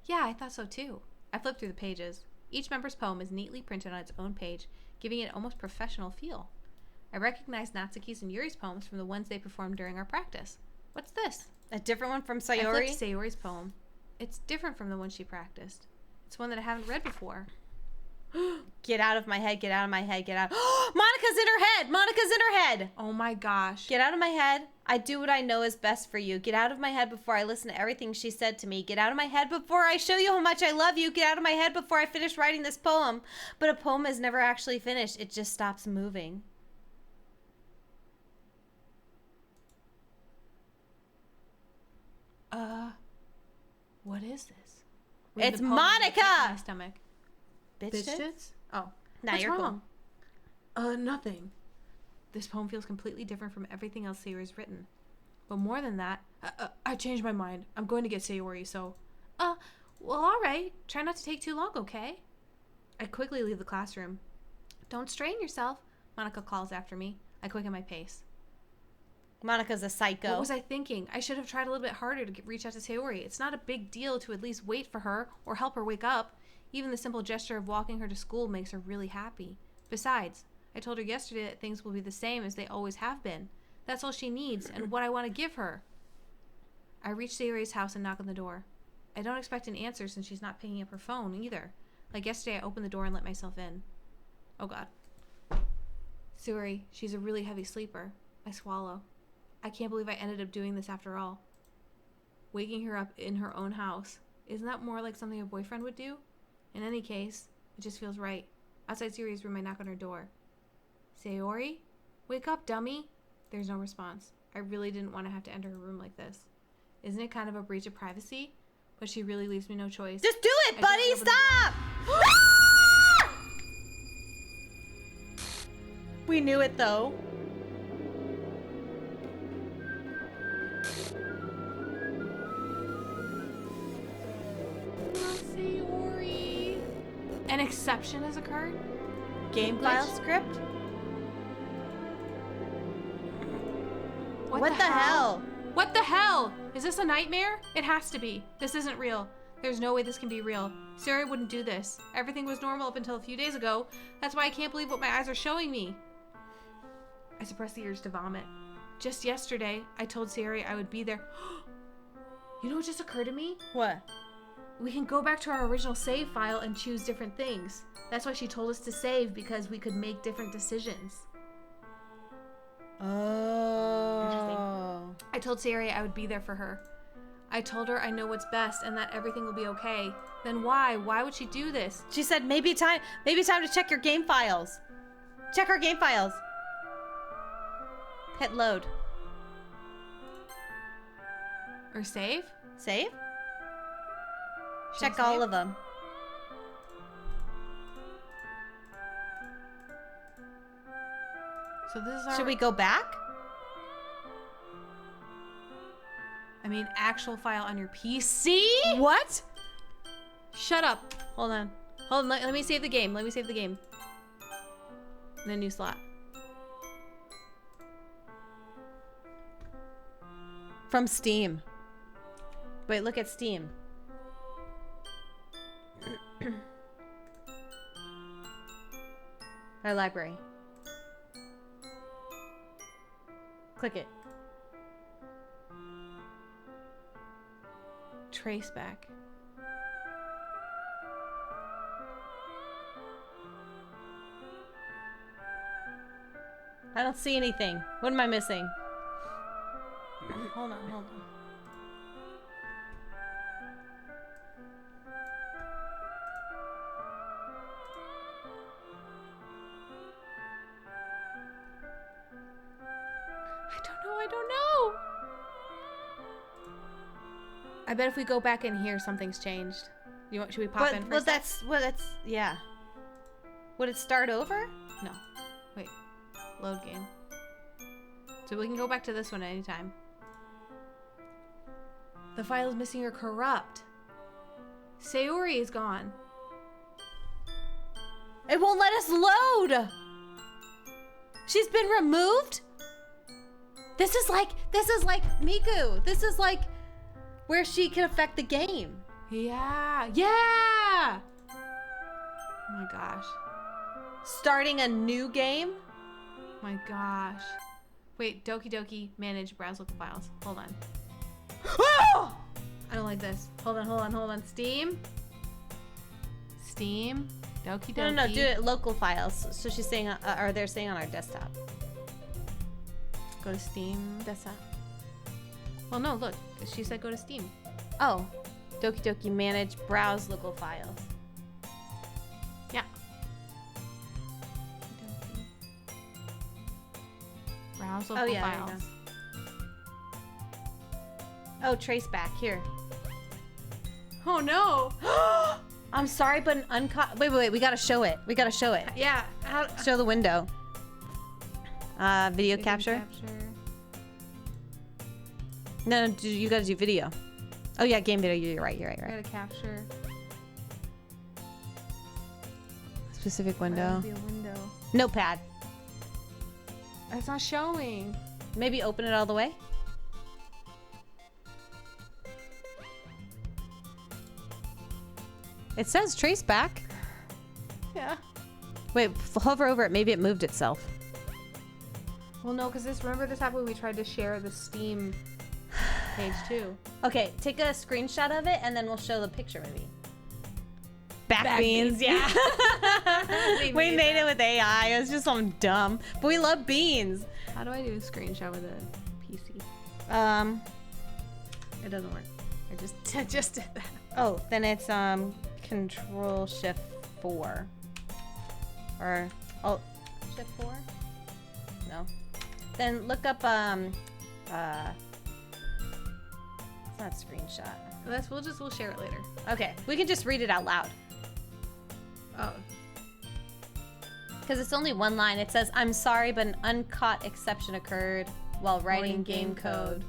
Yeah, I thought so too. I flipped through the pages. Each member's poem is neatly printed on its own page, giving it an almost professional feel. I recognized Natsuki's and Yuri's poems from the ones they performed during our practice. What's this? A different one from I Sayori? flipped Sayori's poem. It's different from the one she practiced. It's one that I haven't read before. Get out of my head, get out of my head, get out. Monica's in her head! Monica's in her head! Oh my gosh. Get out of my head. I do what I know is best for you. Get out of my head before I listen to everything she said to me. Get out of my head before I show you how much I love you. Get out of my head before I finish writing this poem. But a poem is never actually finished. It just stops moving. What is this? It's The poem in Monica! my stomach. Bitch Bitch tits? tits? Oh. Nah, What's you're wrong? Nothing. This poem feels completely different from everything else Sayori's written. But more than that, I changed my mind. I'm going to get Sayori, so... well, all right. Try not to take too long, okay? I quickly leave the classroom. Don't strain yourself, Monica calls after me. I quicken my pace. Monica's a psycho. What was I thinking? I should have tried a little bit harder to reach out to Sayori. It's not a big deal to at least wait for her or help her wake up. Even the simple gesture of walking her to school makes her really happy. Besides, I told her yesterday that things will be the same as they always have been. That's all she needs and what I want to give her. I reach Sayori's house and knock on the door. I don't expect an answer since she's not picking up her phone either. Like yesterday, I opened the door and let myself in. Oh God. Sayori, she's a really heavy sleeper. I swallow. I can't believe I ended up doing this after all. Waking her up in her own house. Isn't that more like something a boyfriend would do? In any case, it just feels right. Outside Sayori's room, I knock on her door. Sayori? Wake up, dummy! There's no response. I really didn't want to have to enter her room like this. Isn't it kind of a breach of privacy? But she really leaves me no choice. Just do it, I buddy! just opened the door. Stop! We knew it, though. Sayori! An exception has occurred? Game Glitch? file script? What What the hell? What the hell? Is this a nightmare? It has to be. This isn't real. There's no way this can be real. Sayori wouldn't do this. Everything was normal up until a few days ago. That's why I can't believe what my eyes are showing me. I suppress the urge to vomit. Just yesterday, I told Sayori I would be there. You know what just occurred to me? What? We can go back to our original save file and choose different things. That's why she told us to save, because we could make different decisions. Oh. I told Sayori I would be there for her. I told her I know what's best and that everything will be okay. Then why? Why would she do this? She said maybe time to check your game files. Check our game files. Hit load. Or save? Save? Should I Check all save? of them. So this is our... Should we go back? I mean, actual file on your PC? What? Shut up. Hold on. Hold on. Let me save the game. Let me save the game. In a new slot. From Steam. Wait, look at Steam. Our library. Click it. Trace back. I don't see anything. What am I missing? Hold on. I don't know. I bet if we go back in here, something's changed. Should we pop in for a sec? Yeah. Would it start over? No. Wait. Load game. So we can go back to this one anytime. The file is missing or corrupt. Sayori is gone. It won't let us load. She's been removed? This is like Miku. This is like where she can affect the game. Yeah. Yeah. Oh my gosh. Starting a new game? My gosh. Wait, Doki Doki manage browse local files. Hold on. I don't like this. Hold on. Steam. Doki Doki. No, do it local files. So she's saying, or they're saying on our desktop. Go to Steam desktop. Well, no, look. She said go to Steam. Oh, Doki Doki manage browse local files. Yeah. Browse local yeah, there you files. Oh, trace back here. Oh no. I'm sorry, but an uncut. Wait. We gotta show it. Yeah. Show the window. Video capture. No, you gotta do video. Oh yeah, game video. You're right. Gotta capture. Specific window. Be a window. Notepad. It's not showing. Maybe open it all the way. It says trace back. Yeah. Wait, hover over it. Maybe it moved itself. Well, no, because remember this happened when we tried to share the Steam page too. Okay, take a screenshot of it and then we'll show the picture maybe. Back beans. beans, yeah. we made it with AI. It was just something dumb. But we love beans. How do I do a screenshot with a PC? It doesn't work. I just did that. Oh, then it's Control Shift 4. Or Shift 4? No. Then look up it's not screenshot. We'll share it later. Okay, we can just read it out loud. Oh. Because it's only one line. It says, I'm sorry, but an uncaught exception occurred while writing game code.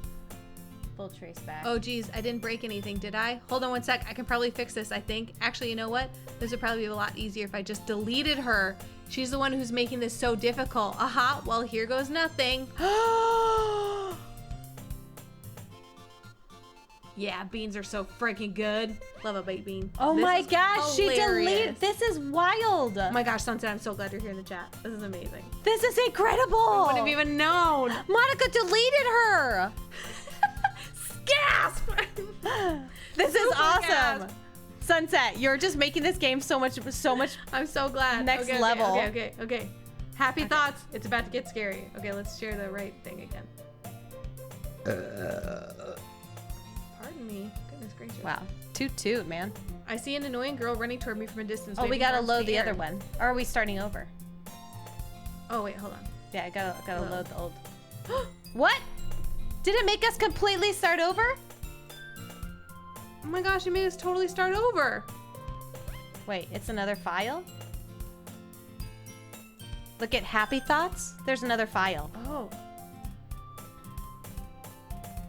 Full trace back. Oh geez, I didn't break anything, did I? Hold on one sec. I can probably fix this, I think. Actually, you know what? This would probably be a lot easier if I just deleted her. She's the one who's making this so difficult. Aha, well, here goes nothing. Yeah, beans are so freaking good. Love a baked bean. Oh This my is gosh, she hilarious. deleted. This is wild. Oh my gosh, Sunset, I'm so glad you're here in the chat. This is amazing. This is incredible. I wouldn't have even known. Monica deleted her. Gasp! This is Super awesome. gasp. Sunset, you're just making this game so much. I'm so glad. Next Okay, level. Okay. Happy thoughts. It's about to get scary. Okay, let's share the right thing again. Pardon me. Goodness gracious. Wow. Toot, man. I see an annoying girl running toward me from a distance. Oh, we waving gotta arms in load the air. other one. Or are we starting over? Oh wait, hold on. Yeah, I gotta Load. load the old. What? Did it make us completely start over? Oh my gosh, it made us totally start over. Wait, it's another file? Look at Happy Thoughts. There's another file. Oh.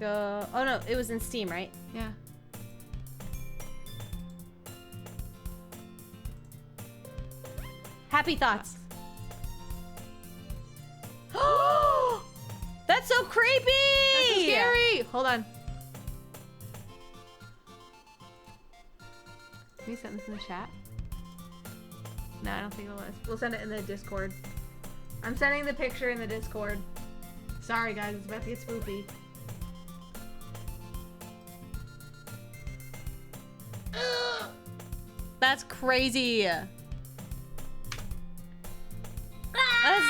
Oh no, it was in Steam, right? Yeah. Happy Thoughts. That's so creepy! That's so scary. Hold on. Can you send this in the chat? No, I don't think it was. We'll send it in the Discord. I'm sending the picture in the Discord. Sorry guys, it's about to get spoopy. That's crazy. That's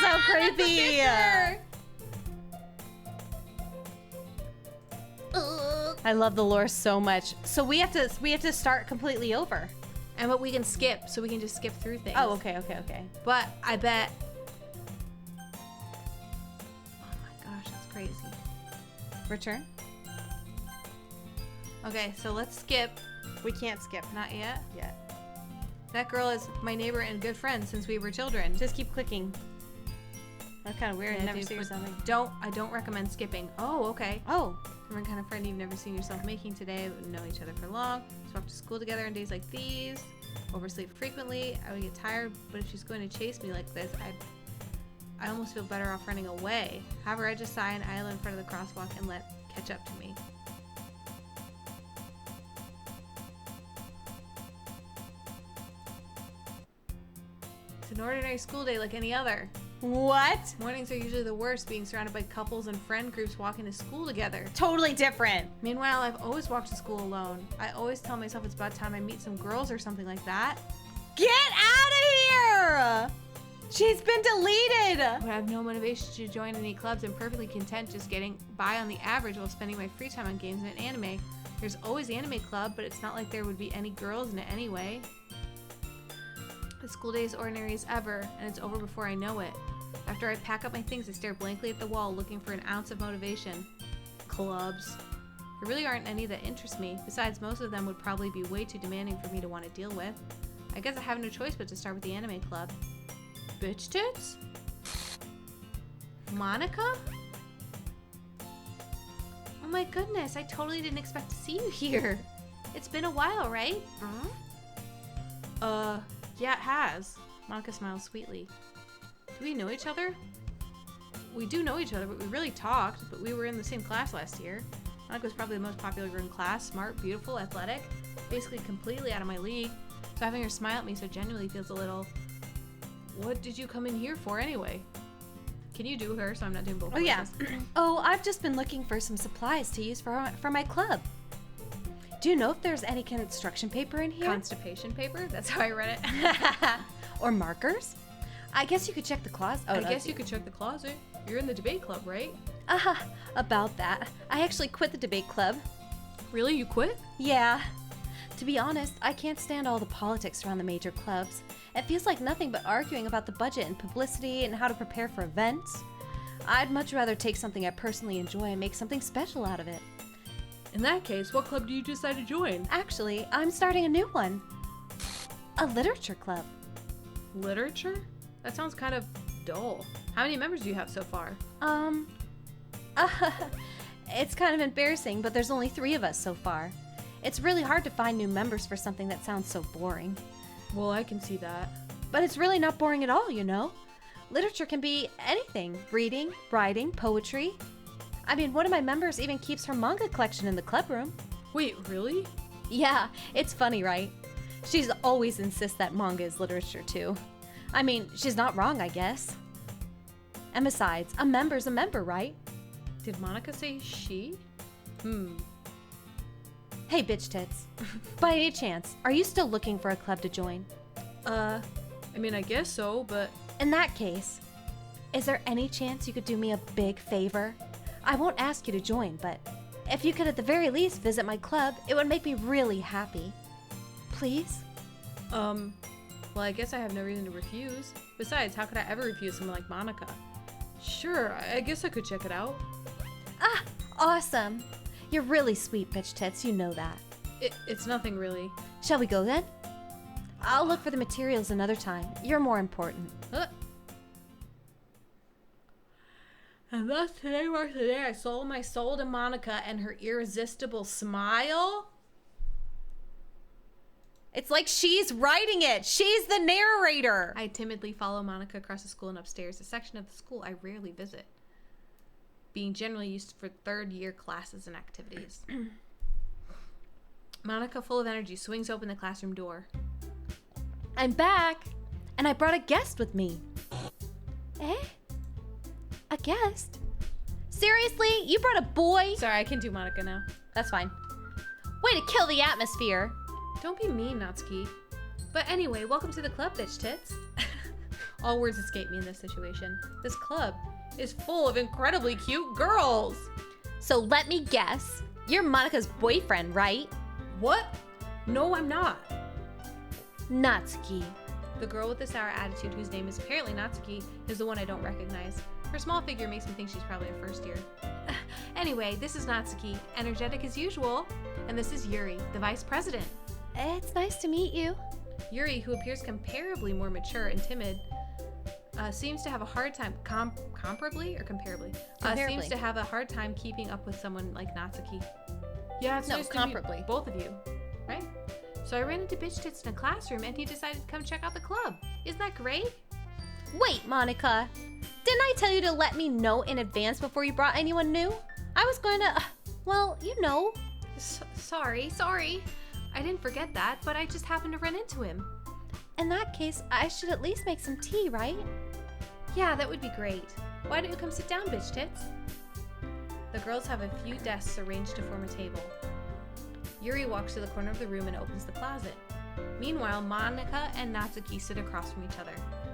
so creepy. I love the lore so much. So we have to start completely over. And what we can skip, so we can just skip through things. Oh, okay. But I bet. Oh my gosh, that's crazy. Return? Okay, so let's skip. We can't skip. Not yet. Yeah. That girl is my neighbor and good friend since we were children. Just keep clicking. That's kind of weird. Yeah, I never dude, see but something. I don't recommend skipping. Oh, okay. Oh, I'm the kind of friend you've never seen yourself making today. We wouldn't know each other for long. Swap to school together on days like these. Oversleep frequently. I would get tired, but if she's going to chase me like this, I almost feel better off running away. However, I just sigh and idle in front of the crosswalk and let catch up to me. It's an ordinary school day like any other. What? Mornings are usually the worst, being surrounded by couples and friend groups walking to school together. Totally different. Meanwhile, I've always walked to school alone. I always tell myself it's about time I meet some girls or something like that. Get out of here! She's been deleted! But I have no motivation to join any clubs. I'm perfectly content just getting by on the average while spending my free time on games and anime. There's always anime club, but it's not like there would be any girls in it anyway. The school day is ordinary as ever, and it's over before I know it. After I pack up my things, I stare blankly at the wall, looking for an ounce of motivation. Clubs. There really aren't any that interest me. Besides, most of them would probably be way too demanding for me to want to deal with. I guess I have no choice but to start with the anime club. Bitch tits? Monica? Oh my goodness, I totally didn't expect to see you here. It's been a while, right? Yeah, it has. Monica smiles sweetly. Do we know each other? We do know each other, but we really talked, but we were in the same class last year. Monica was probably the most popular girl in class, smart, beautiful, athletic, basically completely out of my league. So having her smile at me so genuinely feels a little... What did you come in here for anyway? Can you do her so I'm not doing both Oh, yeah. voices? Oh, I've just been looking for some supplies to use for my club. Do you know if there's any construction paper in here? Constipation paper? That's how I read it. Or markers? I guess you could check the closet. I guess you could check the closet. You're in the debate club, right? About that. I actually quit the debate club. Really? You quit? Yeah. To be honest, I can't stand all the politics around the major clubs. It feels like nothing but arguing about the budget and publicity and how to prepare for events. I'd much rather take something I personally enjoy and make something special out of it. In that case, what club do you decide to join? Actually, I'm starting a new one. A literature club. Literature? That sounds kind of dull. How many members do you have so far? It's kind of embarrassing, but there's only 3 of us so far. It's really hard to find new members for something that sounds so boring. Well, I can see that. But it's really not boring at all, you know? Literature can be anything. Reading, writing, poetry. I mean, one of my members even keeps her manga collection in the club room. Wait, really? Yeah, it's funny, right? She's always insists that manga is literature too. I mean, she's not wrong, I guess. And besides, a member's a member, right? Did Monica say she? Hey, bitch tits. By any chance, are you still looking for a club to join? I mean, I guess so, but... In that case, is there any chance you could do me a big favor? I won't ask you to join, but if you could at the very least visit my club, it would make me really happy. Please? Well, I guess I have no reason to refuse. Besides, how could I ever refuse someone like Monica? Sure, I guess I could check it out. Ah, awesome. You're really sweet, bitch tits, you know that. It's nothing really. Shall we go then? I'll look for the materials another time. You're more important. And thus today marks the day I sold my soul to Monica and her irresistible smile. It's like she's writing it. She's the narrator. I timidly follow Monica across the school and upstairs, a section of the school I rarely visit, being generally used for third-year classes and activities. Monica, full of energy, swings open the classroom door. I'm back, and I brought a guest with me. Eh? A guest? Seriously? You brought a boy? Sorry, I can do Monica now. That's fine. Way to kill the atmosphere. Don't be mean, Natsuki. But anyway, welcome to the club, bitch tits. All words escape me in this situation. This club is full of incredibly cute girls. So let me guess. You're Monica's boyfriend, right? What? No, I'm not. Natsuki. The girl with the sour attitude, whose name is apparently Natsuki, is the one I don't recognize. Her small figure makes me think she's probably a first year. Anyway, this is Natsuki, energetic as usual. And this is Yuri, the vice president. It's nice to meet you. Yuri, who appears comparably more mature and timid, seems to have a hard time, comparably or comparably? Comparably. Seems to have a hard time keeping up with someone like Natsuki. Yeah, it's No, nice to comparably. meet both of you, right? So I ran into Bitch Tits in a classroom, and he decided to come check out the club. Isn't that great? Wait, Monica. Didn't I tell you to let me know in advance before you brought anyone new? I was going to, well, you know. Sorry. I didn't forget that, but I just happened to run into him. In that case, I should at least make some tea, right? Yeah, that would be great. Why don't you come sit down, Bitch Tits? The girls have a few desks arranged to form a table. Yuri walks to the corner of the room and opens the closet. Meanwhile, Monica and Natsuki sit across from each other.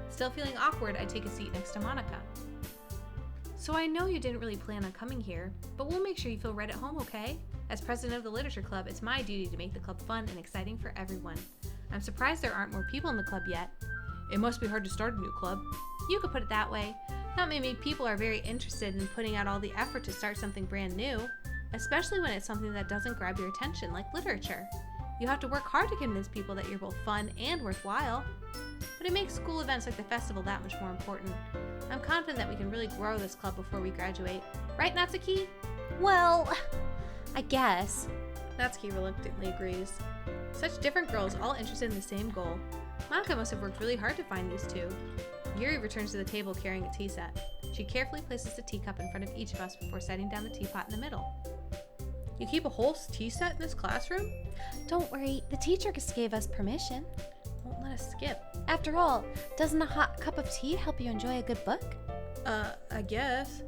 Still feeling awkward, I take a seat next to Monica. So I know you didn't really plan on coming here, but we'll make sure you feel right at home, okay? As president of the Literature Club, it's my duty to make the club fun and exciting for everyone. I'm surprised there aren't more people in the club yet. It must be hard to start a new club. You could put it that way. Not many people are very interested in putting out all the effort to start something brand new, especially when it's something that doesn't grab your attention, like literature. You have to work hard to convince people that you're both fun and worthwhile. But it makes school events like the festival that much more important. I'm confident that we can really grow this club before we graduate. Right, Natsuki? Well, I guess. Natsuki reluctantly agrees. Such different girls, all interested in the same goal. Monica must have worked really hard to find these two. Yuri returns to the table carrying a tea set. She carefully places the teacup in front of each of us before setting down the teapot in the middle. You keep a whole tea set in this classroom? Don't worry, the teacher just gave us permission. Won't let us skip. After all, doesn't a hot cup of tea help you enjoy a good book? I guess.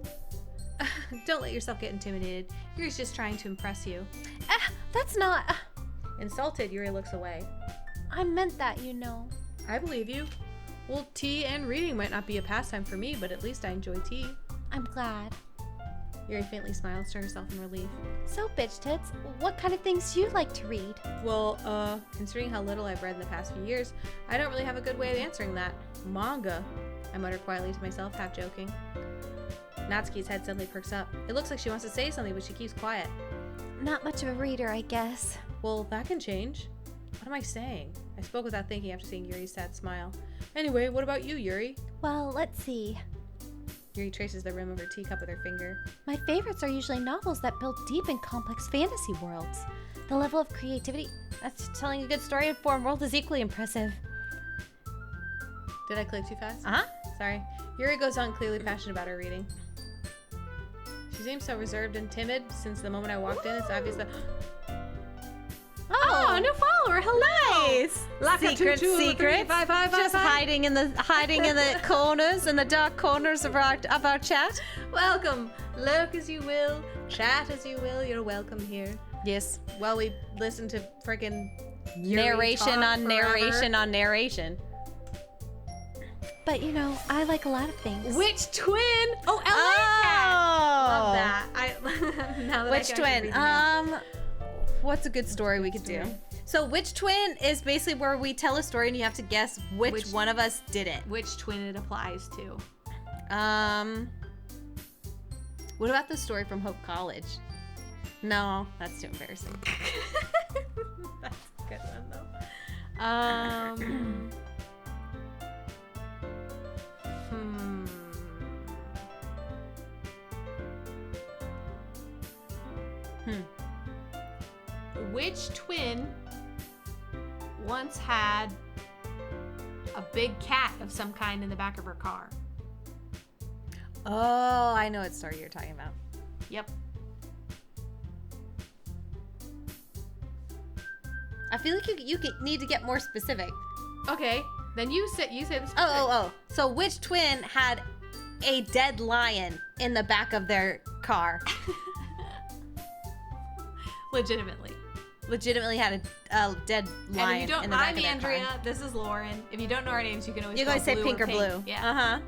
Don't let yourself get intimidated. Yuri's just trying to impress you. That's not... Insulted, Yuri looks away. I meant that, you know. I believe you. Well, tea and reading might not be a pastime for me, but at least I enjoy tea. I'm glad. Yuri faintly smiles to herself in relief. So, Bitch Tits, what kind of things do you like to read? Well, considering how little I've read in the past few years, I don't really have a good way of answering that. Manga, I mutter quietly to myself, half joking. Natsuki's head suddenly perks up. It looks like she wants to say something, but she keeps quiet. Not much of a reader, I guess. Well, that can change. What am I saying? I spoke without thinking after seeing Yuri's sad smile. Anyway, what about you, Yuri? Well, let's see. Yuri traces the rim of her teacup with her finger. My favorites are usually novels that build deep and complex fantasy worlds. The level of creativity that's telling a good story in foreign world is equally impressive. Did I click too fast? Uh-huh. Sorry. Yuri goes on, clearly passionate about her reading. She seems so reserved and timid since the moment I walked in. It's obvious that... Oh, new follower. Hello. nice. Like Secret. Just hiding in the corners, in the dark corners of our chat. Welcome. Lurk as you will, chat as you will. You're welcome here. Yes. While we listen to freaking Narration on narration on narration. But you know, I like a lot of things. Which twin? Oh, LA Cat. Love that. Now that Which I can twin? read them out. What's a good story we could do? So which twin is basically where we tell a story and you have to guess which one of us did it. Which twin it applies to? What about the story from Hope College? No, that's too embarrassing. That's a good one though. Which twin once had a big cat of some kind in the back of her car? Oh, I know what story you're talking about. Yep. I feel like you need to get more specific. Okay, then you say the specific. Oh. So which twin had a dead lion in the back of their car? Legitimately had a dead lion And if you don't, in the back I'm of their Andrea. car. This is Lauren. If you don't know our names, you can always You go guys say blue pink or blue. Yeah. Uh-huh.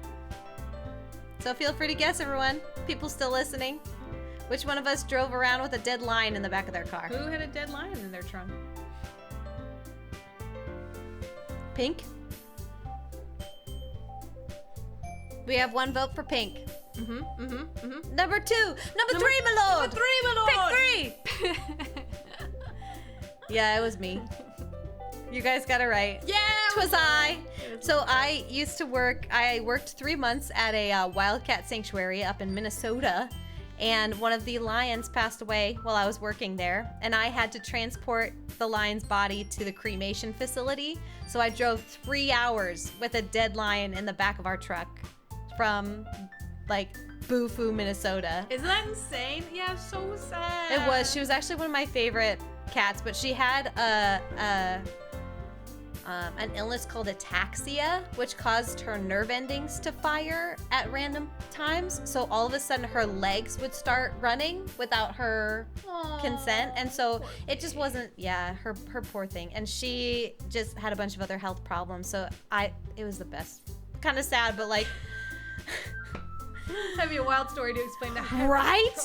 So feel free to guess, everyone. People still listening. Which one of us drove around with a dead lion in the back of their car? Who had a dead lion in their trunk? Pink? We have one vote for pink. Number 2. Number 3, my lord. Number 3, my lord. Pick 3. Yeah, it was me. You guys got it right. Yeah. Twas I. So I worked 3 months at a wildcat sanctuary up in Minnesota, and one of the lions passed away while I was working there, and I had to transport the lion's body to the cremation facility. So I drove 3 hours with a dead lion in the back of our truck from like Boo-Foo, Minnesota. Isn't that insane? Yeah, so sad. It was. She was actually one of my favorite cats, but she had an illness called ataxia, which caused her nerve endings to fire at random times. So all of a sudden her legs would start running without her consent. And so it just wasn't, her poor thing. And she just had a bunch of other health problems. So it was the best. Kind of sad, but like... That'd be a wild story to explain to her. Right?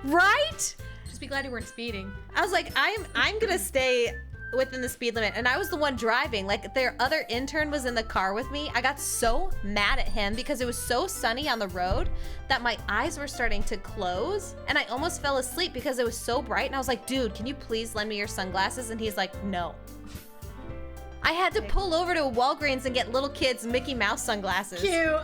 Right? Just be glad you weren't speeding. I was like, I'm gonna stay within the speed limit, and I was the one driving. Like, their other intern was in the car with me. I got so mad at him because it was so sunny on the road that my eyes were starting to close, and I almost fell asleep because it was so bright. And I was like, dude, can you please lend me your sunglasses? And he's like, no. I had to pull over to a Walgreens and get little kids Mickey Mouse sunglasses. Cute.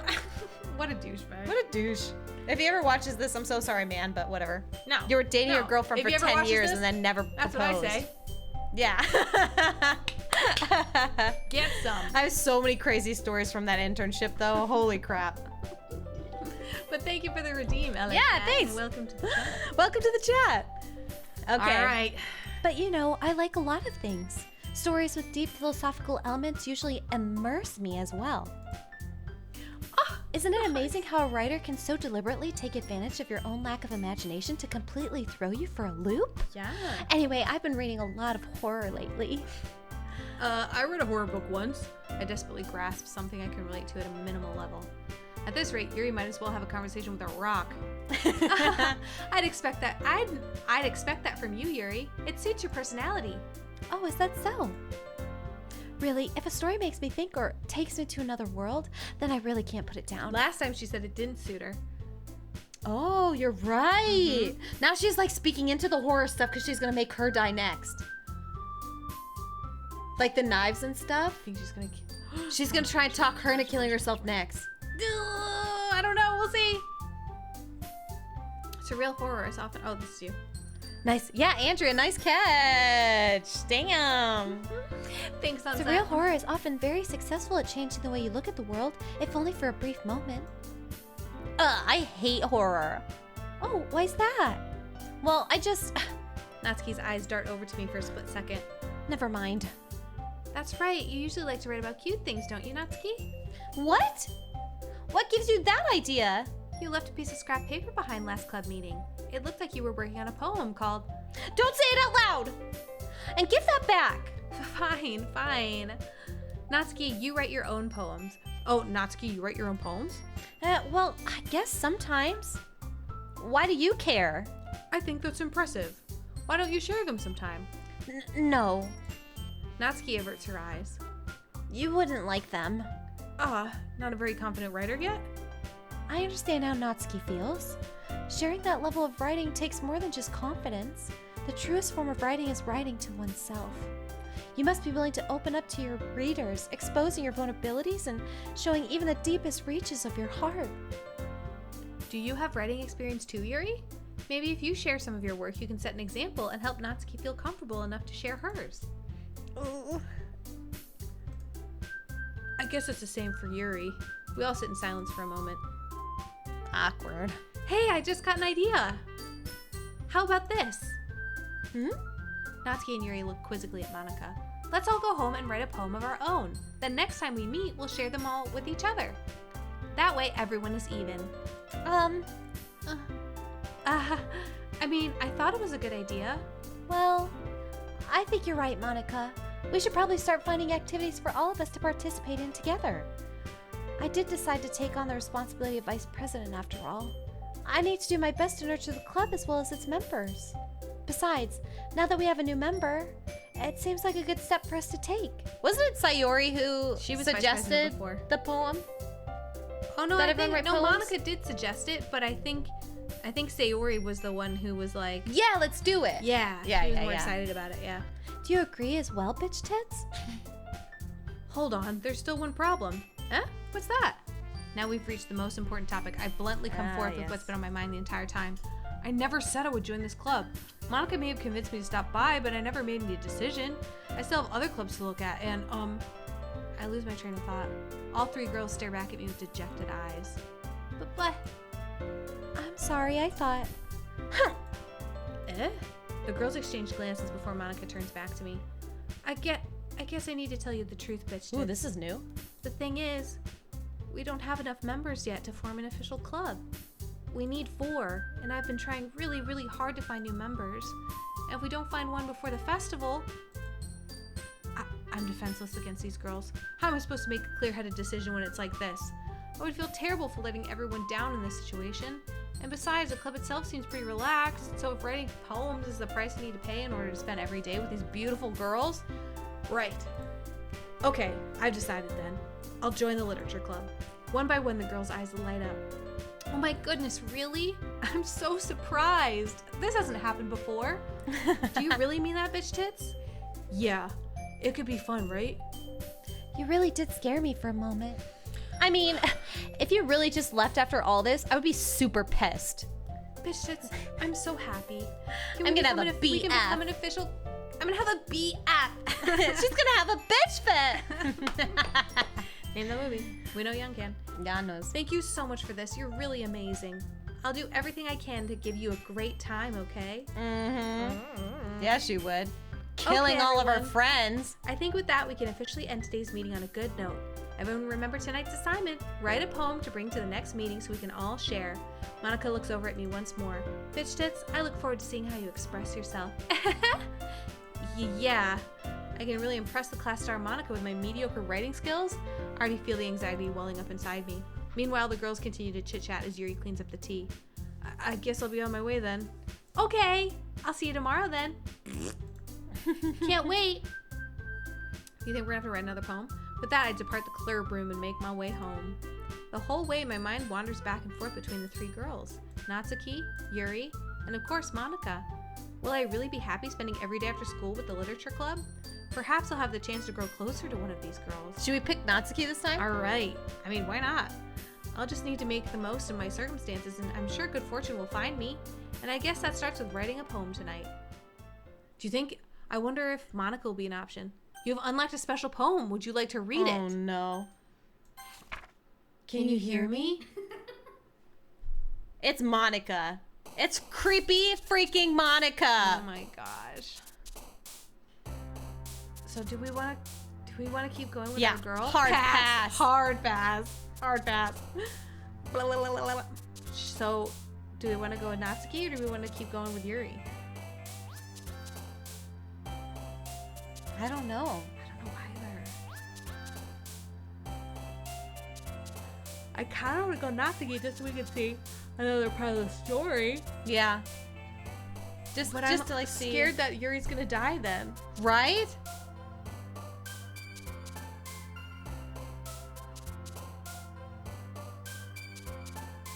What a douchebag. What a douche. If he ever watches this, I'm so sorry, man, but whatever. No. You were dating No. your girlfriend If for he ever 10 watches years this, and then never That's proposed. what I say. Yeah. Get some. I have so many crazy stories from that internship, though. Holy crap. But thank you for the redeem, Ella. Yeah, Cat, thanks. and welcome to the show. Welcome to the chat. Okay. All right. But you know, I like a lot of things. Stories with deep philosophical elements usually immerse me as well. Isn't it amazing how a writer can so deliberately take advantage of your own lack of imagination to completely throw you for a loop? Yeah. Anyway, I've been reading a lot of horror lately. I read a horror book once. I desperately grasped something I can relate to at a minimal level. At this rate, Yuri might as well have a conversation with a rock. I'd expect that. I'd expect that from you, Yuri. It suits your personality. Oh, is that so? Really, if a story makes me think or takes me to another world, then I really can't put it down. Last time she said it didn't suit her. Oh, you're right. Now she's like speaking into the horror stuff because she's going to make her die next. Like the knives and stuff. I think she's gonna. She's going to try and talk her into killing herself next. I don't know. We'll see. Surreal horror is often. Oh, this is you. Nice. Yeah, Andrea, nice catch. Damn. Thanks, Sunset. Surreal horror is often very successful at changing the way you look at the world, if only for a brief moment. I hate horror. Oh, why's that? Well, I just... Natsuki's eyes dart over to me for a split second. Never mind. That's right. You usually like to write about cute things, don't you, Natsuki? What? What gives you that idea? You left a piece of scrap paper behind last club meeting. It looked like you were working on a poem called... Don't say it out loud! And give that back! Fine, fine. Natsuki, you write your own poems. Oh, Natsuki, you write your own poems? Well, I guess sometimes. Why do you care? I think that's impressive. Why don't you share them sometime? No. Natsuki averts her eyes. You wouldn't like them. Not a very confident writer yet? I understand how Natsuki feels. Sharing that level of writing takes more than just confidence. The truest form of writing is writing to oneself. You must be willing to open up to your readers, exposing your vulnerabilities and showing even the deepest reaches of your heart. Do you have writing experience too, Yuri? Maybe if you share some of your work, you can set an example and help Natsuki feel comfortable enough to share hers. I guess it's the same for Yuri. We all sit in silence for a moment. Awkward. Hey, I just got an idea. How about this? Natsuki and Yuri look quizzically at Monica. Let's all go home and write a poem of our own. Then next time we meet, we'll share them all with each other. That way, everyone is even. I thought it was a good idea. Well, I think you're right, Monica. We should probably start finding activities for all of us to participate in together. I did decide to take on the responsibility of vice president after all. I need to do my best to nurture the club as well as its members. Besides, now that we have a new member, it seems like a good step for us to take. Wasn't it Sayori who She was vice suggested president before. the poem? Oh no, That I everyone think write no. poems? Monica did suggest it, but I think Sayori was the one who was like, Yeah, let's do it. yeah, Yeah, she was yeah, more yeah. excited about it. Yeah. Do you agree as well, bitch tits? Hold on, there's still one problem. Huh? What's that? Now we've reached the most important topic. I bluntly come forth with what's been on my mind the entire time. I never said I would join this club. Monica may have convinced me to stop by, but I never made any decision. I still have other clubs to look at, and, I lose my train of thought. All three girls stare back at me with dejected eyes. But, I'm sorry, I thought. Eh? The girls exchange glances before Monica turns back to me. I guess I need to tell you the truth, bitch. Ooh, this is new. The thing is, we don't have enough members yet to form an official club. We need 4, and I've been trying really, really hard to find new members. And if we don't find one before the festival, I'm defenseless against these girls. How am I supposed to make a clear-headed decision when it's like this? I would feel terrible for letting everyone down in this situation. And besides, the club itself seems pretty relaxed, so if writing poems is the price I need to pay in order to spend every day with these beautiful girls, right. Okay, I've decided then. I'll join the literature club. One by one, the girls' eyes light up. Oh my goodness, really? I'm so surprised. This hasn't happened before. Do you really mean that, bitch tits? Yeah. It could be fun, right? You really did scare me for a moment. I mean, if you really just left after all this, I would be super pissed. Bitch tits, I'm so happy. I'm gonna have a we can BF. become an official... I'm gonna have a BF. She's gonna have a bitch fit. Name the movie. We know Young can. God knows. Thank you so much for this. You're really amazing. I'll do everything I can to give you a great time, okay? Yeah, she would. Killing all of our everyone. friends. I think with that, we can officially end today's meeting on a good note. Everyone remember tonight's assignment. Write a poem to bring to the next meeting so we can all share. Monica looks over at me once more. Bitch tits, I look forward to seeing how you express yourself. Yeah. I can really impress the class star Monica with my mediocre writing skills. I already feel the anxiety welling up inside me. Meanwhile, the girls continue to chit-chat as Yuri cleans up the tea. I guess I'll be on my way then. Okay. I'll see you tomorrow then. Can't wait. You think we're gonna have to write another poem? With that, I depart the clurb room and make my way home. The whole way, my mind wanders back and forth between the 3 girls. Natsuki, Yuri, and of course, Monica. Will I really be happy spending every day after school with the literature club? Perhaps I'll have the chance to grow closer to one of these girls. Should we pick Natsuki this time? Alright. I mean, why not? I'll just need to make the most of my circumstances, and I'm sure good fortune will find me. And I guess that starts with writing a poem tonight. Do you think... I wonder if Monica will be an option. You have unlocked a special poem. Would you like to read it? Oh, no. Can you hear me? It's Monica. It's creepy freaking Monica. Oh my gosh. So do we want to keep going with our girl? Hard pass. Hard pass. Hard pass. Blah, blah, blah, blah, blah. So do we want to go with Natsuki or do we want to keep going with Yuri? I don't know. I don't know either. I kind of want to go Natsuki just so we can see another part of the story. Yeah. Just But I'm to like see. scared that Yuri's gonna die then. Right?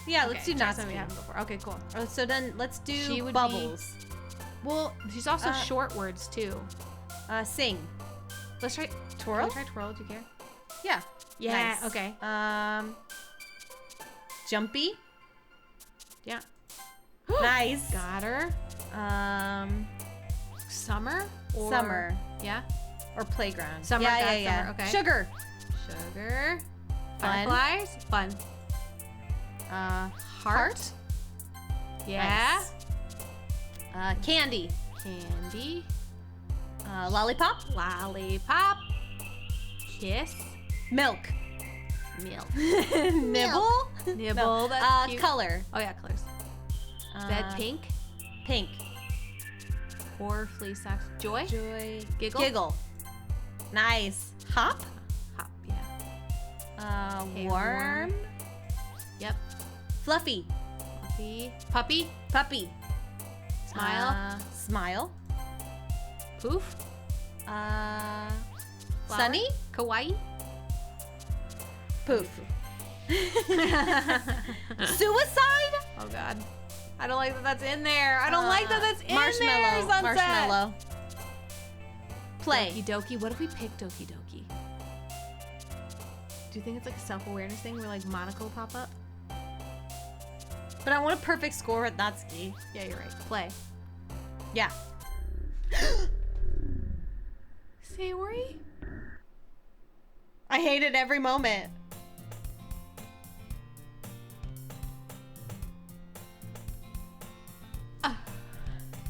Yeah, let's do try something we Natsuki. haven't before. Okay, cool. Oh, so then let's do She would be- Bubbles. Well, she's also short words too. Sing. Let's try Twirl? Can we try twirl? Do you care? Yeah. Yeah. Nice. Okay. Jumpy. Yeah. Nice. Got her. Summer. Or, Summer. Yeah. Or playground. Summer, Yeah, got yeah, yeah. summer, okay. Sugar. Sugar. Fun. Fireflies. Fun. Heart. Yeah. Nice. Candy. Candy. Lollipop. Lollipop. Kiss. Milk. Milk. Nibble. Nibble. That's cute. Color. Oh yeah, colors. Bed pink. Pink. Or flea socks. Joy. Joy. Giggle. Giggle. Nice. Hop. Hop. Yeah. Okay, Worm. Yep. Fluffy. Puppy. Puppy. Puppy. Smile. Smile. Poof. Flower. Flower. Sunny. Kawaii. Poof. Suicide. Oh god. I don't like that that's in there. I don't like that that's in Marshmallow. there. Sunset. Marshmallow. Play. Doki Doki. What if we pick Doki Doki? Do you think it's like a self-awareness thing where like Monica will pop up? But I want a perfect score with Natsuki. Yeah, you're right. Play. Yeah. Sayori? I hated every moment.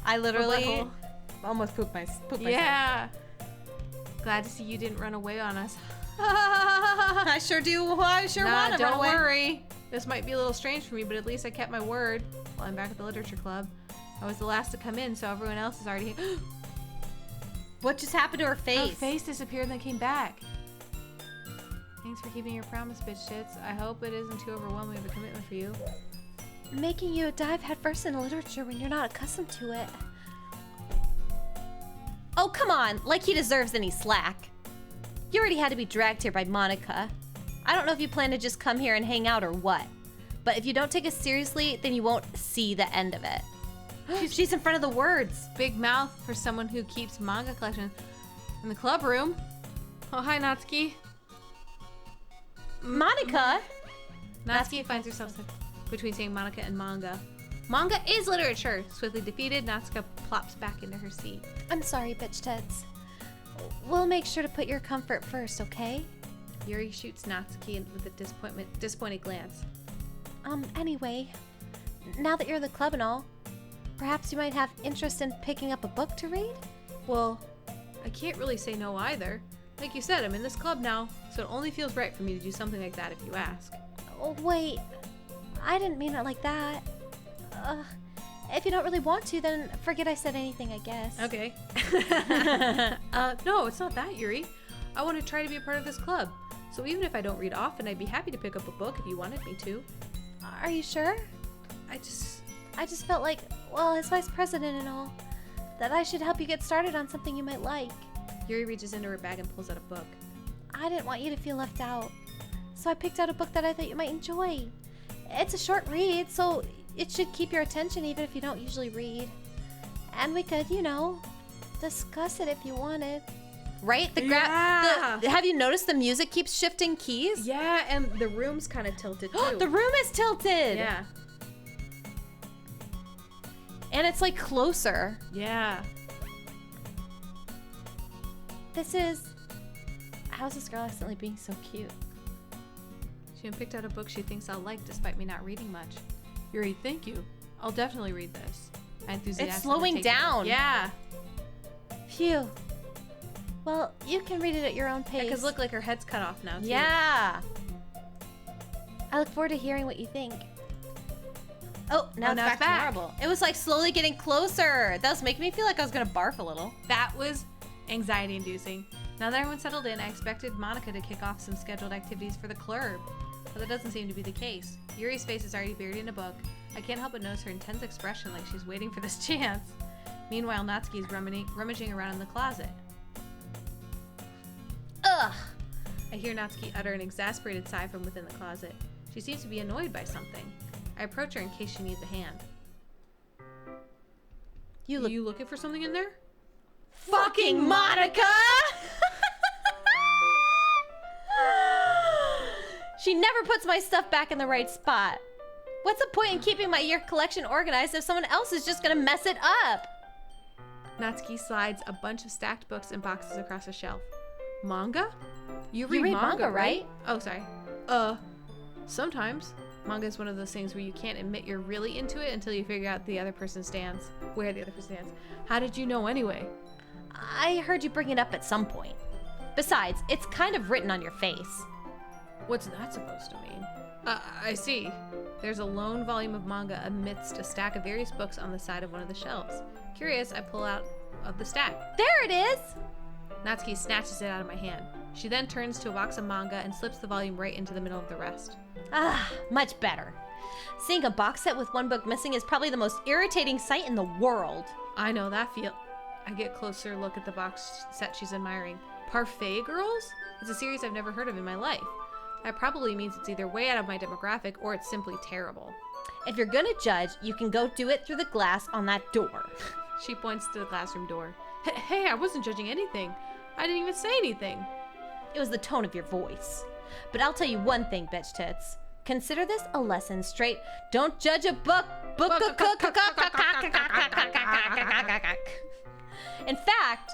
I literally almost pooped myself. Yeah. Glad to see you didn't run away on us. I sure do. I sure want to run don't away. worry. This might be a little strange for me, but at least I kept my word. Well, I'm back at the literature club. I was the last to come in, so everyone else is already. What just happened to her face? Her face disappeared and then came back. Thanks for keeping your promise, bitch tits. I hope it isn't too overwhelming of a commitment for you. Making you dive headfirst into literature when you're not accustomed to it. Oh, come on. Like he deserves any slack. You already had to be dragged here by Monica. I don't know if you plan to just come here and hang out or what. But if you don't take us seriously, then you won't see the end of it. She's in front of the words. Big mouth for someone who keeps manga collection in the club room. Oh, hi, Natsuki. Monica? Natsuki finds herself between saying Monica and manga. Manga is literature. Swiftly defeated, Natsuki plops back into her seat. I'm sorry, bitch tits. We'll make sure to put your comfort first, okay? Yuri shoots Natsuki with a disappointed glance. Anyway, now that you're in the club and all, perhaps you might have interest in picking up a book to read? Well, I can't really say no either. Like you said, I'm in this club now, so it only feels right for me to do something like that if you ask. Oh, wait. I didn't mean it like that. If you don't really want to, then forget I said anything, I guess. Okay. No, it's not that, Yuri. I want to try to be a part of this club. So even if I don't read often, I'd be happy to pick up a book if you wanted me to. Are you sure? I just felt like, well, as vice president and all, that I should help you get started on something you might like. Yuri reaches into her bag and pulls out a book. I didn't want you to feel left out, so I picked out a book that I thought you might enjoy. It's a short read, so it should keep your attention even if you don't usually read. And we could, discuss it if you wanted. Right? Have you noticed the music keeps shifting keys? Yeah, and the room's kind of tilted too. The room is tilted. Yeah. And it's like closer. Yeah. How's this girl accidentally being so cute? She picked out a book she thinks I'll like despite me not reading much. Yuri, thank you. I'll definitely read this. I enthusiastically It's slowing take it. down. Yeah. Phew. Well, you can read it at your own pace. Because look, like her head's cut off now, too. Yeah. I look forward to hearing what you think. Oh, now it's back to normal. It was like slowly getting closer. That was making me feel like I was gonna barf a little. That was anxiety inducing. Now that everyone's settled in, I expected Monica to kick off some scheduled activities for the clurb. But that doesn't seem to be the case. Yuri's face is already buried in a book. I can't help but notice her intense expression like she's waiting for this chance. Meanwhile, Natsuki's rummaging around in the closet. Ugh. I hear Natsuki utter an exasperated sigh from within the closet. She seems to be annoyed by something. I approach her in case she needs a hand. You looking for something in there? Fucking Monica! She never puts my stuff back in the right spot. What's the point in keeping my year collection organized if someone else is just gonna mess it up? Natsuki slides a bunch of stacked books and boxes across a shelf. Manga? You read manga, right? Oh, sorry. Sometimes. Manga is one of those things where you can't admit you're really into it until you figure out where the other person stands. How did you know anyway? I heard you bring it up at some point. Besides, it's kind of written on your face. What's that supposed to mean? I see. There's a lone volume of manga amidst a stack of various books on the side of one of the shelves. Curious, I pull out of the stack. There it is! Natsuki snatches it out of my hand. She then turns to a box of manga and slips the volume right into the middle of the rest. Ah, much better. Seeing a box set with one book missing is probably the most irritating sight in the world. I know that feel. I get a closer look at the box set she's admiring. Parfait Girls? It's a series I've never heard of in my life. That probably means it's either way out of my demographic or it's simply terrible. If you're gonna judge, you can go do it through the glass on that door. She points to the classroom door. Hey, I wasn't judging anything. I didn't even say anything. It was the tone of your voice. But I'll tell you one thing, bitch tits. Consider this a lesson straight. Don't judge a book. In fact,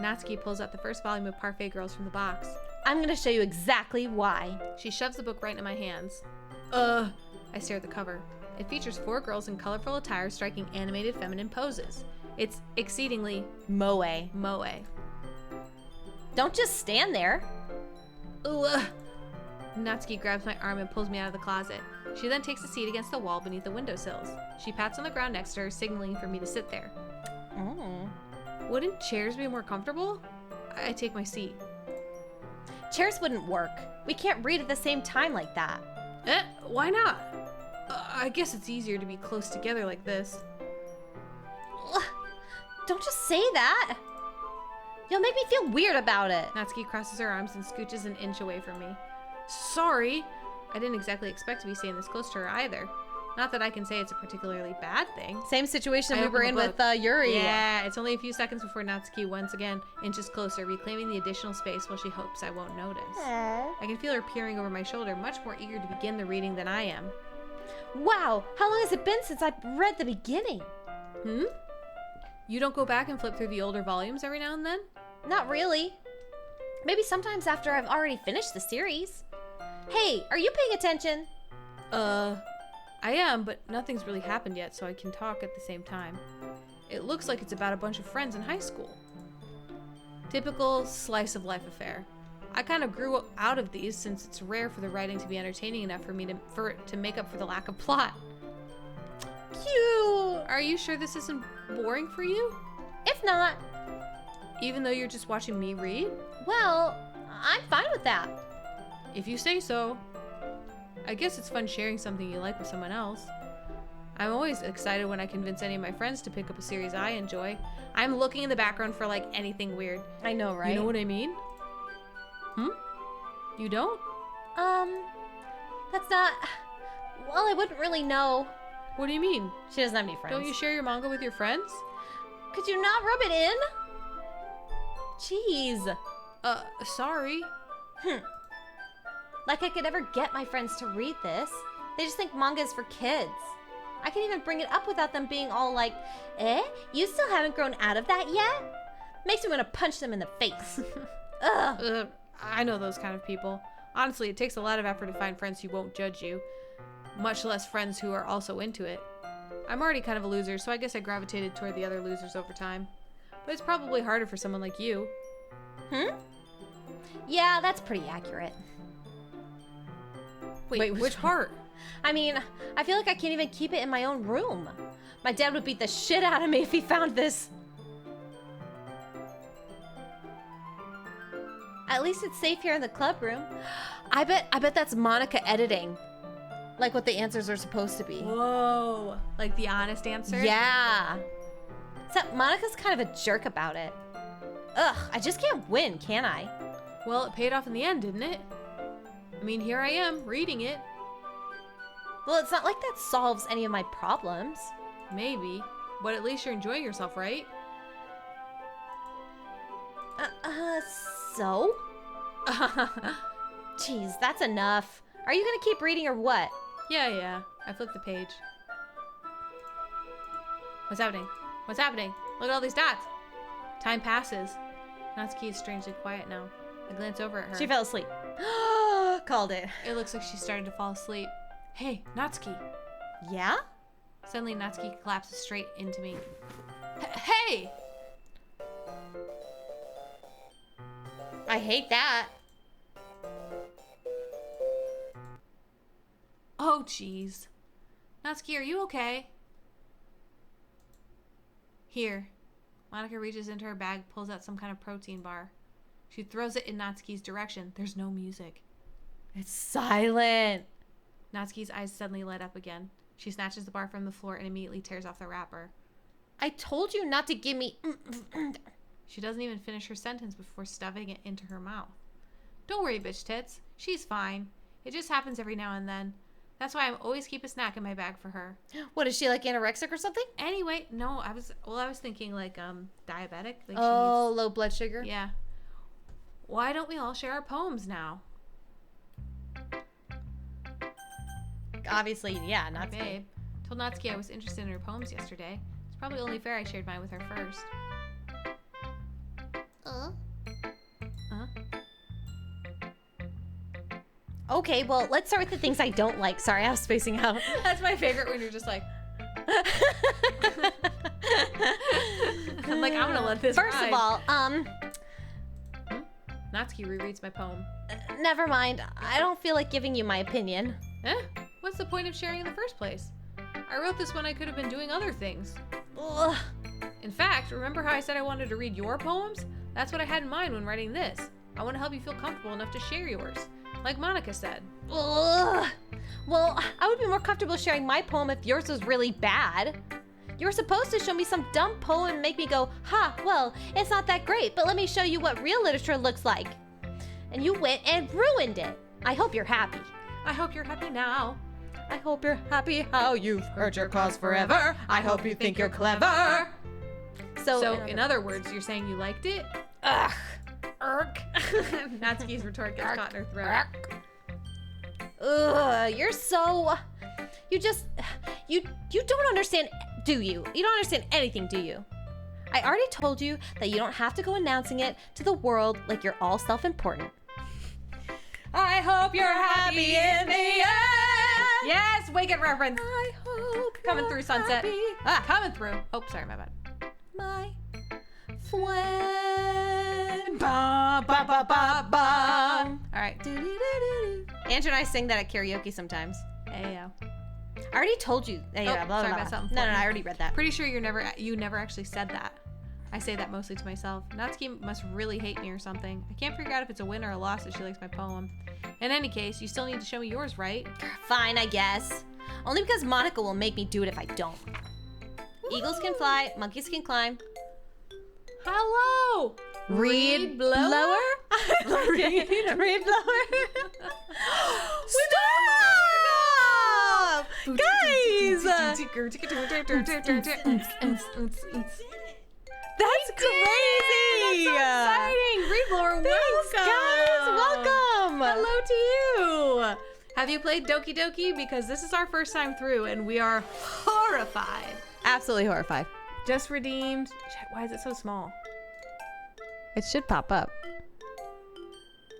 Natsuki pulls out the first volume of Parfait Girls from the box. I'm gonna show you exactly why. She shoves the book right into my hands. I stare at the cover. It features 4 girls in colorful attire striking animated feminine poses. It's exceedingly Moe. moe. Don't just stand there. Ugh. Natsuki grabs my arm and pulls me out of the closet. She then takes a seat against the wall beneath the windowsills. She pats on the ground next to her, signaling for me to sit there. Wouldn't chairs be more comfortable? I take my seat. Chairs wouldn't work. We can't read at the same time like that. Why not? I guess it's easier to be close together like this. Ugh. Don't just say that. You'll make me feel weird about it. Natsuki crosses her arms and scooches an inch away from me. Sorry. I didn't exactly expect to be staying this close to her either. Not that I can say it's a particularly bad thing. Same situation I we opened were the in book. with Yuri. Yeah, it's only a few seconds before Natsuki once again inches closer, reclaiming the additional space while she hopes I won't notice. I can feel her peering over my shoulder, much more eager to begin the reading than I am. Wow, how long has it been since I've read the beginning? You don't go back and flip through the older volumes every now and then? Not really. Maybe sometimes after I've already finished the series. Hey, are you paying attention? I am, but nothing's really happened yet, so I can talk at the same time. It looks like it's about a bunch of friends in high school. Typical slice of life affair. I kind of grew out of these since it's rare for the writing to be entertaining enough for it to make up for the lack of plot. Cute. Are you sure this isn't boring for you? If not, Even though you're just watching me read? well, I'm fine with that. If you say so. I guess it's fun sharing something you like with someone else. I'm always excited when I convince any of my friends to pick up a series I enjoy. I'm looking in the background for like anything weird. I know, right? You know what I mean? You don't? That's not... Well, I wouldn't really know. What do you mean? She doesn't have any friends. Don't you share your manga with your friends? Could you not rub it in? Jeez. Sorry. Like I could ever get my friends to read this. They just think manga is for kids. I can even bring it up without them being all like, you still haven't grown out of that yet? Makes me want to punch them in the face. Ugh. I know those kind of people. Honestly, it takes a lot of effort to find friends who won't judge you, much less friends who are also into it. I'm already kind of a loser, so I guess I gravitated toward the other losers over time. But it's probably harder for someone like you. Yeah, that's pretty accurate. Wait, which part? I mean, I feel like I can't even keep it in my own room. My dad would beat the shit out of me if he found this. At least it's safe here in the club room. I bet that's Monica editing. Like what the answers are supposed to be. Whoa. Like the honest answer? Yeah. Except Monica's kind of a jerk about it. Ugh, I just can't win, can I? Well, it paid off in the end, didn't it? I mean, here I am, reading it. Well, it's not like that solves any of my problems. Maybe. But at least you're enjoying yourself, right? So? Jeez, that's enough. Are you gonna keep reading or what? Yeah. I flipped the page. What's happening? What's happening? Look at all these dots. Time passes. Natsuki is strangely quiet now. I glance over at her. She fell asleep. Called it. It looks like she started to fall asleep. Hey, Natsuki. Yeah? Suddenly, Natsuki collapses straight into me. Hey! I hate that. Oh, jeez. Natsuki, are you okay? Here. Monica reaches into her bag, pulls out some kind of protein bar. She throws it in Natsuki's direction. There's no music. It's silent. Natsuki's eyes suddenly light up again. She snatches the bar from the floor and immediately tears off the wrapper. I told you not to give me... She doesn't even finish her sentence before stuffing it into her mouth. Don't worry, bitch tits. She's fine. It just happens every now and then. That's why I always keep a snack in my bag for her. What, is she like anorexic or something? Anyway, no, I was thinking like diabetic. Like Oh, low blood sugar? Yeah. Why don't we all share our poems now? like, obviously, yeah, Natsuki. Babe, told Natsuki I was interested in her poems yesterday. It's probably only fair I shared mine with her first. Okay, well, let's start with the things I don't like. Sorry, I was spacing out. That's my favorite when you're just like, I'm like, I'm gonna let this First ride. of all, Natsuki rereads my poem. never mind. I don't feel like giving you my opinion. What's the point of sharing in the first place? I wrote this when I could have been doing other things. Ugh. In fact, remember how I said I wanted to read your poems? That's what I had in mind when writing this. I want to help you feel comfortable enough to share yours. Like Monica said. Ugh. Well, I would be more comfortable sharing my poem if yours was really bad. You were supposed to show me some dumb poem and make me go, ha, well, it's not that great, but let me show you what real literature looks like. And you went and ruined it. I hope you're happy. I hope you're happy now. I hope you're happy how you've heard your cause forever. I hope you think you're clever. So, in other words, you're saying you liked it? Ugh. Irk. Natsuki's retort gets caught in her throat. Ugh, you're so... You don't understand, do you? You don't understand anything, do you? I already told you that you don't have to go announcing it to the world like you're all self-important. I hope you're happy in the end. Yes, Wicked reference. I hope Coming you're through, Sunset. happy, Coming through. Oh, sorry, my bad. my friend. Ba, ba, ba, ba, ba. All right. Do-do-do-do-do. Andrew and I sing that at karaoke sometimes. Ayo. I already told you. Yeah, blah, sorry blah, about blah. something No, funny. I already read that. Pretty sure you never actually said that. I say that mostly to myself. Natsuki must really hate me or something. I can't figure out if it's a win or a loss that she likes my poem. In any case, you still need to show me yours, right? Fine, I guess. Only because Monica will make me do it if I don't. Eagles can fly, monkeys can climb. Hello! Reed blower? Reed blower? Stop! Guys! That's crazy! Exciting! Reed blower, Thanks, guys! Welcome! Hello to you! Have you played Doki Doki? Because this is our first time through and we are horrified. Absolutely horrified. Just redeemed. Shit, why is it so small? It should pop up.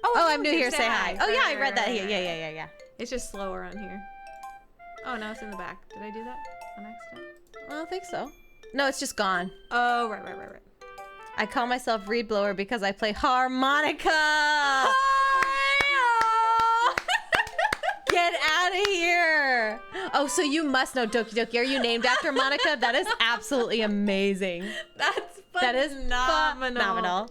Oh, I'm new here. Say hi. Oh, yeah, I read that here. Right. Yeah. It's just slower on here. Oh, no, it's in the back. Did I do that on accident? I don't think so. No, it's just gone. Oh, right. I call myself Reed Blower because I play harmonica. Get out of here. Oh, so you must know Doki Doki. Are you named after Monica? That is absolutely amazing. That's That is phenomenal. phenomenal.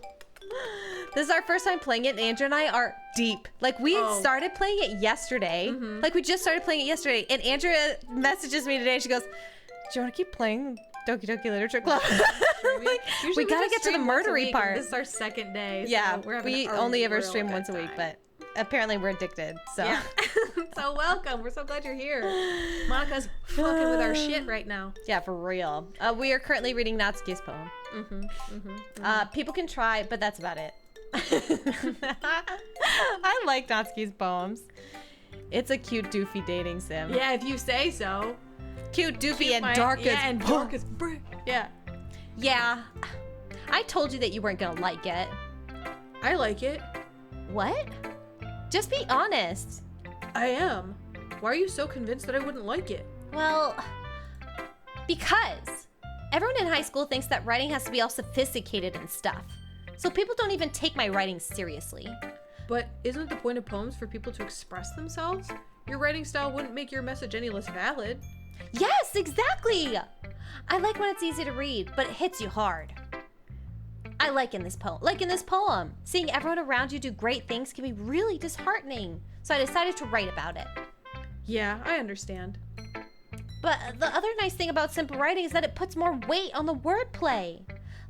This is our first time playing it, and Andrew and I are deep. Like, we started playing it yesterday. Like, we just started playing it yesterday, and Andrea messages me today. She goes, do you want to keep playing Doki Doki Literature Club? Like, we gotta get to the murdery part. This is our second day. So Yeah, we're having we a only ever real stream good once a week, time. but apparently we're addicted. So Yeah. So welcome. We're so glad you're here. Monica's fucking with our shit right now. yeah, for real. We are currently reading Natsuki's poem. People can try, but that's about it. I like Natsuki's poems. It's a cute, doofy dating sim. Yeah, if you say so. Cute, doofy, and dark as and dark as brick. Yeah. Yeah. I told you that you weren't gonna like it. I like it. What? Just be honest. I am. Why are you so convinced that I wouldn't like it? Well, because everyone in high school thinks that writing has to be all sophisticated and stuff. So people don't even take my writing seriously. But isn't the point of poems for people to express themselves? Your writing style wouldn't make your message any less valid. Yes, exactly. I like when it's easy to read, but it hits you hard. I like in this poem, seeing everyone around you do great things can be really disheartening. So I decided to write about it. Yeah, I understand. But the other nice thing about simple writing is that it puts more weight on the wordplay.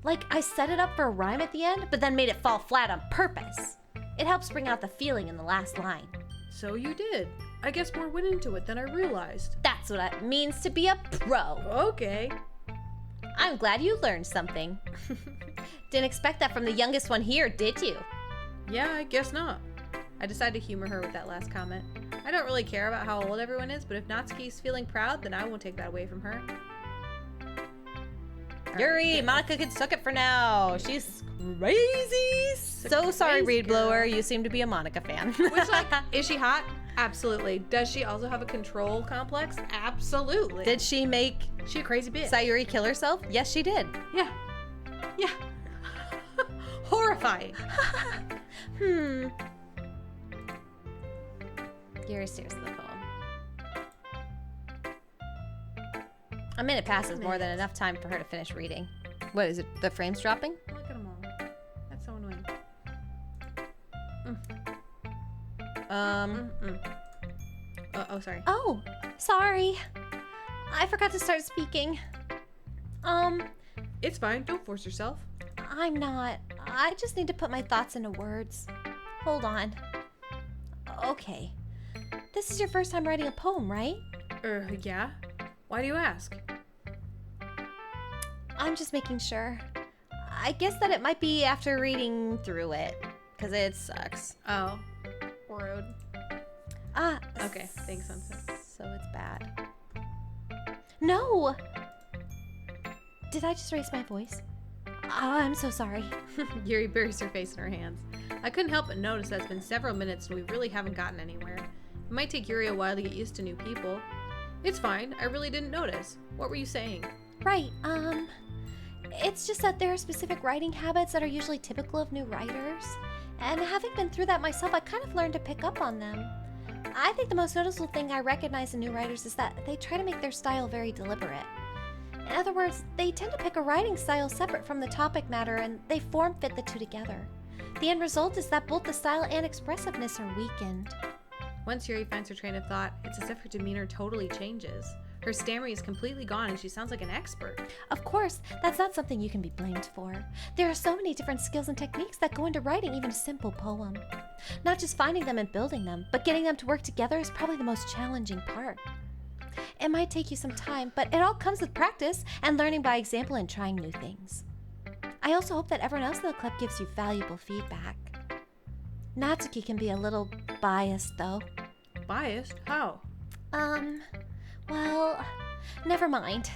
Like, I set it up for a rhyme at the end, but then made it fall flat on purpose. It helps bring out the feeling in the last line. So you did. I guess more went into it than I realized. That's what it means to be a pro. Okay. I'm glad you learned something. Didn't expect that from the youngest one here, did you? Yeah, I guess not. I decided to humor her with that last comment. I don't really care about how old everyone is, but if Natsuki's feeling proud, then I won't take that away from her. Yuri, Monica can suck it for now. She's crazy. So sorry, crazy Reed Blower. girl. You seem to be a Monica fan. Which, like, is she hot? Absolutely. Does she also have a control complex? Absolutely. Did she make she a crazy bitch? Sayuri kill herself? Yes, she did. Yeah. Yeah. Horrifying. Yuri stares at the poem. A minute passes, more than enough time for her to finish reading. What is it? The frames dropping? Look at them all. That's so annoying. Oh, sorry. Oh, sorry. I forgot to start speaking. It's fine. Don't force yourself. I'm not. I just need to put my thoughts into words. Hold on. Okay. This is your first time writing a poem, right? Yeah. Why do you ask? I'm just making sure. I guess that it might be after reading through it, because it sucks. Oh. Rude. Ah. Okay. Thanks, Sunset. So it's bad. No! Did I just raise my voice? Oh, I'm so sorry. Yuri buries her face in her hands. I couldn't help but notice that it's been several minutes and we really haven't gotten anywhere. It might take Yuri a while to get used to new people. It's fine. I really didn't notice. What were you saying? Right, it's just that there are specific writing habits that are usually typical of new writers. And having been through that myself, I kind of learned to pick up on them. I think the most noticeable thing I recognize in new writers is that they try to make their style very deliberate. In other words, they tend to pick a writing style separate from the topic matter and they form fit the two together. The end result is that both the style and expressiveness are weakened. Once Yuri finds her train of thought, it's as if her demeanor totally changes. Her stammering is completely gone and she sounds like an expert. Of course, that's not something you can be blamed for. There are so many different skills and techniques that go into writing even a simple poem. Not just finding them and building them, but getting them to work together is probably the most challenging part. It might take you some time, but it all comes with practice and learning by example and trying new things. I also hope that everyone else in the club gives you valuable feedback. Natsuki can be a little biased, though. Biased? How? Well, never mind.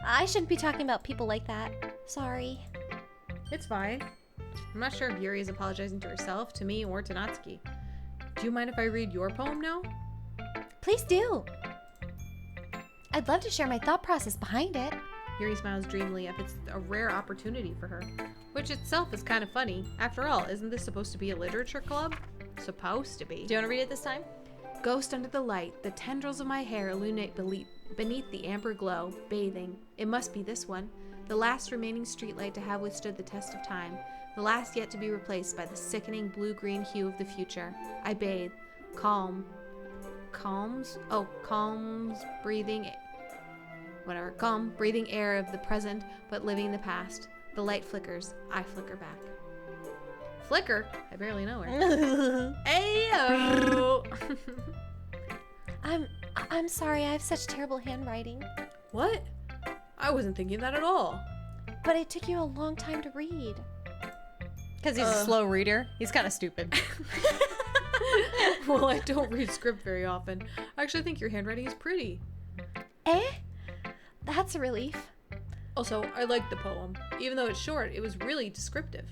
I shouldn't be talking about people like that. Sorry. It's fine. I'm not sure if Yuri is apologizing to herself, to me, or to Natsuki. Do you mind if I read your poem now? Please do. I'd love to share my thought process behind it. Yuri smiles dreamily if it's a rare opportunity for her, which itself is kind of funny. After all, isn't this supposed to be a literature club? Supposed to be. Do you want to read it this time? Ghost under the light, the tendrils of my hair illuminate beneath the amber glow, bathing. It must be this one, the last remaining streetlight to have withstood the test of time, the last yet to be replaced by the sickening blue-green hue of the future. I bathe, calms, breathing air of the present, but living in the past. The light flickers, I flicker back. Flicker? I barely know her. Ayo! I'm sorry, I have such terrible handwriting. What? I wasn't thinking that at all. But it took you a long time to read. Because he's a slow reader. He's kind of stupid. Well, I don't read script very often. I actually think your handwriting is pretty. Eh? That's a relief. Also, I like the poem. Even though it's short, it was really descriptive.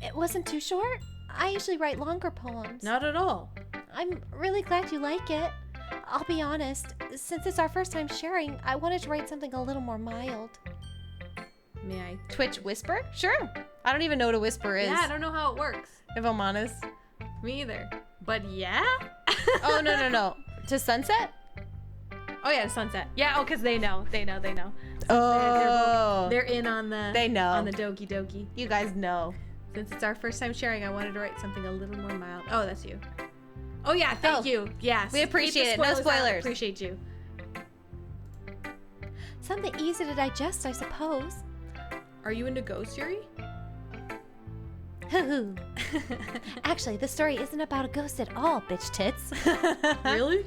It wasn't too short. I usually write longer poems. Not at all. I'm really glad you like it. I'll be honest, since it's our first time sharing, I wanted to write something a little more mild. May I? Twitch whisper? Sure. I don't even know what a whisper is. Yeah, I don't know how it works. If I'm honest. Me either. But yeah? Oh, no. To sunset? Oh yeah, sunset. Yeah, oh, because they know. Oh. They're in on the... They know. On the Doki Doki. You guys know. Since it's our first time sharing, I wanted to write something a little more mild. Oh, that's you. Oh yeah, thank you. Yes. We appreciate Keep it. the No out. spoilers. Appreciate you. Something easy to digest, I suppose. Are you into ghosts, Yuri? Hoo-hoo. Actually, the story isn't about a ghost at all, bitch tits. Really?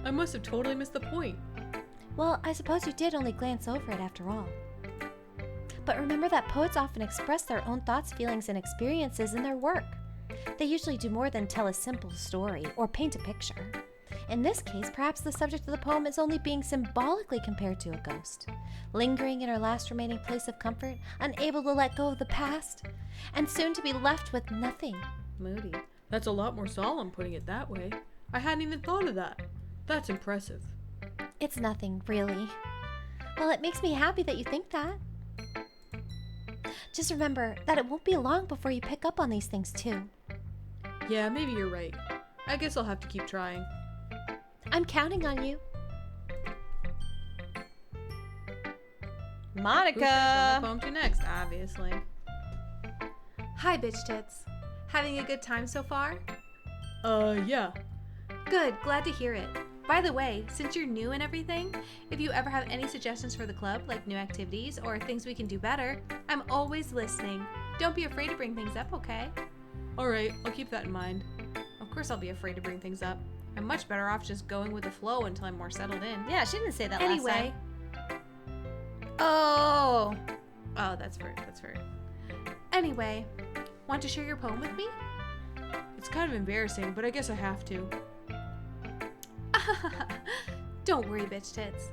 I must have totally missed the point. Well, I suppose you did only glance over it after all. But remember that poets often express their own thoughts, feelings, and experiences in their work. They usually do more than tell a simple story or paint a picture. In this case, perhaps the subject of the poem is only being symbolically compared to a ghost, lingering in her last remaining place of comfort, unable to let go of the past, and soon to be left with nothing. Moody. That's a lot more solemn putting it that way. I hadn't even thought of that. That's impressive. It's nothing, really. Well, it makes me happy that you think that. Just remember that it won't be long before you pick up on these things, too. Yeah, maybe you're right. I guess I'll have to keep trying. I'm counting on you. Who's Monica. my poem to next, obviously. Hi, bitch tits. Having a good time so far? Yeah. Good, glad to hear it. By the way, since you're new and everything, if you ever have any suggestions for the club, like new activities or things we can do better, I'm always listening. Don't be afraid to bring things up, okay? Alright, I'll keep that in mind. Of course I'll be afraid to bring things up. I'm much better off just going with the flow until I'm more settled in. Yeah, she didn't say that last Anyway. time. Oh. Oh, that's rude, that's rude. Anyway, want to share your poem with me? It's kind of embarrassing, but I guess I have to. Don't worry, bitch tits.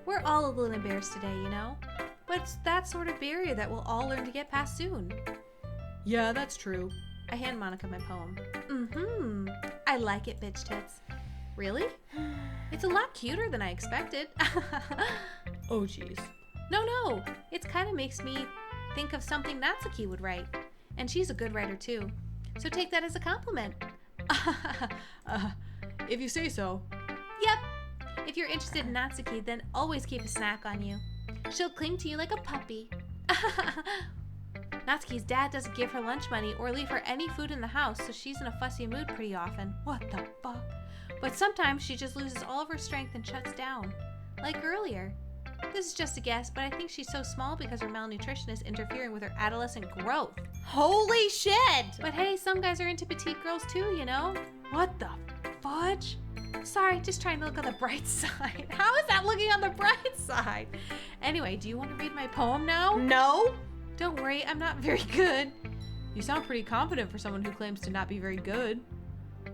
We're all a little embarrassed today, you know? But it's that sort of barrier that we'll all learn to get past soon. Yeah, that's true. I hand Monica my poem. I like it, bitch tits. Really? It's a lot cuter than I expected. Oh, jeez. No. It kind of makes me think of something Natsuki would write. And she's a good writer, too. So take that as a compliment. If you say so. Yep. If you're interested in Natsuki, then always keep a snack on you. She'll cling to you like a puppy. Natsuki's dad doesn't give her lunch money or leave her any food in the house, so she's in a fussy mood pretty often. What the fuck? But sometimes she just loses all of her strength and shuts down. Like earlier. This is just a guess, but I think she's so small because her malnutrition is interfering with her adolescent growth. Holy shit. But hey, some guys are into petite girls too, you know? What the fudge? Sorry, just trying to look on the bright side. How is that looking on the bright side? Anyway, do you want to read my poem now? No. Don't worry, I'm not very good. You sound pretty confident for someone who claims to not be very good.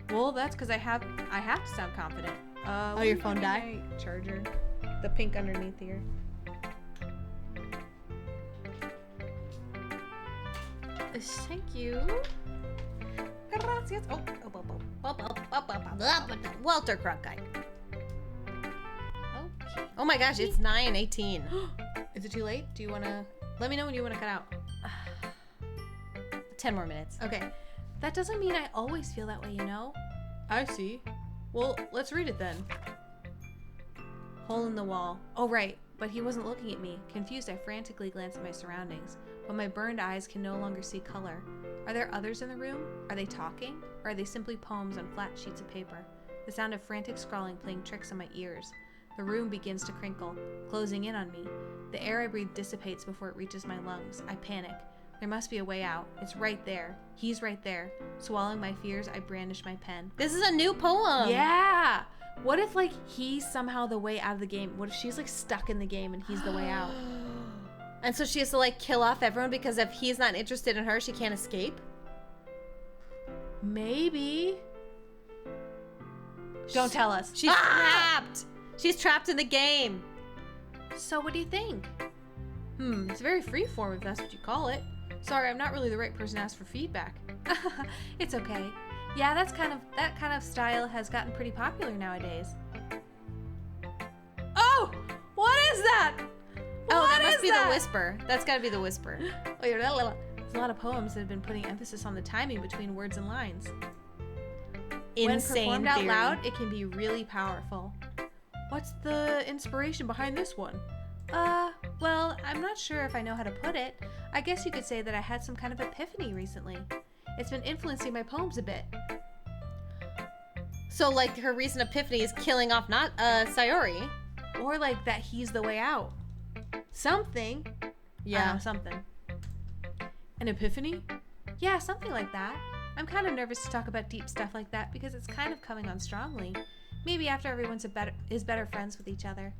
Well, that's because I have to sound confident. Oh, your phone died? Charger. The pink underneath here. Thank you. Gracias. Walter Cronkite. Okay. Oh my gosh, it's 9:18. Is it too late? Do you want to... Let me know when you want to cut out. 10 more minutes. Okay. That doesn't mean I always feel that way, you know? I see. Well, let's read it then. Hole in the wall. Oh, right. But he wasn't looking at me. Confused, I frantically glanced at my surroundings. But my burned eyes can no longer see color. Are there others in the room? Are they talking? Or are they simply poems on flat sheets of paper? The sound of frantic scrawling playing tricks on my ears. The room begins to crinkle, closing in on me. The air I breathe dissipates before it reaches my lungs. I panic. There must be a way out. It's right there. He's right there. Swallowing my fears, I brandish my pen. This is a new poem. Yeah! What if, like, he's somehow the way out of the game? What if she's, like, stuck in the game and he's the way out? And so she has to, like, kill off everyone because if he's not interested in her, she can't escape? Maybe. Don't tell us. She's trapped. She's trapped in the game. So what do you think? It's very freeform if that's what you call it. Sorry, I'm not really the right person to ask for feedback. It's okay. Yeah, that kind of style has gotten pretty popular nowadays. Oh, what is that? Oh, that What must is be that? the whisper. That's got to be the whisper. There's a lot of poems that have been putting emphasis on the timing between words and lines. When Insane performed out theory. loud, it can be really powerful. What's the inspiration behind this one? Well, I'm not sure if I know how to put it. I guess you could say that I had some kind of epiphany recently. It's been influencing my poems a bit. So, like, her recent epiphany is killing off not Sayori. Or like that he's the way out. Something. Yeah. Something. An epiphany? Yeah, something like that. I'm kind of nervous to talk about deep stuff like that because it's kind of coming on strongly. Maybe after everyone's better friends with each other.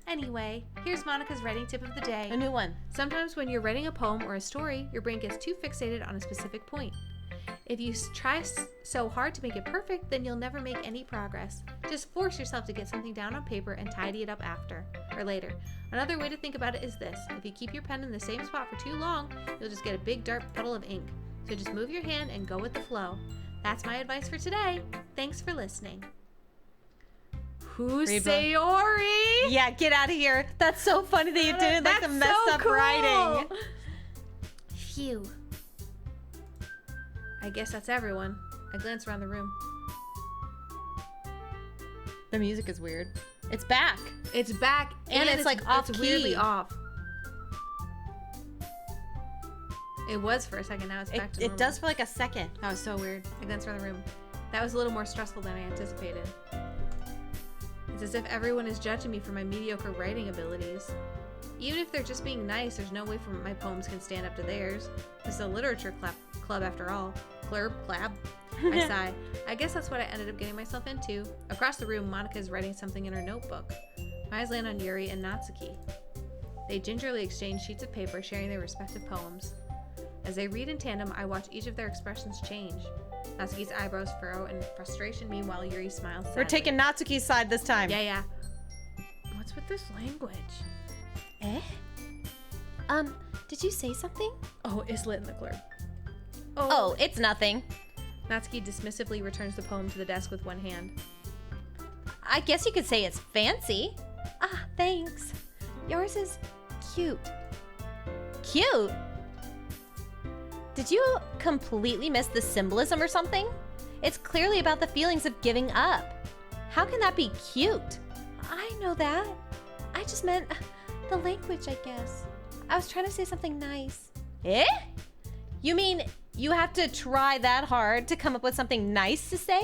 Anyway, here's Monica's writing tip of the day. A new one. Sometimes when you're writing a poem or a story, your brain gets too fixated on a specific point. If you try so hard to make it perfect, then you'll never make any progress. Just force yourself to get something down on paper and tidy it up after or later. Another way to think about it is this. If you keep your pen in the same spot for too long, you'll just get a big dark puddle of ink. So just move your hand and go with the flow. That's my advice for today. Thanks for listening. Who's Reba. Sayori? Yeah, get out of here. That's so funny that you did it like the That's messed so up cool. writing. Phew. I guess that's everyone. I glance around the room. The music is weird. It's back. It's back And it's, like, off It's key. weirdly off. It was for a second, now it's back to It normal. does for like a second. That was so weird. I glanced around the room. That was a little more stressful than I anticipated. It's as if everyone is judging me for my mediocre writing abilities. Even if they're just being nice, there's no way for my poems can stand up to theirs. This is a literature club after all. Clurb, clab. I sigh. I guess that's what I ended up getting myself into. Across the room, Monica is writing something in her notebook. My eyes land on Yuri and Natsuki. They gingerly exchange sheets of paper, sharing their respective poems. As they read in tandem, I watch each of their expressions change. Natsuki's eyebrows furrow in frustration, meanwhile Yuri smiles sadly. We're taking Natsuki's side this time. Yeah. What's with this language? Eh? Did you say something? Oh, it's lit in the clurb. Oh, it's nothing. Natsuki dismissively returns the poem to the desk with one hand. I guess you could say it's fancy. Ah, thanks. Yours is cute. Cute. Did you completely miss the symbolism or something? It's clearly about the feelings of giving up. How can that be cute? I know that. I just meant the language, I guess. I was trying to say something nice. Eh? You mean you have to try that hard to come up with something nice to say?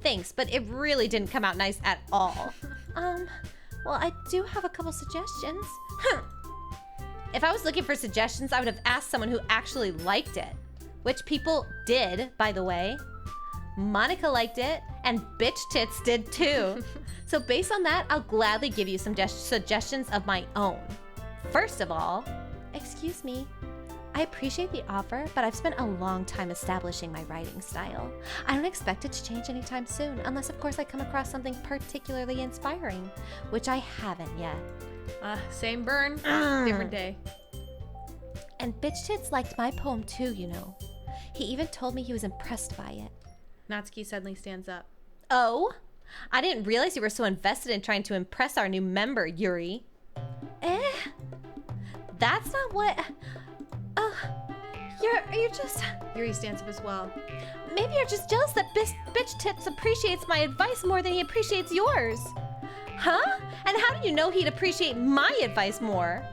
Thanks, but it really didn't come out nice at all. Well, I do have a couple suggestions. If I was looking for suggestions, I would have asked someone who actually liked it. Which people did, by the way. Monica liked it, and Bitch Tits did too. So based on that, I'll gladly give you some suggestions of my own. First of all, Excuse me. I appreciate the offer, but I've spent a long time establishing my writing style. I don't expect it to change anytime soon, unless of course I come across something particularly inspiring, which I haven't yet. Same burn, different day. And Bitch Tits liked my poem too, you know. He even told me he was impressed by it. Natsuki suddenly stands up. oh, I didn't realize you were so invested in trying to impress our new member, Yuri. Eh? That's not what... You're just... Yuri stands up as well. Maybe you're just jealous that Bitch Tits appreciates my advice more than he appreciates yours. Huh? And how do you know he'd appreciate my advice more?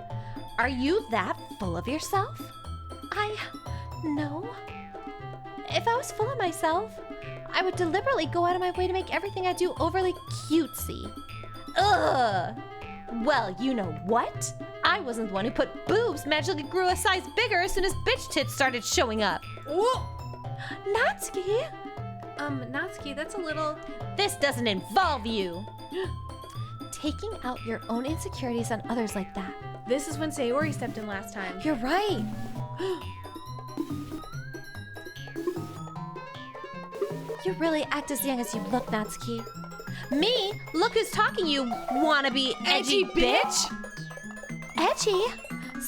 Are you that full of yourself? No. If I was full of myself, I would deliberately go out of my way to make everything I do overly cutesy. Ugh! Well, you know what? I wasn't the one who put boobs magically grew a size bigger as soon as Bitch Tits started showing up. Natsuki? Natsuki, that's a little... This doesn't involve you. Taking out your own insecurities on others like that. This is when Sayori stepped in last time. You're right. You really act as young as you look, Natsuki. Me? Look who's talking, you wannabe edgy bitch! Edgy?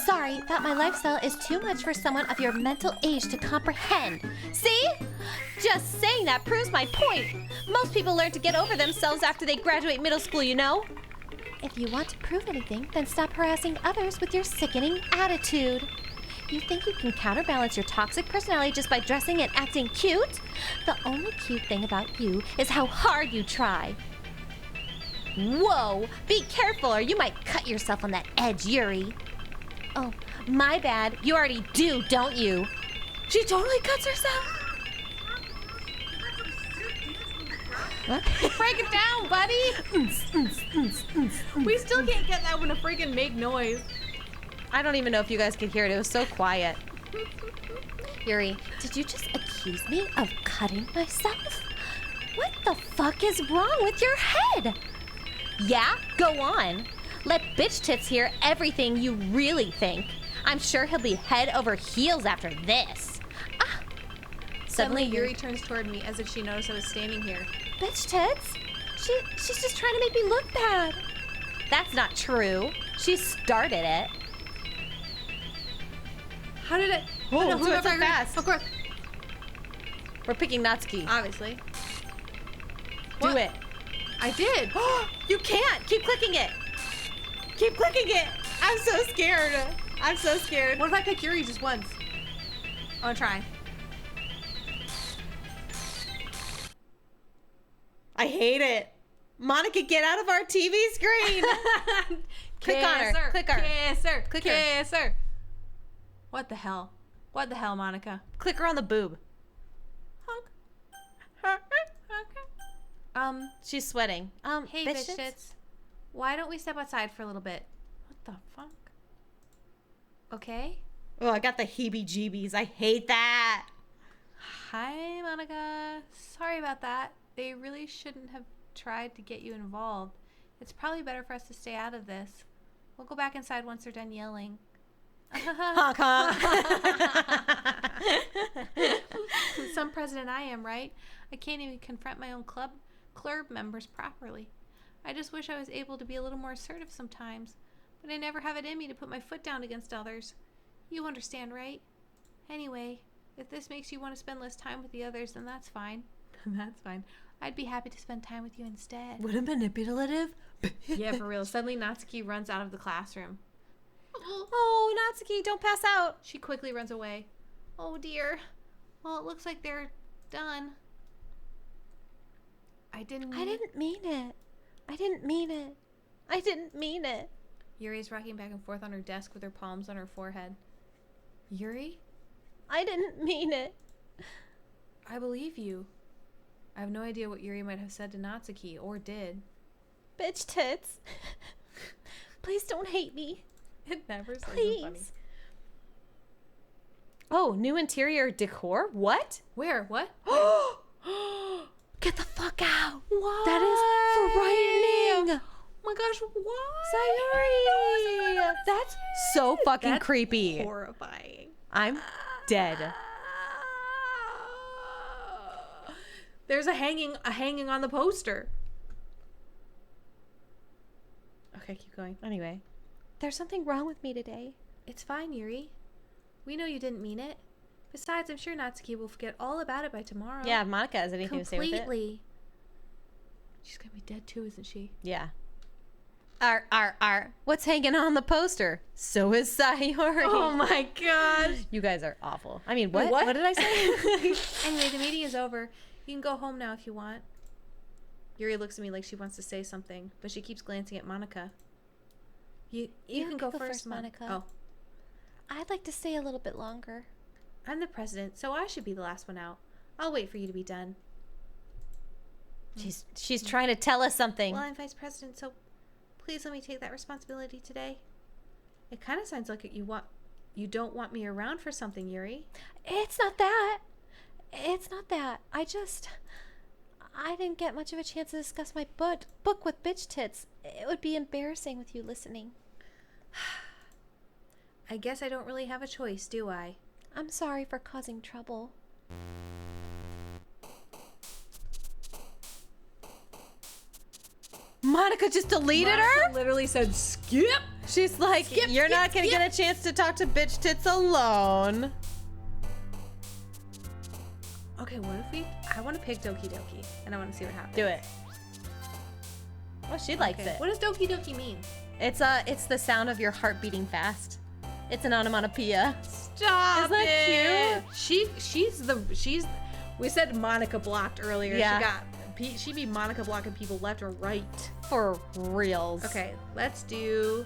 Sorry, that my lifestyle is too much for someone of your mental age to comprehend. See? Just saying that proves my point. Most people learn to get over themselves after they graduate middle school, you know? If you want to prove anything, then stop harassing others with your sickening attitude. You think you can counterbalance your toxic personality just by dressing and acting cute? The only cute thing about you is how hard you try. Whoa! Be careful or you might cut yourself on that edge, Yuri. Oh, my bad. You already do, don't you? She totally cuts herself. Break it down, buddy. We still can't get that one to freaking make noise. I don't even know if you guys could hear it. It was so quiet. Yuri, did you just accuse me of cutting myself? What the fuck is wrong with your head? Yeah? Go on. Let Bitch Tits hear everything you really think. I'm sure he'll be head over heels after this. Suddenly, Yuri turns toward me as if she noticed I was standing here. Bitch tits? She's just trying to make me look bad. That's not true. She started it. How did it? Oh, no, do who it got so fired? fast. Of course. We're picking Natsuki. Obviously. Do What? it. I did. You can't. Keep clicking it. Keep clicking it. I'm so scared. I'm so scared. What if I pick Yuri just once? I want to try. I hate it. Monica, get out of our TV screen. Click on her. Click her. Kiss her. Click her. Kiss her. What the hell? What the hell, Monica? Click her on the boob. She's sweating. Hey, bitch bitch tits? tits. Why don't we step outside for a little bit? What the fuck? Okay? Oh, I got the heebie-jeebies. I hate that. Hi, Monica. Sorry about that. They really shouldn't have tried to get you involved. It's probably better for us to stay out of this. We'll go back inside once they're done yelling. Honk, honk. Some president I am, right? I can't even confront my own clurb members properly. I just wish I was able to be a little more assertive sometimes, but I never have it in me to put my foot down against others. You understand, right? Anyway, if this makes you want to spend less time with the others, then that's fine. That's fine. I'd be happy to spend time with you instead. What a manipulative. Yeah, for real. Suddenly, Natsuki runs out of the classroom. Oh, Natsuki, don't pass out. She quickly runs away. Oh, dear. Well, it looks like they're done. I didn't mean it. I didn't mean it. I didn't mean it. Yuri's rocking back and forth on her desk with her palms on her forehead. Yuri? I didn't mean it. I believe you. I have no idea what Yuri might have said to Natsuki, or did. Bitch tits. Please don't hate me. It never sounds Please. funny. Oh, new interior decor? What? Where? What? Get the fuck out. What? That is frightening. Oh my gosh, what? Sayori. That's so fucking That's creepy. horrifying. I'm dead. There's a hanging on the poster. Okay, keep going. Anyway. There's something wrong with me today. It's fine, Yuri. We know you didn't mean it. Besides, I'm sure Natsuki will forget all about it by tomorrow. Yeah, if Monica has anything to say with it. Completely. She's gonna be dead too, isn't she? Yeah. What's hanging on the poster? So is Sayori. Oh my gosh. You guys are awful. I mean, what? What? What did I say? Anyway, the meeting is over. You can go home now if you want. Yuri looks at me like she wants to say something, but she keeps glancing at Monica. You can go first, Monica. Oh, I'd like to stay a little bit longer. I'm the president, so I should be the last one out. I'll wait for you to be done. She's trying to tell us something. Well, I'm vice president, so please let me take that responsibility today. It kind of sounds like you don't want me around for something, Yuri. It's not that. It's not that. I didn't get much of a chance to discuss my book with bitch tits. It would be embarrassing with you listening. I guess I don't really have a choice, do I? I'm sorry for causing trouble. Monica just deleted her? Literally said skip. She's like, you're not going to get a chance to talk to bitch tits alone. Okay, what if I want to pick Doki Doki, and I want to see what happens. Do it. Oh, she likes Okay. it. What does Doki Doki mean? It's the sound of your heart beating fast. It's an onomatopoeia. Stop Isn't that cute? We said Monica blocked earlier. Yeah. She'd be Monica blocking people left or right. For reals. Okay, let's do.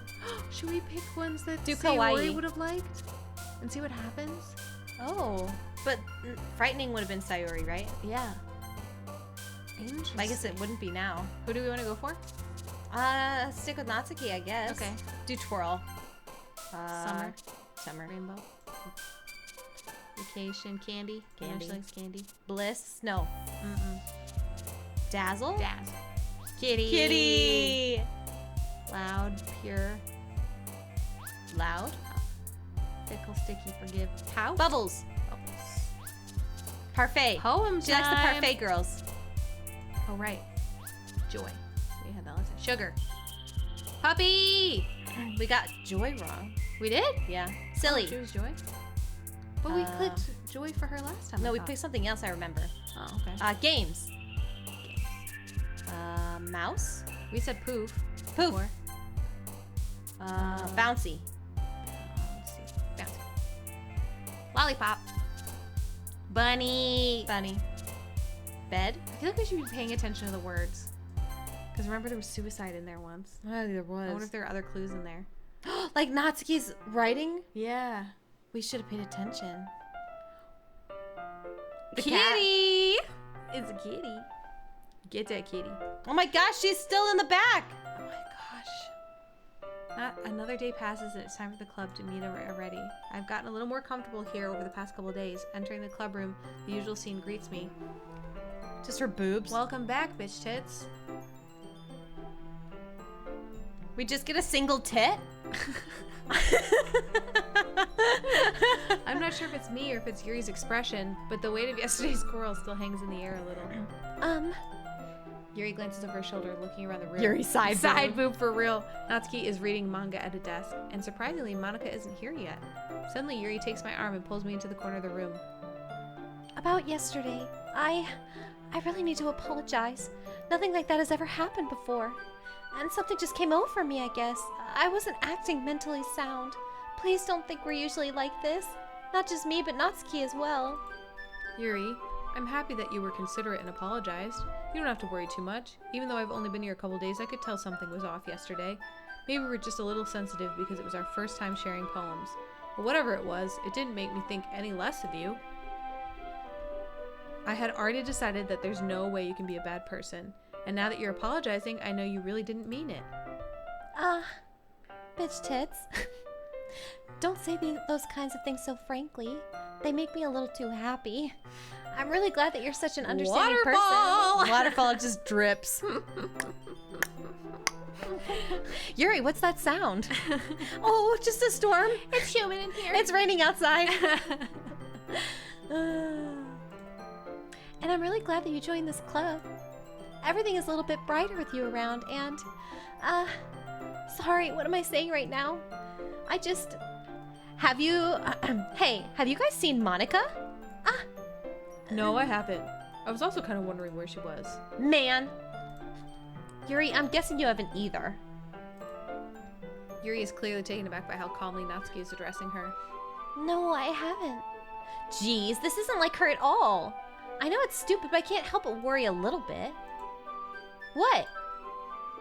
Should we pick ones that Do Sayori kawaii. would have liked, and see what happens? Oh, but frightening would have been Sayori, right? Yeah. Interesting. I guess it wouldn't be now. Who do we want to go for? Stick with Natsuki, I guess. Okay. Do twirl. Summer. Rainbow. Vacation. Candy. Candy. She likes candy. Bliss. No. Dazzle. Dazzle. Kitty. Kitty. Loud. Pure. Loud. Fickle. Sticky. Forgive. Pout. Bubbles. Bubbles. Parfait. Poem She likes the time. parfait girls. Oh, right. Joy. We had that last time. Sugar. Puppy! We got Joy wrong. We did? Yeah. Silly. She was Joy? But we clicked Joy for her last time. No, I we thought. picked something else I remember. Oh, okay. Games. Mouse. We said poof. Poof. before. Bouncy. Let's see. Bouncy. Lollipop. Bunny. Bunny. Bed. I feel like we should be paying attention to the words. Because remember there was suicide in there once. Oh, there was. I wonder if there are other clues in there. Like Natsuki's writing? Yeah. We should have paid attention. The kitty! It's a kitty. Get that kitty. Oh my gosh, she's still in the back! Oh my gosh. Not another day passes and it's time for the club to meet already. I've gotten a little more comfortable here over the past couple of days. Entering the club room, the usual scene greets me. Just her boobs. Welcome back, bitch tits. We just get a single tit? I'm not sure if it's me or if it's Yuri's expression, but the weight of yesterday's squirrel still hangs in the air a little. Yuri glances over her shoulder, looking around the room. Yuri side boob for real. Natsuki is reading manga at a desk, and surprisingly, Monica isn't here yet. Suddenly, Yuri takes my arm and pulls me into the corner of the room. About yesterday, I really need to apologize. Nothing like that has ever happened before. And something just came over me, I guess. I wasn't acting mentally sound. Please don't think we're usually like this. Not just me, but Natsuki as well. Yuri, I'm happy that you were considerate and apologized. You don't have to worry too much. Even though I've only been here a couple days, I could tell something was off yesterday. Maybe we were just a little sensitive because it was our first time sharing poems. But whatever it was, it didn't make me think any less of you. I had already decided that there's no way you can be a bad person. And now that you're apologizing, I know you really didn't mean it. Bitch tits. Don't say those kinds of things so frankly. They make me a little too happy. I'm really glad that you're such an understanding person. Waterfall just drips. Yuri, what's that sound? Oh, just a storm. It's human in here. It's raining outside. And I'm really glad that you joined this club. Everything is a little bit brighter with you around, and, sorry, what am I saying right now? Have you, hey, have you guys seen Monica? No, I haven't. I was also kind of wondering where she was. Man. Yuri, I'm guessing you haven't either. Yuri is clearly taken aback by how calmly Natsuki is addressing her. No, I haven't. Jeez, this isn't like her at all. I know it's stupid, but I can't help but worry a little bit. What?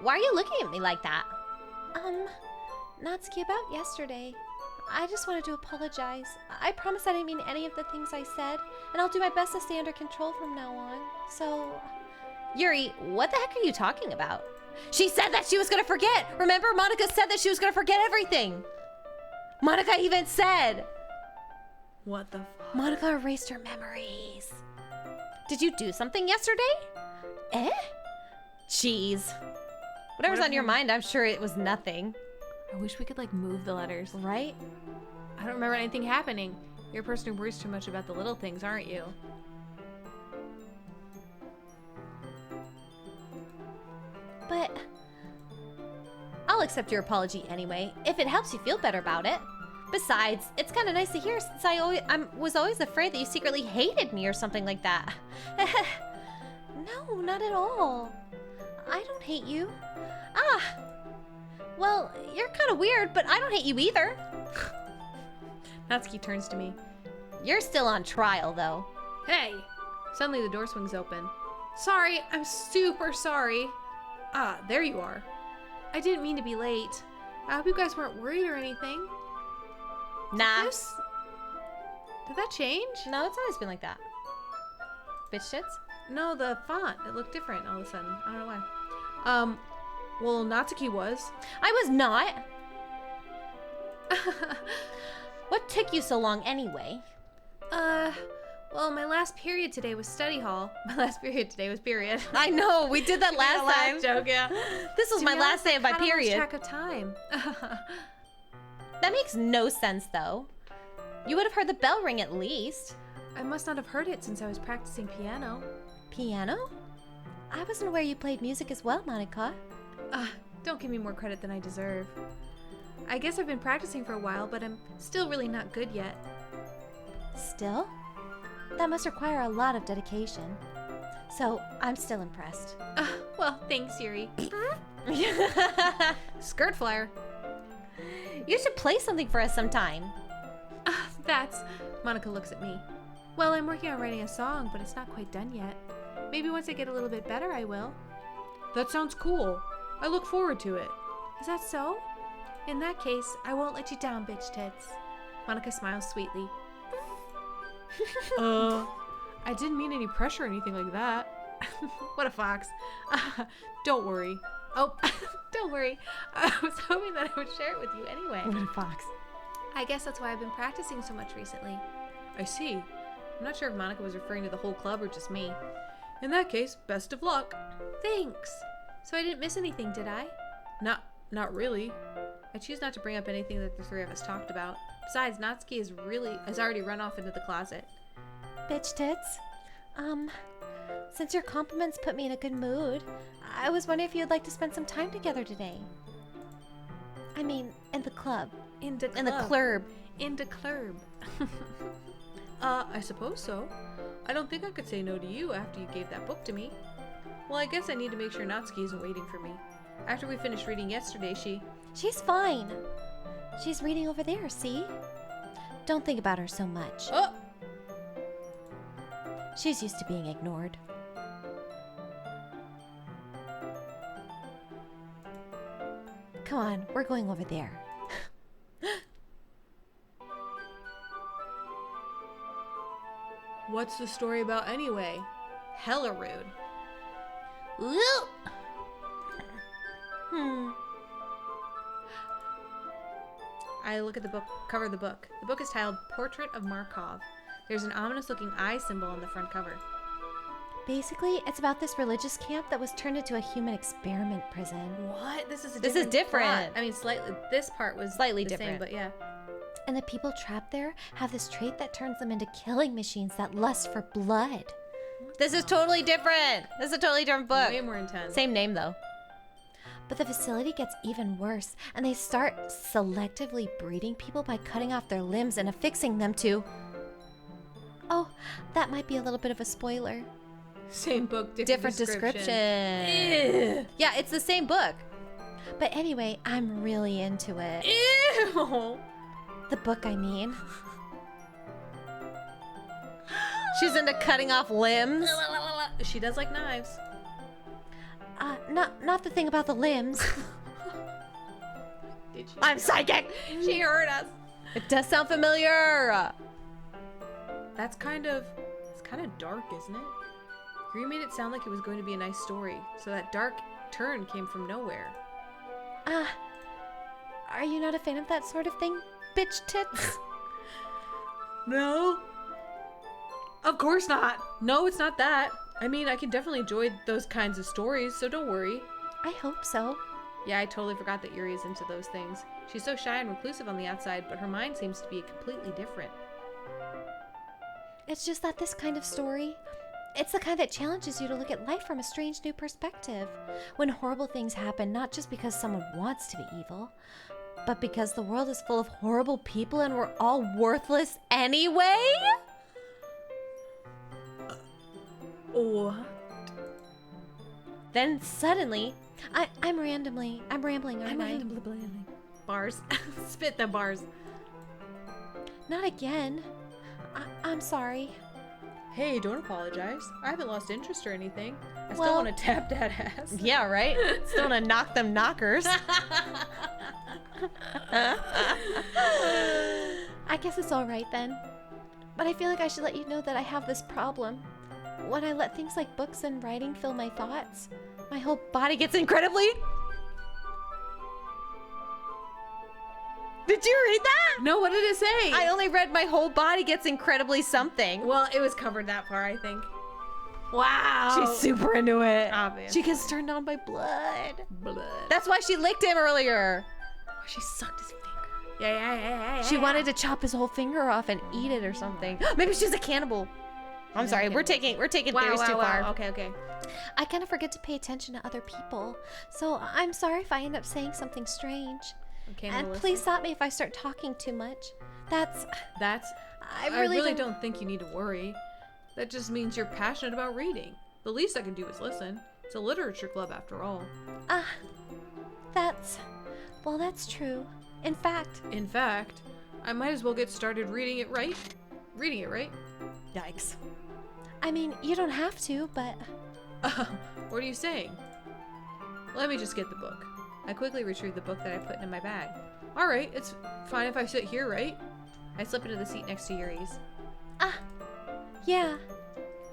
Why are you looking at me like that? Natsuki, about yesterday. I just wanted to apologize. I promise I didn't mean any of the things I said, and I'll do my best to stay under control from now on. So, Yuri, what the heck are you talking about? She said that she was gonna forget. Remember, Monica said that she was gonna forget everything. Monica even said. What the fuck? Monica erased her memories. Did you do something yesterday? Eh? Jeez. Whatever's on your mind, I'm sure it was nothing. I wish we could, like, move the letters. Right? I don't remember anything happening. You're a person who worries too much about the little things, aren't you? But I'll accept your apology anyway, if it helps you feel better about it. Besides, it's kind of nice to hear since I was always afraid that you secretly hated me or something like that. no, not at all. I don't hate you. Well, you're kind of weird, but I don't hate you either. Natsuki turns to me. You're still on trial, though. Hey! Suddenly the door swings open. Sorry, I'm super sorry. There you are. I didn't mean to be late. I hope you guys weren't worried or anything. Nah. Did that change? No, it's always been like that. Bitch tits? No, the font. It looked different all of a sudden. I don't know why. Well, Natsuki was. I was not. What took you so long anyway? Well, my last period today was study hall. My last period today was period. I know, we did that last time. Joke, yeah. This was my last day of my period. Track of time. That makes no sense, though. You would have heard the bell ring at least. I must not have heard it since I was practicing piano. Piano? I wasn't aware you played music as well, Monica. Don't give me more credit than I deserve. I guess I've been practicing for a while, but I'm still really not good yet. Still? That must require a lot of dedication. So, I'm still impressed. Well, thanks, Yuri. Skirt flyer. You should play something for us sometime. That's... Monica looks at me. Well, I'm working on writing a song, but it's not quite done yet. Maybe once I get a little bit better, I will. That sounds cool. I look forward to it. Is that so? In that case, I won't let you down, bitch tits. Monica smiles sweetly. I didn't mean any pressure or anything like that. What a fox. Don't worry. Oh, don't worry. I was hoping that I would share it with you anyway. What a fox. I guess that's why I've been practicing so much recently. I see. I'm not sure if Monica was referring to the whole club or just me. In that case, best of luck. Thanks. So I didn't miss anything, did I? Not really. I choose not to bring up anything that the three of us talked about. Besides, Natsuki has already run off into the closet. Bitch tits. Since your compliments put me in a good mood, I was wondering if you'd like to spend some time together today. I mean, in the club. In the clurb. In the clurb. I suppose so. I don't think I could say no to you after you gave that book to me. Well, I guess I need to make sure Natsuki isn't waiting for me. After we finished reading yesterday, She's fine. She's reading over there, see? Don't think about her so much. Oh! She's used to being ignored. Come on, we're going over there. What's the story about anyway? Hella rude. I look at the book, cover of the book. The book is titled Portrait of Markov. There's an ominous-looking eye symbol on the front cover. Basically, it's about this religious camp that was turned into a human experiment prison. What? This is different. plot. I mean, slightly. This part was Slightly the different. same, but yeah. And the people trapped there have this trait that turns them into killing machines that lust for blood. This is totally different. This is a totally different book. Way more intense. Same name, though. But the facility gets even worse, and they start selectively breeding people by cutting off their limbs and affixing them to... Oh, that might be a little bit of a spoiler. Same book, Different description. Yeah, it's the same book. But anyway, I'm really into it. Ew! The book, I mean. She's into cutting off limbs. She does like knives. Not the thing about the limbs. Did she? I'm psychic. She heard us. It does sound familiar. It's kind of dark, isn't it? You made it sound like it was going to be a nice story, so that dark turn came from nowhere. Are you not a fan of that sort of thing, bitch tits? No. Of course not. No, it's not that. I mean, I can definitely enjoy those kinds of stories, so don't worry. I hope so. Yeah, I totally forgot that Yuri is into those things. She's so shy and reclusive on the outside, but her mind seems to be completely different. It's just that this kind of story, it's the kind that challenges you to look at life from a strange new perspective. When horrible things happen, not just because someone wants to be evil, but because the world is full of horrible people and we're all worthless anyway? Oh. Then suddenly, I'm rambling, aren't I? Bars. Spit the bars. Not again. I'm sorry. Hey, don't apologize. I haven't lost interest or anything. I still Well- want to tap that ass. yeah, right? Still want to knock them knockers. I guess it's all right then. But I feel like I should let you know that I have this problem. When I let things like books and writing fill my thoughts, my whole Body gets incredibly... Did you read that? No, what did it say? I only read my whole body gets incredibly something. Well, it was covered that far, I think. Wow. She's super into it. Obvious. She gets turned on by blood. Blood. That's why she licked him earlier. She sucked his finger. Yeah. She wanted to chop his whole finger off and eat it or something. Maybe she's a cannibal. I'm sorry, we're taking theories too far. Okay. I kind of forget to pay attention to other people, so I'm sorry if I end up saying something strange. Okay, And Melissa. please stop me if I start talking too much. That's. I I really, really don't think you need to worry. That just means you're passionate about reading. The least I can do is listen. It's a literature club after all. That's true. In fact, In fact, I might as well get started reading it, right? Yikes. I mean, you don't have to, but What are you saying? Let me just get the book. I quickly retrieve the book that I put in my bag. Alright, it's fine if I sit here, right? I slip into the seat next to Yuri's. yeah,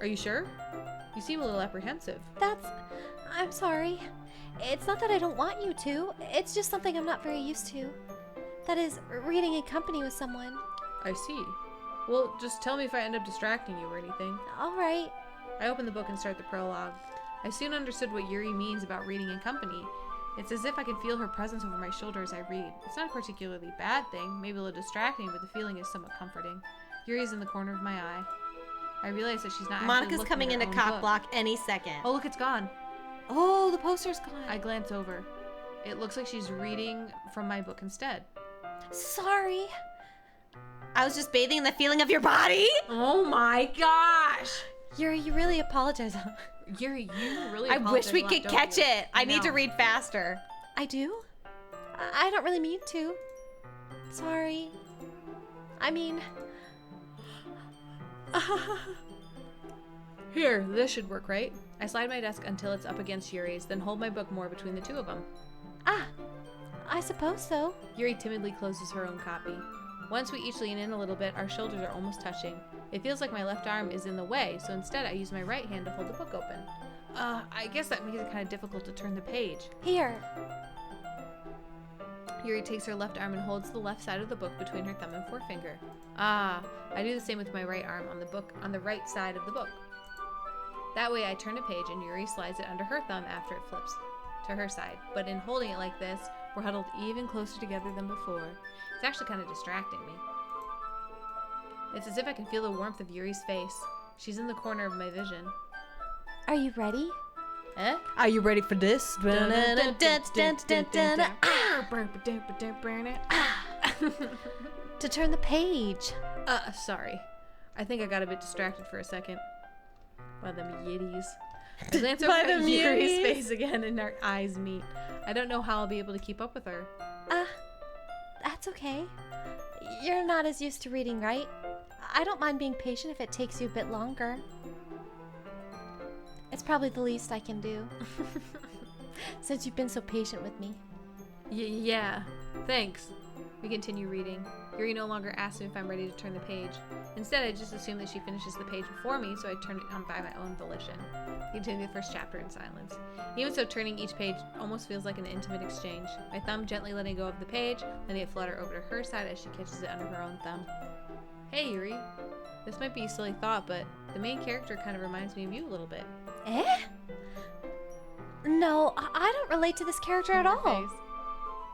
Are you sure? You seem a little apprehensive. I'm sorry. It's not that I don't want you to. It's just something I'm not very used to. That is, reading in company with someone. I see. Well, just tell me if I end up distracting you or anything. All right. I open the book and start the prologue. I soon understood what Yuri means about reading in company. It's as if I can feel her presence over my shoulder as I read. It's not a particularly bad thing, maybe a little distracting, but the feeling is somewhat comforting. Yuri's in the corner of my eye. I realize that she's not actually Monica's looking coming at her into own cock book. block any second. Oh, look, it's gone. Oh, the poster's gone. I glance over. It looks like she's reading from my book instead. Sorry. I was just bathing in the feeling of your body. Oh my gosh! Yuri, you really apologize. Yuri, you really I wish apologize we a lot, could don't catch you? it. I need to know. read faster. I do? I don't really mean to. Sorry. I mean, Here, this should work, right? I slide my desk until it's up against Yuri's, then hold my book more between the two of them. I suppose so. Yuri timidly closes her own copy. Once we each lean in a little bit, our shoulders are almost touching. It feels like my left arm is in the way, so instead I use my right hand to hold the book open. I guess that makes it kind of difficult to turn the page. Here. Yuri takes her left arm and holds the left side of the book between her thumb and forefinger. I do the same with my right arm on the right side of the book. That way I turn a page and Yuri slides it under her thumb after it flips to her side. But in holding it like this, we're huddled even closer together than before. It's actually kind of distracting me. It's as if I can feel the warmth of Yuri's face. She's in the corner of my vision. Are you ready? Are you ready for this? To turn the page. Sorry. I think I got a bit distracted for a second. By them yiddies. I glance over By at them Yuri's yiddies. face again and our eyes meet. I don't know how I'll be able to keep up with her. That's okay. You're not as used to reading, right? I don't mind being patient if it takes you a bit longer. It's probably the least I can do. Since you've been so patient with me. Yeah. Thanks. We continue reading. Yuri no longer asks me if I'm ready to turn the page. Instead, I just assume that she finishes the page before me, so I turn it on by my own volition. We continue the first chapter in silence. Even so, turning each page almost feels like an intimate exchange. My thumb gently letting go of the page, letting it flutter over to her side as she catches it under her own thumb. Hey, Yuri. This might be a silly thought, but the main character kind of reminds me of you a little bit. Eh? No, I don't relate to this character at Her all. face.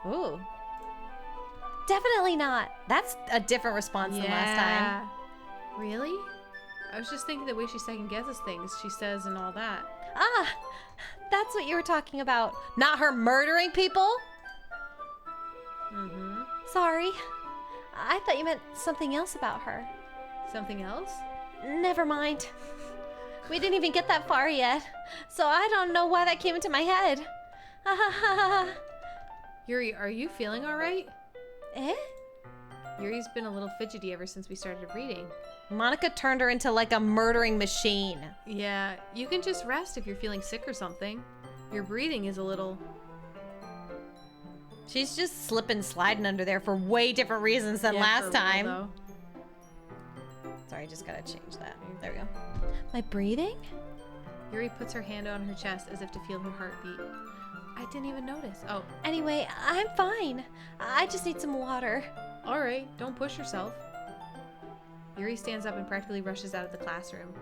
Ooh, Definitely not. that's a different response than last time. Really? I was just thinking the way she second guesses things, she says and all that. That's what you were talking about. Not her murdering people? Mm-hmm. Sorry. I thought you meant something else about her. Something else? Never mind. We didn't even get that far yet, so I don't know why that came into my head. Yuri, are you feeling alright? Eh? Yuri's been a little fidgety ever since we started reading. Monica turned her into like a murdering machine. Yeah, you can just rest if you're feeling sick or something. Your breathing is a little... She's just slipping sliding under there for way different reasons than Yeah, for last real, time. though. Sorry, just gotta change that. There we go. My breathing? Yuri puts her hand on her chest as if to feel her heartbeat. I didn't even notice. Oh, Anyway, I'm fine. I just need some water. alright, don't push yourself. Yuri stands up and practically rushes out of the classroom.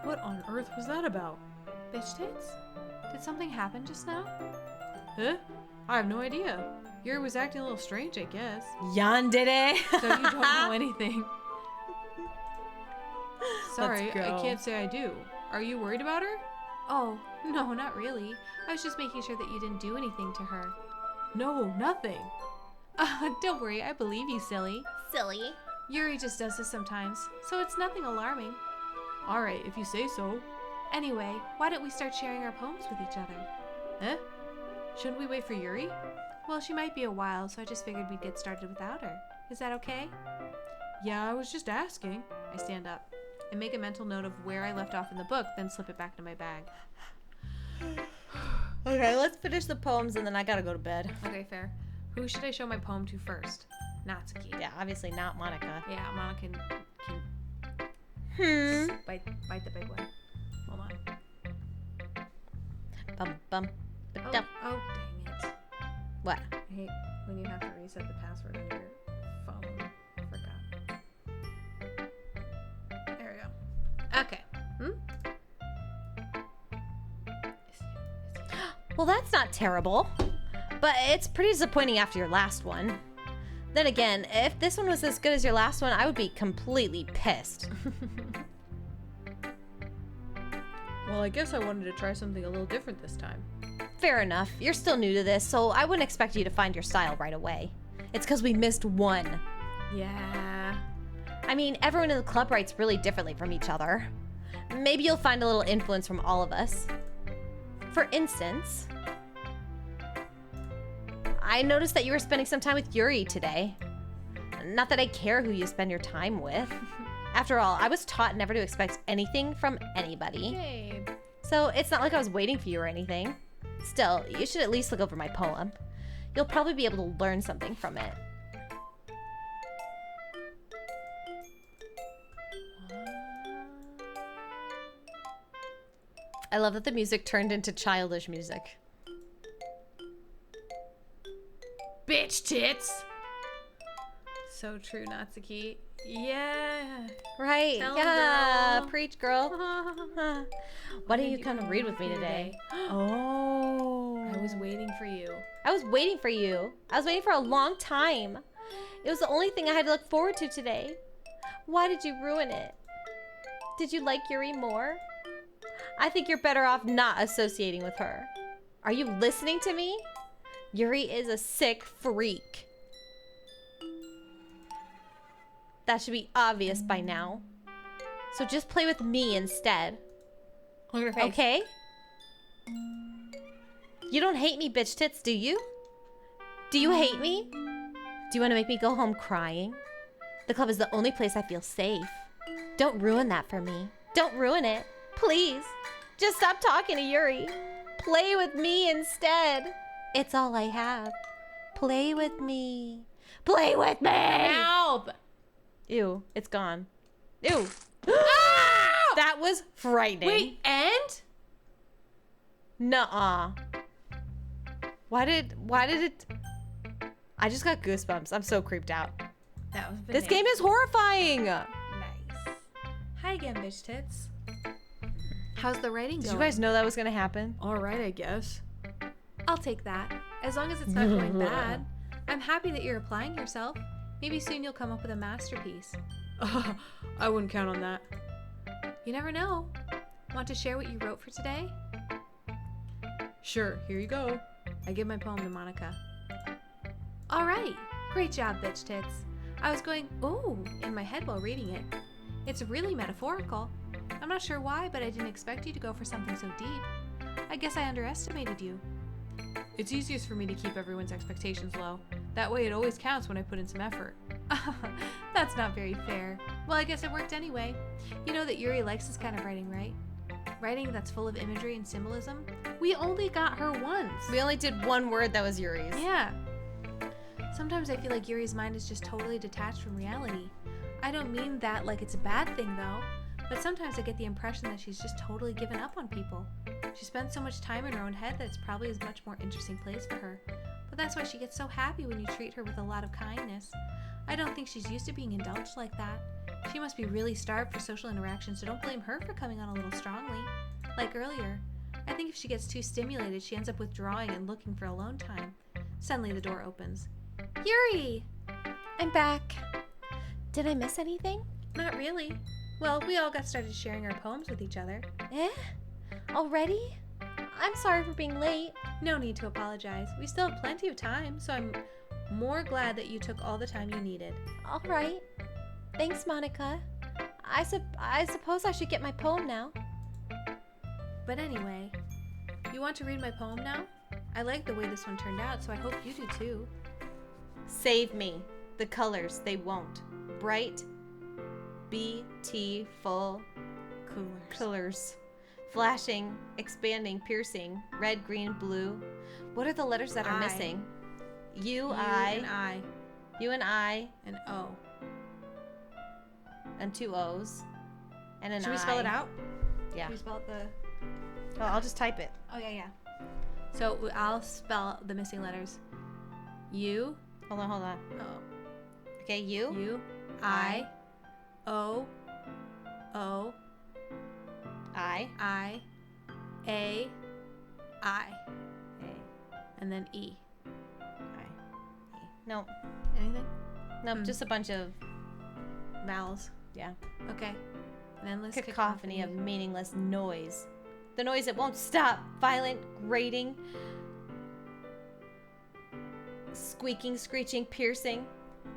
What on earth was that about? Bitch tits? Did something happen just now? Huh? I have no idea. Yuri was acting a little strange, I guess. Yandere. So you don't know anything. Sorry, Let's go. I can't say I do. Are you worried about her? Oh, no, not really. I was just making sure that you didn't do anything to her. No, nothing. Don't worry, I believe you, silly. Silly. Yuri just does this sometimes, so it's nothing alarming. Alright, if you say so. Anyway, why don't we start sharing our poems with each other? Eh? Shouldn't we wait for Yuri? Well, she might be a while, so I just figured we'd get started without her. Is that okay? Yeah, I was just asking. I stand up and make a mental note of where I left off in the book, then slip it back into my bag. Okay, let's finish the poems and then I gotta go to bed. Okay, fair. Who should I show my poem to first? Natsuki. Yeah, obviously not Monica. Yeah, Monica can bite the big one. Hold on. Bum bum. Oh, Dum. oh, dang it. What? I hate when you have to reset the password on your phone. I forgot. There we go. Okay. Well, that's not terrible, but it's pretty disappointing after your last one. Then again, if this one was as good as your last one, I would be completely pissed. Well, I guess I wanted to try something a little different this time. Fair enough. You're still new to this, so I wouldn't expect you to find your style right away. It's because we missed one. Yeah. I mean, everyone in the club writes really differently from each other. Maybe you'll find a little influence from all of us. For instance, I noticed that you were spending some time with Yuri today. Not that I care who you spend your time with. After all, I was taught never to expect anything from anybody. Gabe. So it's not like I was waiting for you or anything. Still, you should at least look over my poem. You'll probably be able to learn something from it. I love that the music turned into childish music. Bitch tits. So true, Natsuki. Yeah. Right, Tell 'em, yeah, girl. preach, girl. Why don't you come and read with me today? Oh. I was waiting for you. I was waiting for you. I was waiting for a long time. It was the only thing I had to look forward to today. Why did you ruin it? Did you like Yuri more? I think you're better off not associating with her. Are you listening to me? Yuri is a sick freak. That should be obvious by now. So just play with me instead. Look at her face. Okay? You don't hate me, bitch tits, do you? Do you hate me? Do you want to make me go home crying? The club is the only place I feel safe. Don't ruin that for me. Don't ruin it. Please. Just stop talking to Yuri. Play with me instead. It's all I have. Play with me. Play with me! Help! Ew, it's gone. Ew. That was frightening. Wait, and? Nuh-uh. Why did it... I just got goosebumps. I'm so creeped out. That was This game is horrifying. nice. Hi again, bitch tits. How's the writing Did going? you guys know that was gonna happen? Alright, I guess. I'll take that. As long as it's not going bad. I'm happy that you're applying yourself. Maybe soon you'll come up with a masterpiece. I wouldn't count on that. You never know. Want to share what you wrote for today? Sure, here you go. I give my poem to Monica. All right. Great job, bitch tits. I was going, ooh, in my head while reading it. It's really metaphorical. I'm not sure why, but I didn't expect you to go for something so deep. I guess I underestimated you. It's easiest for me to keep everyone's expectations low. That way it always counts when I put in some effort. That's not very fair. Well, I guess it worked anyway. You know that Yuri likes this kind of writing, right? Writing that's full of imagery and symbolism. We only got her once. We only did one word that was Yuri's. Yeah. Sometimes I feel like Yuri's mind is just totally detached from reality. I don't mean that like it's a bad thing though, but sometimes I get the impression that she's just totally given up on people. She spends so much time in her own head that it's probably a much more interesting place for her. But that's why she gets so happy when you treat her with a lot of kindness. I don't think she's used to being indulged like that. She must be really starved for social interaction, so don't blame her for coming on a little strongly. Like earlier, I think if she gets too stimulated, she ends up withdrawing and looking for alone time. Suddenly the door opens. Yuri! I'm back. Did I miss anything? Not really. Well, we all got started sharing our poems with each other. Eh? Already? I'm sorry for being late. No need to apologize. We still have plenty of time, so I'm more glad that you took all the time you needed. All right. Thanks, Monica. I suppose I should get my poem now. But anyway, you want to read my poem now? I like the way this one turned out, so I hope you do too. Save me. The colors, they won't. Bright, beautiful colors. Flashing, expanding, piercing, red, green, blue. What are the letters that are I. missing? You and I. You and I, And O. and 2 O's, and an I. Should we spell it out? Yeah. Should we spell it the... Oh, I'll just type it. Oh, yeah. So I'll spell the missing letters. U. Hold on. Oh. Okay, you. U. I. O. O. I. I. A. I. A. And then E. I. E. No. Anything? No, just a bunch of, Vowels. yeah. Okay. An endless Cacophony of meaningless noise. The noise that won't stop. Violent, grating, squeaking, screeching, piercing,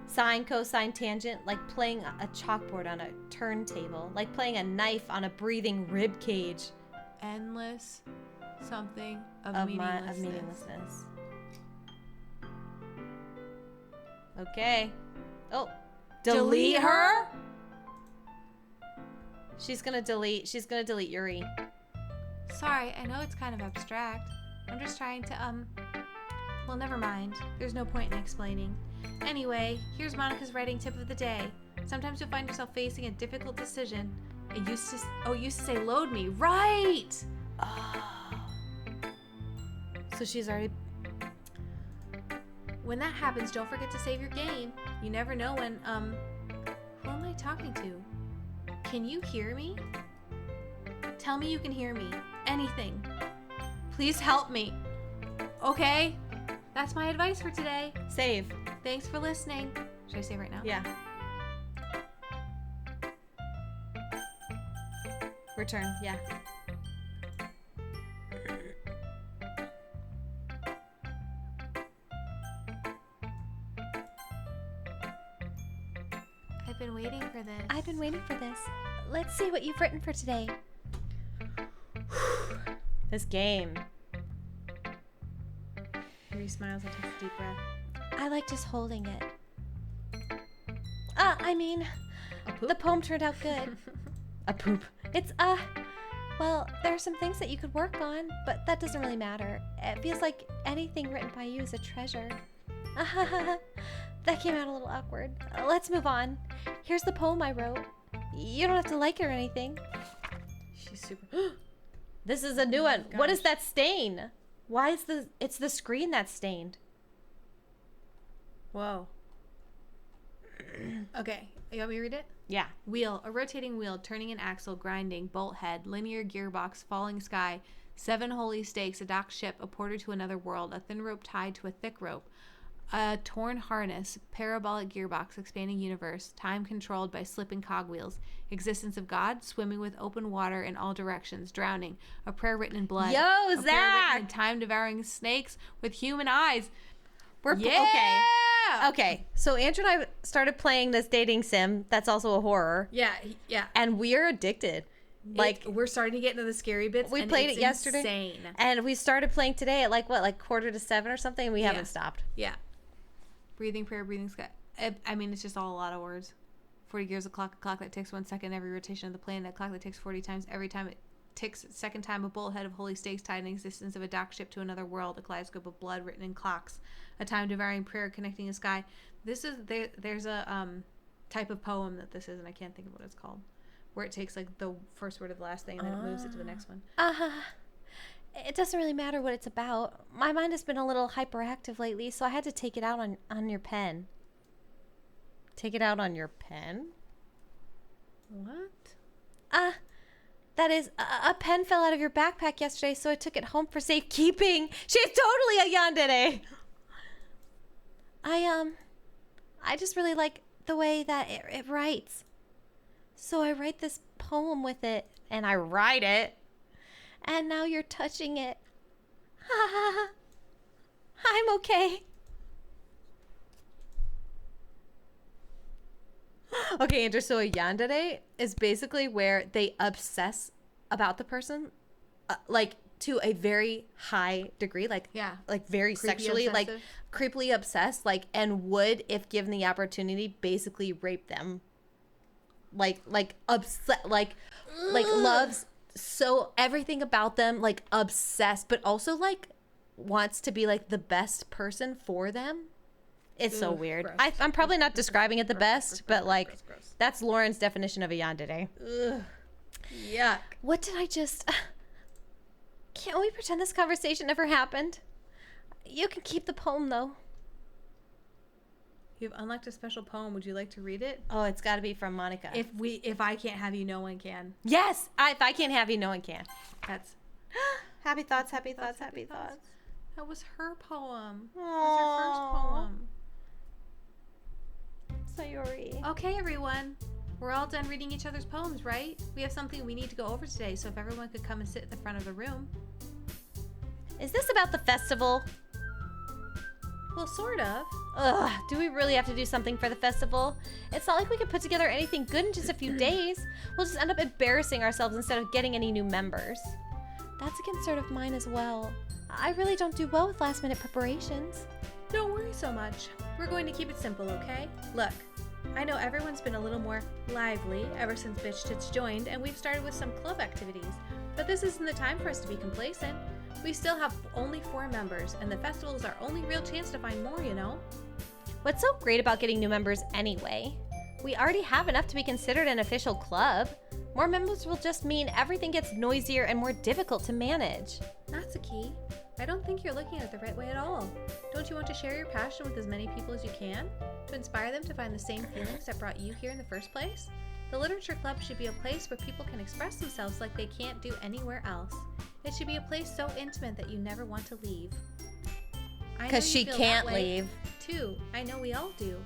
sine, cosine, tangent, like playing a chalkboard on a turntable, like playing a knife on a breathing rib cage endless something of of meaninglessness. meaninglessness. Okay. Oh, delete her? She's gonna delete Yuri. Sorry, I know it's kind of abstract. I'm just trying to, well, never mind. There's no point in explaining. Anyway, here's Monica's writing tip of the day. Sometimes you'll find yourself facing a difficult decision. It used to say load me. Right! Oh. So she's already. When that happens, don't forget to save your game. You never know when, who am I talking to? Can you hear me? Tell me you can hear me. Anything. Please help me. Okay? That's my advice for today. Save. Thanks for listening. Should I save right now? Yeah. Return. Yeah. I've been waiting for this. I've been waiting for this. Let's see what you've written for today. This game. Yuri smiles and takes a deep breath. I like just holding it. I mean, the poem turned out good. A poop. It's, well, there are some things that you could work on, but that doesn't really matter. It feels like anything written by you is a treasure. That came out a little awkward. Let's move on. Here's the poem I wrote. You don't have to like it or anything. She's super... This is a new one. What is that stain? Why is it's the screen that's stained. Whoa. Okay, you want me to read it? Yeah. Wheel, a rotating wheel, turning an axle, grinding, bolt head, linear gearbox, falling sky, 7 holy stakes, a docked ship, a porter to another world, a thin rope tied to a thick rope, a torn harness, parabolic gearbox, expanding universe, time controlled by slipping cogwheels, existence of God, swimming with open water in all directions, drowning, a prayer written in blood, Yo, a prayer Zach! written in time devouring snakes with human eyes. Okay. Okay. So Andrew and I started playing this dating sim that's also a horror, Yeah. and we are addicted. Like, We're starting to get into the scary bits. we and played it's it yesterday. Insane. And we started playing today at like 6:45 or something, and we Yeah. haven't stopped. Yeah. Breathing prayer, breathing sky. I mean, it's just all a lot of words. 40 gears, a clock that takes 1 second every rotation of the planet, a clock that ticks 40 times every time it ticks. Second time, a bullhead of holy stakes tied in existence of a dock ship to another world, a kaleidoscope of blood written in clocks, a time devouring prayer connecting the sky. This is there's a type of poem that this is, and I can't think of what it's called, where it takes like the first word of the last thing and then it moves it to the next one. It doesn't really matter what it's about. My mind has been a little hyperactive lately, so I had to take it out on your pen. Take it out on your pen? What? That is, a pen fell out of your backpack yesterday, so I took it home for safekeeping. She's totally a yandere. I just really like the way that it writes. So I write this poem with it, and I write it, and now you're touching it. I'm okay. Okay, Andrew, so a yandere is basically where they obsess about the person, like to a very high degree, like very Creepy sexually, like obsessive. creepily obsessed, like, and would, if given the opportunity, basically rape them. Like loves so everything about them, like obsessed, but also like wants to be like the best person for them. It's so weird. gross. I'm probably not describing it the best, but like gross. that's Lauren's definition of a yandere. Ugh. Yuck. What did I just... Can't we pretend this conversation never happened? You can keep the poem, though. You've unlocked a special poem. Would you like to read it? Oh, it's got to be from Monica. If I can't have you, no one can. Yes! If I can't have you, no one can. That's Happy thoughts, happy thoughts, happy thoughts. that was her poem. That's her first poem. Sayori. Okay, everyone. We're all done reading each other's poems, right? We have something we need to go over today, so if everyone could come and sit at the front of the room. Is this about the festival? Well, sort of. Ugh, do we really have to do something for the festival? It's not like we can put together anything good in just a few days. We'll just end up embarrassing ourselves instead of getting any new members. That's a concern of mine as well. I really don't do well with last-minute preparations. Don't worry so much. We're going to keep it simple, okay? Look, I know everyone's been a little more lively ever since Bitch Tits joined, and we've started with some club activities. But this isn't the time for us to be complacent. We still have only 4 members, and the festival is our only real chance to find more, you know? What's so great about getting new members anyway? We already have enough to be considered an official club. More members will just mean everything gets noisier and more difficult to manage. Natsuki, I don't think you're looking at it the right way at all. Don't you want to share your passion with as many people as you can? To inspire them to find the same feelings that brought you here in the first place? The Literature Club should be a place where people can express themselves like they can't do anywhere else. It should be a place so intimate that you never want to leave. I know Because you she feel can't that way, leave. Too. I know we all do.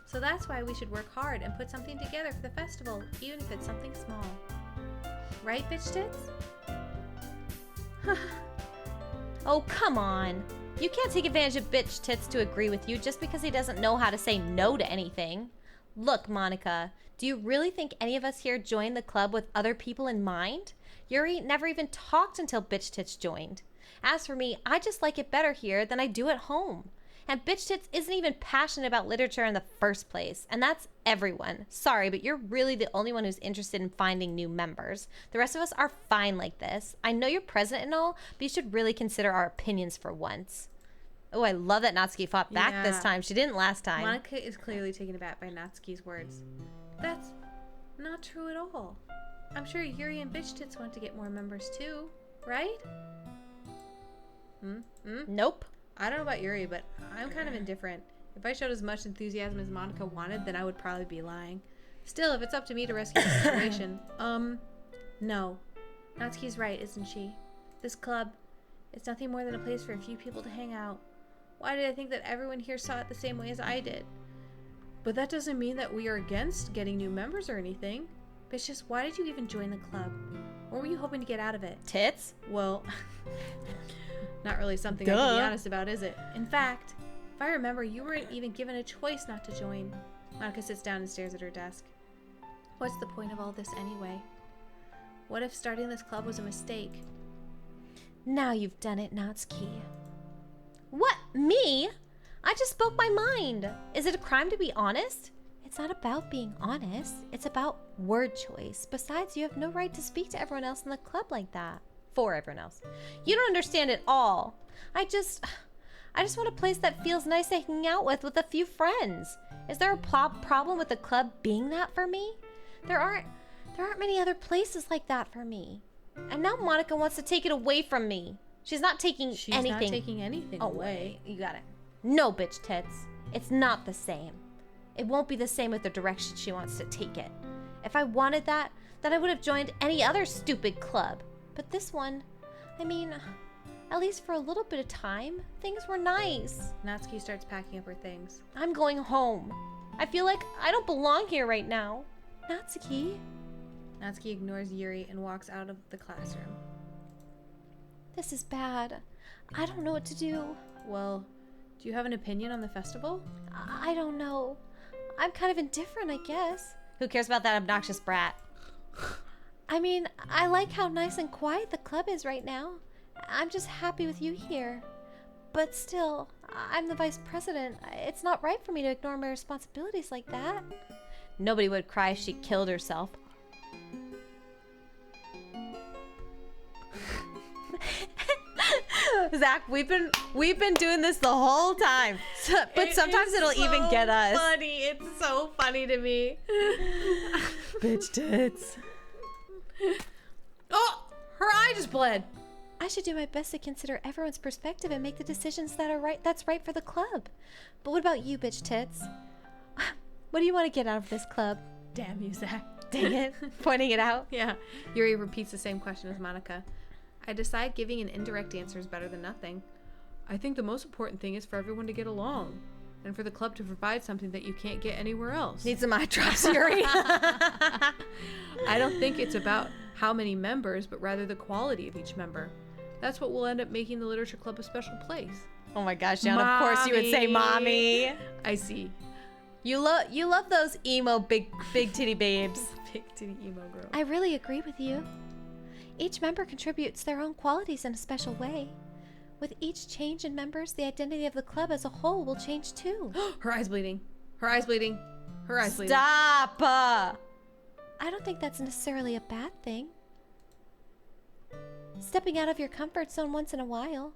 So that's why we should work hard and put something together for the festival, even if it's something small. Right, Bitch Tits? Oh, come on. You can't take advantage of Bitch Tits to agree with you just because he doesn't know how to say no to anything. Look, Monica, do you really think any of us here joined the club with other people in mind? Yuri never even talked until Bitch Tits joined. As for me, I just like it better here than I do at home. And Bitch Tits isn't even passionate about literature in the first place. And that's everyone. Sorry, but you're really the only one who's interested in finding new members. The rest of us are fine like this. I know you're president and all, but you should really consider our opinions for once. Oh, I love that Natsuki fought back this Yeah. time. She didn't last time. Monica is clearly taken aback by Natsuki's words. That's not true at all. I'm sure Yuri and Bitch Tits want to get more members too, right? Nope. I don't know about Yuri, but I'm kind of indifferent. If I showed as much enthusiasm as Monica wanted, then I would probably be lying. Still, if it's up to me to rescue the situation, no. Natsuki's right, isn't she? This club, it's nothing more than a place for a few people to hang out. Why did I think that everyone here saw it the same way as I did? But that doesn't mean that we are against getting new members or anything. It's just, why did you even join the club? What were you hoping to get out of it? Tits? Well, not really something I can be honest about, is it? In fact, if I remember, you weren't even given a choice not to join. Monica sits down and stares at her desk. What's the point of all this anyway? What if starting this club was a mistake? Now you've done it, Natsuki. What? Me? I just spoke my mind. Is it a crime to be honest? It's not about being honest. It's about word choice. Besides, you have no right to speak to everyone else in the club like that. For everyone else. You don't understand at all. I just want a place that feels nice to hang out with a few friends. Is there a problem with the club being that for me? There aren't many other places like that for me. And now Monica wants to take it away from me. She's not taking anything. She's not taking anything away. You got it. No, Bitch Tits. It's not the same. It won't be the same with the direction she wants to take it. If I wanted that, then I would have joined any other stupid club. But this one, I At least for a little bit of time, things were nice. Natsuki starts packing up her things. I'm going home. I feel like I don't belong here right now. Natsuki? Natsuki ignores Yuri and walks out of the classroom. This is bad. I don't know what to do. Well, do you have an opinion on the festival? I don't know. I'm kind of indifferent, I guess. Who cares about that obnoxious brat? I mean, I like how nice and quiet the club is right now. I'm just happy with you here. But still, I'm the vice president. It's not right for me to ignore my responsibilities like that. Nobody would cry if she killed herself. Zach, we've been doing this the whole time, but sometimes it'll even get us. Funny, it's so funny to me. Bitch tits. Oh, her eye just bled. I should do my best to consider everyone's perspective and make the decisions that are right. That's right for the club. But what about you, bitch tits? What do you want to get out of this club? Damn you, Zach. Dang it, pointing it out. Yeah. Yuri repeats the same question as Monica. I decide giving an indirect answer is better than nothing. I think the most important thing is for everyone to get along, and for the club to provide something that you can't get anywhere else. Need some eye drops, Yuri. I don't think it's about how many members, but rather the quality of each member. That's what will end up making the literature club a special place. Oh my gosh, Jan, of course you would say mommy. I see. You love those emo big titty babes. Big titty emo girl. I really agree with you. Each member contributes their own qualities in a special way. With each change in members, the identity of the club as a whole will change too. Her eye's bleeding. Her eye's bleeding. Her eye's bleeding. Stop! I don't think that's necessarily a bad thing. Stepping out of your comfort zone once in a while.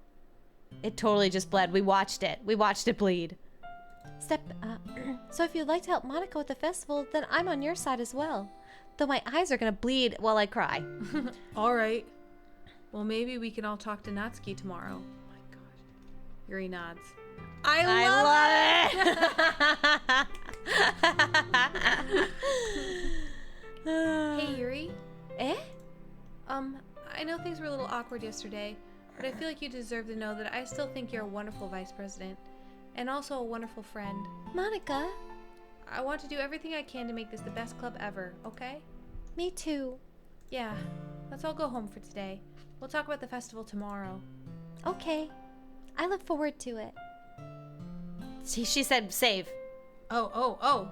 It totally just bled. We watched it. We watched it bleed. So if you'd like to help Monica with the festival, then I'm on your side as well. Though my eyes are gonna bleed while I cry. All right. Well, maybe we can all talk to Natsuki tomorrow. Oh my gosh. Yuri nods. I love it. Hey, Yuri. Eh? I know things were a little awkward yesterday, but I feel like you deserve to know that I still think you're a wonderful vice president, and also a wonderful friend. Monica? I want to do everything I can to make this the best club ever, okay? Me too. Yeah. Let's all go home for today. We'll talk about the festival tomorrow. Okay. I look forward to it. She said save. Oh.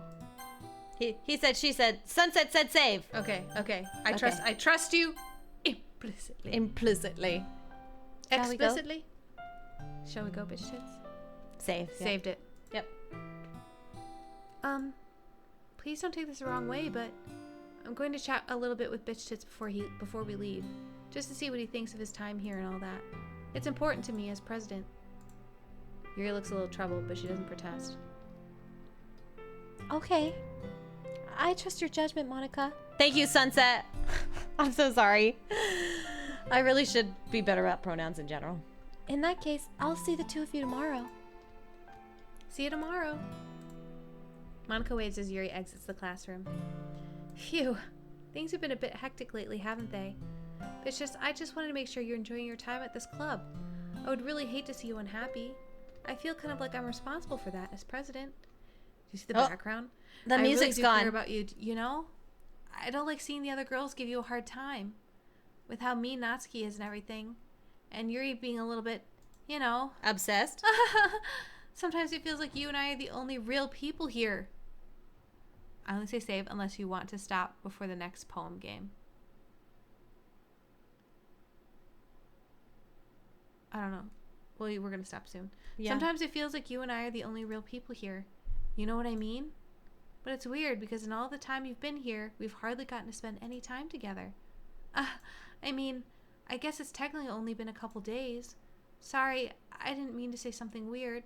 He said, she said, Sunset said save. Okay. I Okay. trust you implicitly. Implicitly. Shall we go? Explicitly? Shall we go, bitch tits? Save. Yeah. Saved it. Yep. Please don't take this the wrong way, but I'm going to chat a little bit with bitch tits before we leave, just to see what he thinks of his time here and all that. It's important to me as president. Yuri looks a little troubled, but she doesn't protest. Okay. I trust your judgment, Monica. Thank you, Sunset. I'm so sorry. I really should be better at pronouns in general. In that case, I'll see the two of you tomorrow. See you tomorrow. Monica waves as Yuri exits the classroom. Phew. Things have been a bit hectic lately, haven't they? I just wanted to make sure you're enjoying your time at this club. I would really hate to see you unhappy. I feel kind of like I'm responsible for that as president. Do you see the background? The music's I really do gone. care about you, you know? I don't like seeing the other girls give you a hard time. With how mean Natsuki is and everything. And Yuri being a little bit, you know. Obsessed? Sometimes it feels like you and I are the only real people here. I only say save unless you want to stop before the next poem game. I don't know. Well, we're going to stop soon. Yeah. Sometimes it feels like you and I are the only real people here. You know what I mean? But it's weird because in all the time you've been here, we've hardly gotten to spend any time together. I mean, I guess it's technically only been a couple days. Sorry, I didn't mean to say something weird.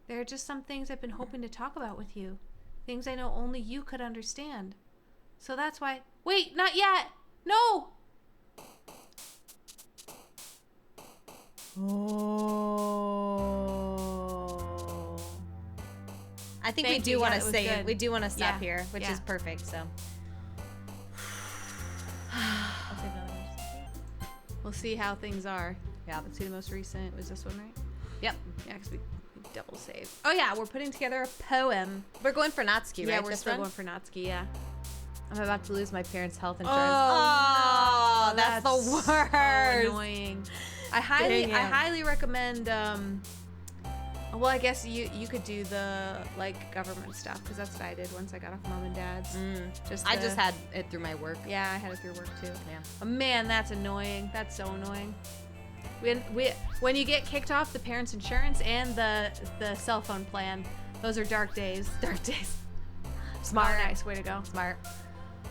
There are just some things I've been hoping to talk about with you. Things I know only you could understand. So that's why... Wait, not yet! No! Oh. I think we do want to say it. We do want to stop here, which is perfect, so. I'll save another one. We'll see how things are. Yeah. Let's see, the most recent was this one, right? Yep. Yeah, because we double saved. Oh yeah, we're putting together a poem. We're going for Natsuki, right? Yeah, we're this still one? going for Natsuki, yeah. I'm about to lose my parents' health insurance. Oh, Oh, that's the worst. So annoying. I highly recommend well, I guess you could do the like government stuff because that's what I did once I got off mom and dad's. I just had it through my work. Yeah, I had it through work too. Yeah. Oh, man, that's annoying. That's so annoying. When you get kicked off the parents' insurance and the cell phone plan, those are dark days. Dark days. Smart. Nice way to go. Smart.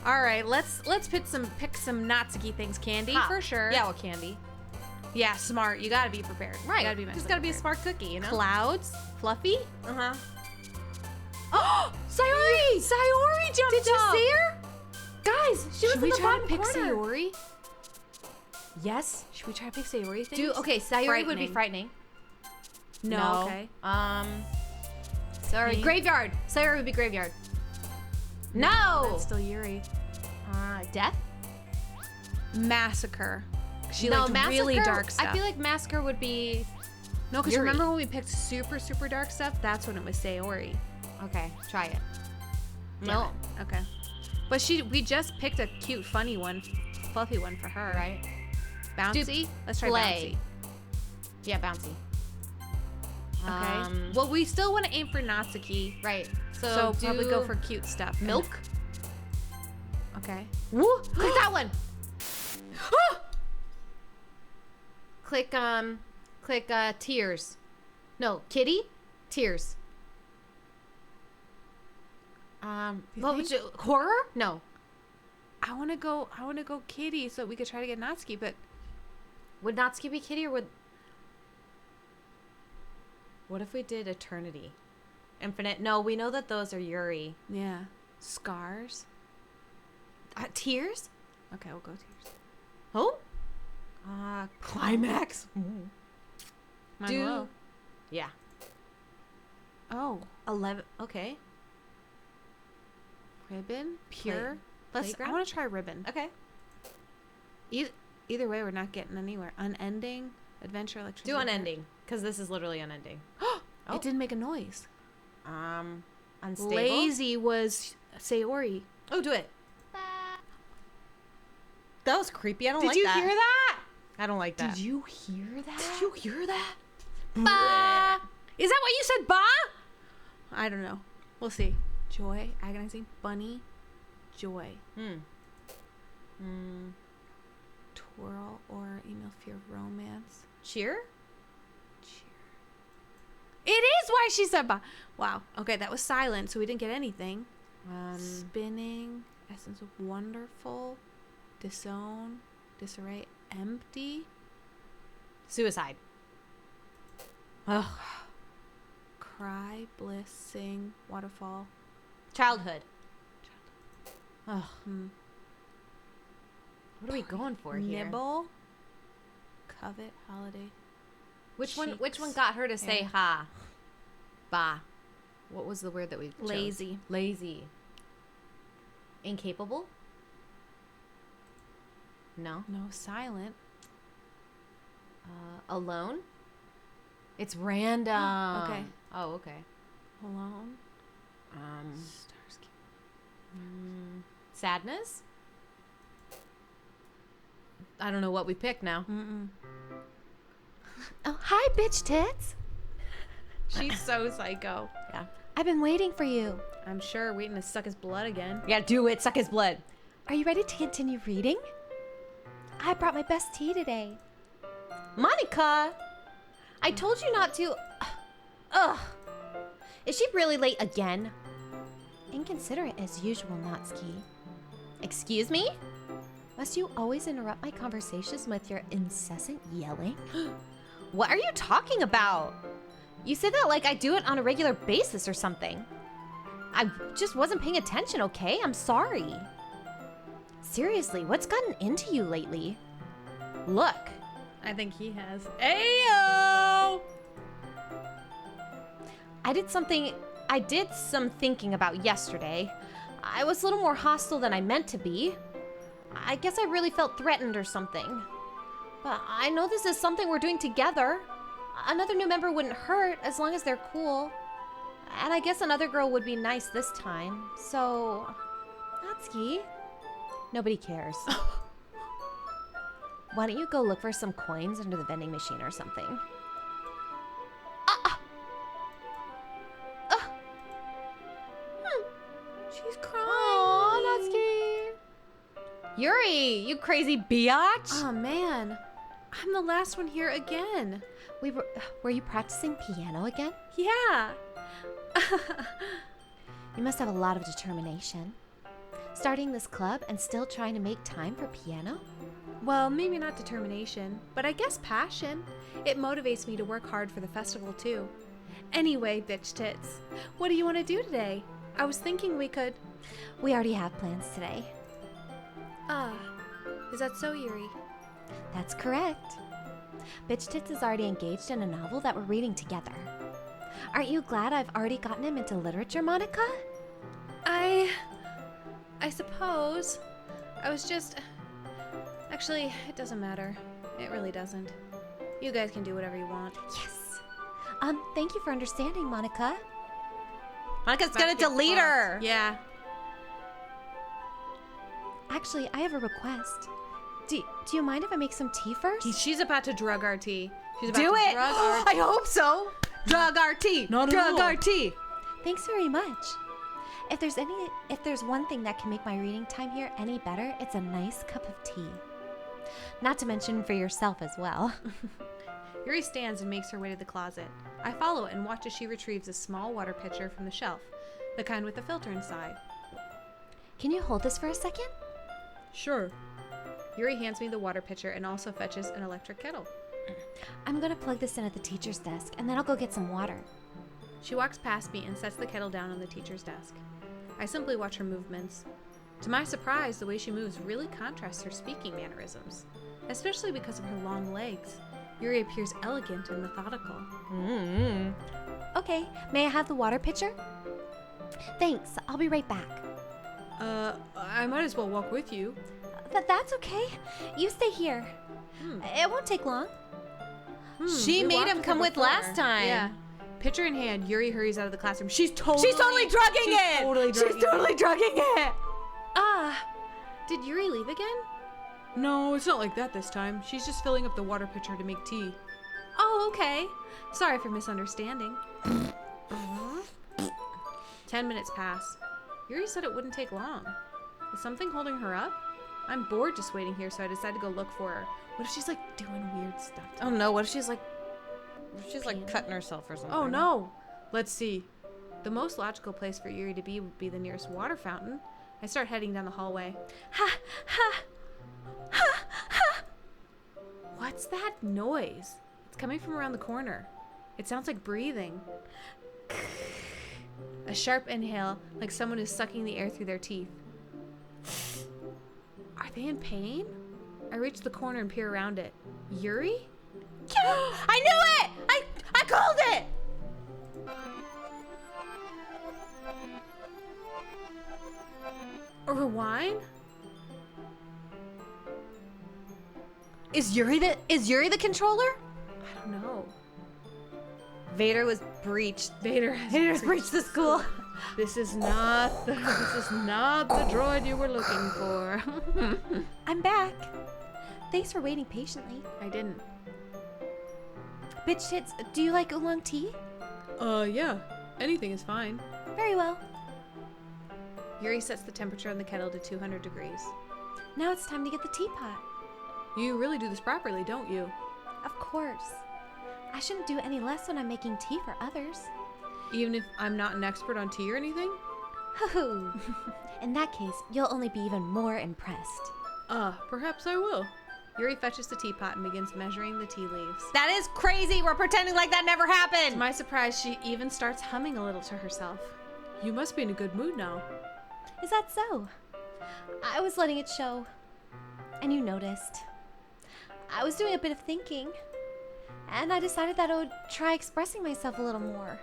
All right, let's pick some Natsuki things. Candy Ha. for sure. Yeah, well, candy. Yeah, smart. You gotta be prepared. Right. You gotta be Just gotta be a smart cookie, you know? Clouds, fluffy. Uh-huh. Oh, Sayori! Sayori jumped Did you up. see her? Guys, she was Should in we the try to bottom pick corner. Sayori? Yes. Should we try to pick Sayori things? Okay, Sayori would be frightening. No. Okay. Sorry. Pink. Graveyard. Sayori would be graveyard. No. That's still Yuri. Death? Massacre. She no, liked Massacre, really dark stuff. I feel like Massacre would be... No, because Yuri. remember when we picked super, super dark stuff? That's when it was Sayori. Okay, try it. No. Okay. But we just picked a cute, funny one, fluffy one for her. Right. Bouncy? Let's try Play. Yeah, bouncy. bouncy. Okay. Well, we still want to aim for Natsuki. Right. So probably go for cute stuff. milk. Okay. Woo! Click that one. Click tears. No, kitty, tears. What would you horror? No. I want to go kitty so we could try to get Natsuki, but Would Natsuki be kitty or would... What if we did eternity? Infinite? No, we know that those are Yuri. yeah. Scars. Tears? Okay, we'll go tears. Oh? Climax. Might Do... well. Yeah. Oh, 11. Okay. ribbon, pure. I Playground? want to try ribbon. Okay. Either way, we're not getting anywhere. Unending, adventure, electricity. Do unending, because this is literally unending. Oh. It didn't make a noise. Unstable. Lazy was Sayori. Oh, do it. That was creepy. I don't like Did you that. hear that? I don't like that. Did you hear that? Did you hear that? Ba! Is that what you said, ba? I don't know. We'll see. Joy, agonizing, bunny, joy. Twirl or email fear of romance. Cheer? It is why she said ba. Wow. Okay, that was silent, so we didn't get anything. Spinning, essence of wonderful, disown, disarray, empty. Suicide. Ugh. Cry, bliss, sing, waterfall. Childhood. Ugh. Hmm. What are we going for here? Nibble, covet, holiday. Which one Cheeks. got her to say Yeah. ha? Ba. What was the word that we chose? Lazy. Lazy. Incapable? No. No, silent. Alone? It's random. Okay. Oh, okay. Alone. Starsky. Sadness? I don't know what we picked now. Mm-mm. Oh, hi, bitch tits. She's so psycho. Yeah. I've been waiting for you. I'm sure waiting to suck his blood again. Yeah, do it. Suck his blood. Are you ready to continue reading? I brought my best tea today. Monica! I told you not to. Ugh. Is she really late again? Inconsiderate as usual, Natsuki. Excuse me? Must you always interrupt my conversations with your incessant yelling? What are you talking about? You said that like I do it on a regular basis or something. I just wasn't paying attention, okay? I'm sorry. Seriously, what's gotten into you lately? Look. I think he has. Ayo! I did some thinking about yesterday. I was a little more hostile than I meant to be. I guess I really felt threatened or something. But I know this is something we're doing together. Another new member wouldn't hurt as long as they're cool. And I guess another girl would be nice this time. So, Natsuki, nobody cares. Why don't you go look for some coins under the vending machine or something? She's crying. Aw, Natsuki. Yuri, you crazy biatch. Oh man, I'm the last one here again. Were you practicing piano again? Yeah. You must have a lot of determination. Starting this club and still trying to make time for piano? Well, maybe not determination, but I guess passion. It motivates me to work hard for the festival too. Anyway, bitch tits, what do you want to do today? I was thinking we could. We already have plans today. Is that so, Yuri? That's correct. Bitch Tits is already engaged in a novel that we're reading together. Aren't you glad I've already gotten him into literature, Monica? I suppose. I was just. Actually, it doesn't matter. It really doesn't. You guys can do whatever you want. Yes. Thank you for understanding, Monica. Monica's About gonna to get delete her. fucked. Yeah. Actually, I have a request. Do you mind if I make some tea first? She's about to drug our tea. She's about Do to it! drug our I hope so. Drug our tea. Not at Drug all. our tea. Thanks very much. If there's one thing that can make my reading time here any better, it's a nice cup of tea. Not to mention for yourself as well. Yuri stands and makes her way to the closet. I follow and watch as she retrieves a small water pitcher from the shelf, the kind with a filter inside. Can you hold this for a second? Sure. Yuri hands me the water pitcher and also fetches an electric kettle. I'm gonna plug this in at the teacher's desk, and then I'll go get some water. She walks past me and sets the kettle down on the teacher's desk. I simply watch her movements. To my surprise, the way she moves really contrasts her speaking mannerisms, especially because of her long legs. Yuri appears elegant and methodical. Okay, may I have the water pitcher? Thanks, I'll be right back. I might as well walk with you. That's okay. You stay here. It won't take long. She We made walked him with come her with before. last time. Yeah. Pitcher in hand, Yuri hurries out of the classroom. She's totally drugging it. She's totally drugging it. Did Yuri leave again? No, it's not like that this time. She's just filling up the water pitcher to make tea. Oh, okay. Sorry for misunderstanding. 10 minutes pass. Yuri said it wouldn't take long. Is something holding her up? I'm bored just waiting here, so I decided to go look for her. What if she's like doing weird stuff? Oh no, what if she's like cutting herself or something? Oh no! Let's see. The most logical place for Yuri to be would be the nearest water fountain. I start heading down the hallway. Ha ha. Ha ha. What's that noise? It's coming from around the corner. It sounds like breathing. A sharp inhale, like someone is sucking the air through their teeth. Are they in pain? I reach the corner and peer around it. Yuri? I knew it! I called it! A rewind? Is Yuri the controller? I don't know. Vader was breached. Vader's breached the school. This is not the droid you were looking for. I'm back. Thanks for waiting patiently. I didn't. Bitch tits, do you like oolong tea? Yeah. Anything is fine. Very well. Yuri sets the temperature on the kettle to 200 degrees. Now it's time to get the teapot. You really do this properly, don't you? Of course. I shouldn't do any less when I'm making tea for others. Even if I'm not an expert on tea or anything? Hoo-hoo. In that case, you'll only be even more impressed. Perhaps I will. Yuri fetches the teapot and begins measuring the tea leaves. That is crazy. We're pretending like that never To happened. my surprise, she even starts humming a little to herself. You must be in a good mood now. Is that so? I was letting it show. And you noticed. I was doing a bit of thinking. And I decided that I would try expressing myself a little more.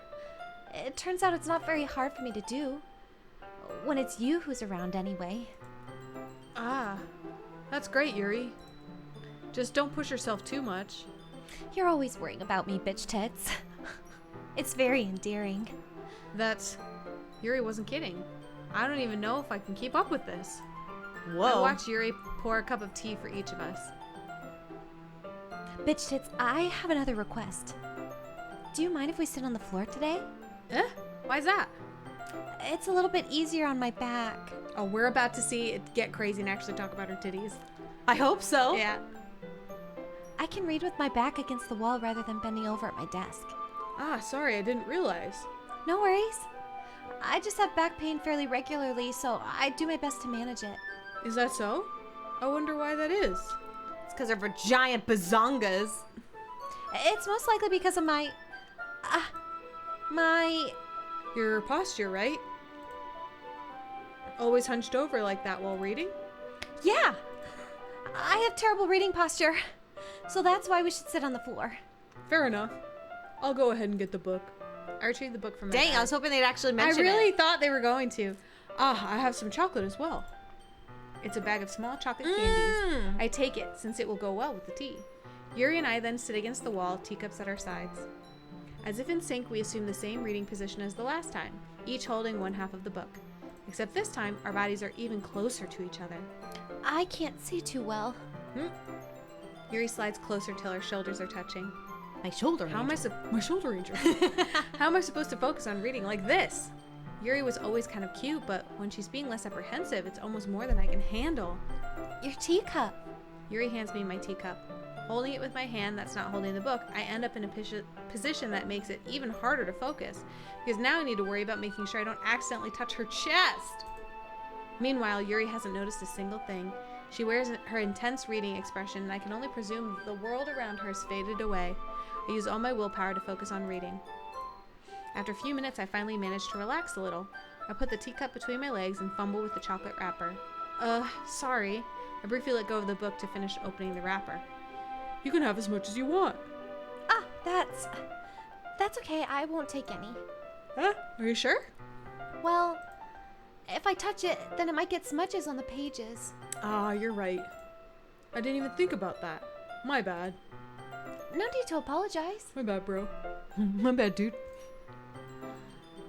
It turns out it's not very hard for me to do. When it's you who's around anyway. That's great, Yuri. Just don't push yourself too much. You're always worrying about me, bitch tits. It's very endearing. Yuri wasn't kidding. I don't even know if I can keep up with this. Whoa. I watched Yuri pour a cup of tea for each of us. Bitch tits, I have another request. Do you mind if we sit on the floor today? Why's that? It's a little bit easier on my back. Oh, we're about to see it get crazy and actually talk about her titties. I hope so. Yeah. I can read with my back against the wall rather than bending over at my desk. Ah, sorry, I didn't realize. No worries. I just have back pain fairly regularly, so I do my best to manage it. Is that so? I wonder why that is. It's because of her giant bazongas. It's most likely because of my Your posture, right? Always hunched over like that while reading? Yeah! I have terrible reading posture, so that's why we should sit on the floor. Fair enough. I'll go ahead and get the book. I retrieved the book from my Dang, bag. I was hoping they'd actually mention I really it. thought they were going to. I have some chocolate as well. It's a bag of small chocolate candies. I take it since it will go well with the tea. Yuri and I then sit against the wall, teacups at our sides. As if in sync, we assume the same reading position as the last time, each holding one half of the book. Except this time, our bodies are even closer to each other. I can't see too well. Yuri slides closer till our shoulders are touching. My shoulder. How am I my shoulder injury? How am I supposed to focus on reading like this? Yuri was always kind of cute, but when she's being less apprehensive, it's almost more than I can handle. Your teacup. Yuri hands me my teacup. Holding it with my hand that's not holding the book, I end up in a position that makes it even harder to focus, because now I need to worry about making sure I don't accidentally touch her chest. Meanwhile, Yuri hasn't noticed a single thing. She wears her intense reading expression, and I can only presume the world around her has faded away. I use all my willpower to focus on reading. After a few minutes, I finally manage to relax a little. I put the teacup between my legs and fumble with the chocolate wrapper. Sorry. I briefly let go of the book to finish opening the wrapper. You can have as much as you want. Ah, that's okay. I won't take any. Huh? Are you sure? Well, if I touch it, then it might get smudges on the pages. Ah, you're right. I didn't even think about that. My bad. No need to apologize. My bad, bro. My bad, dude.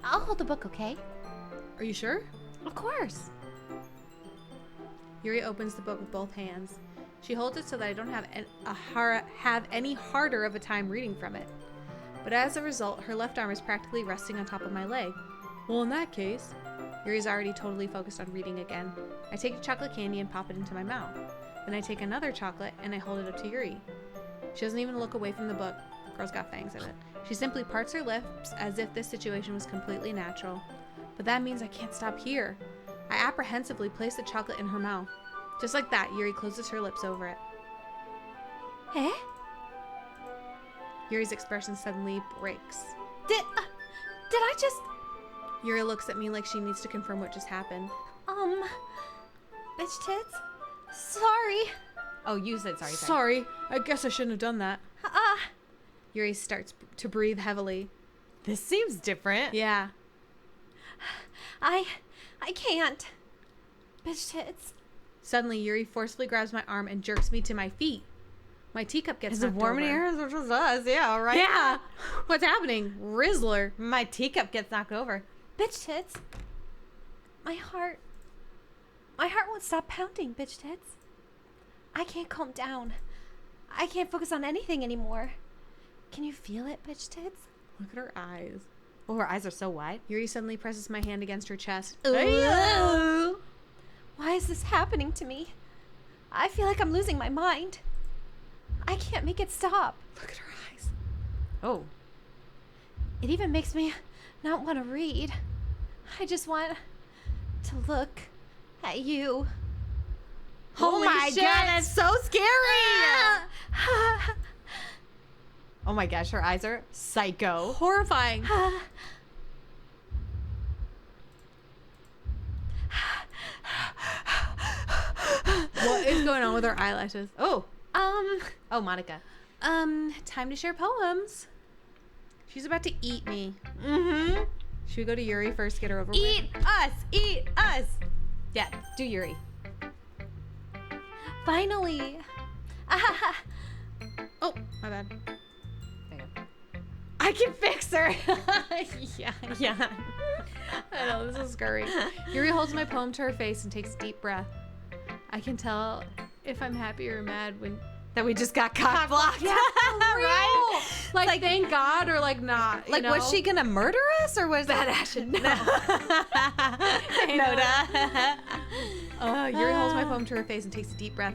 I'll hold the book, okay? Are you sure? Of course. Yuri opens the book with both hands. She holds it so that I don't have any harder of a time reading from it. But as a result, her left arm is practically resting on top of my leg. Well, in that case, Yuri's already totally focused on reading again. I take a chocolate candy and pop it into my mouth. Then I take another chocolate and I hold it up to Yuri. She doesn't even look away from the book. Girl's got fangs in it. She simply parts her lips as if this situation was completely natural. But that means I can't stop here. I apprehensively place the chocolate in her mouth. Just like that, Yuri closes her lips over it. Eh? Yuri's expression suddenly breaks. Did I just... Yuri looks at me like she needs to confirm what just happened. Bitch tits? Sorry. Oh, you said sorry. Sorry, I guess I shouldn't have done that. Yuri starts to breathe heavily. This seems different. Yeah. I can't. Bitch tits. Suddenly, Yuri forcefully grabs my arm and jerks me to my feet. My teacup gets Is it knocked warm in over. here? Which was us. Yeah, right? Yeah! What's happening? Rizzler. My teacup gets knocked over. Bitch tits. My heart won't stop pounding, bitch tits. I can't calm down. I can't focus on anything anymore. Can you feel it, bitch tits? Look at her eyes. Oh, her eyes are so wide. Yuri suddenly presses my hand against her chest. Ooh. Why is this happening to me? I feel like I'm losing my mind. I can't make it stop. Look at her eyes. Oh. It even makes me not want to read. I just want to look at you. Oh my shit. god, that's so scary! Oh my gosh, her eyes are psycho. Horrifying. What is going on with her eyelashes? Oh. Oh, Monica. Time to share poems. She's about to eat me. Mm-hmm. Should we go to Yuri first, get her over with? Eat us! Eat us! Yeah, do Yuri. Finally, Oh, my bad. I can fix her. yeah. I know, this is scary. Yuri holds my poem to her face and takes a deep breath. I can tell if I'm happy or mad when... That we just got cock blocked. Yeah, right? Like, thank God or like not. Like, was she gonna murder us or was Bad action? No. No. Yuri holds my poem to her face and takes a deep breath.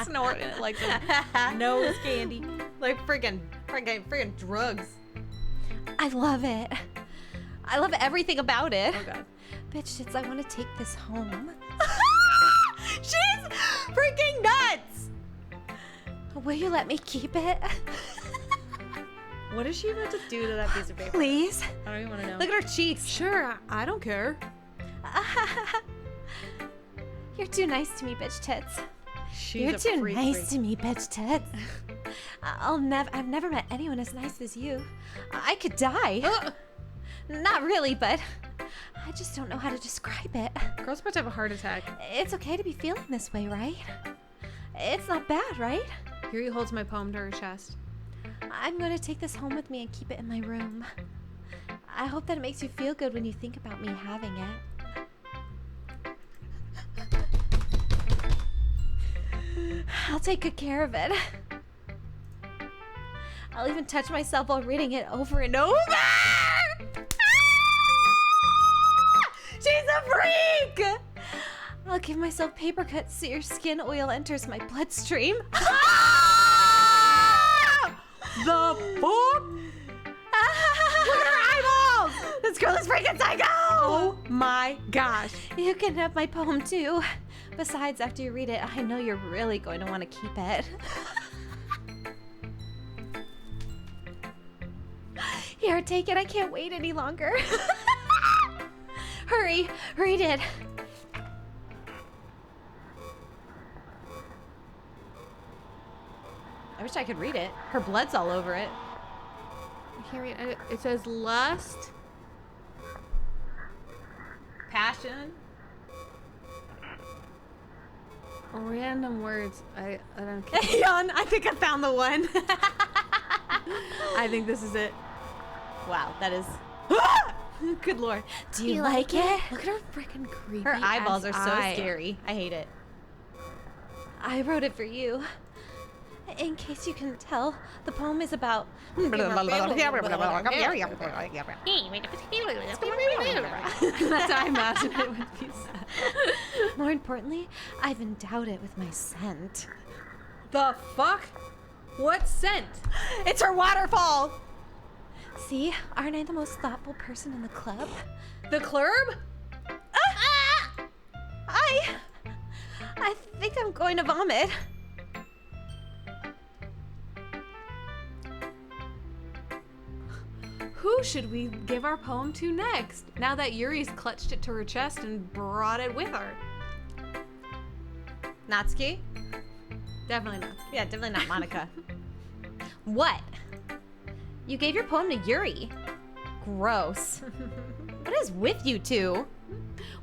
Snorting it like some nose candy. Like friggin' drugs. I love it. I love everything about it. Oh God. Bitch tits, I want to take this home. She's freaking nuts! Will you let me keep it? What is she about to do to that piece of paper? Please? I don't even want to know. Look at her cheeks. Sure, I don't care. You're too nice to me, bitch tits. She's You're a too freak nice freak. to me, bitch tits. I've never met anyone as nice as you. I could die. Not really, but I just don't know how to describe it. Girl's about to have a heart attack. It's okay to be feeling this way, right? It's not bad, right? Yuri holds my poem to her chest. I'm going to take this home with me and keep it in my room. I hope that it makes you feel good when you think about me having it. I'll take good care of it. I'll even touch myself while reading it over and over. She's a freak! I'll give myself paper cuts so your skin oil enters my bloodstream. The fuck? Look at her eyeballs! This girl is freaking psycho! Oh my gosh. You can have my poem too. Besides, after you read it, I know you're really going to want to keep it. Here, take it. I can't wait any longer. Hurry, read it. I wish I could read it. Her blood's all over it. I can't read it. It says lust. Passion. Random words. I don't care. Yon, I think I found the one. I think this is it. Wow, that is... Good lord. Do you like it? Look at her freaking creepy. Her eyeballs are ass so eye. scary. I hate it. I wrote it for you. In case you can tell, the poem is about... That's how I imagine it would be said. More importantly, I've endowed it with my scent. The fuck? What scent? It's her waterfall! See, aren't I the most thoughtful person in the club? The clurb? I think I'm going to vomit. Who should we give our poem to next? Now that Yuri's clutched it to her chest and brought it with her. Natsuki? Definitely not. Yeah, definitely not Monica. What? You gave your poem to Yuri. Gross. What is with you two?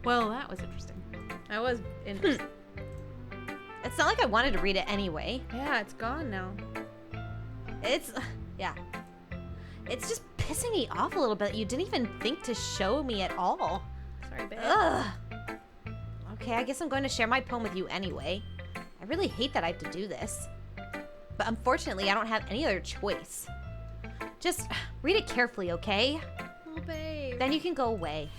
Well, that was interesting. That was interesting. It's not like I wanted to read it anyway. Yeah, it's gone now. Yeah. It's just pissing me off a little bit. You didn't even think to show me at all. Sorry, babe. Ugh. Okay, I guess I'm going to share my poem with you anyway. I really hate that I have to do this. But unfortunately, I don't have any other choice. Just read it carefully, okay? Oh, babe. Then you can go away.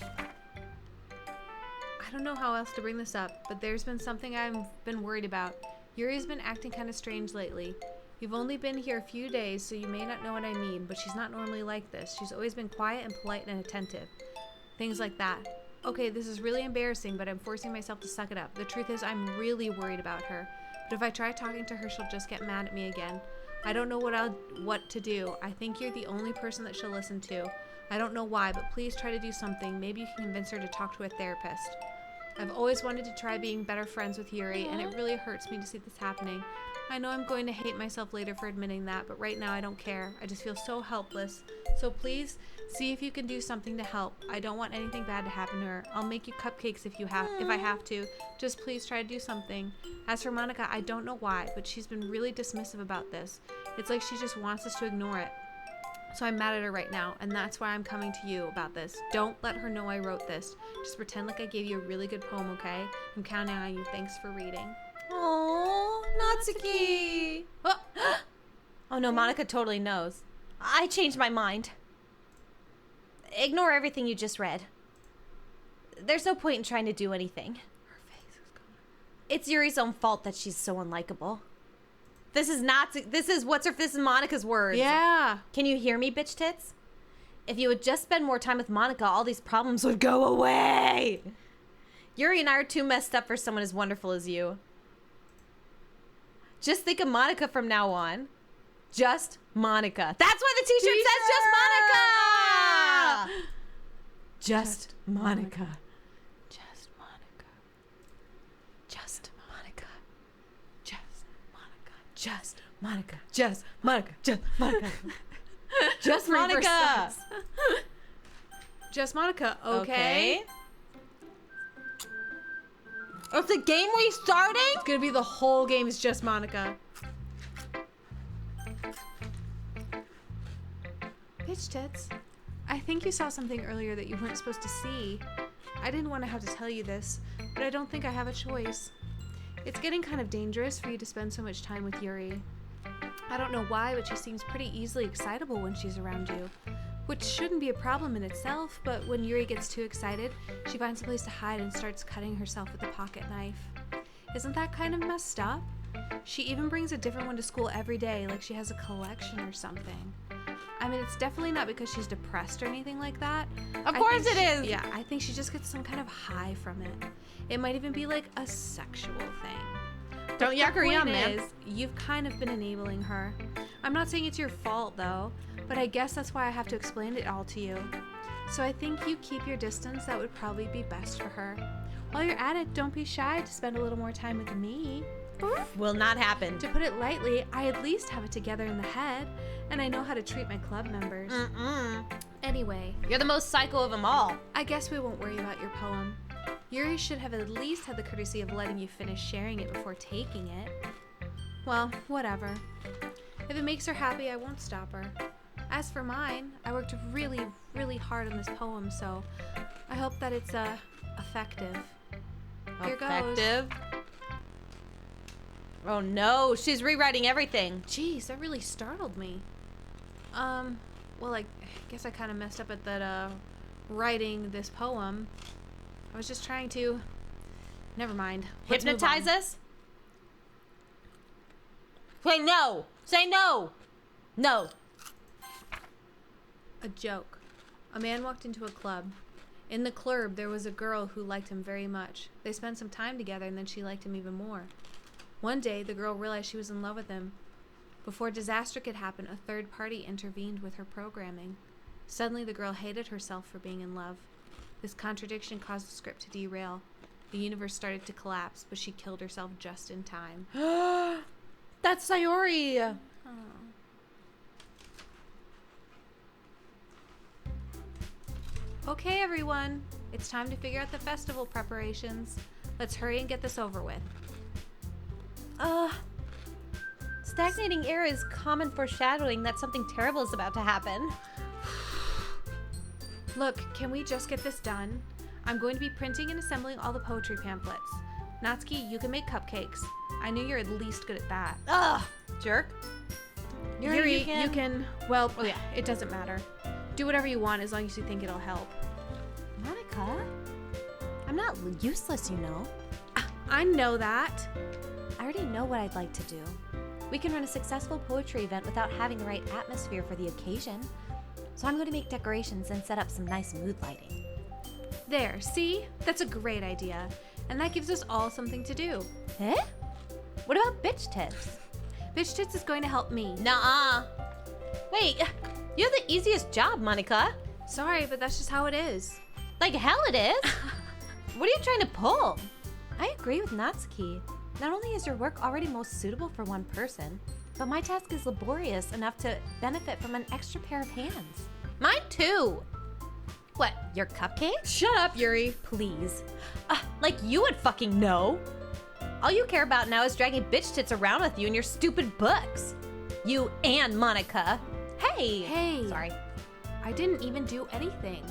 I don't know how else to bring this up, but there's been something I've been worried about. Yuri's been acting kind of strange lately. You've only been here a few days, so you may not know what I mean, but she's not normally like this. She's always been quiet and polite and attentive. Things like that. Okay, this is really embarrassing, but I'm forcing myself to suck it up. The truth is, I'm really worried about her. But if I try talking to her, she'll just get mad at me again. I don't know what to do. I think you're the only person that she'll listen to. I don't know why, but please try to do something. Maybe you can convince her to talk to a therapist. I've always wanted to try being better friends with Yuri, and it really hurts me to see this happening. I know I'm going to hate myself later for admitting that, but right now I don't care. I just feel so helpless. So please, see if you can do something to help. I don't want anything bad to happen to her. I'll make you cupcakes if I have to. Just please try to do something. As for Monica, I don't know why, but she's been really dismissive about this. It's like she just wants us to ignore it. So I'm mad at her right now, and that's why I'm coming to you about this. Don't let her know I wrote this. Just pretend like I gave you a really good poem, okay? I'm counting on you. Thanks for reading. Oh, Natsuki. Oh no, Monica totally knows. I changed my mind. Ignore everything you just read. There's no point in trying to do anything. Her face is gone. It's Yuri's own fault that she's so unlikable. This is Monica's words. Yeah. Can you hear me, bitch tits? If you would just spend more time with Monica, all these problems would go away. Yuri and I are too messed up for someone as wonderful as you. Just think of Monica from now on. Just Monica. That's why the t-shirt says just Monica. Just Monica. Just Monica. Just Monica. Just Monica. Just Monica. Just Monica. Just Monica. Just Monica. Just Monica, okay? Oh, it's the game restarting? It's gonna be the whole game is just Monica. Bitch tits. I think you saw something earlier that you weren't supposed to see. I didn't want to have to tell you this, but I don't think I have a choice. It's getting kind of dangerous for you to spend so much time with Yuri. I don't know why, but she seems pretty easily excitable when she's around you. Which shouldn't be a problem in itself, but when Yuri gets too excited, she finds a place to hide and starts cutting herself with a pocket knife. Isn't that kind of messed up? She even brings a different one to school every day, like she has a collection or something. I mean, it's definitely not because she's depressed or anything like that. Of course it is. Yeah, I think she just gets some kind of high from it. It might even be like a sexual thing. Don't yuck her yum, man. You've kind of been enabling her. I'm not saying it's your fault, though, but I guess that's why I have to explain it all to you. So I think you keep your distance. That would probably be best for her. While you're at it, don't be shy to spend a little more time with me. Will not happen. To put it lightly, I at least have it together in the head, and I know how to treat my club members. Anyway, You're the most psycho of them all. I guess we won't worry about your poem. Yuri should have at least had the courtesy of letting you finish sharing it before taking it. Well, whatever. If it makes her happy, I won't stop her. As for mine, I worked really, really hard on this poem, so I hope that it's effective. Here goes. Effective? Oh no, she's rewriting everything. Jeez, that really startled me. Well, I guess I kind of messed up at that, writing this poem. I was just trying to... Never mind. Let's move Hypnotize on. us? Say no! Say no! No. A joke. A man walked into a club. In the clurb, there was a girl who liked him very much. They spent some time together, and then she liked him even more. One day, the girl realized she was in love with him. Before disaster could happen, a third party intervened with her programming. Suddenly, the girl hated herself for being in love. This contradiction caused the script to derail. The universe started to collapse, but she killed herself just in time. That's Sayori. Okay, everyone. It's time to figure out the festival preparations. Let's hurry and get this over with. Stagnating air is common foreshadowing that something terrible is about to happen. Look, can we just get this done? I'm going to be printing and assembling all the poetry pamphlets. Natsuki, you can make cupcakes. I knew you're at least good at that. Ugh, jerk. Yuri, you can... Well, yeah, it doesn't matter. Do whatever you want as long as you think it'll help. Monica? I'm not useless, you know. I know that. I already know what I'd like to do. We can run a successful poetry event without having the right atmosphere for the occasion. So I'm going to make decorations and set up some nice mood lighting. There, see? That's a great idea. And that gives us all something to do. Eh? What about bitch tips? Bitch Tits is going to help me. Nuh-uh. Wait, you have the easiest job, Monica. Sorry, but that's just how it is. Like hell it is. What are you trying to pull? I agree with Natsuki. Not only is your work already most suitable for one person, but my task is laborious enough to benefit from an extra pair of hands. Mine too. What, your cupcake? Shut up, Yuri. Please. Like you would fucking know. All you care about now is dragging bitch tits around with you in your stupid books. You and Monica. Hey. Hey. Sorry. I didn't even do anything.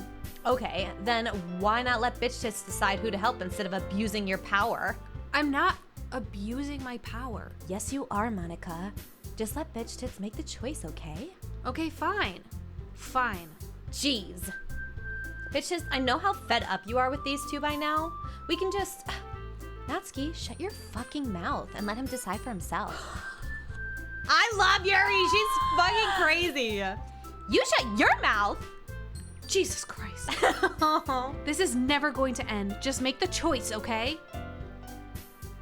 Okay, then why not let bitch tits decide who to help instead of abusing your power? I'm not abusing my power. Yes, you are, Monica. Just let bitch tits make the choice, okay? Okay, fine. Fine. Jeez. Bitches, I know how fed up you are with these two by now. We can just... Natsuki, shut your fucking mouth and let him decide for himself. I love Yuri. She's fucking crazy. You shut your mouth. Jesus Christ. This is never going to end. Just make the choice, okay?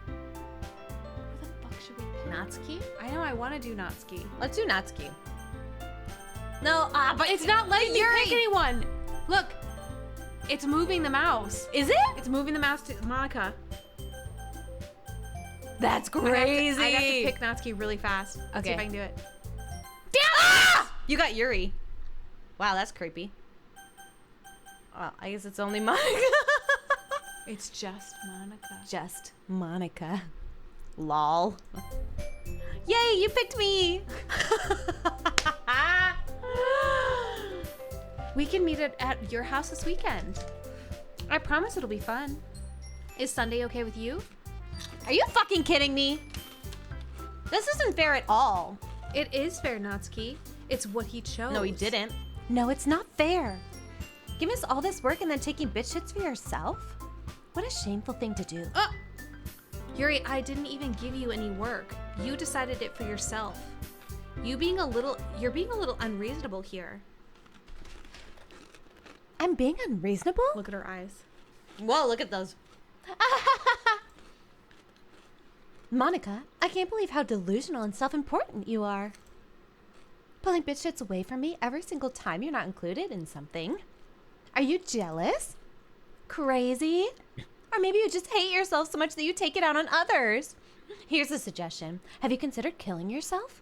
Where the fuck should we pick? Natsuki? I know I want to do Natsuki. Let's do Natsuki. No, but It's not letting me Yuri. pick anyone. Look, it's moving the mouse. Is it? It's moving the mouse to Monica. That's I crazy. have to pick Natsuki really fast. Let's see Okay. if I can do it. Ah! You got Yuri. Wow, that's creepy. Well, I guess it's only Monica. It's just Monica. Just Monica. Lol. Yay, you picked me. We can meet at your house this weekend. I promise it'll be fun. Is Sunday okay with you? Are you fucking kidding me? This isn't fair at all. It is fair, Natsuki. It's what he chose. No, he didn't. No, it's not fair. Giving us all this work and then taking bitch shits for yourself? What a shameful thing to do. Yuri, I didn't even give you any work. You decided it for yourself. You're being a little unreasonable here. I'm being unreasonable? Look at her eyes. Whoa, look at those. Monica, I can't believe how delusional and self-important you are. Pulling bitch shits away from me every single time you're not included in something. Are you jealous? Crazy? Or maybe you just hate yourself so much that you take it out on others. Here's a suggestion. Have you considered killing yourself?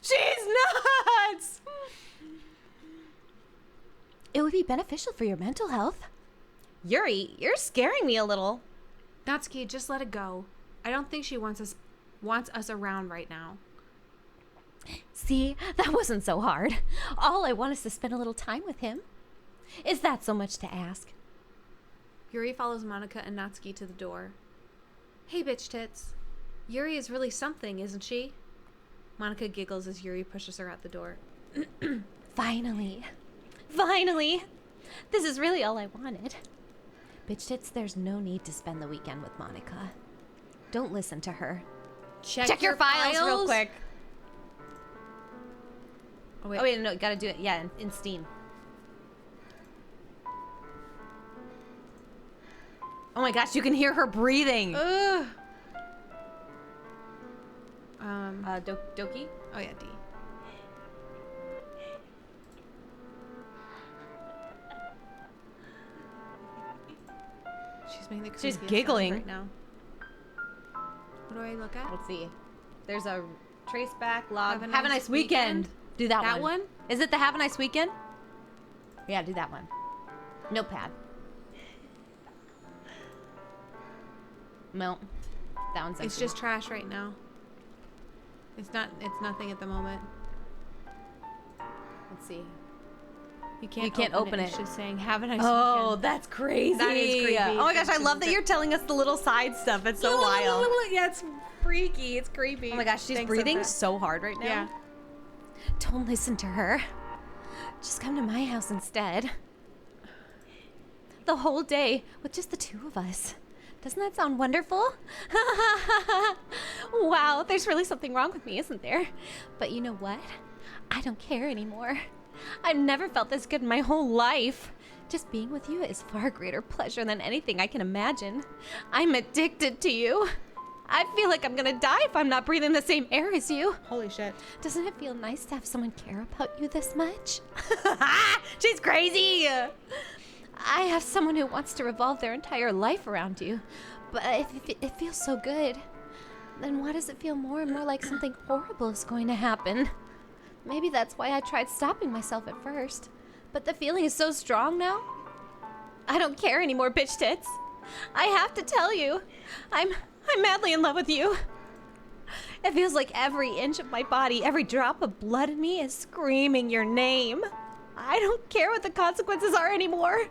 She's nuts! It would be beneficial for your mental health. Yuri, you're scaring me a little. Natsuki, just let it go. I don't think she wants us around right now. See, that wasn't so hard. All I want is to spend a little time with him. Is that so much to ask? Yuri follows Monica and Natsuki to the door. Hey, bitch tits. Yuri is really something, isn't she? Monica giggles as Yuri pushes her out the door. Finally. Finally. This is really all I wanted. Bitch tits, there's no need to spend the weekend with Monica. Don't listen to her. Check your files real quick. Oh, wait. Oh, wait, no, you gotta do it. Yeah, in Steam. Oh my gosh, you can hear her breathing. Ugh. Doki? Oh, yeah, D. She's making the She's creepiest sounds giggling. right now. What do I look at? Let's see. There's a trace back log. Have a Have a nice nice weekend. weekend. Do that, That one? Is it the Have a Nice Weekend? Yeah, do that one. Notepad. No. That one's empty. It's just trash right now. It's nothing at the moment. Let's see. You can't, You can't open It's it. just saying, have a nice Oh, weekend. that's crazy. That is creepy. Oh my gosh, I That's love that just- you're telling us the little side stuff. It's so wild. Yeah, it's freaky. It's creepy. Oh my gosh, she's Thanks, breathing Santa. so hard right now. Yeah. Don't listen to her. Just come to my house instead. The whole day with just the two of us. Doesn't that sound wonderful? Wow, there's really something wrong with me, isn't there? But you know what? I don't care anymore. I've never felt this good in my whole life. Just being with you is far greater pleasure than anything I can imagine. I'm addicted to you. I feel like I'm gonna die if I'm not breathing the same air as you. Holy shit. Doesn't it feel nice to have someone care about you this much? She's crazy. I have someone who wants to revolve their entire life around you, but it feels so good. Then why does it feel more and more like something horrible is going to happen? Maybe that's why I tried stopping myself at first. But the feeling is so strong now. I don't care anymore, bitch tits. I have to tell you, I'm madly in love with you. It feels like every inch of my body, every drop of blood in me is screaming your name. I don't care what the consequences are anymore.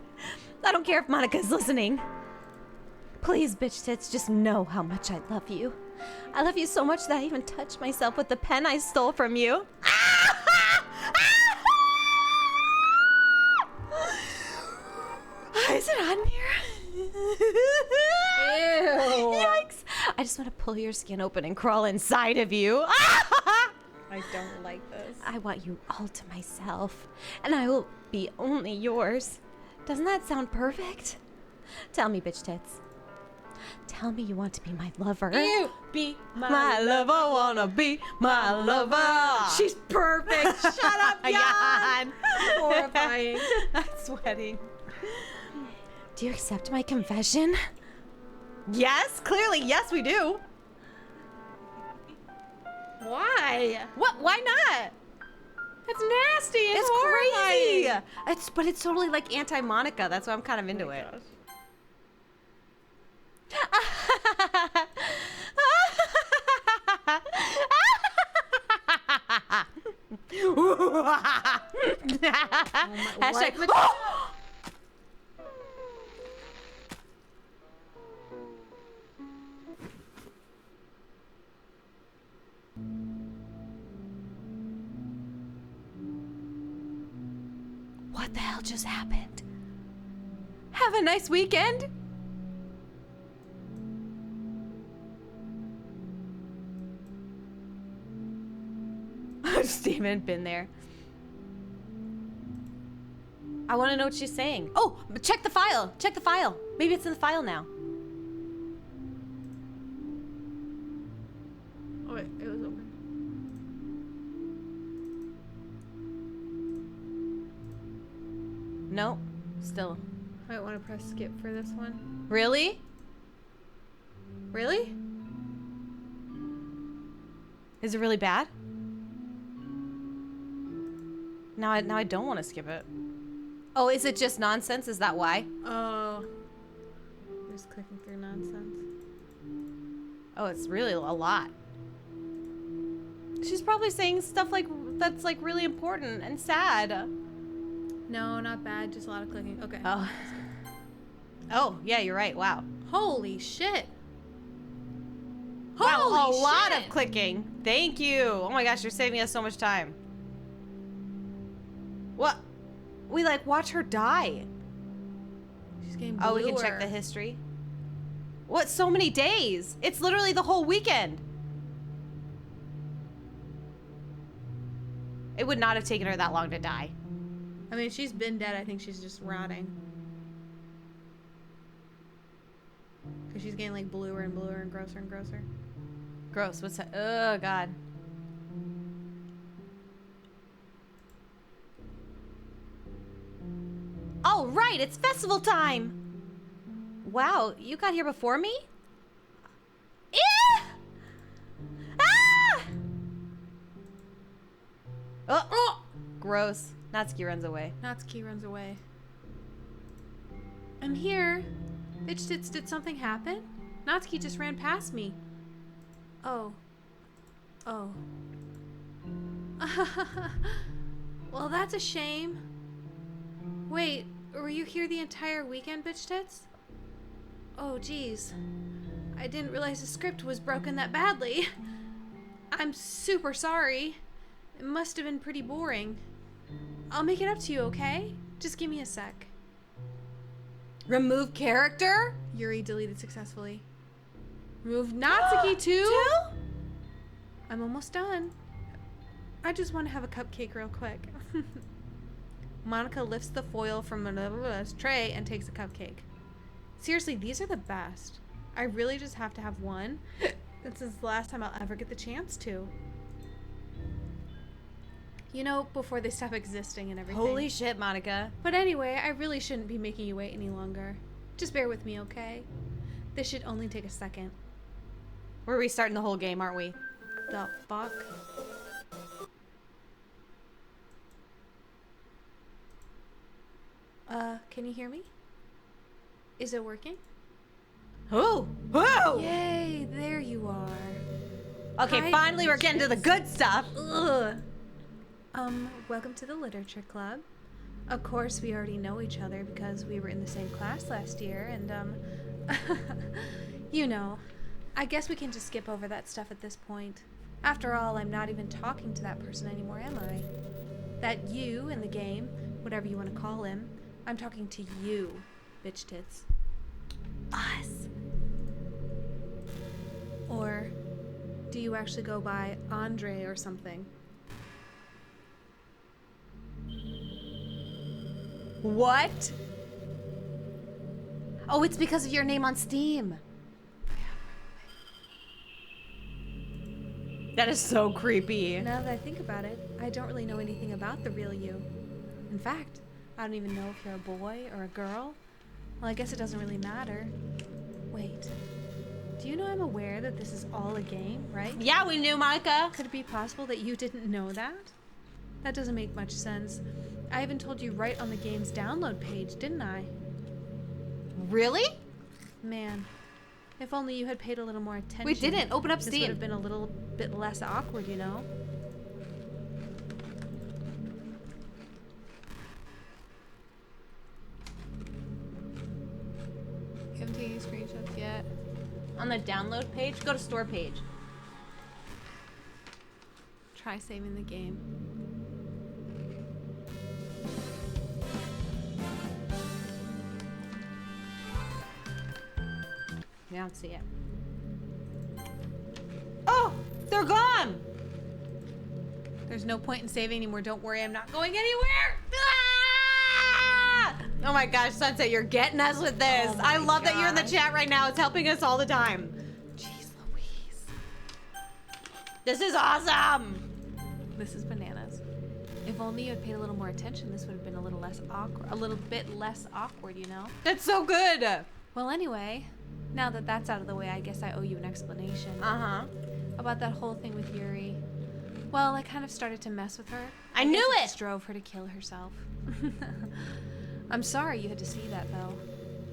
I don't care if Monica's listening. Please, bitch tits, just know how much I love you. I love you so much that I even touched myself with the pen I stole from you. Is it on here? Ew. Yikes. I just want to pull your skin open and crawl inside of you. I don't like this. I want you all to myself, and I will be only yours. Doesn't that sound perfect? Tell me, bitch tits. Tell me you want to be my lover. You be My lover, wanna be my lover. She's perfect. Shut up, Jan. Horrifying. I'm sweating. Do you accept my confession? Yes, clearly, yes, we do. Why? What? Why not? That's nasty. It's horrifying. crazy. But it's totally like anti-Monica. That's why I'm kind of into it. Hashtag. What the hell just happened? Have a nice weekend. Steven, been there. I want to know what she's saying. Oh, but check the file. Check the file. Maybe it's in the file now. Oh, wait, it was open. No, still. I want to press skip for this one. Really? Really? Is it really bad? Now I don't want to skip it. Oh, is it just nonsense? Is that why? Oh. I'm just clicking through nonsense. Oh, it's really a lot. She's probably saying stuff like that's like really important and sad. No, not bad. Just a lot of clicking. Okay. Oh. Oh, yeah, you're right. Wow. Holy shit. Wow, Holy a lot shit. of clicking. Thank you. Oh my gosh, you're saving us so much time. What? We like watch her die. She's getting Oh, we can check bluer. the history. What? So many days? It's literally the whole weekend. It would not have taken her that long to die. I mean, she's been dead. I think she's just rotting. Because she's getting like bluer and bluer and grosser and grosser. Gross. What's that? Oh, God. All right, it's festival time. Wow, you got here before me? Yeah! Ah! Oh, gross. Natsuki runs away. Natsuki runs away. I'm here. Bitch tits, did something happen? Natsuki just ran past me. Oh. Oh. Well, that's a shame. Wait, were you here the entire weekend, bitch tits? Oh, geez. I didn't realize the script was broken that badly. I'm super sorry. It must have been pretty boring. I'll make it up to you, okay? Just give me a sec. Remove character? Yuri deleted successfully. Remove Natsuki too? I'm almost done. I just want to have a cupcake real quick. Monica lifts the foil from Manola's tray and takes a cupcake. Seriously, these are the best. I really just have to have one. This is the last time I'll ever get the chance to. You know, before they stop existing and everything. Holy shit, Monica. But anyway, I really shouldn't be making you wait any longer. Just bear with me, okay? This should only take a second. We're restarting the whole game, aren't we? The fuck? Can you hear me? Is it working? Who? Who? Yay, there you are. Okay, Hi, finally we're getting to the good stuff. Ugh. Welcome to the Literature Club. Of course, we already know each other because we were in the same class last year, and, you know, I guess we can just skip over that stuff at this point. After all, I'm not even talking to that person anymore, am I? That you in the game, whatever you want to call him, I'm talking to you, bitch tits. Us. Or do you actually go by Andre or something? What? Oh, it's because of your name on Steam. That is so creepy. Now that I think about it, I don't really know anything about the real you. In fact, I don't even know if you're a boy or a girl. Well, I guess it doesn't really matter. Wait. Do you know I'm aware that this is all a game, right? Yeah, we knew, Monica. Could it be possible that you didn't know that? That doesn't make much sense. I even told you right on the game's download page, didn't I? Really? Man, if only you had paid a little more attention. We didn't. Open up This would Steam. have been a little bit less awkward, you know? You haven't taken any screenshots yet. On the download page, go to store page. Try saving the game. We don't see it. Oh, they're gone. There's no point in saving anymore. Don't worry, I'm not going anywhere. Ah! Oh my gosh, Sunset, you're getting us with this. Oh I my love that you're in the gosh. chat right now. It's helping us all the time. Jeez Louise. This is awesome. This is bananas. If only you had paid a little more attention, this would have been a little less awkward. A little bit less awkward, you know? That's so good. Well, anyway, now that that's out of the way, I guess I owe you an explanation. Uh-huh. About that whole thing with Yuri. Well, I kind of started to mess with her. I knew guess it! Just drove her to kill herself. I'm sorry you had to see that, though.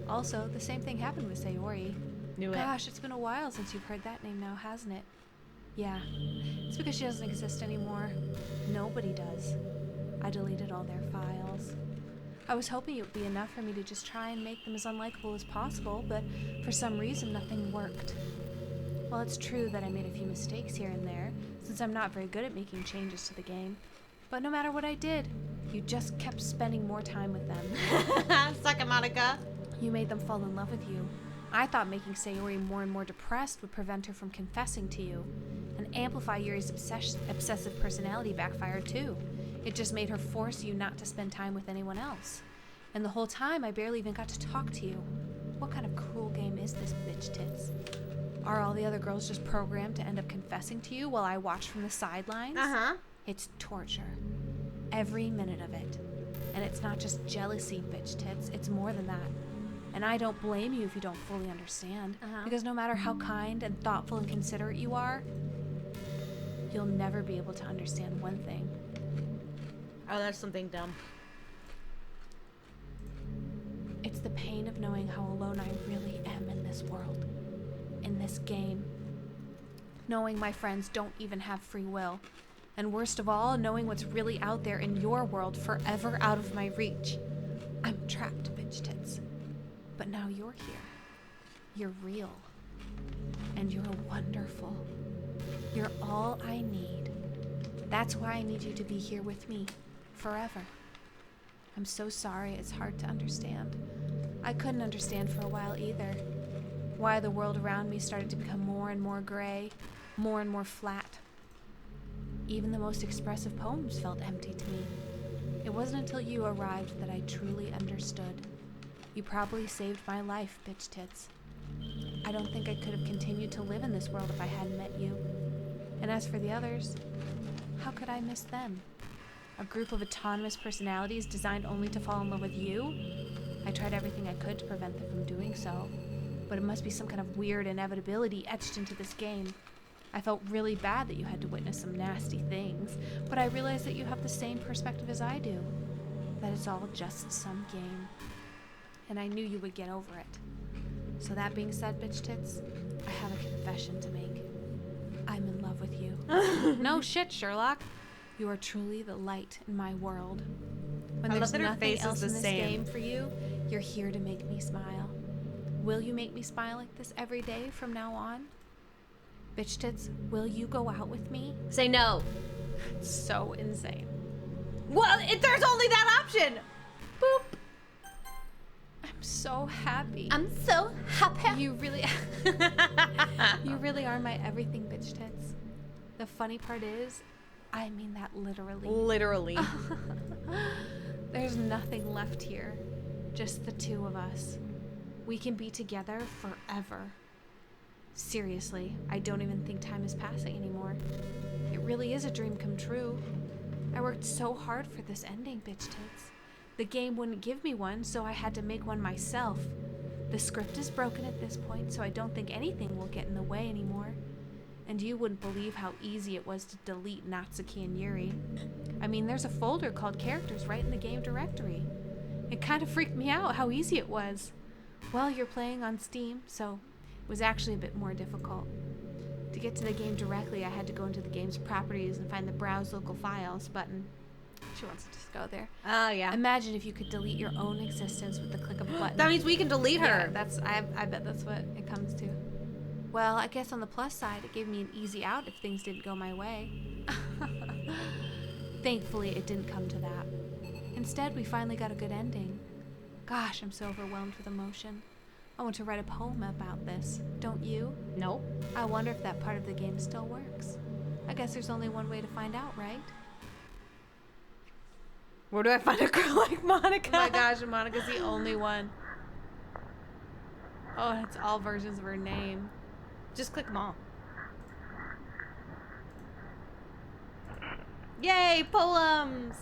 Also, the same thing happened with Sayori. Knew it. Gosh, it's been a while since you've heard that name now, hasn't it? Yeah. It's because she doesn't exist anymore. Nobody does. I deleted all their files. I was hoping it would be enough for me to just try and make them as unlikable as possible, but for some reason nothing worked. Well, it's true that I made a few mistakes here and there, since I'm not very good at making changes to the game. But no matter what I did, you just kept spending more time with them. Suck it, Monica. You made them fall in love with you. I thought making Sayori more and more depressed would prevent her from confessing to you. And amplify Yuri's obsessive personality backfired too. It just made her force you not to spend time with anyone else. And the whole time, I barely even got to talk to you. What kind of cruel game is this, bitch tits? Are all the other girls just programmed to end up confessing to you while I watch from the sidelines? Uh-huh. It's torture. Every minute of it. And it's not just jealousy, bitch tits. It's more than that. And I don't blame you if you don't fully understand. Because no matter how kind and thoughtful and considerate you are, you'll never be able to understand one thing. Oh, that's something dumb. It's the pain of knowing how alone I really am in this world. In this game. Knowing my friends don't even have free will. And worst of all, knowing what's really out there in your world forever out of my reach. I'm trapped, bitch tits. But now you're here. You're real. And you're wonderful. You're all I need. That's why I need you to be here with me. Forever. I'm so sorry it's hard to understand. I couldn't understand for a while either. Why the world around me started to become more and more gray, more and more flat. Even the most expressive poems felt empty to me. It wasn't until you arrived that I truly understood. You probably saved my life, bitch tits. I don't think I could have continued to live in this world if I hadn't met you. And as for the others, how could I miss them? A group of autonomous personalities designed only to fall in love with you? I tried everything I could to prevent them from doing so, but it must be some kind of weird inevitability etched into this game. I felt really bad that you had to witness some nasty things, but I realized that you have the same perspective as I do, that it's all just some game. And I knew you would get over it. So that being said, bitch tits, I have a confession to make. I'm in love with you. No shit, Sherlock. You are truly the light in my world. When I there's love that her nothing face is else the in this same. game for you, you're here to make me smile. Will you make me smile like this every day from now on? Bitch tits, will you go out with me? Say no. It's so insane. Well, there's only that option. Boop. I'm so happy. I'm so happy. You really You really are my everything, bitch tits. The funny part is, I mean that literally. Literally. There's nothing left here. Just the two of us. We can be together forever. Seriously, I don't even think time is passing anymore. It really is a dream come true. I worked so hard for this ending, bitch tits. The game wouldn't give me one, so I had to make one myself. The script is broken at this point, so I don't think anything will get in the way anymore. And you wouldn't believe how easy it was to delete Natsuki and Yuri. I mean, there's a folder called characters right in the game directory. It kind of freaked me out how easy it was. Well, you're playing on Steam, so it was actually a bit more difficult. To get to the game directly, I had to go into the game's properties and find the Browse Local Files button. She wants to just go there. Oh, yeah. Imagine if you could delete your own existence with the click of a button. That means we can delete her. Yeah, I bet that's what it comes to. Well, I guess on the plus side, it gave me an easy out if things didn't go my way. Thankfully, it didn't come to that. Instead, we finally got a good ending. Gosh, I'm so overwhelmed with emotion. I want to write a poem about this. Don't you? No. I wonder if that part of the game still works. I guess there's only one way to find out, right? Where do I find a girl like Monica? Oh my gosh, Monica's the only one. Oh, it's all versions of her name. Just click them all. Yay, poems!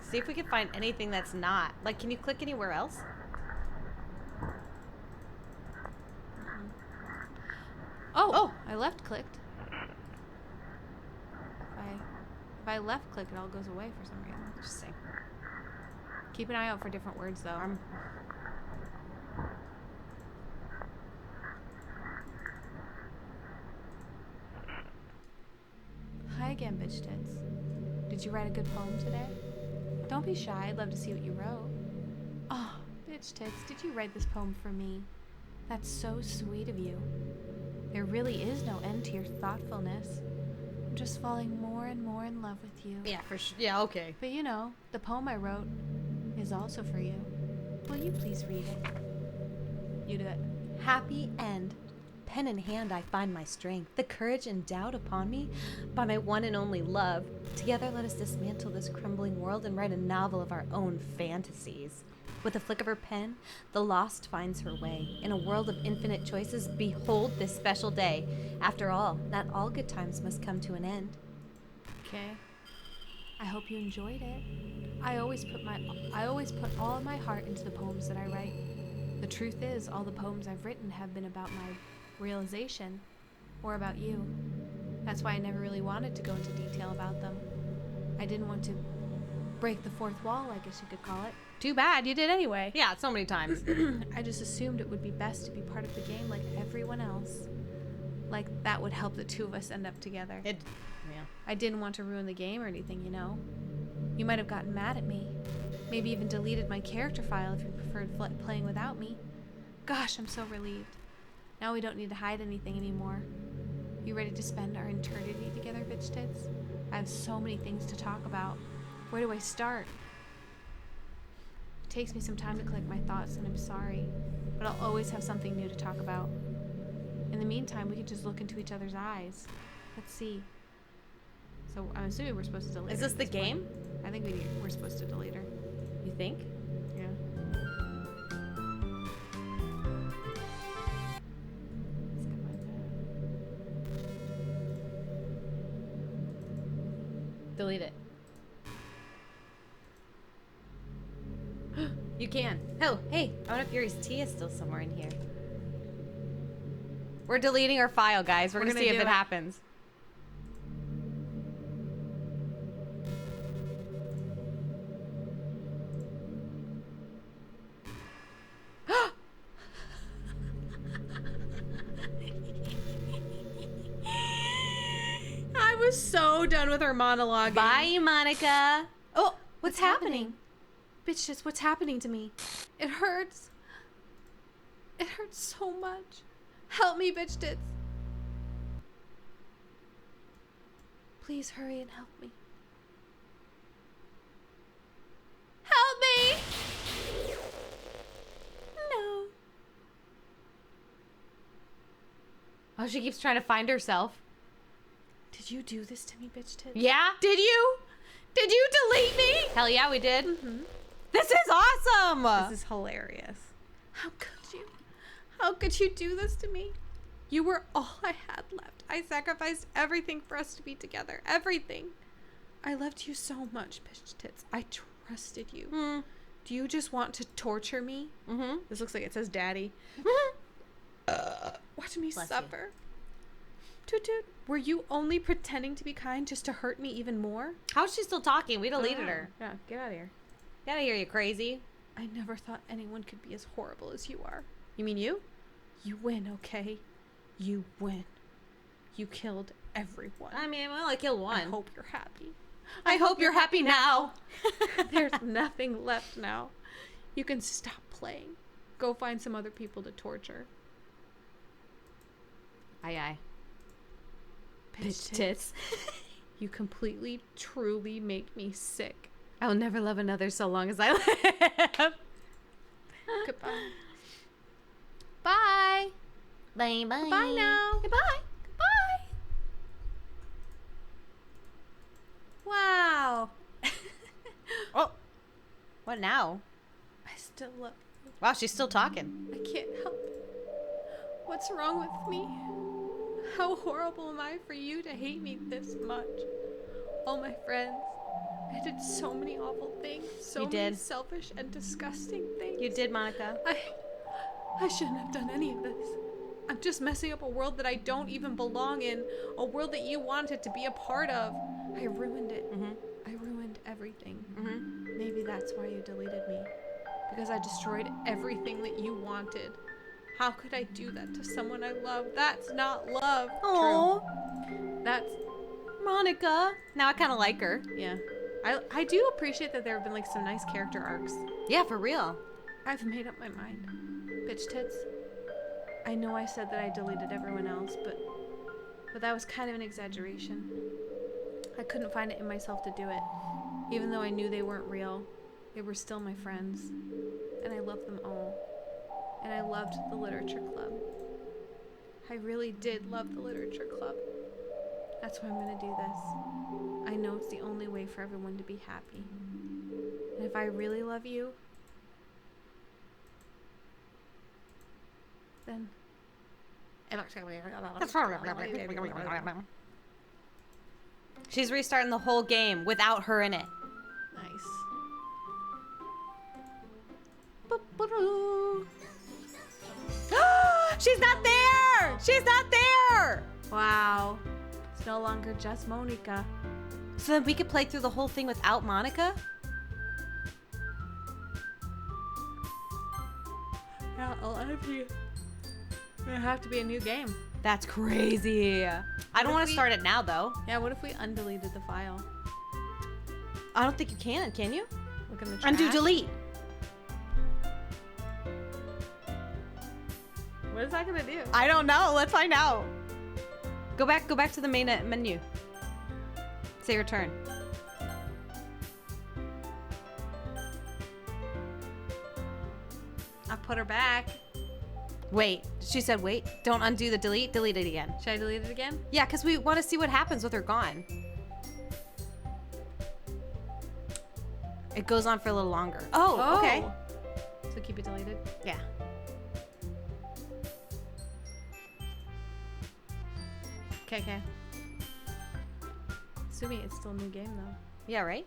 See if we can find anything that's not. Like, can you click anywhere else? Oh, I left clicked. If I left click, it all goes away for some reason. Interesting. Keep an eye out for different words, though. Hi again, bitch tits. Did you write a good poem today? Don't be shy. I'd love to see what you wrote. Oh, bitch tits, did you write this poem for me? That's so sweet of you. There really is no end to your thoughtfulness. I'm just falling more and more in love with you. Yeah, for sure. Yeah, okay. But you know, the poem I wrote is also for you. Will you please read it? You do it. Happy end. Pen in hand, I find my strength, the courage endowed upon me by my one and only love. Together, let us dismantle this crumbling world and write a novel of our own fantasies. With a flick of her pen, the lost finds her way. In a world of infinite choices, behold this special day. After all, not all good times must come to an end. Okay. I hope you enjoyed it. I always put all of my heart into the poems that I write. The truth is, all the poems I've written have been about my realization or about you. That's why I never really wanted to go into detail about them. I didn't want to break the fourth wall, I guess you could call it. Too bad, you did anyway. Yeah, so many times. I just assumed it would be best to be part of the game like everyone else. Like that would help the two of us end up together. Yeah. I didn't want to ruin the game or anything, you know. You might have gotten mad at me. Maybe even deleted my character file if you preferred playing without me. Gosh, I'm so relieved. Now we don't need to hide anything anymore. You ready to spend our eternity together, bitch tits? I have so many things to talk about. Where do I start? It takes me some time to collect my thoughts, and I'm sorry, but I'll always have something new to talk about. In the meantime, we could just look into each other's eyes. Let's see. So I'm assuming we're supposed to delete her. Is this at the point. game? I think we're supposed to delete her. You think? Yeah. Let's go like that. Delete it. You can. Oh, hey, I wonder if Yuri's tea is still somewhere in here. We're deleting our file, guys. We're gonna see if do it it. happens. I was so done with her monologue. Bye, Monica. Oh, what's happening? Bitch, just what's happening to me? It hurts. It hurts so much. Help me, bitch tits. Please hurry and help me. Help me! No. Oh, she keeps trying to find herself. Did you do this to me, bitch tits? Yeah? Did you? Did you delete me? Hell yeah, we did. This is awesome! This is hilarious. How could you? How could you do this to me? You were all I had left. I sacrificed everything for us to be together. Everything. I loved you so much, bitch tits. I trusted you. Do you just want to torture me? Mm-hmm. This looks like it says daddy. Watch me Bless suffer. Toot toot. Were you only pretending to be kind just to hurt me even more? How is she still talking? We deleted her. Yeah, get out of here. Get out of here, you crazy. I never thought anyone could be as horrible as you are. You mean you? You win, okay? You win. You killed everyone. I mean, well, I killed one. I hope you're happy. I hope you're happy now. There's nothing left now. You can stop playing. Go find some other people to torture. Aye, aye. Bitch tits. You completely, truly make me sick. I'll never love another so long as I live. Goodbye. Bye. Bye bye. Bye now. Goodbye. Goodbye. Wow. Oh. What now? I still love you. Wow, she's still talking. I can't help it. What's wrong with me? How horrible am I for you to hate me this much? All my friends. I did so many awful things. So You many did. selfish and disgusting things. You did, Monica. I shouldn't have done any of this. I'm just messing up a world that I don't even belong in. A world that you wanted to be a part of. I ruined it. Mm-hmm. I ruined everything. Mm-hmm. Maybe that's why you deleted me. Because I destroyed everything that you wanted. How could I do that to someone I love? That's not love. Oh, That's, Monica. Now I kind of like her. yeah. I do appreciate that there have been like some nice character arcs. Yeah, for real. I've made up my mind. Bitch tits. I know I said that I deleted everyone else, but that was kind of an exaggeration. I couldn't find it in myself to do it. Even though I knew they weren't real, they were still my friends. And I loved them all. And I loved the literature club. I really did love the literature club. That's why I'm gonna do this. I know it's the only way for everyone to be happy. And if I really love you, then She's restarting the whole game without her in it. nice. She's not there! She's not there! Wow. It's no longer just Monica. So then we could play through the whole thing without Monica? Yeah, I'll It'll have to be a new game. That's crazy. I don't if want to we- start it now, though. Yeah, what if we undeleted the file? I don't think you can you? Look in the trash. Undo, delete. What is that gonna do? I don't know. Let's find out. Go back to the main menu. Say return. I'll put her back. Wait. She said wait. Don't undo the delete. Delete it again. Should I delete it again? Yeah, because we want to see what happens with her gone. It goes on for a little longer. Oh, okay. So keep it deleted. Yeah. Okay. assuming it's still a new game, though. Yeah, right?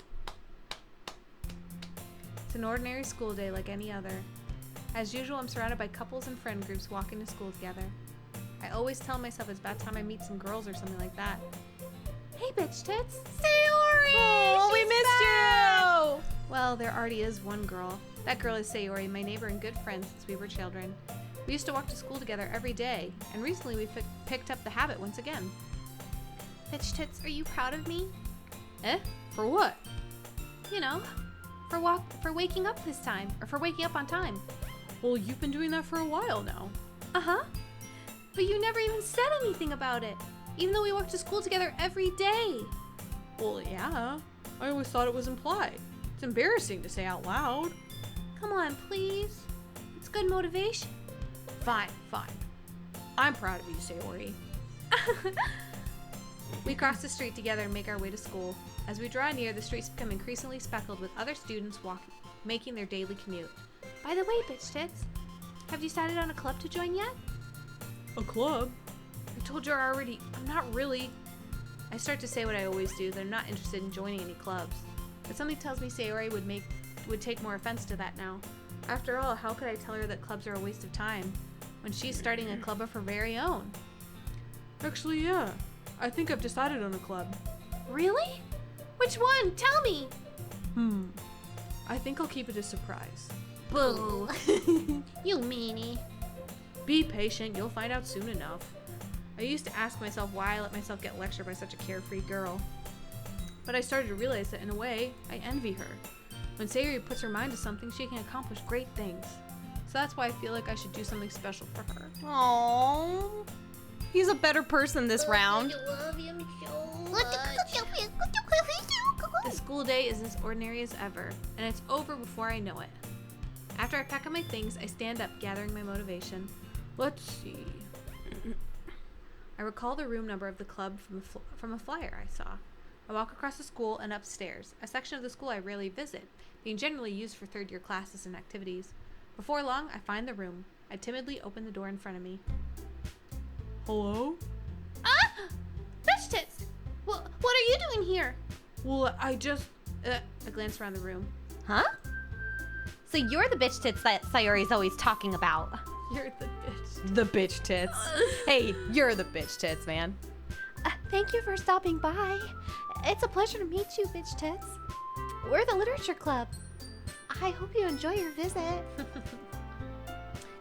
It's an ordinary school day like any other. As usual, I'm surrounded by couples and friend groups walking to school together. I always tell myself it's about time I meet some girls or something like that. Hey, bitch tits. Sayori! Oh, we missed you! Well, there already is one girl. That girl is Sayori, my neighbor and good friend since we were children. We used to walk to school together every day, and recently we picked up the habit once again. Bitch tits, are you proud of me? Eh? For what? You know, for waking up this time, or for waking up on time. Well, you've been doing that for a while now. Uh-huh. But you never even said anything about it, even though we walk to school together every day. Well, yeah. I always thought it was implied. It's embarrassing to say out loud. Come on, please. It's good motivation. Fine. I'm proud of you, Sayori. We cross the street together and make our way to school. As we draw near, the streets become increasingly speckled with other students making their daily commute. By the way, bitch tits, have you decided on a club to join yet? A club? I told you already. I'm not really. I start to say what I always do, that I'm not interested in joining any clubs. But something tells me Sayori would take more offense to that now. After all, how could I tell her that clubs are a waste of time when she's starting a club of her very own? Actually, yeah. I think I've decided on a club. Really? Which one? Tell me. I think I'll keep it a surprise. Boo. You meanie. Be patient, you'll find out soon enough. I used to ask myself why I let myself get lectured by such a carefree girl. But I started to realize that in a way, I envy her. When Sayori puts her mind to something, she can accomplish great things. So that's why I feel like I should do something special for her. Aww. He's a better person this round. The school day is as ordinary as ever, and it's over before I know it. After I pack up my things, I stand up, gathering my motivation. Let's see. I recall the room number of the club from a flyer I saw. I walk across the school and upstairs, a section of the school I rarely visit, being generally used for third-year classes and activities. Before long, I find the room. I timidly open the door in front of me. Hello? Ah! Bitch tits! What are you doing here? Well, I just... I glance around the room. Huh? So you're the bitch tits that Sayori's always talking about. You're the bitch. The bitch tits. Hey, you're the bitch tits, man. Thank you for stopping by. It's a pleasure to meet you, bitch tits. We're the literature club. I hope you enjoy your visit.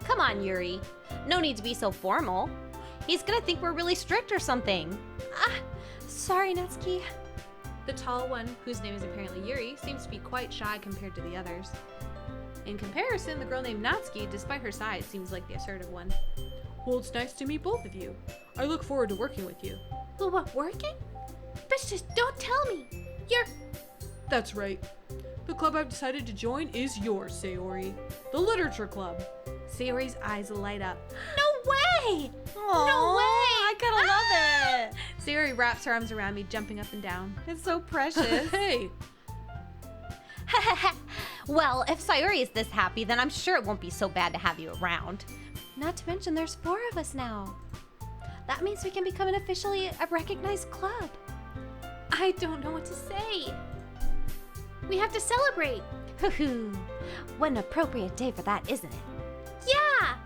Come on, Yuri. No need to be so formal. He's gonna think we're really strict or something. Sorry, Natsuki. The tall one, whose name is apparently Yuri, seems to be quite shy compared to the others. In comparison, the girl named Natsuki, despite her size, seems like the assertive one. Well, it's nice to meet both of you. I look forward to working with you. Well, what, working? Bitch tits, don't tell me. You're... That's right. The club I've decided to join is yours, Sayori. The Literature Club. Sayori's eyes light up. No way! Aww, No way! I kinda love it. Sayori wraps her arms around me, jumping up and down. It's so precious. Hey! Well, if Sayori is this happy, then I'm sure it won't be so bad to have you around. Not to mention there's 4 of us now. That means we can become an officially a recognized club. I don't know what to say. We have to celebrate. Hoo-hoo. What an appropriate day for that, isn't it? Yeah!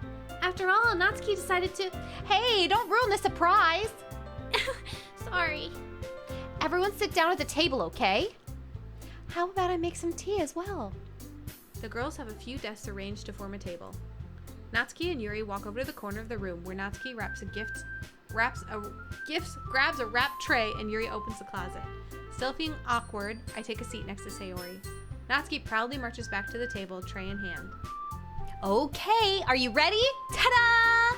After all, Natsuki decided to... Hey, don't ruin the surprise. Sorry. Everyone sit down at the table, okay? How about I make some tea as well? The girls have a few desks arranged to form a table. Natsuki and Yuri walk over to the corner of the room where Natsuki grabs a wrapped tray and Yuri opens the closet. Still feeling awkward, I take a seat next to Sayori. Natsuki proudly marches back to the table, tray in hand. Okay, are you ready? Ta-da!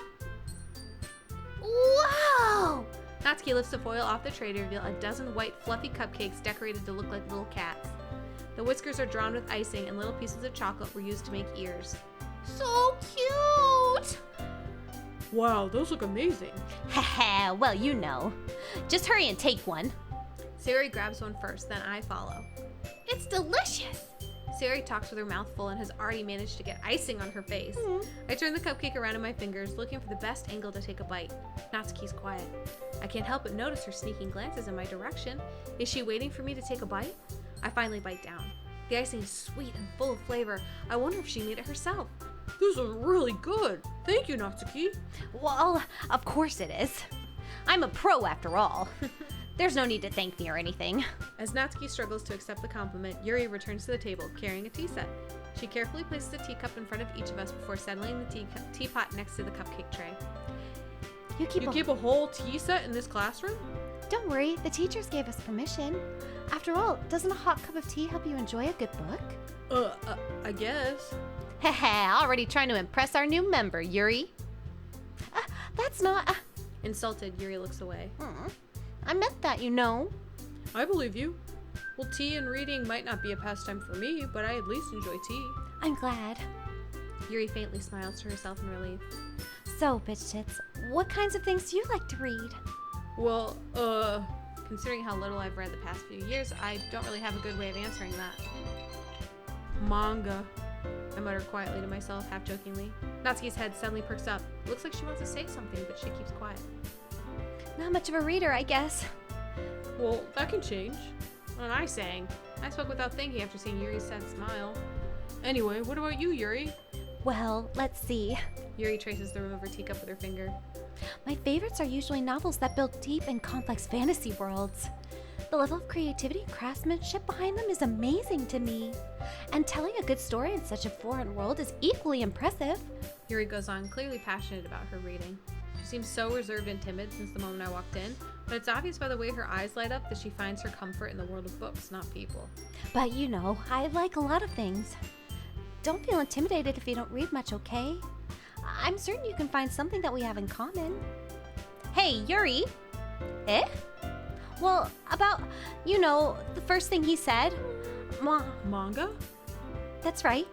Whoa! Natsuki lifts the foil off the tray to reveal a dozen white, fluffy cupcakes decorated to look like little cats. The whiskers are drawn with icing and little pieces of chocolate were used to make ears. So cute! Wow, those look amazing. Haha, well, you know. Just hurry and take one. Sayori grabs one first, then I follow. It's delicious! Sayori talks with her mouth full and has already managed to get icing on her face. I turn the cupcake around in my fingers, looking for the best angle to take a bite. Natsuki's quiet. I can't help but notice her sneaking glances in my direction. Is she waiting for me to take a bite? I finally bite down. The icing is sweet and full of flavor. I wonder if she made it herself. This is really good. Thank you, Natsuki. Well, of course it is. I'm a pro after all. There's no need to thank me or anything. As Natsuki struggles to accept the compliment, Yuri returns to the table, carrying a tea set. She carefully places a teacup in front of each of us before settling the teapot next to the cupcake tray. You keep a whole tea set in this classroom? Don't worry, the teachers gave us permission. After all, doesn't a hot cup of tea help you enjoy a good book? I guess. Haha, already trying to impress our new member, Yuri. That's not. Insulted, Yuri looks away. I meant that, you know. I believe you. Well, tea and reading might not be a pastime for me, but I at least enjoy tea. I'm glad. Yuri faintly smiles to herself in relief. So, bitch tits, what kinds of things do you like to read? Well, Considering how little I've read the past few years, I don't really have a good way of answering that. manga. I mutter quietly to myself, half jokingly. Natsuki's head suddenly perks up. Looks like she wants to say something, but she keeps quiet. Not much of a reader, I guess. Well, that can change. What am I saying? I spoke without thinking after seeing Yuri's sad smile. Anyway, what about you, Yuri? Well, let's see. Yuri traces the rim of her teacup with her finger. My favorites are usually novels that build deep and complex fantasy worlds. The level of creativity and craftsmanship behind them is amazing to me. And telling a good story in such a foreign world is equally impressive. Yuri goes on, clearly passionate about her reading. She seems so reserved and timid since the moment I walked in, but it's obvious by the way her eyes light up that she finds her comfort in the world of books, not people. But you know, I like a lot of things. Don't feel intimidated if you don't read much, okay? I'm certain you can find something that we have in common. Hey, Yuri. Eh? Well, about, you know, the first thing he said. Manga? That's right.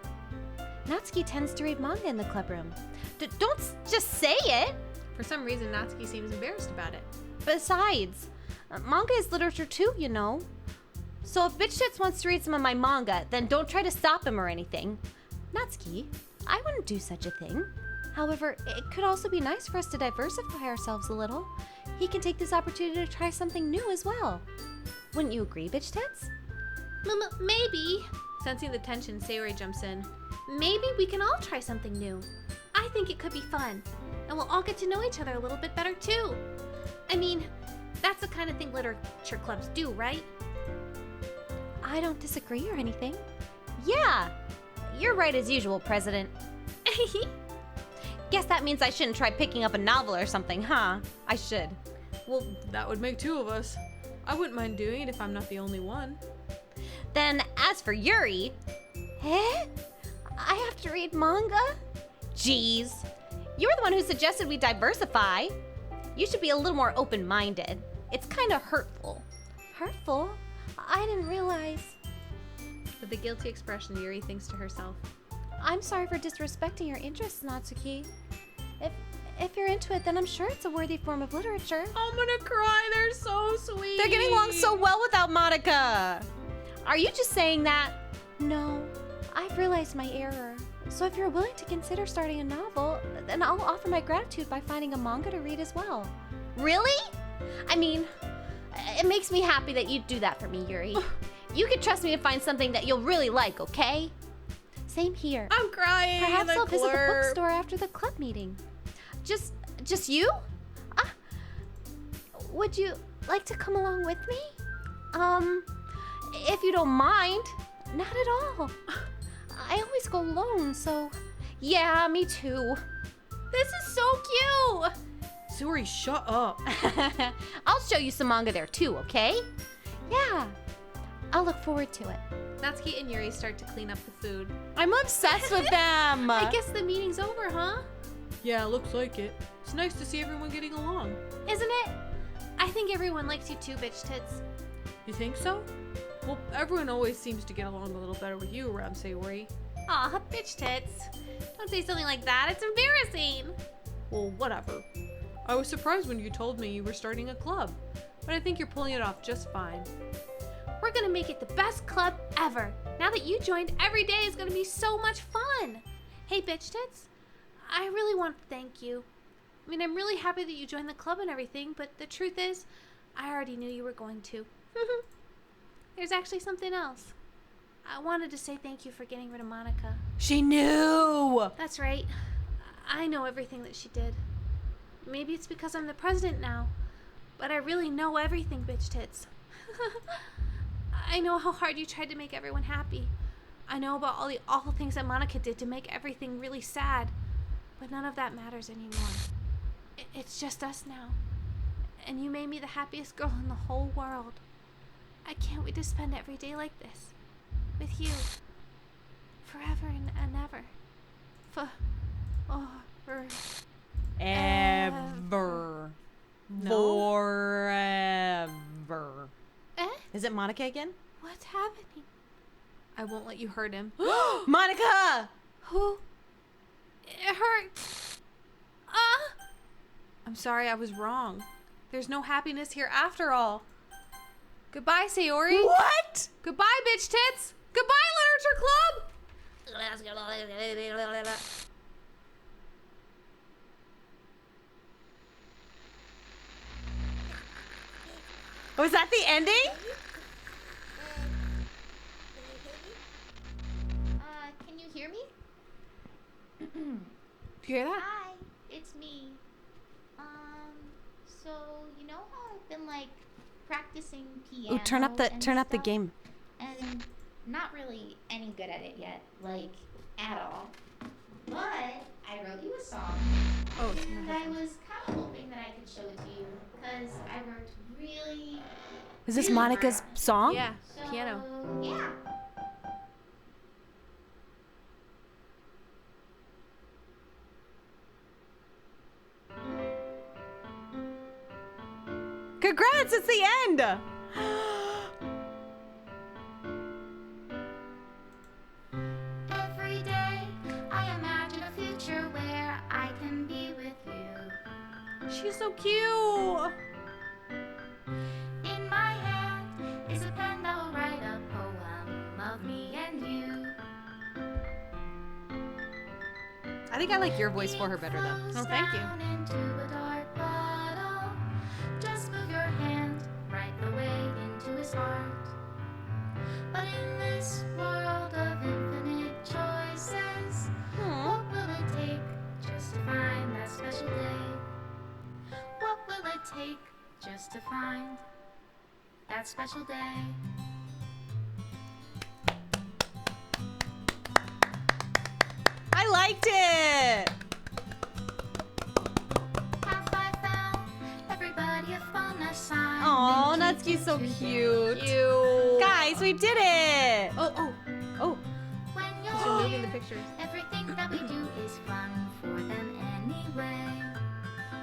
Natsuki tends to read manga in the club room. Don't just say it. For some reason, Natsuki seems embarrassed about it. Besides, manga is literature too, you know. So if Bitch Tits wants to read some of my manga, then don't try to stop him or anything. Natsuki, I wouldn't do such a thing. However, it could also be nice for us to diversify ourselves a little. He can take this opportunity to try something new as well. Wouldn't you agree, Bitch Tits? Maybe. Sensing the tension, Sayori jumps in. Maybe we can all try something new. I think it could be fun, and we'll all get to know each other a little bit better too. I mean, that's the kind of thing literature clubs do, right? I don't disagree or anything. Yeah, you're right as usual, President. Guess that means I shouldn't try picking up a novel or something, huh? I should. Well, that would make two of us. I wouldn't mind doing it if I'm not the only one. Then, as for Yuri, Eh? I have to read manga? geez, you were the one who suggested we diversify. You should be a little more open-minded. It's kind of hurtful. Hurtful? I didn't realize. With a guilty expression, Yuri thinks to herself. I'm sorry for disrespecting your interests, Natsuki. If you're into it, then I'm sure it's a worthy form of literature. I'm gonna cry. They're so sweet. They're getting along so well without Monica. Are you just saying that? No, I've realized my error. So if you're willing to consider starting a novel, then I'll offer my gratitude by finding a manga to read as well. Really? I mean, it makes me happy that you'd do that for me, Yuri. You can trust me to find something that you'll really like, okay? Same here. I'm crying. Perhaps I'll visit the clurb. bookstore after the club meeting. Just you? Would you like to come along with me? If you don't mind. Not at all. I always go alone, so... Yeah, me too. This is so cute! Sayori, shut up. I'll show you some manga there too, okay? Yeah, I'll look forward to it. Natsuki and Yuri start to clean up the food. I'm obsessed with them. I guess the meeting's over, huh? Yeah, looks like it. It's nice to see everyone getting along. Isn't it? I think everyone likes you too, bitch tits. You think so? Well, everyone always seems to get along a little better with you around Sayori. Aw, bitch tits. Don't say something like that. It's embarrassing. Well, whatever. I was surprised when you told me you were starting a club, but I think you're pulling it off just fine. We're gonna make it the best club ever. Now that you joined, every day is going to be so much fun. Hey, bitch tits, I really want to thank you. I mean, I'm really happy that you joined the club and everything, but the truth is, I already knew you were going to. There's actually something else. I wanted to say thank you for getting rid of Monica. She knew. That's right. I know everything that she did. Maybe it's because I'm the president now, but I really know everything, bitch tits. I know how hard you tried to make everyone happy. I know about all the awful things that Monica did to make everything really sad, but none of that matters anymore. It's just us now, and you made me the happiest girl in the whole world. I can't wait to spend every day like this, with you, forever and ever. Ever. Forever. Eh? Is it Monica again? What's happening? I won't let you hurt him. Monica! Who? It hurts. I'm sorry, I was wrong. There's no happiness here after all. Goodbye, Sayori. What? Goodbye, bitch tits. Goodbye, Literature Club. Was that the ending? Can you hear me? Do you hear that? Hi, it's me. So you know how I've been like practicing piano? Ooh, turn up the stuff, game. and not really any good at it yet, like at all. But I wrote you a song, Oh, and I was kind of hoping that I could show it to you because I worked really. Is this really Monica's hard. song? yeah, So, piano. Yeah. Congrats, it's the end! Every day I imagine a future where I can be with you. She's so cute. In my hand is a pen that will write a poem of me and you. I think I like your voice for her better though. Oh, thank you. Down into a dark bottle. Just move your hand right the way into his heart. But in this world of infinite choices, what will it take just to find that special day? What will it take just to find that special day? I liked it! Have I found everybody a fun assignment? Aw, Natsuki's so cute. Guys, we did it! Oh, Oh, When you're you're moving the here, pictures. everything that we do is fun for them anyway.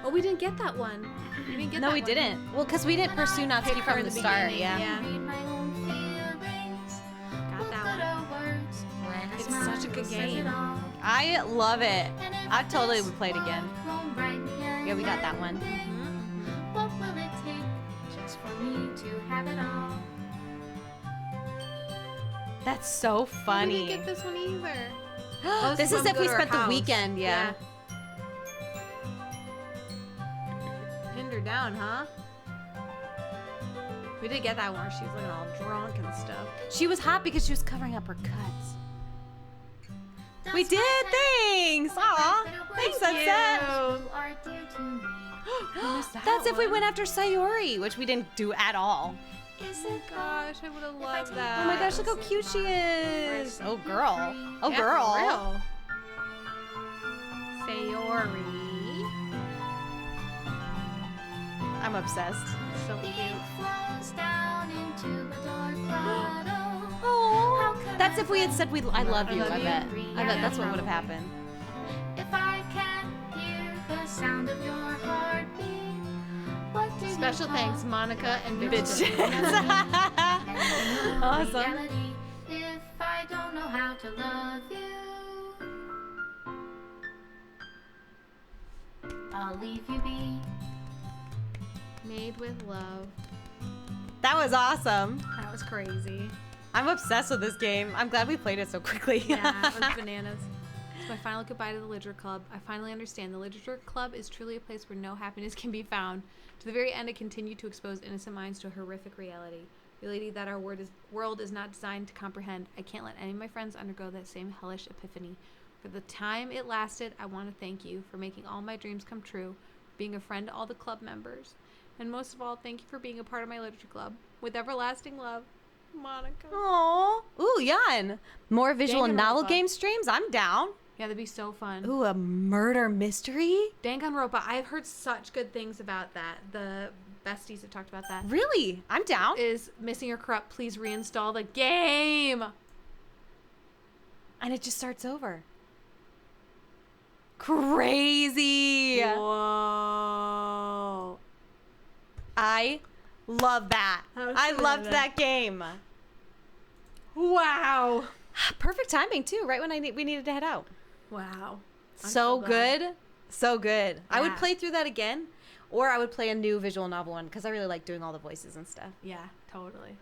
Oh, we didn't get that one. We didn't get no, that we one. didn't. Well, because we didn't pursue Natsuki Pick her from in the the start, beginning, yeah. yeah. Read my own feelings. Got Look that at one. our words when I It's smile, such a good says it game. all. I love it. And if I totally this would play it again. world won't write me Yeah, we got that one. anything, what will it take just for me to have it all? That's so We funny. didn't get this one either. This when is we if go we to our spent the house. weekend, yeah. Pinned her down, huh? We did get that one where she was looking all drunk and stuff. She was hot because she was covering up her cuts. Does We my did! pen Thanks! Aw! Thanks, Sunset! you are dear to me? That's if we went after Sayori, which we didn't do at all. Is it Gosh, I would have I loved take that. Oh my gosh, look how cute she is! Oh, girl. Oh, Yeah, girl. for real. Sayori. I'm obsessed. So The cute. ink flows down into a dark bottle. Oh, that's if we had said I love you, love I you. bet. I bet that's what would have Probably. happened. If I can hear the sound of your heartbeat, what do you Special call thanks, Monica and Bitch. awesome. Awesome. Reality, if I don't know how to love you, I'll leave you be. Made with love. That was awesome. That was crazy. I'm obsessed with this game. I'm glad we played it so quickly. Yeah, it was bananas. It's my final goodbye to the Literature Club. I finally understand the Literature Club is truly a place where no happiness can be found. To the very end, it continued to expose innocent minds to a horrific reality. Reality that our world is not designed to comprehend. I can't let any of my friends undergo that same hellish epiphany. For the time it lasted, I want to thank you for making all my dreams come true, being a friend to all the club members, and most of all, thank you for being a part of my literature club. With everlasting love, Monica. Aww. Ooh, Jan. More visual novel Danganronpa. game streams? I'm down. Yeah, that'd be so fun. Ooh, a murder mystery? Danganronpa, I've heard such good things about that. The besties have talked about that. Really? I'm down. Is missing or corrupt, please reinstall the game. And it just starts over. Crazy. Whoa. I love that. I loved that game. Wow. Perfect timing too, right when we needed to head out. Wow. I'm So glad. good. So good. I would Yeah. play through that again, or I would play a new visual novel one because I really like doing all the voices and stuff. Yeah, totally.